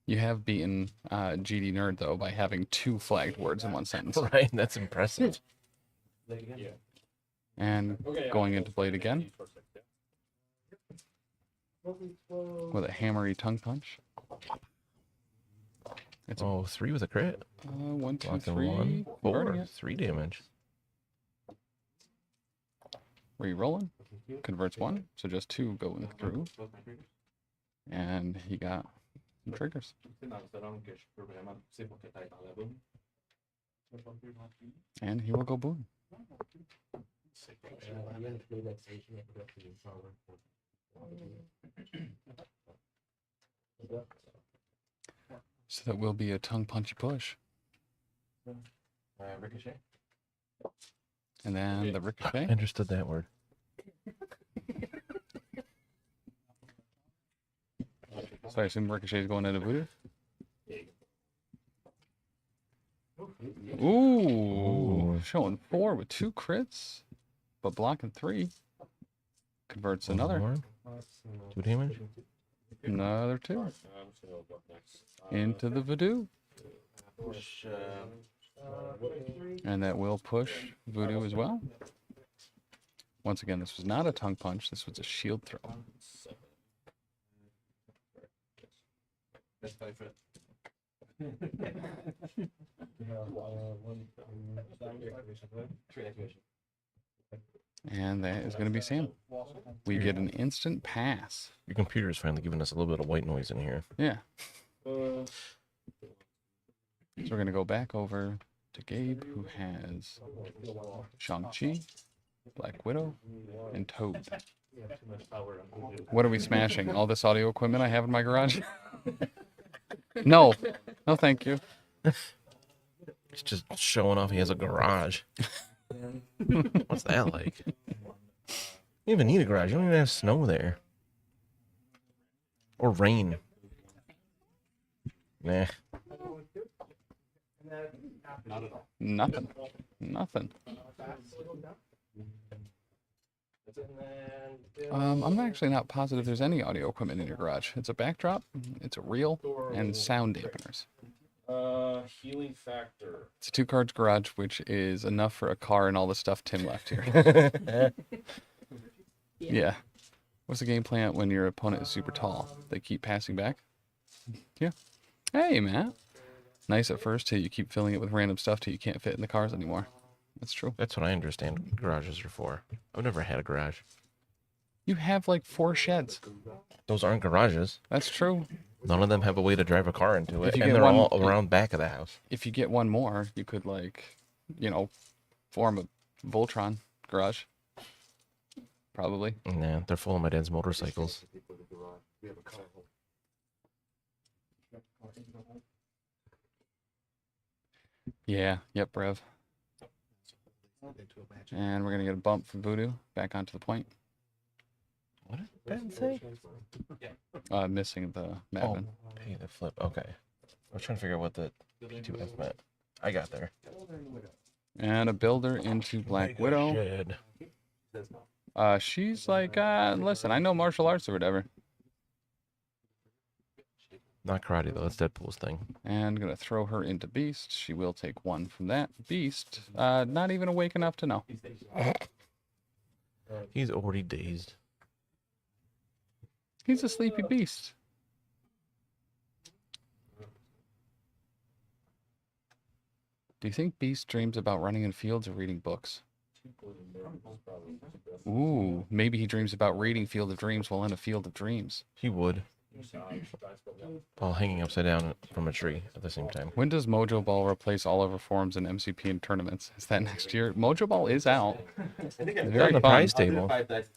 You have beaten GD Nerd, though, by having 2 flagged words in one sentence. Right, that's impressive. And going into Blade again. With a hammery tongue punch. It's 3 with a crit. 1, 2, Blocking 3. 1, 4, Converting it. 3 damage. Re-rolling. Converts 1, so just 2 going through. And he got some triggers. And he will go boon. So that will be a tongue punchy push. Ricochet. And then the ricochet. I understood that word. So I assume ricochet is going into voodoo. Ooh, showing 4 with 2 crits, but blocking 3. Converts another. 2 damage. Another 2. Into the voodoo. And that will push voodoo as well. Once again, this was not a tongue punch. This was a shield throw. And that is going to be Sam. We get an instant pass. Your computer is finally giving us a little bit of white noise in here. Yeah. So we're going to go back over to Gabe, who has Shang-Chi, Black Widow, and Toad. What are we smashing? All this audio equipment I have in my garage? No. No, thank you. He's just showing off he has a garage. What's that like? You don't even need a garage. You don't even have snow there. Or rain. Nah. Nothing. Nothing. I'm actually not positive there's any audio equipment in your garage. It's a backdrop, it's a reel, and sound dampeners. Healing factor. It's a 2 cards garage, which is enough for a car and all the stuff Tim left here. Yeah. What's the game plan when your opponent is super tall? They keep passing back? Yeah. Hey, Matt. Nice at first till you keep filling it with random stuff till you can't fit in the cars anymore. That's true. That's what I understand garages are for. I've never had a garage. You have like 4 sheds. Those aren't garages. That's true. None of them have a way to drive a car into it, If you and get they're one- all around back of the house. If you get one more, you could like, you know, form a Voltron garage. Probably. Nah, they're full of my dad's motorcycles. Yeah, yep, Rev. And we're going to get a bump from Voodoo back onto the point. What did Ben say? Missing the Madman. Oh, pay the flip. Okay. I was trying to figure out what the P2F meant. I got there. And a builder into Black Widow. Shed. She's like, listen, I know martial arts or whatever. Not karate, though. That's Deadpool's thing. And going to throw her into Beast. She will take 1 from that. Beast, not even awake enough to know. He's already dazed. He's a sleepy beast. Do you think Beast dreams about running in fields or reading books? Ooh, maybe he dreams about reading Field of Dreams while in a Field of Dreams. He would. While hanging upside down from a tree at the same time. When does Mojo Ball replace all of our forms in MCP and tournaments? Is that next year? Mojo Ball is out. It's very on the fun. prize table.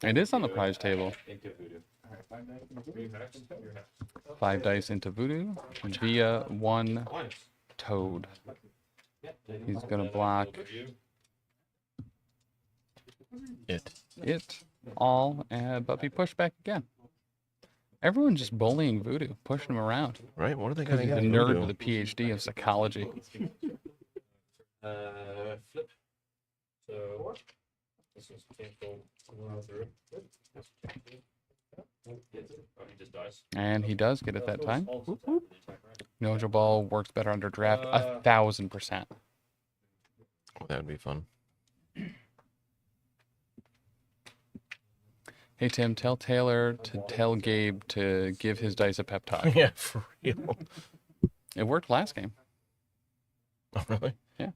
It is on the prize table. 5 dice into Voodoo via 1 Toad. He's gonna block it all, but be pushed back again. Everyone's just bullying Voodoo, pushing him around. Right? What are they Because going he's to a get? nerd Voodoo? with a PhD of psychology. Flip. So this is cancelled through. Oh, he just dies. And he does get it that time. Nojo Ball works better under draft 1,000%. Oh, that would be fun. Hey Tim, tell Taylor to tell Gabe to give his dice a pep talk. Yeah, for real. It worked last game. Oh, really? Yeah.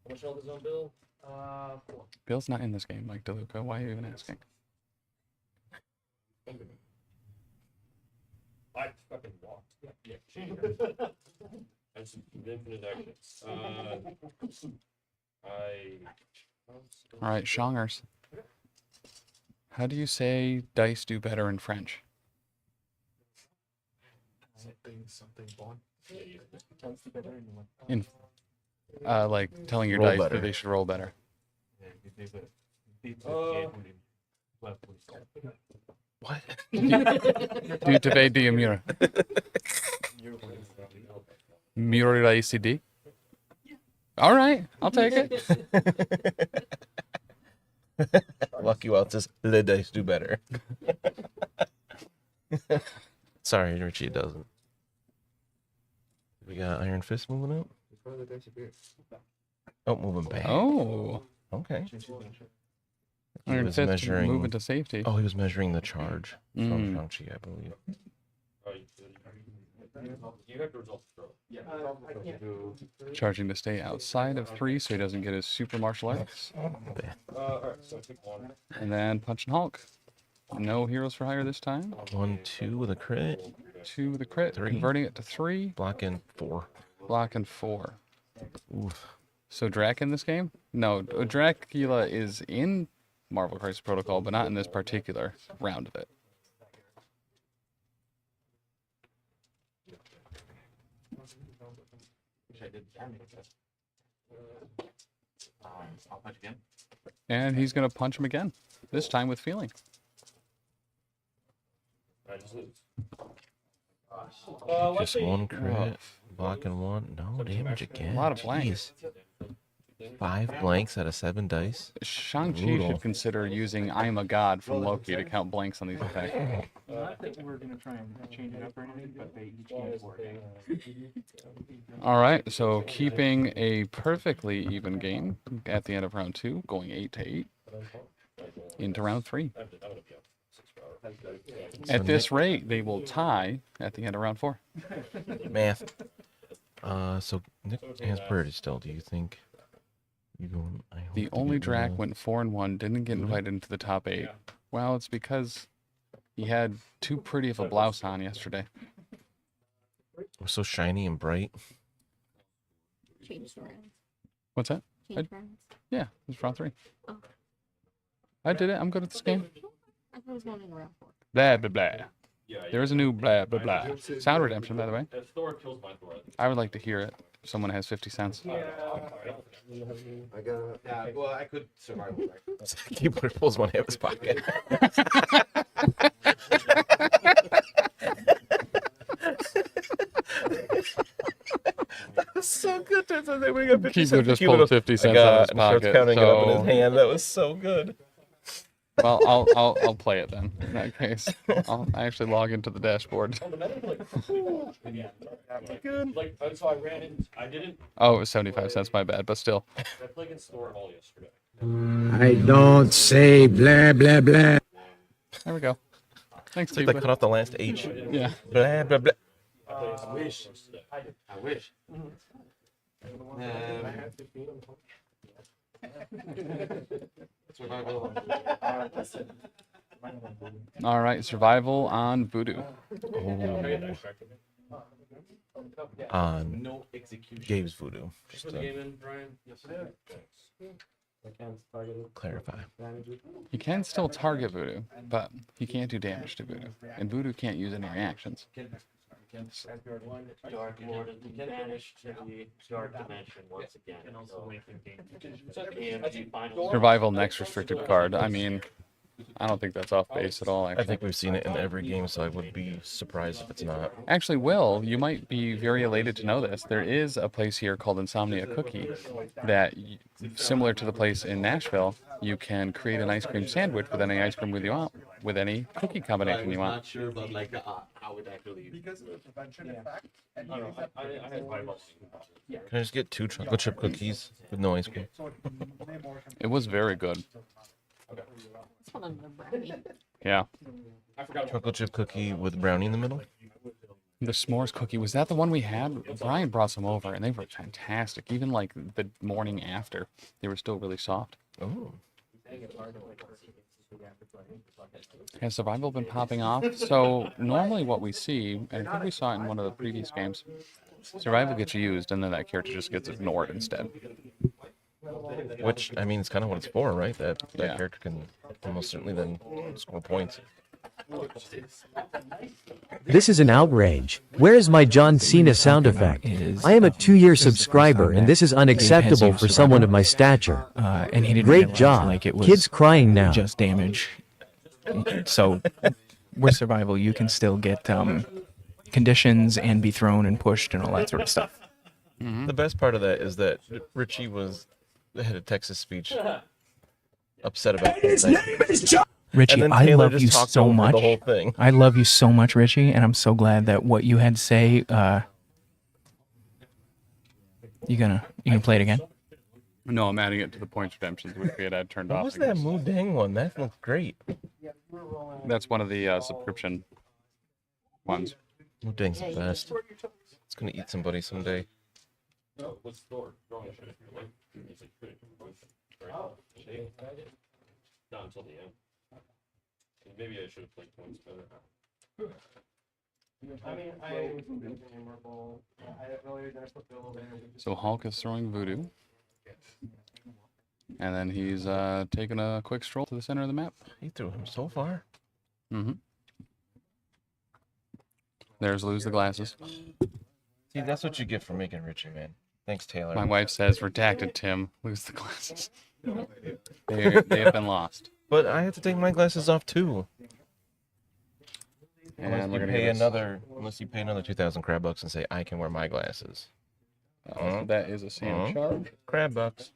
How much health is on Bill? 4. Bill's not in this game, Mike DeLuca. Why are you even asking? I fucking walked. Yeah. That's infinite actions. All right, Shongers. How do you say dice do better in French? Something bon. In like telling your Roll dice better. that they should roll better. What? Du te vais dire mieux. Mieux ICD. All right, I'll take it. Lucky Wild says, the dice do better. Sorry, Richie, it doesn't. We got Iron Fist moving up. Oh, moving back. Oh. Okay. He Iron was Fist measuring. moving to safety. Oh, he was measuring the charge from Mm. Shang-Chi, I believe. You have to resolve the throw. Yeah. Charging to stay outside of 3 so he doesn't get his super martial arts. Alright, so pick 1. And then Punch and Hulk. No heroes for hire this time. 1, 2 with a crit. 2 with a crit. 3. Converting it to 3. Blocking 4. Blocking 4. Oof. So Drac in this game? No, Dracula is in Marvel Crisis Protocol, but not in this particular round of it. I'll punch again. And he's going to punch him again. This time with feeling. I just lose. Just 1 crit. Blocking 1. No damage again. A lot of blanks. Jeez. 5 blanks out of 7 dice. Shang-Chi Brutal. should consider using I'm a God from Loki to count blanks on these attacks. Not that we're gonna try and change it up or anything, but they each get 4. All right, so keeping a perfectly even game at the end of round 2, going 8-8 into round 3. At this rate, they will tie at the end of round 4. Math. So Nick has priority still. Do you think you going? The only Drac went 4-1, didn't get invited into the top 8. Well, it's because he had too pretty of a blouse on yesterday. We're so shiny and bright. Changed around. What's that? Changed rounds. Yeah, it was round 3. Oh. I did it. I'm good at this game. I thought it was going in round 4. Blah, blah, blah. There is a new blah, blah, blah. Sound redemption, by the way. I would like to hear it. If someone has 50 cents. I got. Yeah, well, I could survive. Keyboard pulls one out of his pocket. That was so good. Turns out they would have got 50 Keyboard cents. just pulled 50 cents out of his and starts pocket. counting it up in his So, hand. That was so good. well, I'll play it then. In that case, I'll actually log into the dashboard. Good. Like, so I ran in. I didn't. Oh, it was 75 cents. My bad, but still. I played against Thor Hall yesterday. I don't say blah blah blah. There we go. Thanks, It's like they cut off the last H. Yeah. Blah, blah, blah. I wish. I wish. All right, survival on Voodoo. On No execution. Gabe's Voodoo. Just Put the to game in, Brian. Yes, sir. clarify. He can still target Voodoo, but he can't do damage to Voodoo. And Voodoo can't use any reactions. Dark Lord has been banished to the dark dimension once again. So, EMG final Survival next restricted card. I mean, I don't think that's off base at all, actually. I think we've seen it in every game, so I would be surprised if it's not. Actually, Will, you might be very elated to know this. There is a place here called Insomnia Cookie that, similar to the place in Nashville, you can create an ice cream sandwich with any ice cream you want, with any cookie combination you want. Not sure, but like how it actually. Because of the prevention effect. And I don't know. I had fireballs. Can I just get 2 chocolate chip cookies with no ice cream? It was very good. Yeah. Chocolate chip cookie with brownie in the middle? The s'mores cookie, was that the one we had? Brian brought some over, and they were fantastic. Even like the morning after, they were still really soft. Oh. Has survival been popping off? So normally what we see, and I think we saw it in one of the previous games, survival gets used, and then that character just gets ignored instead. Which, I mean, it's kind of what it's for, right? That character can almost certainly then score points. This is an outrage. Where is my John Cena sound effect? I am a 2-year subscriber, and this is unacceptable for someone of my stature. And he didn't Great realize, job. like, it was Kids crying now. just damage. So with survival, you can still get conditions and be thrown and pushed and all that sort of stuff. The best part of that is that Richie was the head of Texas speech, upset about the thing. Richie, I Taylor love just you talked so over much. the whole thing. I love you so much, Richie, and I'm so glad that what you had to say. You gonna play it again? No, I'm adding it to the points redemptions, which we had turned What off. was that Moo Dang one? That looked great. That's one of the subscription ones. Moo Dang's the best. It's gonna eat somebody someday. No, what's store? Not until the end. Maybe I should have played points better. So Hulk is throwing voodoo. And then he's taking a quick stroll to the center of the map. He threw him so far. Mm-hmm. There's Lose the Glasses. See, that's what you get for making Richie, man. Thanks, Taylor. My wife says, redacted, Tim. Lose the glasses. They have been lost. But I have to take my glasses off too. And Unless we're you gonna pay get this- unless you pay another 2,000 crab bucks and say I can wear my glasses. That is a Sam charge. Crab bucks.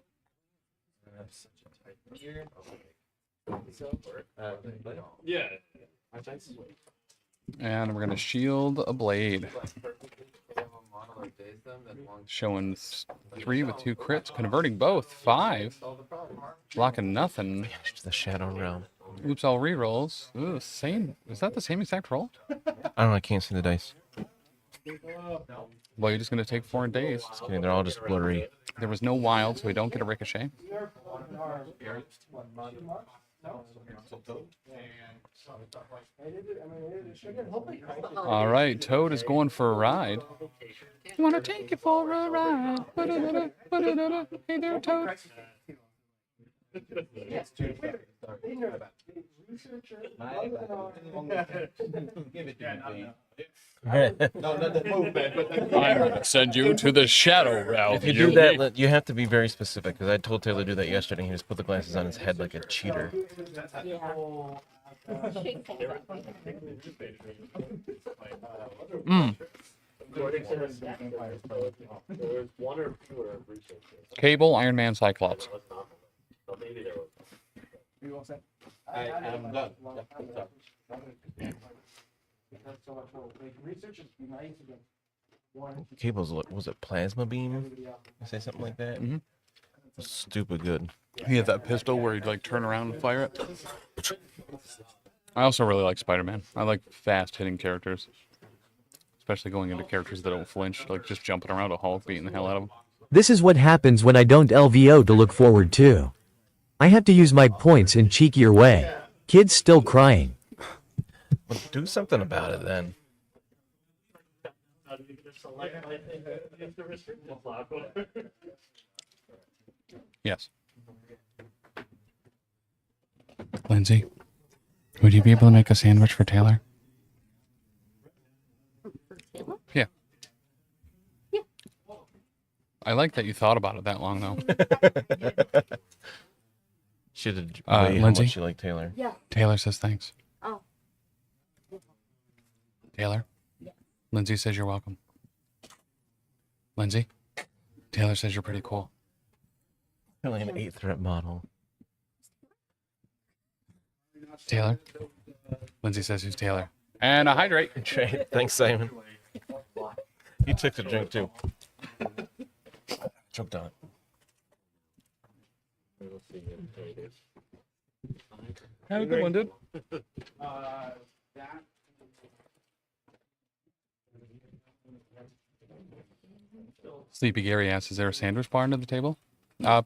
Yeah. And we're gonna shield a blade. Showing 3 with 2 crits, converting both. 5. Blocking nothing. The Shadow Realm. Oops, all rerolls. Ooh, same. Is that the same exact roll? I don't know. I can't see the dice. Well, you're just gonna take 4 days. Just kidding. They're all just blurry. There was no wild, so we don't get a ricochet. All right, Toad is going for a ride. Wanna take you for a ride? Ba-da-da-da, ba-da-da-da. Hey there, Toad. No, not the movement, but the I'm gonna send you to the Shadow Realm. If you do that, you have to be very specific, because I told Taylor to do that yesterday, and he just put the glasses on his head like a cheater. Mm. Cable, Iron Man, Cyclops. I am done. Cable's, was it Plasma Beam? I say something like that? Mm-hmm. Stupid good. He had that pistol where he'd like turn around and fire it. I also really like Spider-Man. I like fast-hitting characters, especially going into characters that don't flinch, like just jumping around a Hulk, beating the hell out of them. This is what happens when I don't LVO to look forward to. I have to use my points in cheekier way. Kids still crying. Well, do something about it then. Yes. Lindsay, would you be able to make a sandwich for Taylor? Yeah. I like that you thought about it that long, though. She did how Lindsay? much she liked Taylor. Yeah. Taylor says thanks. Oh. Taylor? Lindsay says you're welcome. Lindsay? Taylor says you're pretty cool. Only an 8-threat model. Taylor? Lindsay says who's Taylor? And a hydrate. Thanks, Simon. He took the drink too. Choked on it. Have a good one, dude. Sleepy Gary asks, is there a sandwich bar under the table?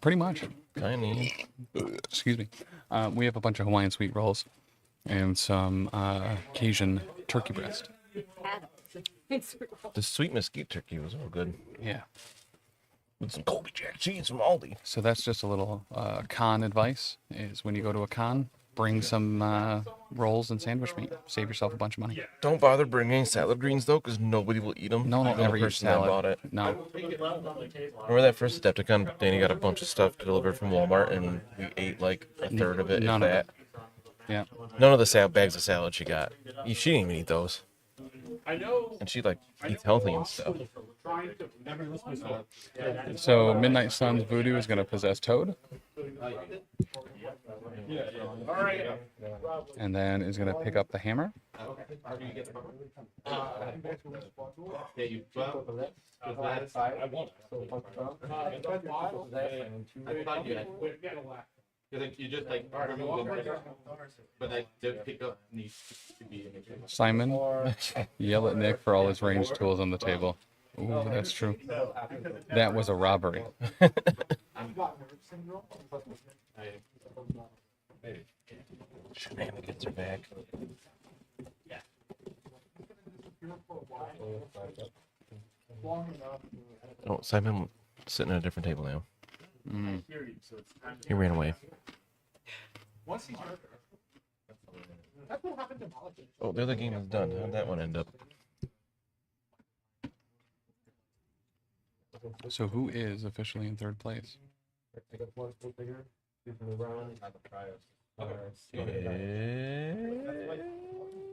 Pretty much. Kinda. Excuse me. We have a bunch of Hawaiian sweet rolls and some Cajun turkey breast. The sweet mesquite turkey was all good. Yeah. With some Colby Jack cheese from Aldi. So that's just a little con advice, is when you go to a con, bring some rolls and sandwich meat. Save yourself a bunch of money. Don't bother bringing salad greens though, because nobody will eat them. No, no, Even ever the eat person that salad. bought it. No. Remember that first Adepticon? Danny got a bunch of stuff delivered from Walmart, and we ate like a third of it. None if of that. it. Yeah. None of the bags of salad she got. She didn't even eat those. And she like eats healthy and stuff. So Midnight Sun's voodoo is going to possess Toad. And then is going to pick up the hammer. You just like remove them, but like the pickup needs to be. Simon, yell at Nick for all his range tools on the table. Ooh, that's true. That was a robbery. Shenanigans are back. Oh, Simon sitting at a different table now. Mm. He ran away. Oh, the other game is done. How'd that one end up? So who is officially in third place?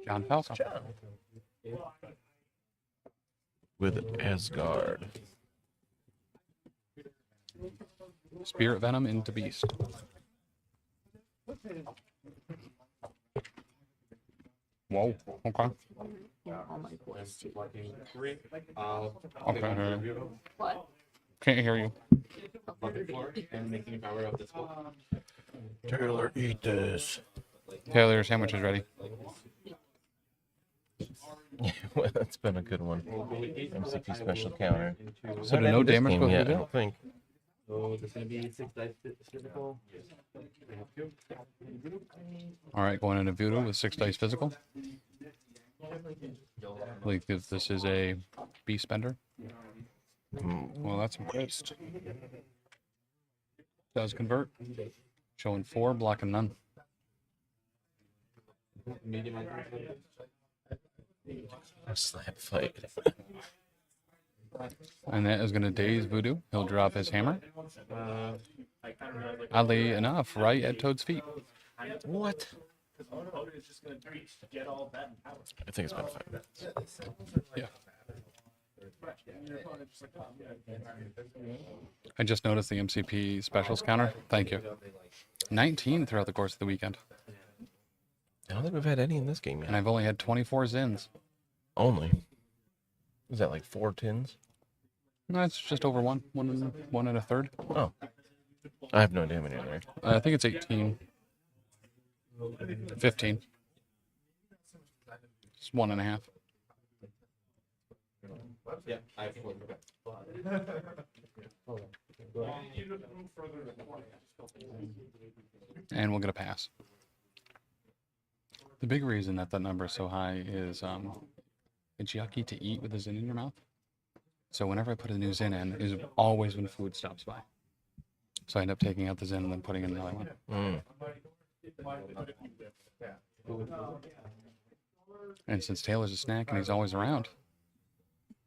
John Falco. With Asgard. Spirit Venom into Beast. Whoa. Okay. Okay. What? Can't hear you. Taylor, eat this. Taylor, your sandwich is ready. Well, that's been a good one. MCP special counter. So did no damage go yet, through I don't think. So there's gonna be 6 dice physical. All right, going into voodoo with 6 dice physical. Like if this is a beast bender. Well, that's impressed. Does convert. Showing 4, blocking none. A slap fight. And that is going to daze voodoo. He'll drop his hammer. Oddly enough, right at Toad's feet. What? I think it's been 5 minutes. Yeah. I just noticed the MCP specials counter. Thank you. 19 throughout the course of the weekend. I don't think we've had any in this game yet. And I've only had 24 Zins. Only? Is that like 4 tins? No, it's just over one and a third. Oh. I have no idea how many are there. I think it's 18. 15. It's 1.5. Yeah, I have 4. And we'll get a pass. The big reason that number is so high is it's yucky to eat with a Zin in your mouth. So whenever I put a new Zin in, is always when food stops by. So I end up taking out the Zin and then putting in another one. And since Taylor's a snack and he's always around.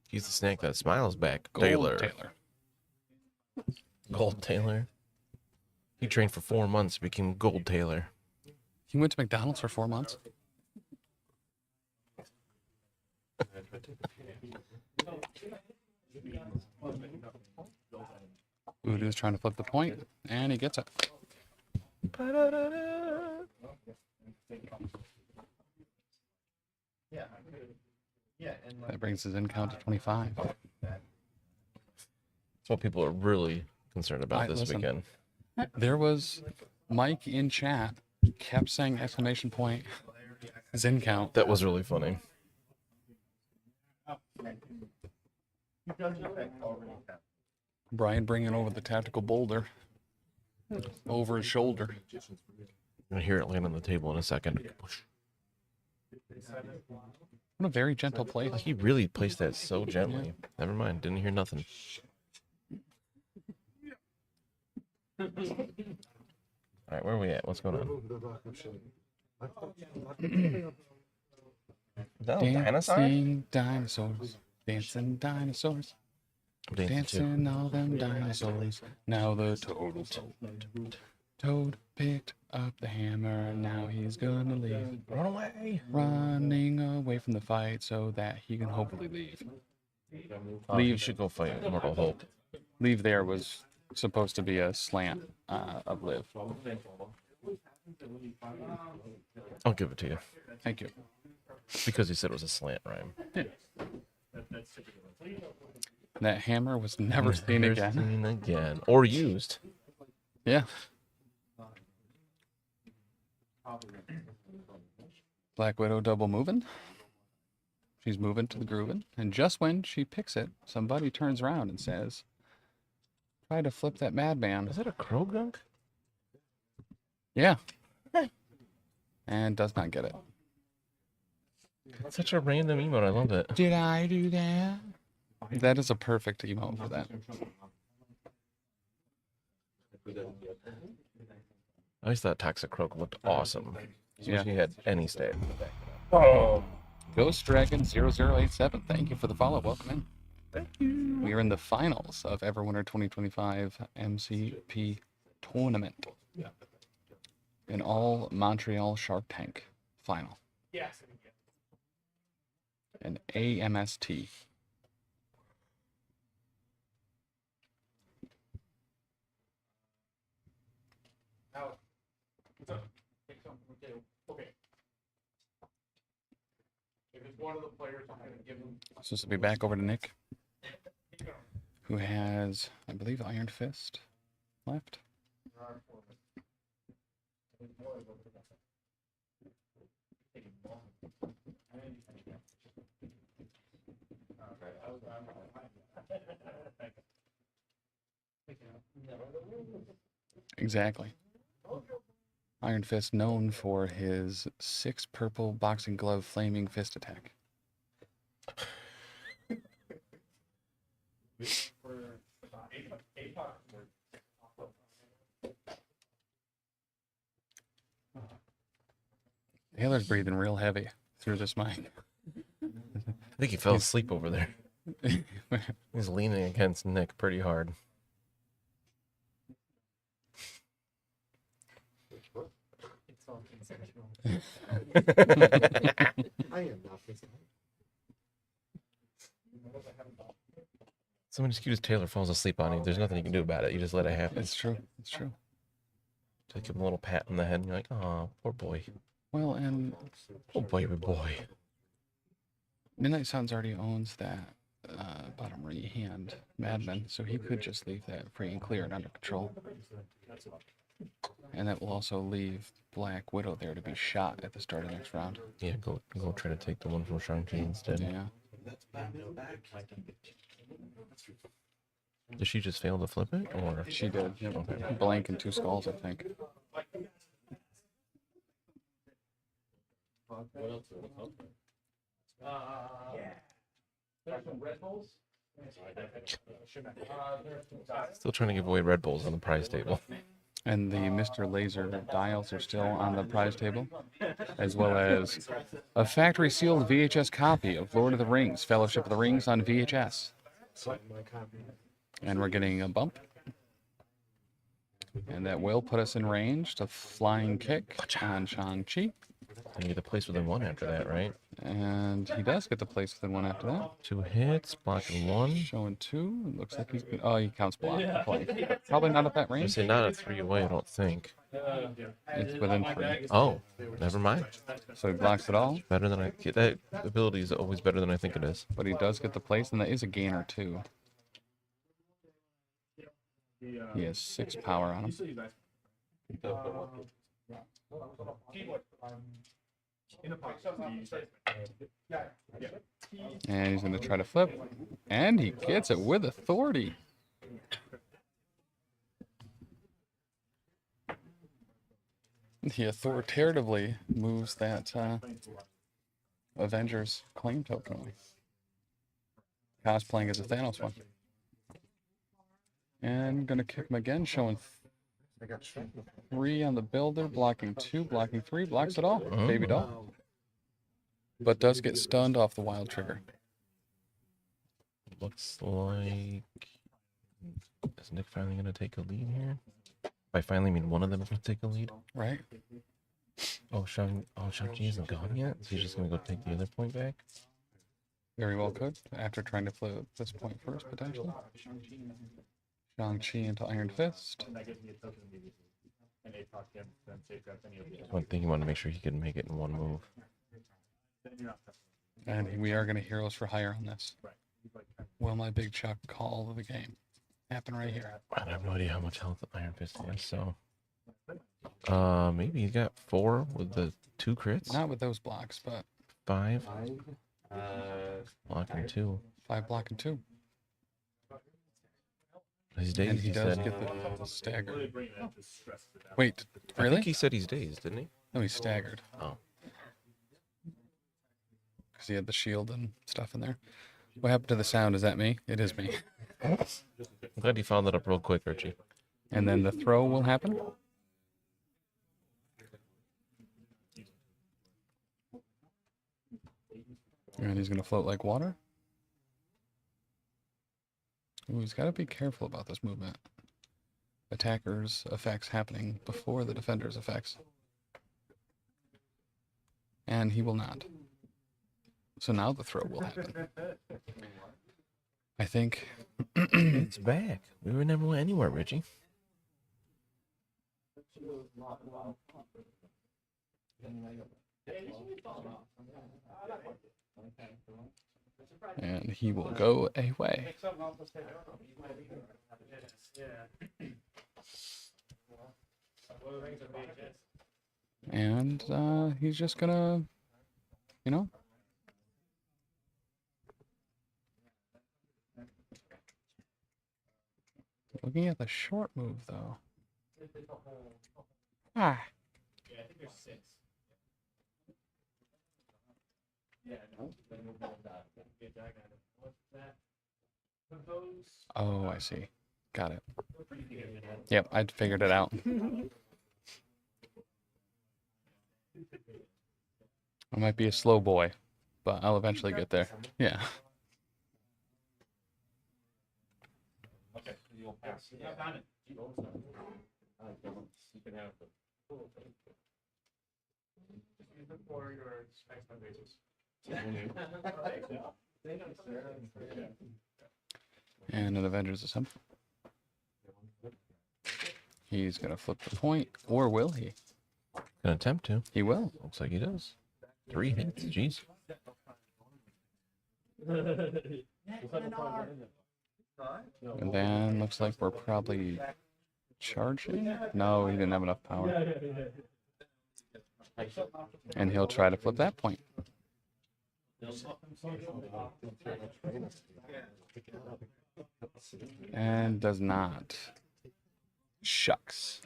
He's the snack that smiles back. Gold Taylor. Taylor. Gold Taylor. He trained for 4 months, became Gold Taylor. He went to McDonald's for 4 months. Voodoo's trying to flip the point, and he gets it. That brings his in count to 25. That's what people are really concerned about this weekend. There was Mike in chat kept saying exclamation point Zin count. That was really funny. Brian bringing over the tactical boulder over his shoulder. I'm gonna hear it land on the table in a second. What a very gentle play. He really placed that so gently. Never mind, didn't hear nothing. All right, where are we at? What's going on? Is that a dinosaur? Dancing dinosaurs. Dancing dinosaurs. Dancing all them dinosaurs. Now the Toad picked up the hammer, and now he's gonna leave. Run away! Running away from the fight so that he can hopefully leave. Leave should go fight Mortal Hope. Leave there was supposed to be a slant of Liv. I'll give it to you. Thank you. Because you said it was a slant rhyme. Yeah. That hammer was never seen again. Or used. Yeah. Black Widow double moving. She's moving to the grooving. And just when she picks it, somebody turns around and says, try to flip that madman. Is that a crow gunk? Yeah. And does not get it. It's such a random emote. I love it. Did I do that? That is a perfect emote for that. I always thought Toxic Croak looked awesome. Yeah. He had any state. Oh. Ghost Dragon 0087. Thank you for the follow. Welcome in. Thank you. We are in the finals of Everwinter 2025 MCP tournament. An all Montreal Shark Tank final. Yes. An AMST. Okay. If it's one of the players, I'm going to give them. So this will be back over to Nick, who has, I believe, Iron Fist left. Exactly. Iron Fist known for his 6 purple boxing glove flaming fist attack. Taylor's breathing real heavy through this mic. I think he fell asleep over there. He's leaning against Nick pretty hard. I am not this guy. Someone excuse Taylor falls asleep on you. There's nothing you can do about it. You just let it happen. It's true. It's true. Take him a little pat on the head and you're like, oh, poor boy. Well, and oh baby boy. Midnight Suns already owns that bottom right hand Madman, so he could just leave that free and clear and under control. And that will also leave Black Widow there to be shot at the start of the next round. Yeah, go try to take the one from Shang-Chi instead. Yeah. Did she just fail to flip it, or she did? Yep. Okay. Blank and 2 skulls, I think. Still trying to give away Red Bulls on the prize table. And the Mr. Laser dials are still on the prize table, as well as a factory sealed VHS copy of Lord of the Rings, Fellowship of the Rings on VHS. And we're getting a bump. And that will put us in range to flying kick on Shang-Chi. And you get the place within one after that, right? And he does get the place within one after that. 2 hits, blocking 1. Showing 2. It looks like he's good. Oh, he counts block. Probably not at that I range. say not a 3 away, I don't think. It's within 3. Oh, never mind. So he blocks it all. Better than I. That ability is always better than I think it is. But he does get the place, and that is a gainer too. He has 6 power on him. And he's going to try to flip. And he gets it with authority. He authoritatively moves that Avengers claim token away. Cosplaying as a Thanos one. And going to kick him again, showing 3 on the builder, blocking 2, blocking 3, blocks it all. Baby doll. But does get stunned off the wild trigger. Looks like... Is Nick finally going to take a lead here? By finally, I mean one of them is going to take a lead. Right. Oh, Shang-Chi isn't gone yet? So he's just going to go take the other point back? Very well could, after trying to flip this point first, potentially. Shang-Chi into Iron Fist. One thing you want to make sure he can make it in one move. And we are going to Heroes for Hire on this. Will my big Chuck call the game? Happen right here. I have no idea how much health Iron Fist has, so... maybe he got 4 with the 2 crits? Not with those blocks, but... 5? Blocking 2. 5 blocking 2. He's dazed, and he does said. get the stagger. Wait, really? I think he said he's dazed, didn't he? No, he's staggered. Oh. Because he had the shield and stuff in there. What happened to the sound? Is that me? It is me. I'm glad you found that up real quick, Archie. And then the throw will happen. And he's going to float like water. Ooh, he's got to be careful about this movement. Attackers' effects happening before the defender's effects. And he will not. So now the throw will happen. I think... It's back. We were never went anywhere, Richie. And he will go away. And he's just gonna, you know. Looking at the short move, though. Ah. Yeah, I think there's 6. Yeah, no. Oh, I see. Got it. Yep, I figured it out. I might be a slow boy, but I'll eventually get there. Yeah. Okay, you'll pass. Yeah, I found it. You can have the for your expectations. And an Avengers Assemble. He's going to flip the point, or will he? Gonna attempt to. He will. Looks like he does. 3 hits, jeez. And then looks like we're probably charging. No, he didn't have enough power. And he'll try to flip that point. And does not. Shucks.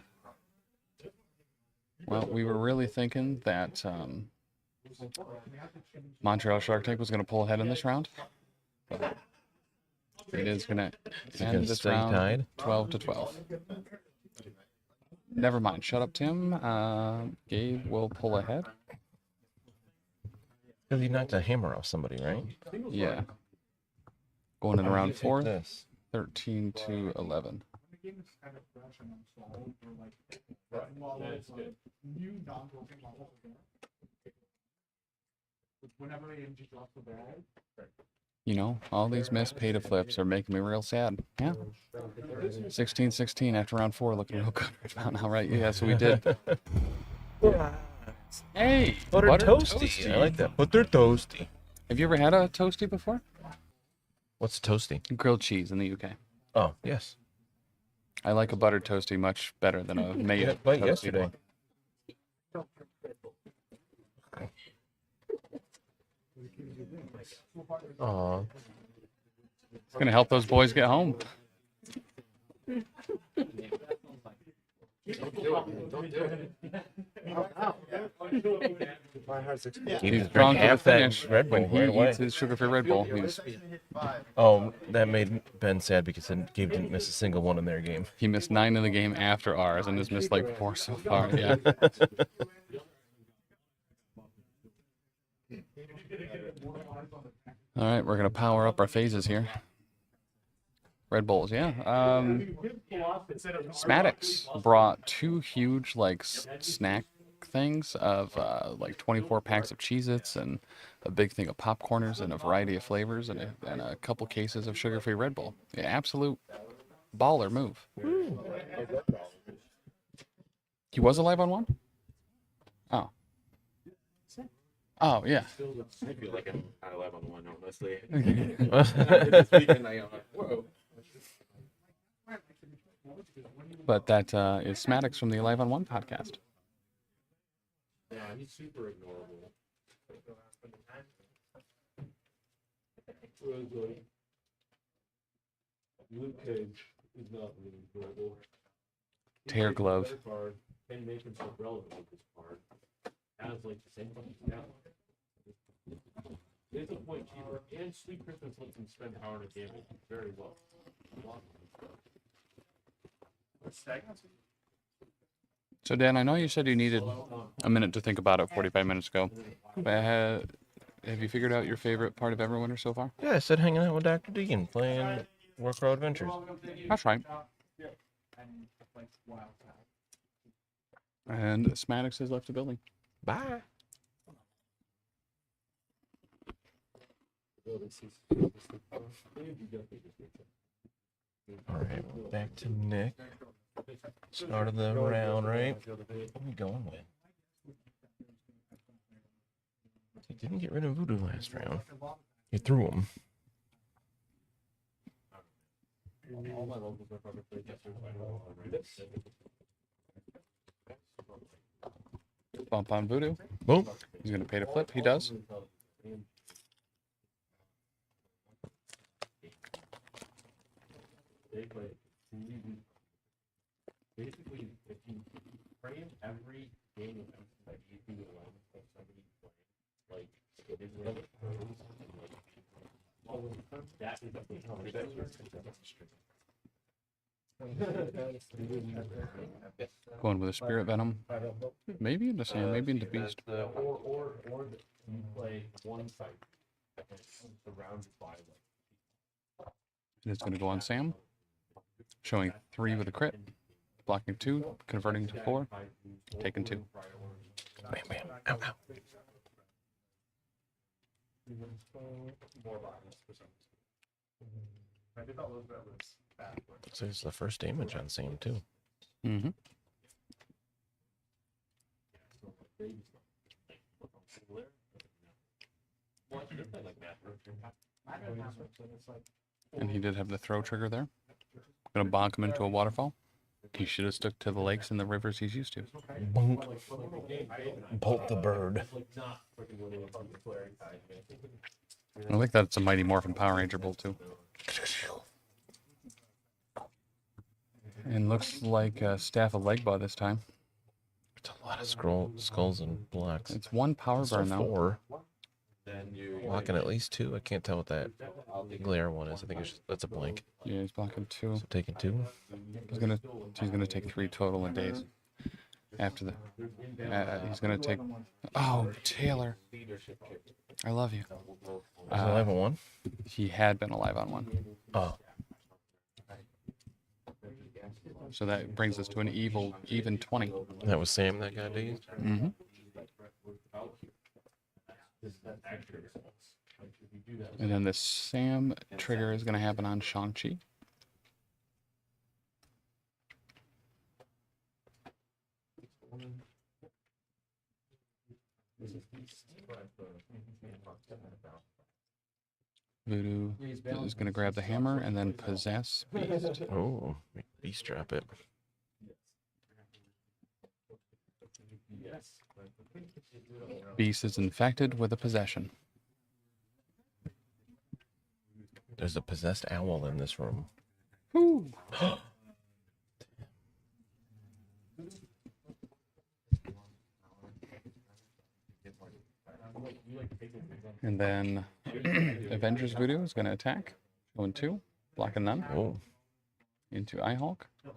Well, we were really thinking that Montreal Shark Tank was going to pull ahead in this round. But it is going to end this round tied? 12-12. Never mind. Shut up, Tim. Gabe will pull ahead. Because he knocked a hammer off somebody, right? Yeah. Going in round 4. 13-11. game is kind of fresh and unsolved, or like levels, new non-broken levels are there. Whenever AMG drops the ball. You know, all these missed pay-to flips are making me real sad. Yeah. 16-16 after round 4, looking real good right now, right? Yeah, so we did. Hey, Butter toasty. I like that. Butter toasty. Have you ever had a toasty before? What's a toasty? Grilled cheese in the UK. Oh, yes. I like a buttered toasty much better than a made had bite toasty. yesterday. Aw. It's going to help those boys get home. He He's just strong drank to the half that finish Red Bull when he right away. eats his sugar-free Red Bull. He's, Oh, that made Ben sad because Gabe didn't miss a single one in their game. he missed 9 in the game after ours and has missed like 4 so far. Yeah. All right, we're gonna power up our phases here. Red Bulls, yeah. Smaddox brought 2 huge like snack things of like 24 packs of Cheez-Its and a big thing of popcorners and a variety of flavors and a couple cases of sugar-free Red Bull. Yeah, absolute baller move. He was alive on one? Oh. Oh, yeah. I feel like I'm not alive on one, honestly. This weekend, whoa. But that is Smaddox from the Alive on One podcast. Yeah, he's super ignorable. Luke Cage is not really ignorable. Tear glove. Can make himself relevant with this card. Has like the same fucking talent. It's a point cheaper, and Sweet Christmas lets him spend power to damage very well. So, Dan, I know you said you needed a minute to think about it 45 minutes ago. But have you figured out your favorite part of Everwinter so far? Yeah, I said hanging out with Dr. Dean, playing Workrow Adventures. That's right. And Smaddox has left the building. Bye. Alright, we're back to Nick. Start of the round, right? What are we going with? He didn't get rid of Voodoo last round. He threw him. Bump on Voodoo. Boom. He's going to pay to flip. He does. Basically, if you frame every game of MCP through the lens of somebody playing, like, it is another that is a big Going with a Spirit Venom. Maybe into Sand, maybe into Beast. Or you play one side and surrounded by like. It's going to go on Sam. Showing 3 with a crit. Blocking 2, converting to 4, taking 2. Bam, bam. Ow, ow. So it's the first damage on Sam, too. Mm-hmm. And he did have the throw trigger there. Gonna bonk him into a waterfall. He should have stuck to the lakes and the rivers he's used to. Bonk. Bolt the bird. I think that's a Mighty Morphin Power Ranger bolt too. And looks like a Staff of Legba this time. It's a lot of skulls and blocks. It's 1 power burn though. 4. Blocking at least 2. I can't tell what that glare one is. I think that's a blank. Yeah, he's blocking 2. So taking 2. He's gonna take 3 total in days. After the, he's gonna take. Oh, Taylor, I love you. Is he alive on 1? He had been alive on 1. Oh. So that brings us to an even 20. That was Sam that got dazed? Mm-hmm. And then the Sam trigger is going to happen on Shang-Chi. Voodoo is going to grab the hammer and then possess Beast. Oh, make Beast drop it. Beast is infected with a possession. There's a possessed owl in this room. Woo. And then Avengers Voodoo is going to attack. Going 2, blocking none. Oh. Into Eye Hulk. So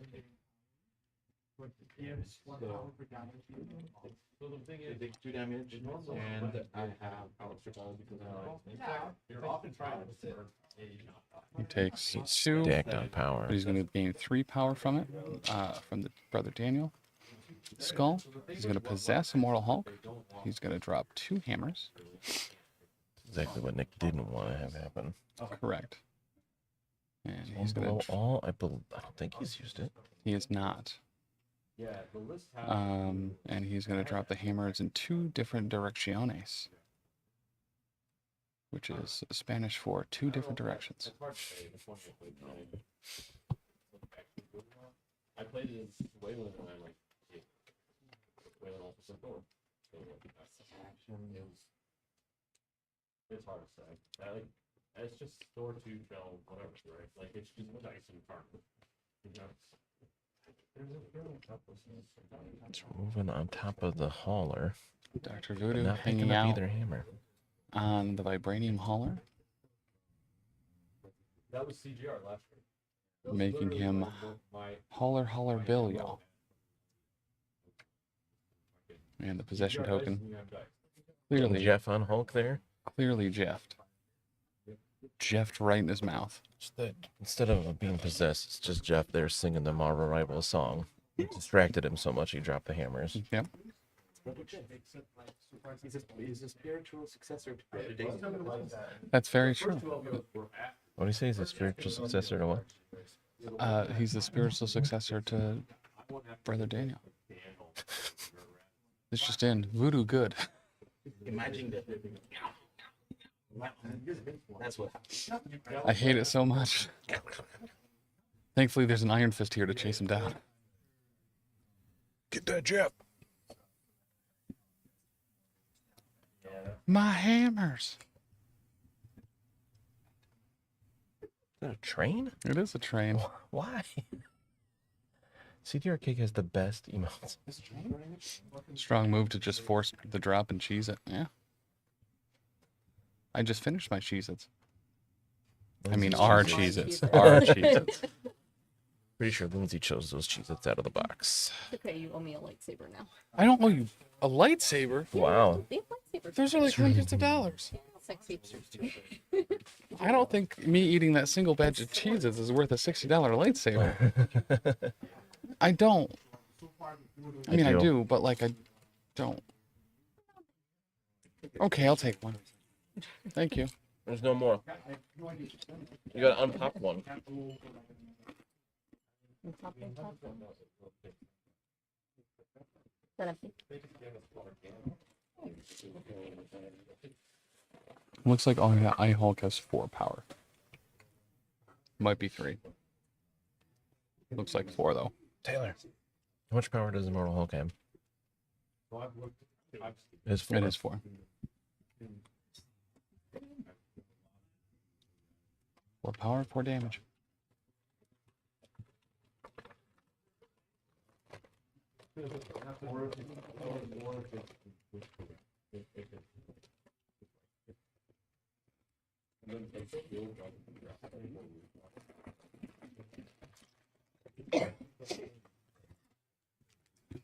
the thing is, they take 2 damage, and I have power struggle because you're often trying to He takes He's 2. stacked on power. But he's going to gain 3 power from it, from the Brother Daniel. Skull. He's going to possess Immortal Hulk. He's going to drop 2 hammers. Exactly what Nick didn't want to have happen. Correct. And he's Below going to... all, I don't think he's used it. He is not. And he's going to drop the hammers in 2 different direcciones, which is Spanish for 2 different directions. I played it as Wayland and I'm like, Wayland also said Thor. It's hard to say. It's just Thor 2 shell, whatever, right? Like, it's just dice and turn. It's moving on top of the hauler. Dr. Voodoo not hanging picking up out either hammer. on the Vibranium Hauler, That was CGR last week. making him Hauler Bill, y'all. And the possession token. Clearly Jeff on Hulk there. Clearly Jeffed. Jeffed right in his mouth. Instead of being possessed, it's just Jeff there singing the Marvel Rivals song. It distracted him so much he dropped the hammers. Yep. He's a spiritual successor to Brother Daniel. That's very true. What do you say? He's a spiritual successor to what? He's the spiritual successor to Brother Daniel. It's just in Voodoo good. Imagine that. That's what I hate it so much. Thankfully, there's an Iron Fist here to chase him down. Get that Jeff. My hammers. Is that a train? It is a train. Why? CDR Cake has the best emotes. Strong move to just force the drop and cheese it. Yeah. I just finished my Cheez-Its. I mean, our Cheez-Its. Our Cheez-Its. Pretty sure Lindsay chose those Cheez-Its out of the box. Okay, you owe me a lightsaber now. I don't owe you a lightsaber. Wow. They have lightsabers. Those are like hundreds of dollars. Sexy. I don't think me eating that single batch of Cheez-Its is worth a $60 lightsaber. I don't. I mean, I do, but like, I don't. Okay, I'll take one. Thank you. There's no more. You gotta unpop one. Looks like Eye Hulk has 4 power. Might be 3. Looks like 4 though. Taylor, how much power does Immortal Hulk have? It is 4. It is 4. Four power, 4 damage.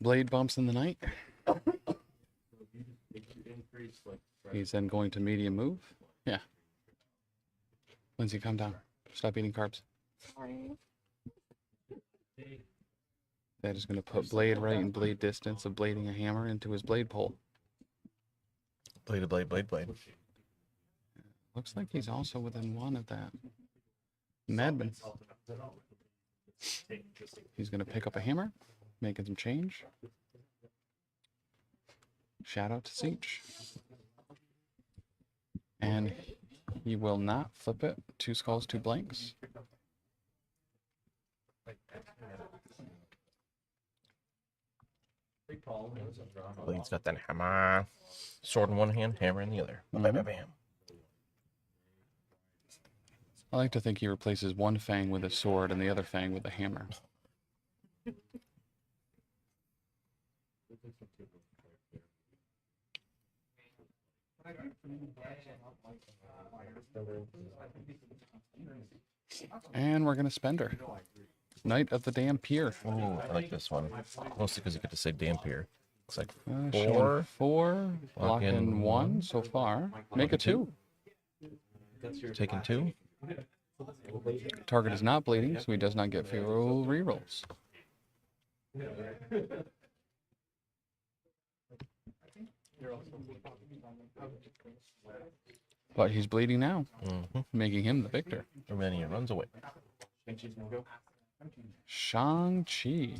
Blade bumps in the night. He's then going to medium move. Yeah. Lindsay, calm down. Stop eating carbs. Sorry. That is going to put blade right and blade distance of blading a hammer into his blade pole. Blade, blade, blade, blade. Looks like he's also within one of that. Madman. He's going to pick up a hammer, making some change. Shout out to Siege. And he will not flip it. 2 skulls, 2 blanks. Blade's got that hammer. Sword in one hand, hammer in the other. Bam, bam, bam. I like to think he replaces one fang with a sword and the other fang with a hammer. And we're going to spend her. Knight of the Dampier. Ooh, I like this one. Mostly because you get to say Dampier. Looks like Showing 4. 4. Lock in 1 so far. Make a 2. Taking 2. Target is not bleeding, so he does not get feral rerolls. But he's bleeding now, making him the victor. And then he runs away. Shang-Chi.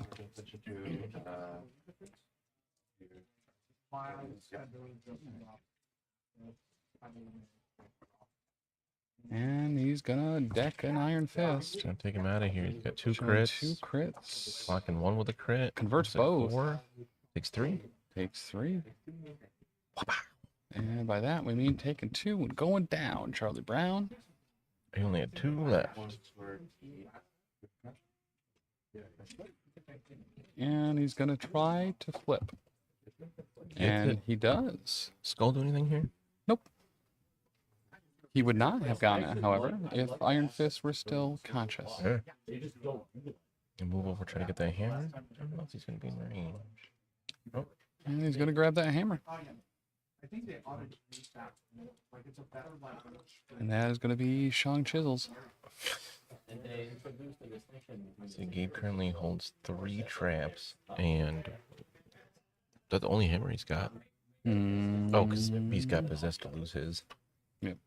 And he's gonna deck an Iron Fist. Gonna take him out of here. He's got 2 Showing crits. 2 crits. Locking 1 with a crit. Converts Looks like both. 4. Takes 3. Takes 3. And by that we mean taking 2 and going down. Charlie Brown. He only had 2 left. And he's gonna try to flip. And he does. Skull do anything here? Nope. He would not have gotten it, however, if Iron Fist were still conscious. Yeah. And move over, try to get that hammer. I don't know if he's going to be in range. Oh. And he's going to grab that hammer. And that is going to be Shang Chisels. So Gabe currently holds 3 traps, and that's the only hammer he's got. Oh, because he's got possessed to lose his. Yep.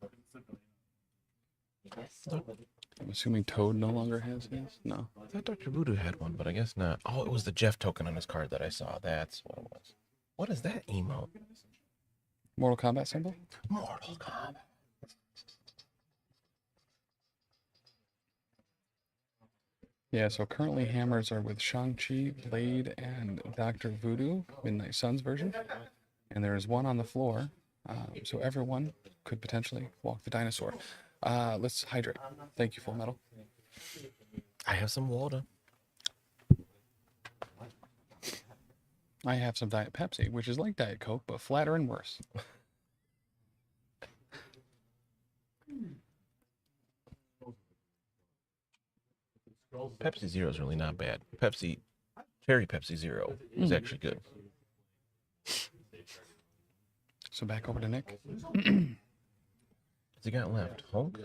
I'm assuming Toad no longer has his? No. I thought Dr. Voodoo had one, but I guess not. Oh, it was the Jeff token on his card that I saw. That's what it was. What is that emote? Mortal Kombat symbol? Mortal Kombat. Yeah, so currently hammers are with Shang-Chi, Blade, and Dr. Voodoo, Midnight Suns version. And there is 1 on the floor, so everyone could potentially walk the dinosaur. Let's hydrate. Thank you, Full Metal. I have some water. I have some Diet Pepsi, which is like Diet Coke, but flatter and worse. Pepsi Zero is really not bad. Cherry Pepsi Zero is actually good. So back over to Nick. What's he got left? Hulk?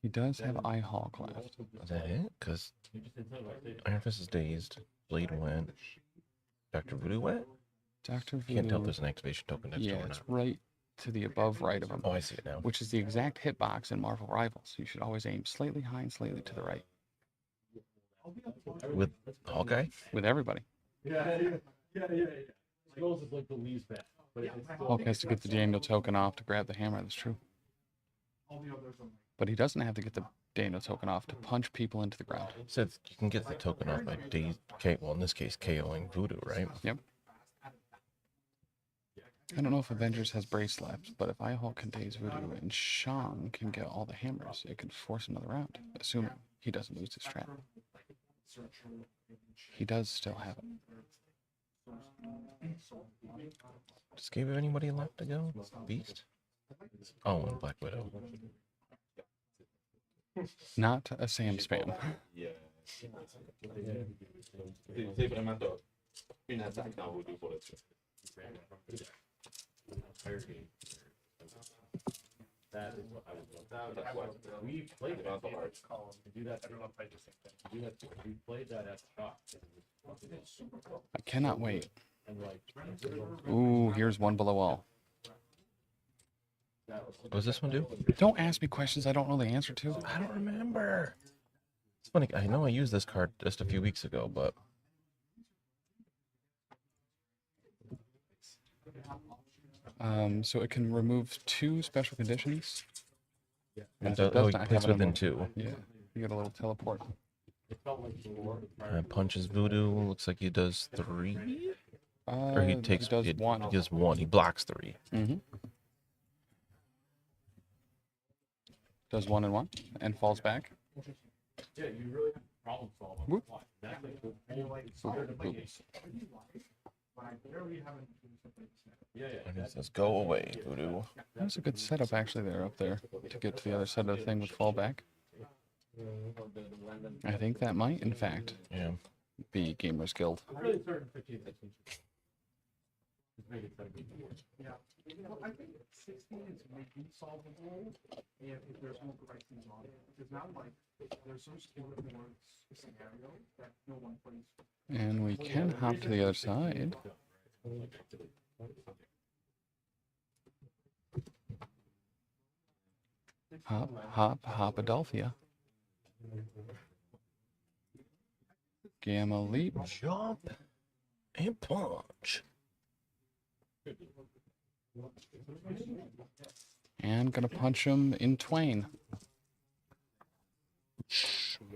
He does have iHawk left. Is that it? Because Iron Fist is dazed. Blade went. Dr. Voodoo went? Dr. Voodoo. Can't tell if there's an activation token next to Yeah, it or it's not. right to the above right of him. Oh, I see it now. Which is the exact hitbox in Marvel Rivals. You should always aim slightly high and slightly to the right. With Hawkeye? With everybody. Yeah. Skulls is like the least bad. Hulk has to get the Daniel token off to grab the hammer, that's true. But he doesn't have to get the Daniel token off to punch people into the ground. Said you can get the token off by well, in this case, KOing Voodoo, right? Yep. I don't know if Avengers has Brace left, but if iHulk can daze Voodoo and Shang can get all the hammers, it could force another round, assuming he doesn't lose his trap. He does still have it. Does Gabe have anybody left to go? Beast? Oh, and Black Widow. Not a Sam spam. C'est vraiment une attaque dans vos deux pour là-dessus. That is what I would love. That's why we played it on the hard column. Do that. Everyone played the same thing. Do that. We played that at Shock. I cannot wait. And like, Ooh, here's One Below All. What does this one do? Don't ask me questions I don't know the answer to. I don't remember. It's funny. I know I used this card just a few weeks ago, but So it can remove 2 special conditions. And it does he not plays have an within emo- 2. Yeah, you get a little teleport. Punches Voodoo. Looks like he does 3. Or he takes. does 1. He does 1. He blocks 3. Mm-hmm. Does 1 and 1 and falls back. yeah, you really have to problem solve on Whoop. the fly. That's like the whole like Boop, boop. But I barely haven't Yeah, And he says, "Go away, Voodoo." That's a good setup actually there up there to get to the other side of the thing with fallback. I think that might, in fact, be Gamers Guild. I'm really certain 15 Just make it 17. Yeah. Well, I think 16 is maybe solvable if there's no crises on it. Because now, like, there's some storyboard scenario that no one plays. And we can hop to the other side. Hop, Adelphia. Gamma Leap. Jump and punch. And gonna punch him in twain.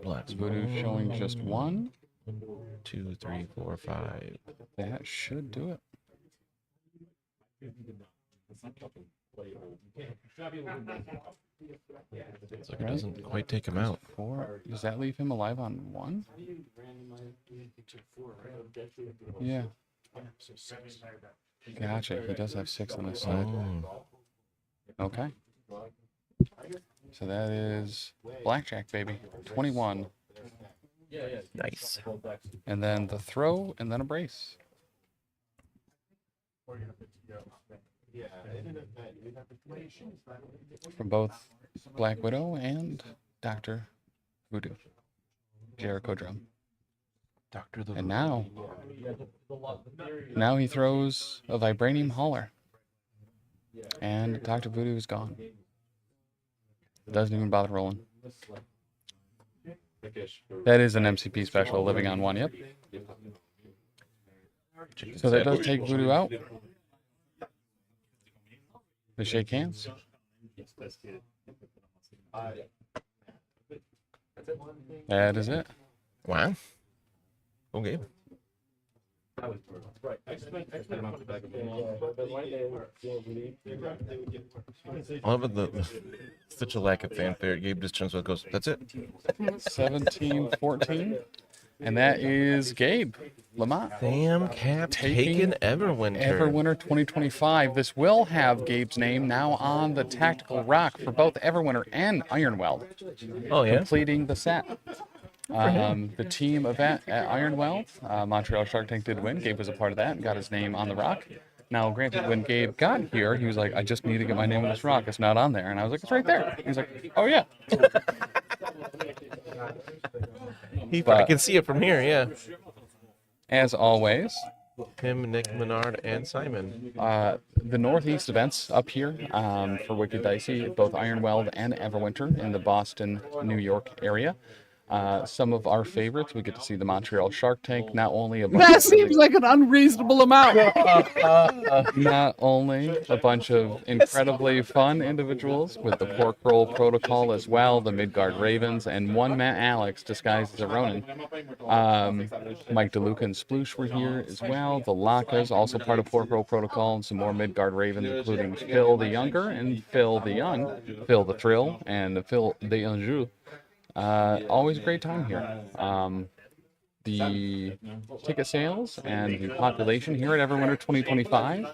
Black Voodoo showing just 1. 2, 3, 4, 5. That should do it. It's like it doesn't quite take him out. 4. Does that leave him alive on 1? Yeah. Gotcha. He does have 6 on his side. Okay. So that is blackjack, baby. 21. Nice. And then the throw, and then a brace. From both Black Widow and Dr. Voodoo. Jericho Drum. Dr. the And now he throws a Vibranium Hauler. And Dr. Voodoo is gone. Doesn't even bother rolling. That is an MCP special, living on 1, yep. So that does take Voodoo out. They shake hands. That is it. Wow. Okay. Right. I love it, the such a lack of fanfare. Gabe just turns around and goes, "That's it." 17-14. And that is Gabe Lamont. Sam Cap taking Everwinter. Everwinter 2025. This will have Gabe's name now on the Tactical Rock for both Everwinter and Ironweld. Oh, yeah? Completing the set. The team event at Ironweld, Montreal Shark Tank did win. Gabe was a part of that and got his name on the rock. Now, granted, when Gabe got here, he was like, "I just need to get my name on this rock. It's not on there." And I was like, "It's right there." He's like, "Oh, yeah." I can see it from here, yeah. As always, him, Nick Menard, and Simon. The Northeast events up here for Wicked Dicey, both Ironweld and Everwinter in the Boston, New York area. Some of our favorites, we get to see the Montreal Shark Tank, not only a bunch That seems like an unreasonable amount. not only a bunch of incredibly fun individuals with the Pork Roll Protocol as well, the Midgard Ravens, and one Matt Alex disguised as a Ronin. Mike DeLuca and Sploosh were here as well. The Lakas, also part of Pork Roll Protocol, and some more Midgard Ravens, including Phil the Younger and Phil the Young, Phil the Thrill, and Phil the Anjou. Always a great time here. The ticket sales and the population here at Everwinter 2025,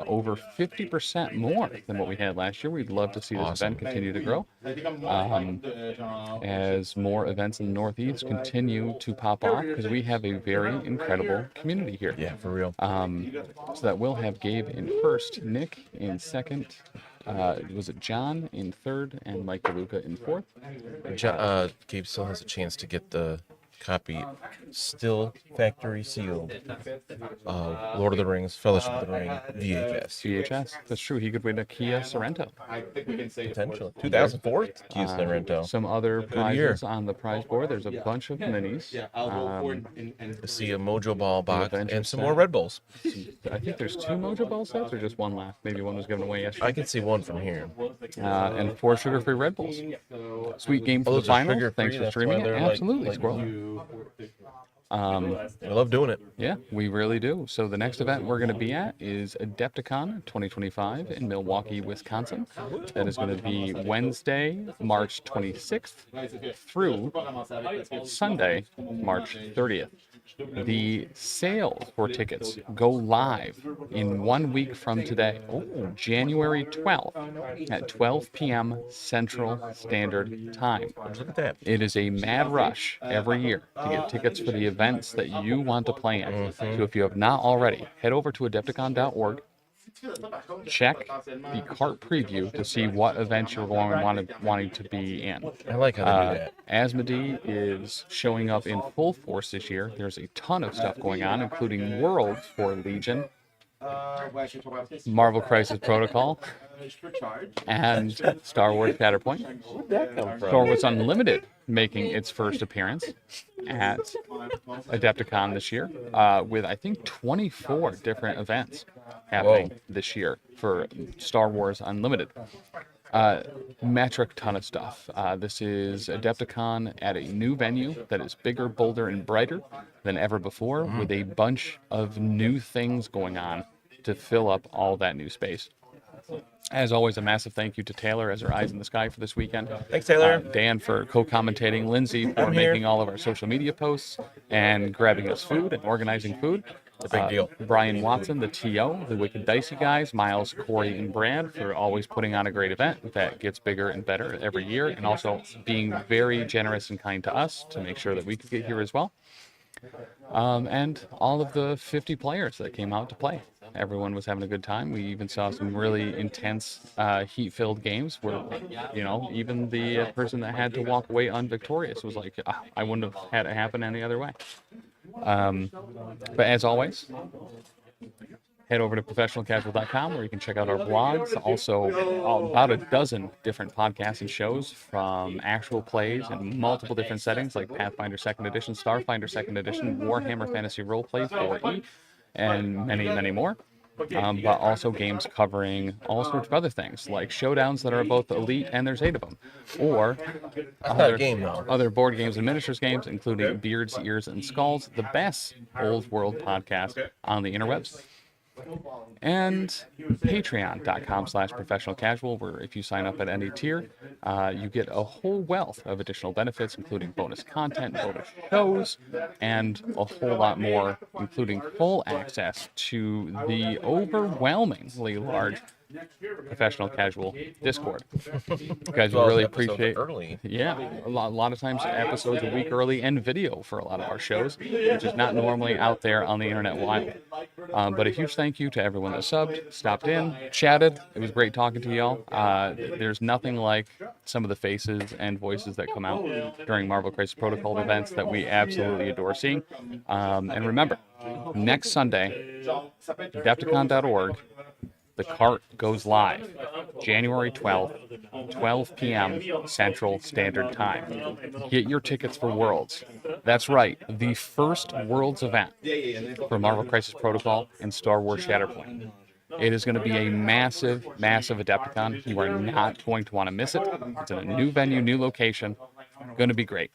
over 50% more than what we had last year. We'd love to see this event continue to grow. As more events in the Northeast continue to pop off, because we have a very incredible community here. Yeah, for real. So that will have Gabe in first, Nick in second, Was it John in third and Mike DeLuca in fourth? Gabe still has a chance to get the copy, still factory sealed, Lord of the Rings, Fellowship of the Ring, VHS. That's true. He could win a Kia Sorrento. Potentially. 2004 Kia Sorrento. Some other Good year. prizes on the prize board. There's a bunch of minis. To see a Mojo Ball box Adventure and some set. more Red Bulls. I think there's 2 Mojo Ball sets or just one left. Maybe one was given away yesterday. I can see one from here. And 4 sugar-free Red Bulls. Sweet game for the Those are final. sugar-free, Thanks for that's streaming why it. they're like- Absolutely, like Squirrel. I love doing it. Yeah, we really do. So the next event we're going to be at is Adepticon 2025 in Milwaukee, Wisconsin. That is going to be Wednesday, March 26th through Sunday, March 30th. The sales for tickets go live in 1 week from today, January 12th at 12 p.m. Central Standard Time. Look at that. It is a mad rush every year to get tickets for the events that you want to play in. So if you have not already, head over to adepticon.org. Check the cart preview to see what events you're wanting to be in. I like how they do that. Asmodee is showing up in full force this year. There's a ton of stuff going on, including Worlds for Legion, Marvel Crisis Protocol, and Star Wars Shatterpoint. Where'd that come from? Star Wars Unlimited making its first appearance at Adepticon this year, with I think 24 different events happening this year for Star Wars Unlimited. Metric ton of stuff. This is Adepticon at a new venue that is bigger, bolder, and brighter than ever before, with a bunch of new things going on to fill up all that new space. As always, a massive thank you to Taylor as our eyes in the sky for this weekend. Thanks, Taylor. Dan for co-commentating, Lindsay for making all of our social media posts and grabbing us food and organizing food. A big deal. Brian Watson, the TO, the Wicked Dicey guys, Miles, Corey, and Brad for always putting on a great event that gets bigger and better every year, and also being very generous and kind to us to make sure that we could get here as well. And all of the 50 players that came out to play. Everyone was having a good time. We even saw some really intense, heat-filled games where, even the person that had to walk away unvictorious was like, I wouldn't have had it happen any other way. But as always, head over to professionalcasual.com where you can check out our blogs. Also, about a dozen different podcasts and shows from actual plays in multiple different settings like Pathfinder 2nd Edition, Starfinder 2nd Edition, Warhammer Fantasy Roleplay 4E, and many, many more. But also games covering all sorts of other things, like showdowns that are both elite and there's 8 of them, or other board games and miniatures games, including Beards, Ears, and Skulls, the best old world podcast on the interwebs. And patreon.com/professionalcasual, where if you sign up at any tier, you get a whole wealth of additional benefits, including bonus content, bonus shows, and a whole lot more, including full access to the overwhelmingly large Professional Casual Discord. You guys will really appreciate early. Yeah, a lot of times episodes a week early and video for a lot of our shows, which is not normally out there on the internet wild. But a huge thank you to everyone that subbed, stopped in, chatted. It was great talking to y'all. There's nothing like some of the faces and voices that come out during Marvel Crisis Protocol events that we absolutely adore seeing. And remember, next Sunday, Adepticon.org, the cart goes live, January 12th, 12 p.m. Central Standard Time. Get your tickets for Worlds. That's right, the first Worlds event for Marvel Crisis Protocol and Star Wars Shatterpoint. It is going to be a massive, massive Adepticon. You are not going to want to miss it. It's in a new venue, new location. Going to be great.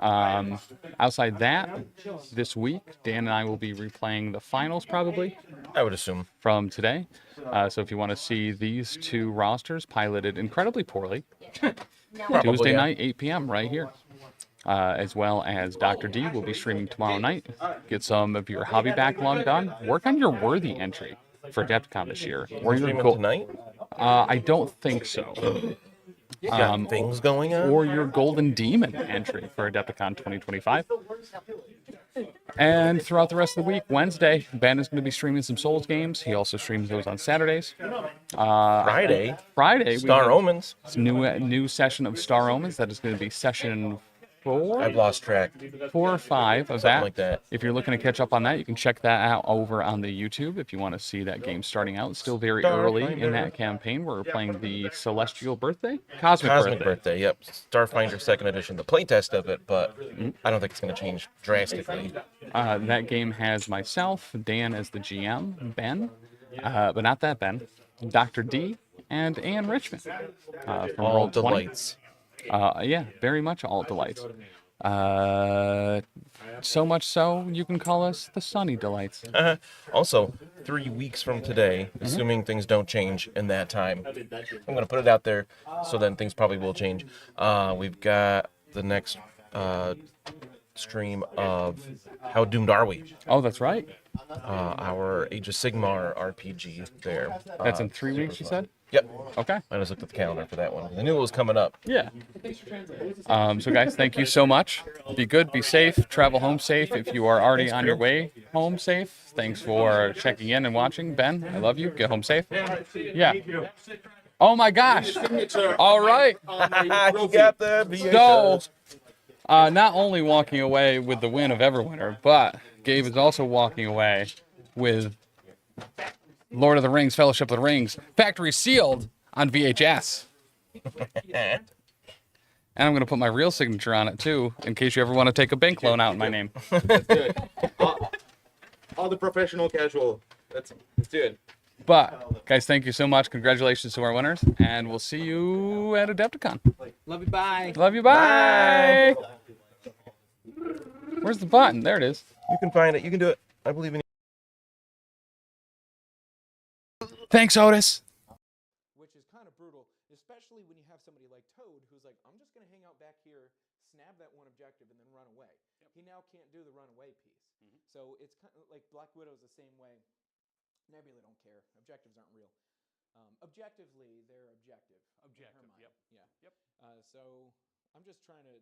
Outside that, this week, Dan and I will be replaying the finals probably. I would assume. From today. So if you want to see these two rosters piloted incredibly poorly, Tuesday night, 8 p.m. right here. As well as Dr. D will be streaming tomorrow night. Get some of your hobby backlog done. Work on your worthy entry for Adepticon this year. Or your tonight? I don't think so. You got things going on? Or your Golden Demon entry for Adepticon 2025. And throughout the rest of the week, Wednesday, Ben is going to be streaming some Souls games. He also streams those on Saturdays. Friday, we Star have Omens. some new session of Star Omens. That is going to be session 4. I've lost track. 4 or 5 of Something like that. If you're looking to catch up on that, you can check that out over on the YouTube if you want to see that game starting out. It's still very early in that campaign. We're playing the Celestial Birthday? Cosmic Birthday, yep. Starfinder 2nd Edition, the playtest of it, but I don't think it's going to change drastically. That game has myself, Dan as the GM, Ben, but not that Ben, Dr. D, and Ann Richmond. From All Roll20. delights. Yeah, very much all delights. So much so, you can call us the Sunny Delights. Also, 3 weeks from today, assuming things don't change in that time, I'm going to put it out there, so then things probably will change. We've got the next stream of How Doomed Are We? Oh, that's right. Our Age of Sigmar RPG there. That's in 3 weeks, you said? Yep. Okay. I just looked at the calendar for that one. I knew it was coming up. Yeah. So, guys, thank you so much. Be good, be safe, travel home safe. If you are already on your way home safe, thanks for checking in and watching. Ben, I love you. Get home safe. Yeah. Oh, my gosh. All right. You got the So, not only walking away with the win of Everwinter, but Gabe is also walking away with Lord of the Rings, Fellowship of the Rings, factory sealed on VHS. And I'm going to put my real signature on it, too, in case you ever want to take a bank loan out in my name. That's good. All the professional casual. That's good. But, guys, thank you so much. Congratulations to our winners, and we'll see you at Adepticon. Love you, bye. Love you, bye. Where's the button? There it is. You can find it. You can do it. I believe in you. Thanks, Otis. Which is kind of brutal, especially when you have somebody like Toad who's like, I'm just going to hang out back here, snap that one objective, and then run away. He now can't do the runaway piece. So it's kind of like Black Widow's the same way. Nebula don't care. Objectives aren't real. Objectively, they're objective. Objective, Yeah. Yep. So I'm just trying to,